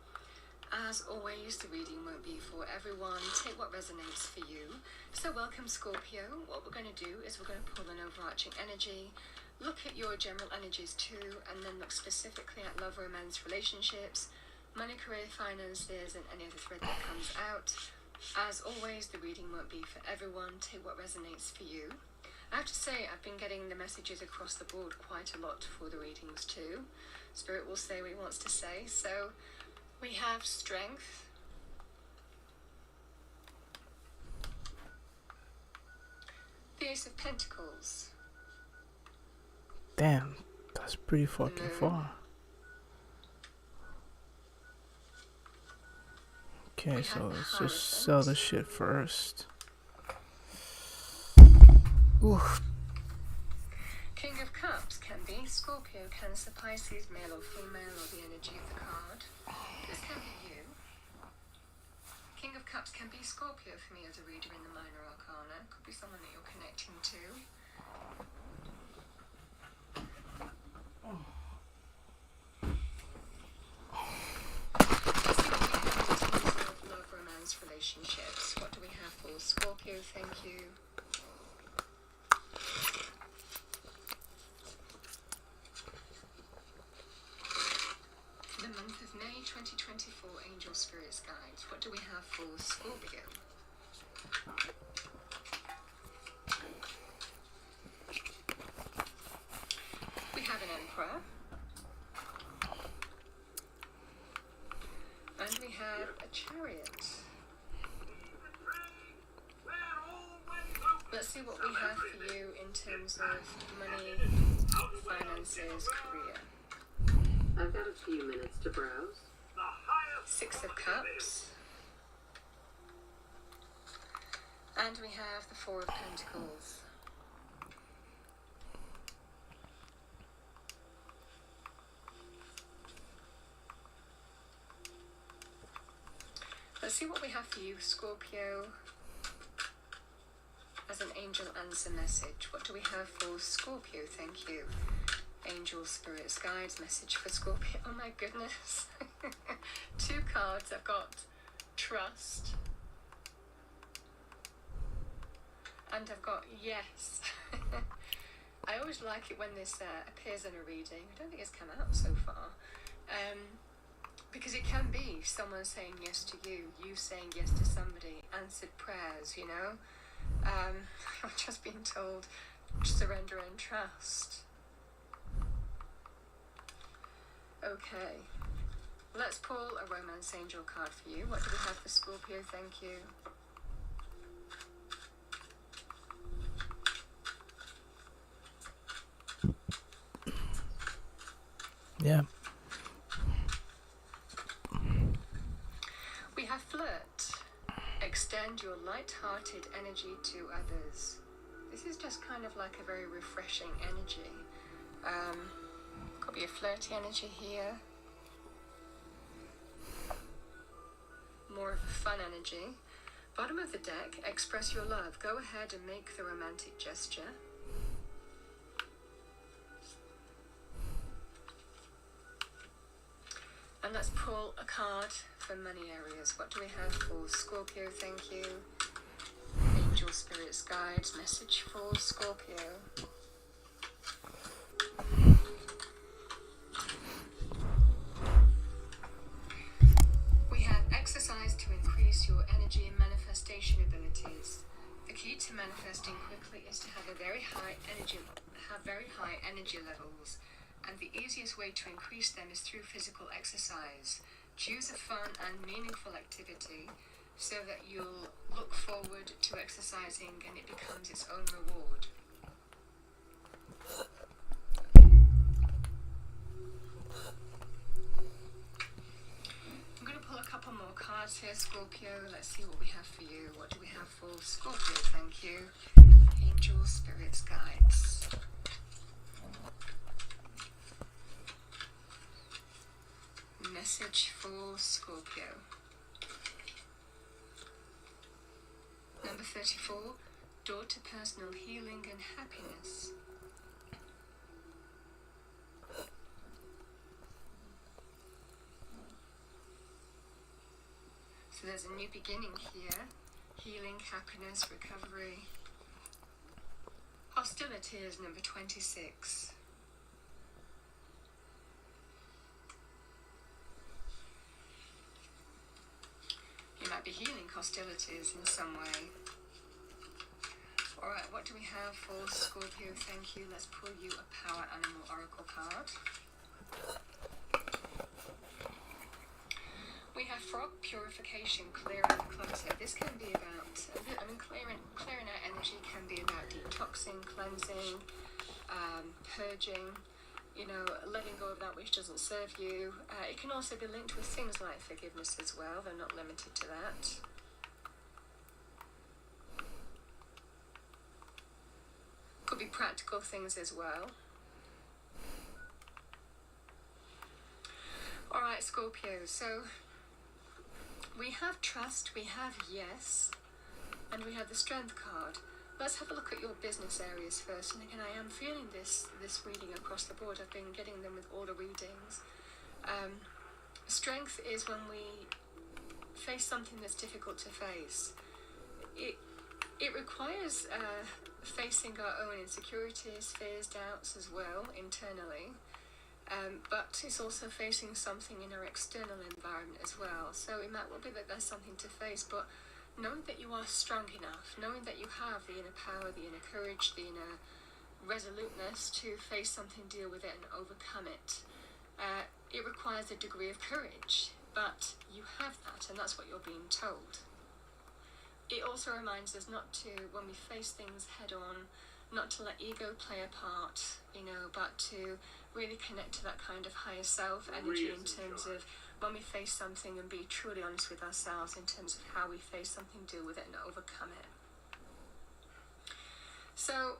As always, the reading won't be for everyone. Take what resonates for you. So welcome Scorpio. What we're going to do is we're going to pull an overarching energy, look at your general energies too, and then look specifically at love, romance, relationships, money, career, finances, and any other thread that comes out. As always, the reading won't be for everyone. Take what resonates for you. I have to say, I've been getting the messages across the board quite a lot for the readings too. Spirit will say what he wants to say. So, we have strength. The Ace of Pentacles. Damn, that's pretty fucking far. Okay, so let's just sell this shit first. Oof. King of Cups can be Scorpio, Cancer, Pisces, male or female, or the energy of the card. This can be you. King of Cups can be Scorpio for me as a reader in the minor arcana. Could be someone that you're connecting to. Love, romance, relationships. What do we have for Scorpio? Thank you. The month of May 2024, Angel Spirits Guides. What do we have for Scorpio? We have an Emperor. And we have a Chariot. Let's see what we have for you in terms of money, finances, career. I've got a few minutes to browse. Six of Cups. And we have the Four of Pentacles. Let's see what we have for you, Scorpio, as an angel answer message. What do we have for Scorpio? Thank you. Angel Spirits Guides message for Scorpio. Oh my goodness. Two cards. I've got Trust. And I've got Yes. I always like it when this appears in a reading. I don't think it's come out so far. Because it can be someone saying yes to you, you saying yes to somebody, answered prayers, you know. I've just been told surrender and trust. Okay, let's pull a romance angel card for you. What do we have for Scorpio? Thank you. Yeah. We have Flirt. Extend your light-hearted energy to others. This is just kind of like a very refreshing energy. Could be a flirty energy here. More of a fun energy. Bottom of the deck, express your love. Go ahead and make the romantic gesture. And let's pull a card for money areas. What do we have for Scorpio? Thank you. Angel Spirits Guides message for Scorpio. We have exercise to increase your energy and manifestation abilities. The key to manifesting quickly is to have very high energy levels. And the easiest way to increase them is through physical exercise. Choose a fun and meaningful activity so that you'll look forward to exercising and it becomes its own reward. I'm going to pull a couple more cards here, Scorpio. Let's see what we have for you. What do we have for Scorpio? Thank you. Angel Spirits Guides. Message for Scorpio. Number 34, door to personal healing and happiness. So there's a new beginning here. Healing, happiness, recovery. Hostility is number 26. You might be healing hostilities in some way. Alright, what do we have for Scorpio? Thank you. Let's pull you a Power Animal Oracle card. We have frog purification, clearing the clutter. This can be about, clearing out energy can be about detoxing, cleansing, purging, letting go of that which doesn't serve you. It can also be linked with things like forgiveness as well. They're not limited to that. Could be practical things as well. Alright, Scorpio, so we have trust, we have yes, and we have the strength card. Let's have a look at your business areas first. And again, I am feeling this reading across the board. I've been getting them with all the readings. Strength is when we face something that's difficult to face. It requires facing our own insecurities, fears, doubts as well, internally. But it's also facing something in our external environment as well. So it might well be that there's something to face, but knowing that you are strong enough, knowing that you have the inner power, the inner courage, the inner resoluteness to face something, deal with it, and overcome it. It requires a degree of courage, but you have that, and that's what you're being told. It also reminds us not to, when we face things head on, not to let ego play a part, but to really connect to that kind of higher self energy in terms of when we face something and be truly honest with ourselves in terms of how we face something, deal with it, and overcome it. So,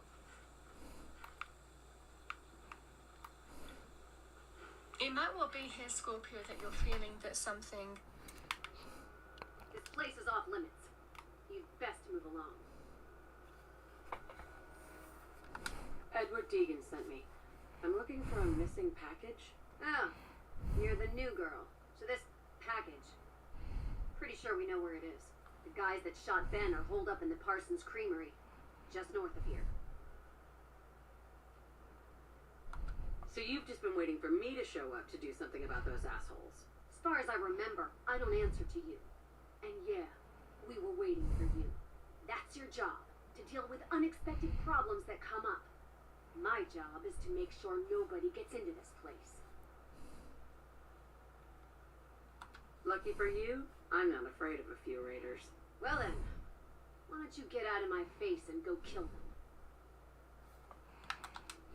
it might well be here, Scorpio, that you're feeling that something... This place is off limits. You'd best move along. Edward Deegan sent me. I'm looking for a missing package. Oh, you're the new girl. So this package, pretty sure we know where it is. The guys that shot Ben are holed up in the Parsons Creamery, just north of here. So you've just been waiting for me to show up to do something about those assholes. As far as I remember, I don't answer to you. And yeah, we were waiting for you. That's your job, to deal with unexpected problems that come up. My job is to make sure nobody gets into this place. Lucky for you, I'm not afraid of a few raiders. Well then, why don't you get out of my face and go kill them?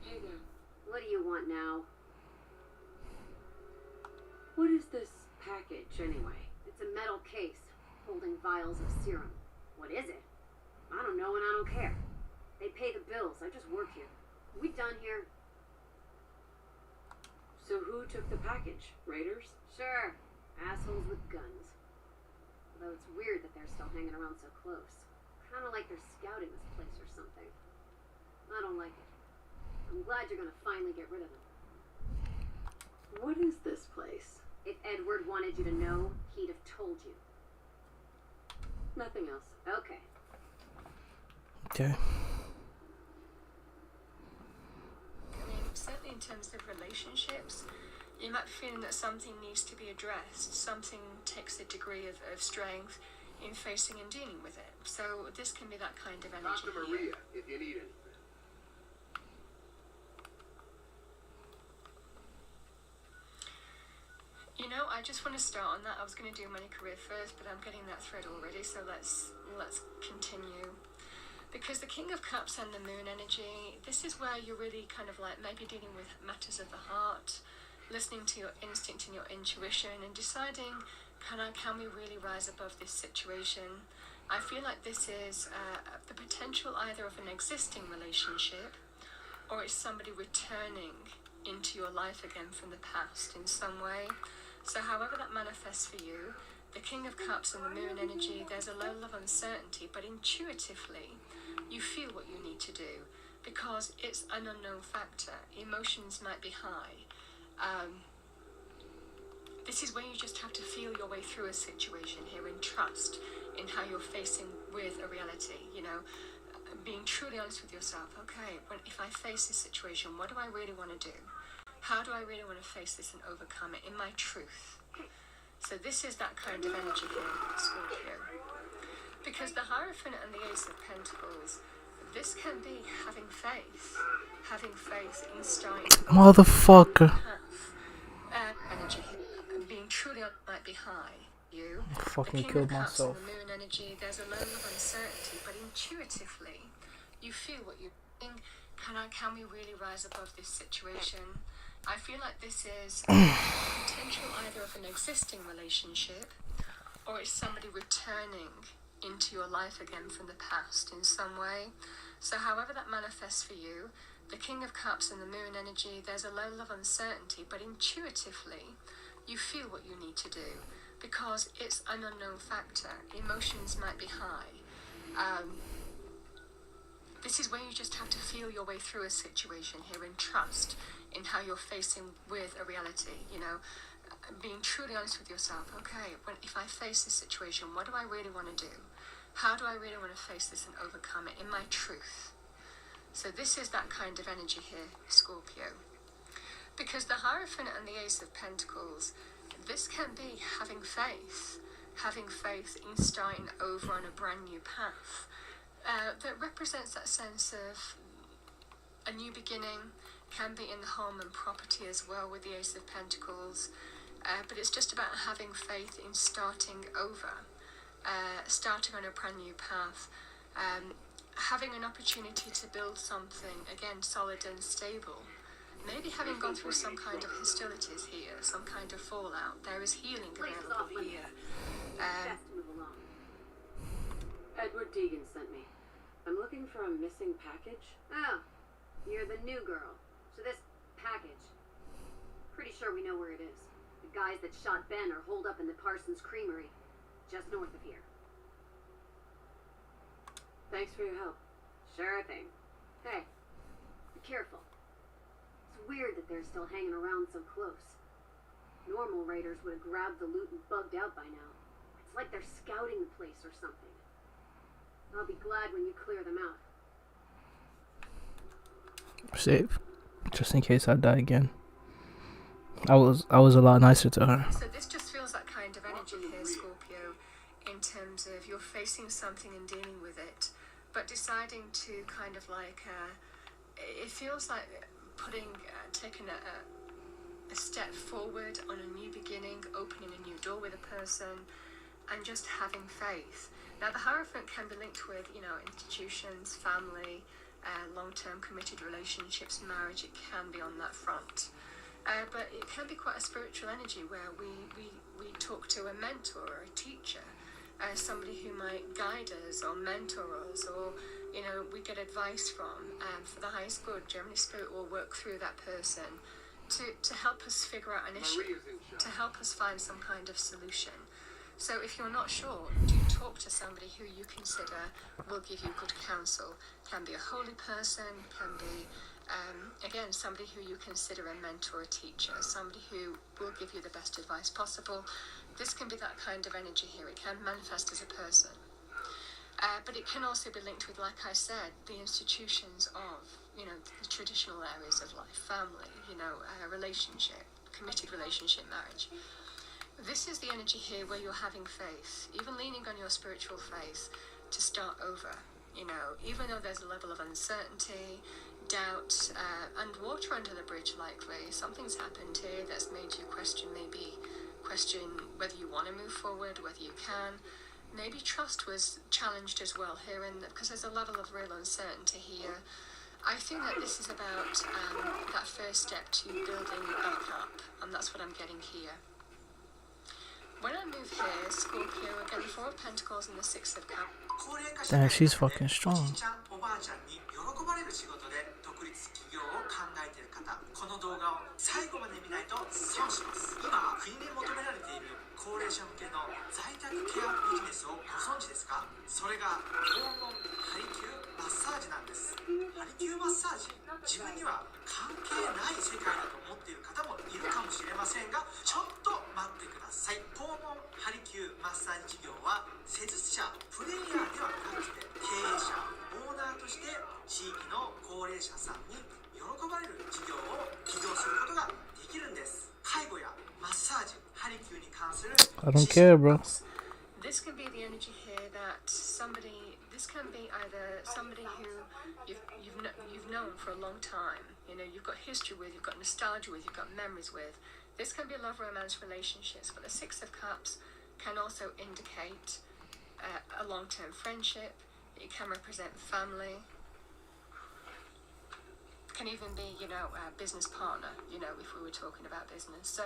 Hey there. What do you want now? What is this package, anyway? It's a metal case, holding vials of serum. What is it? I don't know and I don't care. They pay the bills, I just work here. We done here? So who took the package? Raiders? Sure. Assholes with guns. Although it's weird that they're still hanging around so close. Kinda like they're scouting this place or something. I don't like it. I'm glad you're gonna finally get rid of them. What is this place? If Edward wanted you to know, he'd have told you. Nothing else. Okay. Okay. Certainly in terms of relationships, you might be feeling that something needs to be addressed. Something takes a degree of strength in facing and dealing with it. So this can be that kind of energy. Talk to Maria if you need anything. I just want to start on that. I was going to do money career first, but I'm getting that thread already, so let's continue. Because the King of Cups and the Moon energy, this is where you're really kind of like maybe dealing with matters of the heart, listening to your instinct and your intuition, and deciding, can we really rise above this situation? I feel like this is the potential either of an existing relationship, or it's somebody returning into your life again from the past in some way. So however that manifests for you, the King of Cups and the Moon energy, there's a level of uncertainty, but intuitively, you feel what you need to do because it's an unknown factor. Emotions might be high. This is where you just have to feel your way through a situation here and trust in how you're facing with a reality, being truly honest with yourself. Okay, if I face this situation, what do I really want to do? How do I really want to face this and overcome it in my truth? So this is that kind of energy here, Scorpio. Because the Hierophant and the Ace of Pentacles, this can be having faith in starting. Motherfucker. Energy here, being truly might be high. you, Fucking the King killed of Cups myself. and the Moon energy, there's a level of uncertainty, but intuitively, you feel what you think. Can we really rise above this situation? I feel like this is potential either of an existing relationship, or it's somebody returning into your life again from the past in some way. So however that manifests for you, the King of Cups and the Moon energy, there's a level of uncertainty, but intuitively, you feel what you need to do because it's an unknown factor. Emotions might be high. This is where you just have to feel your way through a situation here and trust in how you're facing with a reality, you know, being truly honest with yourself. Okay, if I face this situation, what do I really want to do? How do I really want to face this and overcome it in my truth? So this is that kind of energy here, Scorpio. Because the Hierophant and the Ace of Pentacles, this can be having faith in starting over on a brand new path. That represents that sense of a new beginning, can be in the home and property as well with the Ace of Pentacles, but it's just about having faith in starting over, starting on a brand new path, having an opportunity to build something, again, solid and stable. Maybe having gone through some kind of hostilities here, some kind of fallout, there is healing available here. Best move along. Edward Deegan sent me. I'm looking for a missing package. Oh, you're the new girl. So this package, pretty sure we know where it is. The guys that shot Ben are holed up in the Parsons Creamery, just north of here. Thanks for your help. Sure thing. Hey, be careful. It's weird that they're still hanging around so close. Normal raiders would have grabbed the loot and bugged out by now. It's like they're scouting the place or something. I'll be glad when you clear them out. Save. Just in case I die again. I was a lot nicer to her. So this just feels that kind of energy here, Scorpio, in terms of you're facing something and dealing with it, but deciding to kind of like, it feels like taking a step forward on a new beginning, opening a new door with a person, and just having faith. Now the Hierophant can be linked with, you know, institutions, family, long-term committed relationships, marriage. It can be on that front. But it can be quite a spiritual energy where we talk to a mentor or a teacher, somebody who might guide us or mentor us, or, you know, we get advice from. For the highest good, Gemini Spirit will work through that person to help us figure out an issue, to help us find some kind of solution. So if you're not sure, do talk to somebody who you consider will give you good counsel. Can be a holy person, can be, again, somebody who you consider a mentor, a teacher, somebody who will give you the best advice possible. This can be that kind of energy here. It can manifest as a person. But it can also be linked with, like I said, the institutions of, you know, the traditional areas of life, family, you know, relationship, committed relationship, marriage. This is the energy here where you're having faith, even leaning on your spiritual faith to start over, you know, even though there's a level of uncertainty, doubt, and water under the bridge likely. Something's happened here that's made you question whether you want to move forward, whether you can. Maybe trust was challenged as well here, because there's a level of real uncertainty here. I think that this is about that first step to building back up, and that's what I'm getting here. When I move here, Scorpio, again, the Four of Pentacles and the Six of Cups. Damn, she's fucking strong. この動画を最後まで見ないと損します。今国に求められている高齢者向けの在宅ケアビジネスをご存知ですか？それが訪問ハリキューマッサージなんです。ハリキューマッサージ、自分には関係ない世界だと思っている方もいるかもしれませんが、ちょっと待ってください。訪問ハリキューマッサージ事業は施術者プレイヤーではなくて経営者オーナーとして地域の高齢者さんに喜ばれる事業を起業することができるんです。介護やマッサージ、ハリキューに関する I don't care, bro. This can be the energy here that this can be either somebody who you've known for a long time, you know, you've got history with, you've got nostalgia with, you've got memories with. This can be love, romance, relationships, but the Six of Cups can also indicate a long-term friendship. It can represent family. Can even be, you know, a business partner, you know, if we were talking about business. So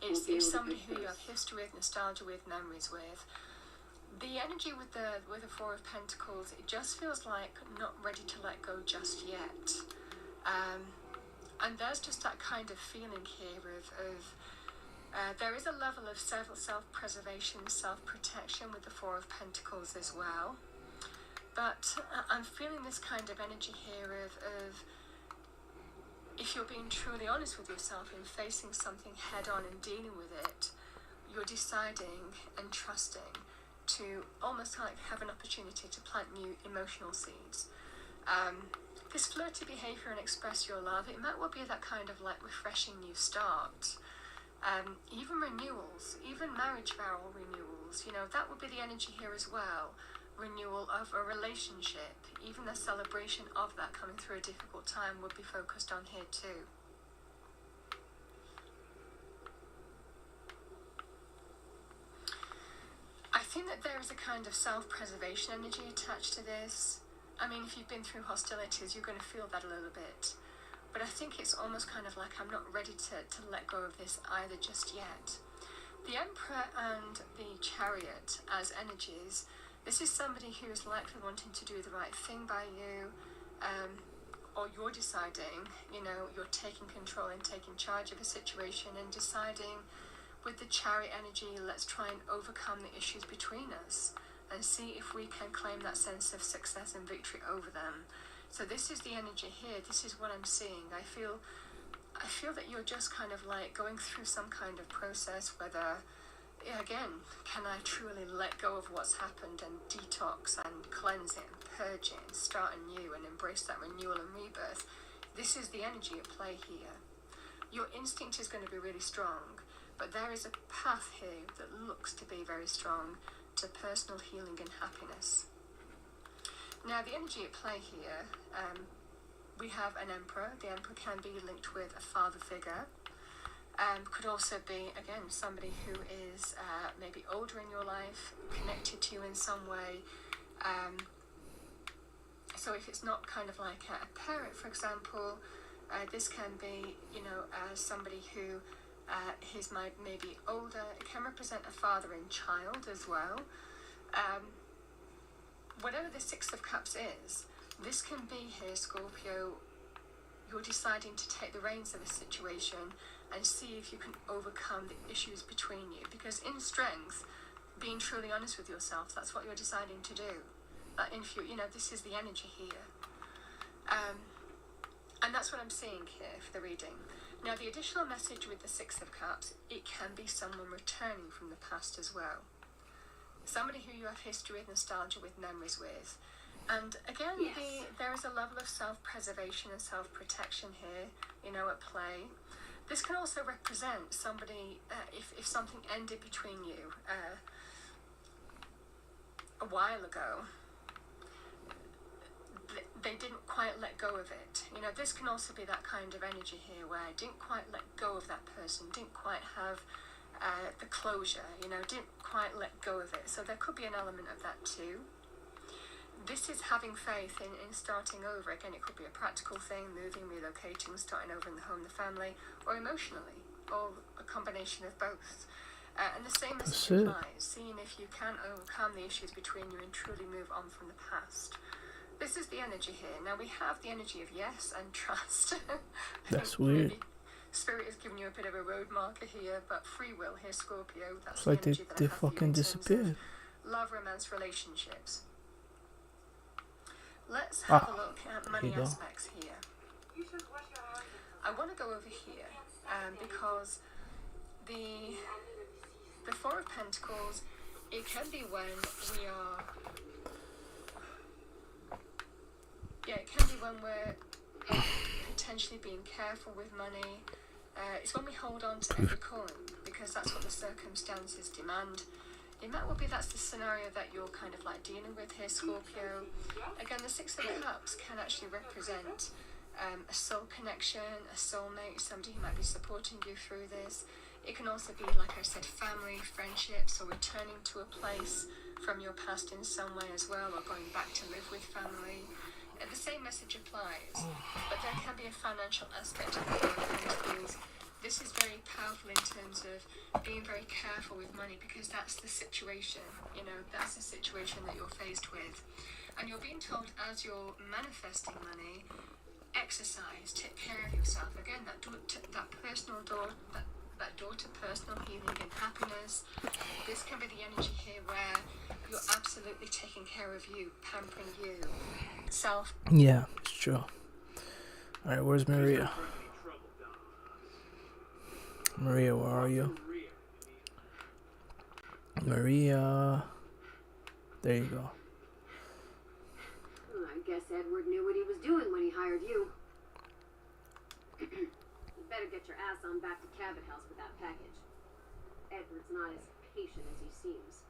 it's somebody who you have history with, nostalgia with, memories with. The energy with the Four of Pentacles, it just feels like not ready to let go just yet. And there's just that kind of feeling here of there is a level of self-preservation, self-protection with the Four of Pentacles as well. But I'm feeling this kind of energy here of if you're being truly honest with yourself and facing something head-on and dealing with it, you're deciding and trusting to almost like have an opportunity to plant new emotional seeds. This flirty behavior and express your love, it might well be that kind of like refreshing new start. Even renewals, even marriage vow renewals, you know, that would be the energy here as well. Renewal of a relationship, even the celebration of that coming through a difficult time would be focused on here too. I think that there is a kind of self-preservation energy attached to this. I mean, if you've been through hostilities, you're going to feel that a little bit. But I think it's almost kind of like I'm not ready to let go of this either just yet. The Emperor and the Chariot as energies, this is somebody who is likely wanting to do the right thing by you, or you're deciding, you know, you're taking control and taking charge of a situation and deciding with the Chariot energy, let's try and overcome the issues between us and see if we can claim that sense of success and victory over them. So this is the energy here. This is what I'm seeing. I feel that you're just kind of like going through some kind of process, whether, again, can I truly let go of what's happened and detox and cleanse it and purge it and start anew and embrace that renewal and rebirth? This is the energy at play here. Your instinct is going to be really strong, but there is a path here that looks to be very strong to personal healing and happiness. Now, the energy at play here, we have an Emperor. The Emperor can be linked with a father figure. Could also be, again, somebody who is maybe older in your life, connected to you in some way. So if it's not kind of like a parent, for example, this can be, you know, somebody who may be older. It can represent a father and child as well. Whatever the Six of Cups is, this can be here, Scorpio, you're deciding to take the reins of a situation and see if you can overcome the issues between you. Because in strength, being truly honest with yourself, that's what you're deciding to do. You know, this is the energy here. And that's what I'm seeing here for the reading. Now, the additional message with the Six of Cups, it can be someone returning from the past as well. Somebody who you have history with, nostalgia with, memories with. And again, there is a level of self-preservation and self-protection here, you know, at play. This can also represent somebody, if something ended between you a while ago, they didn't quite let go of it. You know, this can also be that kind of energy here where I didn't quite let go of that person, didn't quite have the closure, you know, didn't quite let go of it. So there could be an element of that too. This is having faith in starting over. Again, it could be a practical thing, moving, relocating, starting over in the home, the family, or emotionally, or a combination of both. And the same as it applies, seeing if you can overcome the issues between you and truly move on from the past. This is the energy here. Now we have the energy of yes and trust. That's weird. Spirit is giving you a bit of a road marker here, but free will here, Scorpio. That's It's the like energy that I they have for you fucking in terms of disappeared. love, romance, relationships. Let's have a look at money Here you go. aspects here. I want to go over here because the Four of Pentacles, it can be when we are, it can be when we're potentially being careful with money. It's when we hold on to every coin because that's what the circumstances demand. It might well be that's the scenario that you're kind of like dealing with here, Scorpio. Again, the Six of Cups can actually represent a soul connection, a soulmate, somebody who might be supporting you through this. It can also be, like I said, family, friendships, or returning to a place from your past in some way as well, or going back to live with family. The same message applies, but there can be a financial aspect of the Hierophant. This is very powerful in terms of being very careful with money, because that's the situation, you know, that's the situation that you're faced with. And you're being told, as you're manifesting money, exercise, take care of yourself. Again, that personal door, that door to personal healing and happiness. This can be the energy here where you're absolutely taking care of you, pampering you, self. Yeah, it's true. Alright, where's Maria? Maria, where are you? Maria. There you go. I guess Edward knew what he was doing when he hired you. You better get your ass on back to Cabot House with that package. Edward's not as patient as he seems.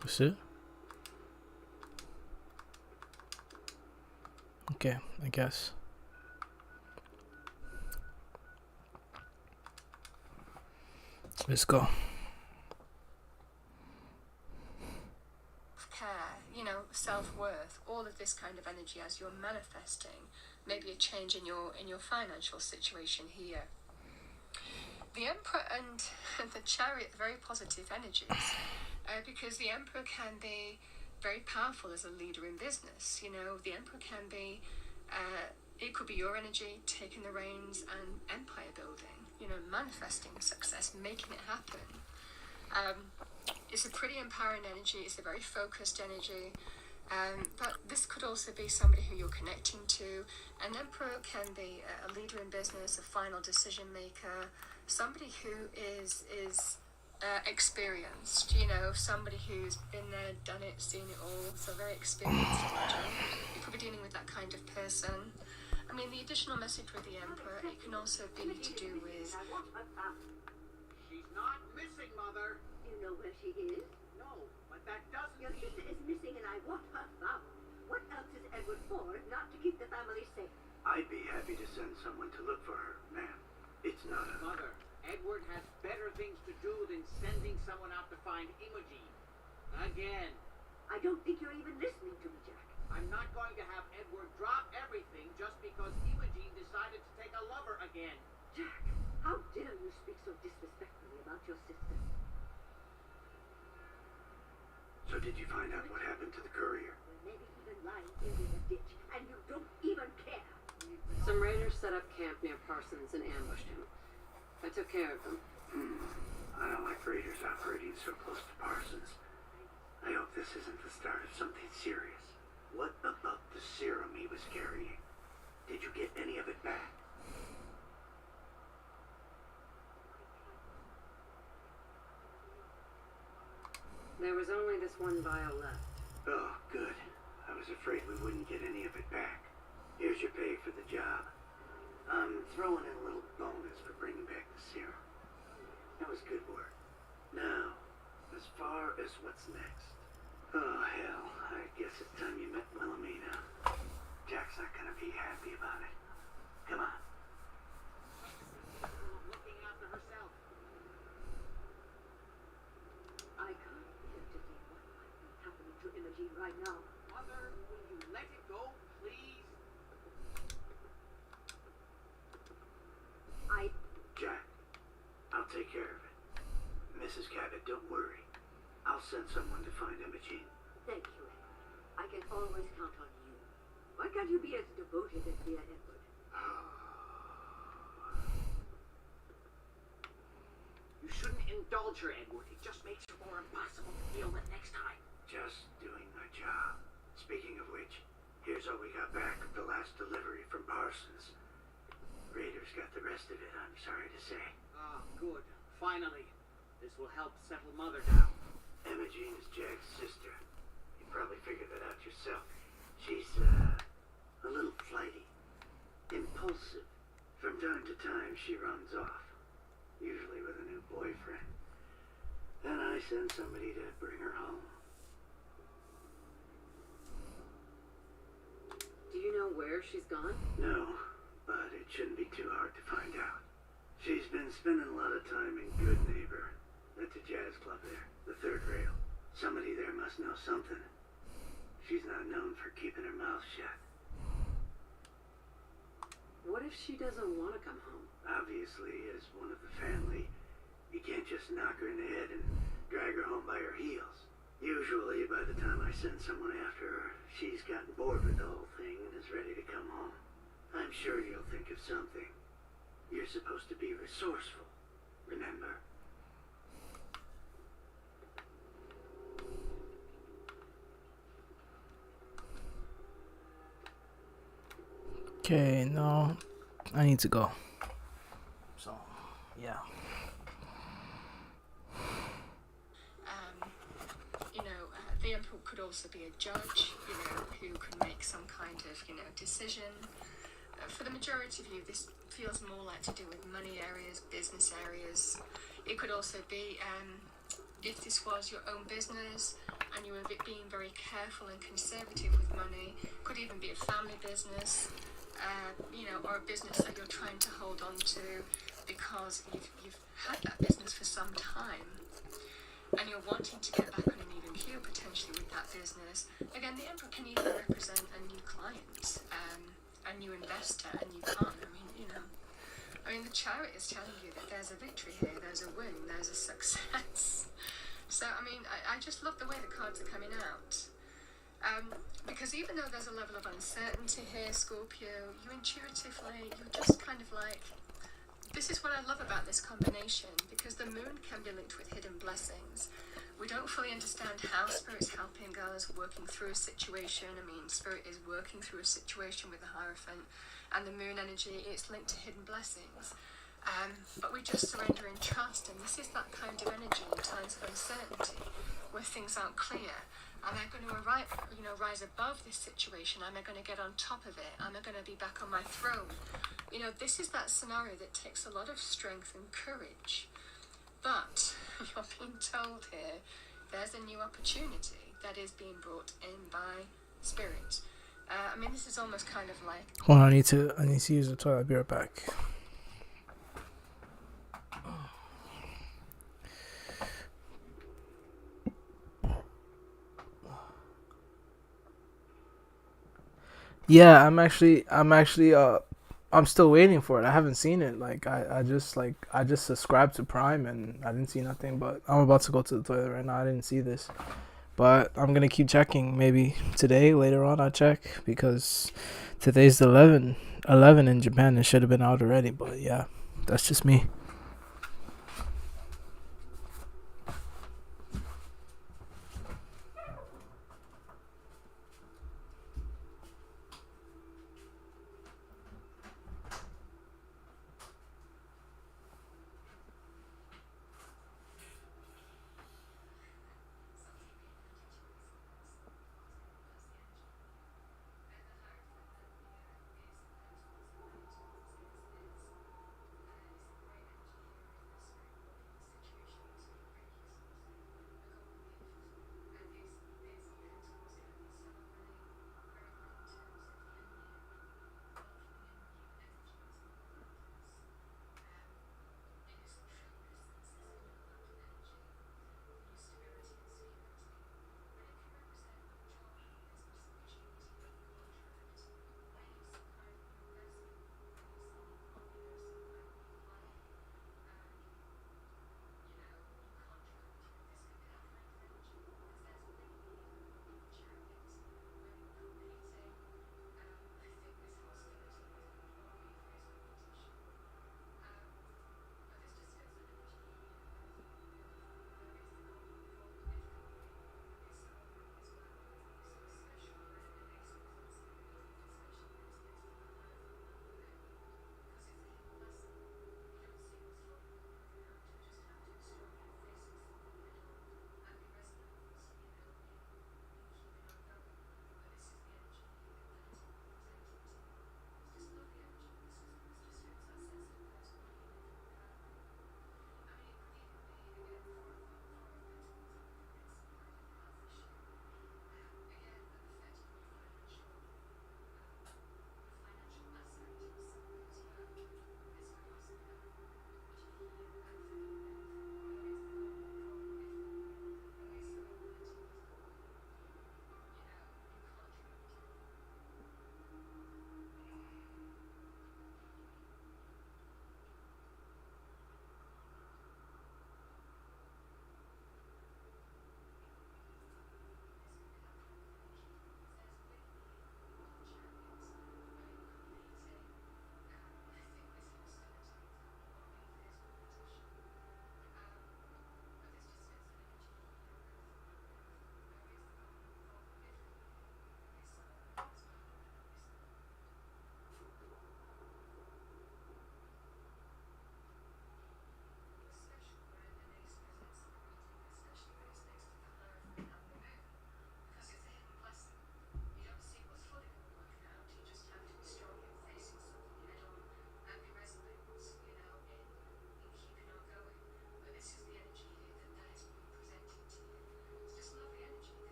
That's it? Okay, I guess. Let's go. Care, you know, self-worth, all of this kind of energy as you're manifesting, maybe a change in your financial situation here. The Emperor and the Chariot, very positive energies, because the Emperor can be very powerful as a leader in business. You know, the Emperor can be, it could be your energy, taking the reins and empire building, you know, manifesting success, making it happen. It's a pretty empowering energy, it's a very focused energy, but this could also be somebody who you're connecting to. An Emperor can be a leader in business, a final decision maker, somebody who is experienced, you know, somebody who's been there, done it, seen it all, so very experienced energy. You could be dealing with that kind of person. I mean, the additional message with the Emperor, it can also be to do with... She's not missing, Mother. You know where she is? No, but that doesn't Your sister is missing and I want her found. What else is Edward for if not to keep the family safe? I'd be happy to send someone to look for her, ma'am. It's not a... Mother, Edward has better things to do than sending someone out to find Imogen. Again. I don't think you're even listening to me, Jack. I'm not going to have Edward drop everything just because Imogen decided to take a lover again. Jack, how dare you speak so disrespectfully about your sister? So did you find out what happened to the courier? Maybe even lying in a ditch, and you don't even care. Some raiders set up camp near Parsons and ambushed him. I took care of them. I don't like raiders operating so close to Parsons. I hope this isn't the start of something serious. What about the serum he was carrying? Did you get any of it back? There was only this one vial left. Oh, good. I was afraid we wouldn't get any of it back. Here's your pay for the job. I'm throwing in a little bonus for bringing back the serum. That was good work. Now, as far as what's next. Oh, hell. I guess it's time you met Wilhelmina. Jack's not gonna be happy about it. Come on. Looking after herself. I can't bear to think what might be happening to Imogen right now. Mother, will you let it go, please? Jack, I'll take care of it. Mrs. Cabot, don't worry. I'll send someone to find Imogen. Thank you, Edward. I can always count on you. Why can't you be as devoted as dear Edward? You shouldn't indulge her, Edward. It just makes her more impossible to deal with next time. Just doing my job. Speaking of which, here's all we got back of the last delivery from Parsons. Raiders got the rest of it, I'm sorry to say. Ah, good. Finally. This will help settle Mother down. Imogen is Jack's sister. You probably figured that out yourself. She's, a little flighty. Impulsive. From time to time, she runs off. Usually with a new boyfriend. And I send somebody to bring her home. Do you know where she's gone? No, but it shouldn't be too hard to find out. She's been spending a lot of time in Good Neighbor. That's a jazz club there, the third rail. Somebody there must know something. She's not known for keeping her mouth shut. What if she doesn't want to come home? Obviously, as one of the family, you can't just knock her in the head and drag her home by her heels. Usually, by the time I send someone after her, she's gotten bored with the whole thing and is ready to come home. I'm sure you'll think of something. You're supposed to be resourceful, remember? Okay, no, I need to go. So, yeah. The emperor could also be a judge, who could make some kind of, decision. For the majority of you, this feels more like to do with money areas, business areas. It could also be, if this was your own business and you were being very careful and conservative with money, could even be a family business, or a business that you're trying to hold on to because you've had that business for some time and you're wanting to get back on an even keel potentially with that business. Again, the emperor can even represent a new client, a new investor, a new partner. The chariot is telling you that there's a victory here, there's a win, there's a success. So, I just love the way the cards are coming out. Because even though there's a level of uncertainty here, Scorpio, you intuitively, you're just kind of like, this is what I love about this combination, because the moon can be linked with hidden blessings. We don't fully understand how Spirit's helping us, working through a situation. Spirit is working through a situation with the Hierophant, and the moon energy, it's linked to hidden blessings. But we just surrender and trust, and this is that kind of energy in times of uncertainty, where things aren't clear. Am I going to rise above this situation? Am I going to get on top of it? Am I going to be back on my throne? This is that scenario that takes a lot of strength and courage. But you're being told here, there's a new opportunity that is being brought in by Spirit. This is almost kind of like... Hold on, I need to use the toilet. I'll be right back. Yeah, I'm still waiting for it. I haven't seen it. I just subscribed to Prime and I didn't see nothing, but I'm about to go to the toilet right now. I didn't see this. But I'm going to keep checking. Maybe today, later on, I'll check, because today's the 11 in Japan. It should have been out already, but yeah, that's just me.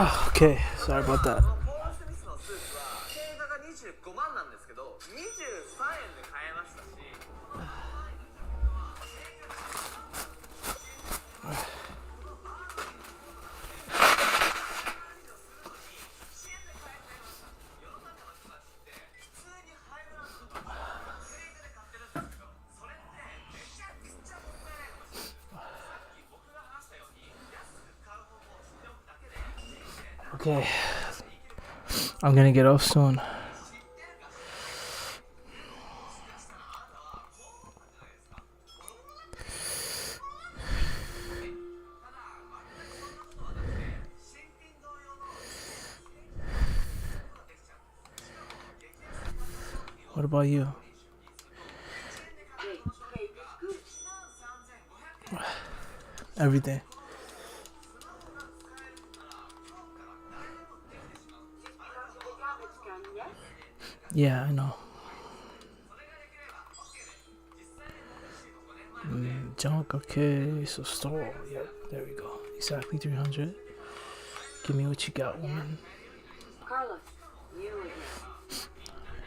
Okay, sorry about that. ポール・スミスのスーツは定価が25万なんですけど23円で買えましたし Okay, I'm gonna get off soon. What about you? Everything. Yeah, I know. Junk, okay, so store. Yep, there we go. Exactly 300. Give me what you got, woman. Carlos, you again.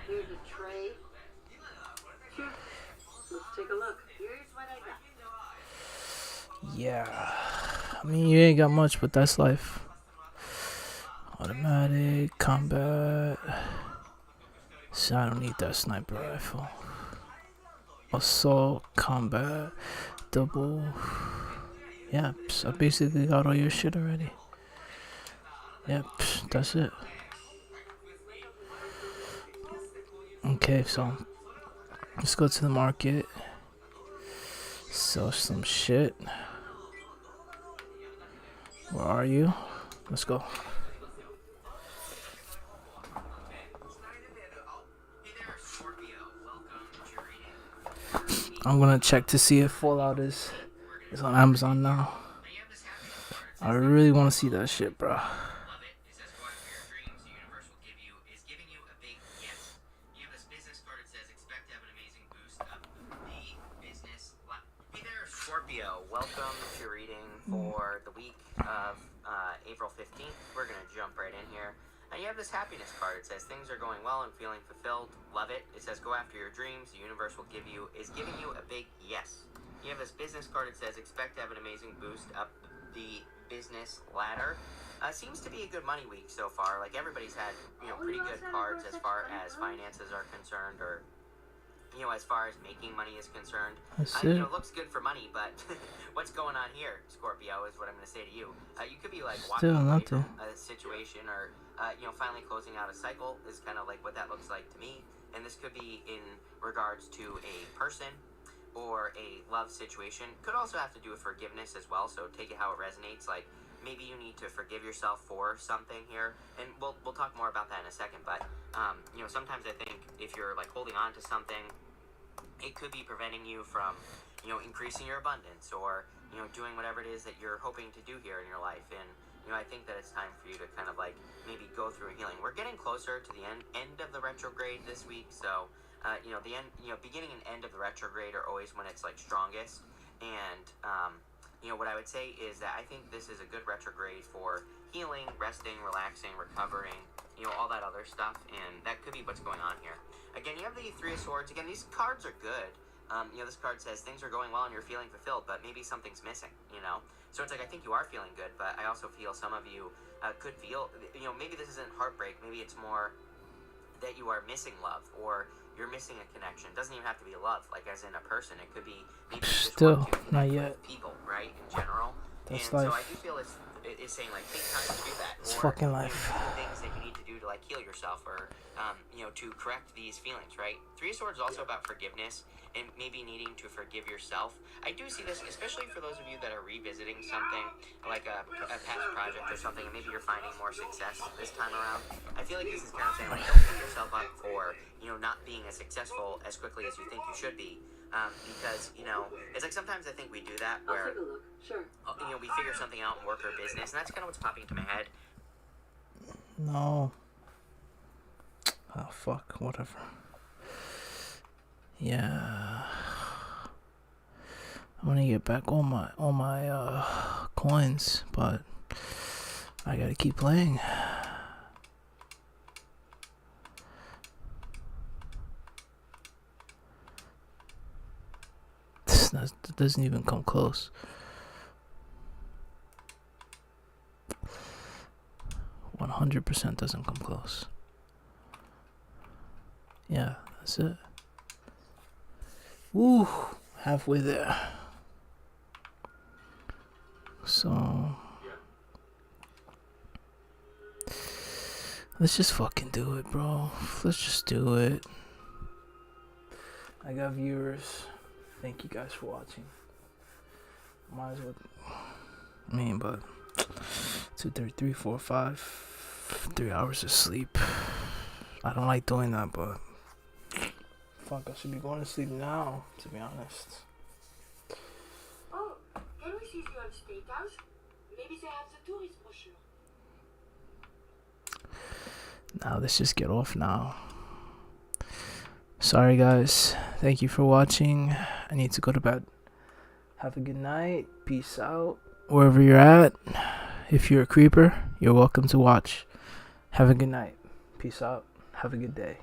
Here's a tray. Sure. Let's take a look. Here's what I got. Yeah. I mean, you ain't got much, but that's life. Automatic, combat. So I don't need that sniper rifle. Assault, combat, double. Yeah, I basically got all your shit already. Yep, that's it. Okay, so let's go to the market. Sell some shit. Where are you? Let's go. I'm gonna check to see if Fallout is on Amazon now. I really want to see that shit, bro. Scorpio, welcome to reading for the week of April 15th. We're gonna jump right in here. And you have this happiness card. It says things are going well and feeling fulfilled. Love it. It says go after your dreams. The universe will giving you a big yes. You have this business card. It says expect to have an amazing boost up the business ladder. Seems to be a good money week so far. Like everybody's had pretty good cards as far as finances are concerned, or as far as making money is concerned. It looks good for money, but what's going on here, Scorpio, is what I'm going to say to you. You could be like walking away from a situation, or finally closing out a cycle is kind of like what that looks like to me. And this could be in regards to a person or a love situation. Could also have to do with forgiveness as well, so take it how it resonates. Like maybe you need to forgive yourself for something here, and we'll talk more about that in a second. But sometimes I think if you're like holding on to something, it could be preventing you from increasing your abundance, or doing whatever it is that you're hoping to do here in your life. And I think that it's time for you to kind of like maybe go through a healing. We're getting closer to the end of the retrograde this week, so the end, beginning and end of the retrograde are always when it's like strongest. And what I would say is that I think this is a good retrograde for healing, resting, relaxing, recovering, all that other stuff, and that could be what's going on here. Again, you have the Three of Swords. Again, these cards are good. This card says things are going well and you're feeling fulfilled, but maybe something's missing, So it's like, I think you are feeling good, but I also feel some of you could feel, maybe this isn't heartbreak. Maybe it's more that you are missing love, or you're missing a connection. It doesn't even have to be love, like as in a person. It could be maybe you just Still, want to not connect yet. with people, right, in general. That's and life. so I do feel it's saying like take time to do that. It's or, fucking life. Things that you need to do to like heal yourself, or to correct these feelings, right? Three of Swords is also about forgiveness and maybe needing to forgive yourself. I do see this, especially for those of you that are revisiting something like a past project or something, and maybe you're finding more success this time around. I feel like this is kind of saying like don't beat yourself up for not being as successful as quickly as you think you should be. Because it's like sometimes I think we do that where I'll take a look. Sure. We figure something out and work our business, and that's kind of what's popping into my head. No. Oh fuck, whatever. Yeah. I'm gonna get back all my coins, but I gotta keep playing. It doesn't even come close. %100 doesn't come close. Yeah, that's it. Woo! Halfway there. So let's just fucking do it, bro. Let's just do it. I got viewers. Thank you guys for watching. Might as well. I mean, but 2, 3, 3, 4, 5, 3 hours of sleep. I don't like doing that, but fuck, I should be going to sleep now, to be honest. Oh, can we see the old steakhouse? Maybe they have the tourist brochure. Now let's just get off now. Sorry guys, thank you for watching. I need to go to bed. Have a good night. Peace out wherever you're at. If you're a creeper, you're welcome to watch. Have a good night. Peace out. Have a good day.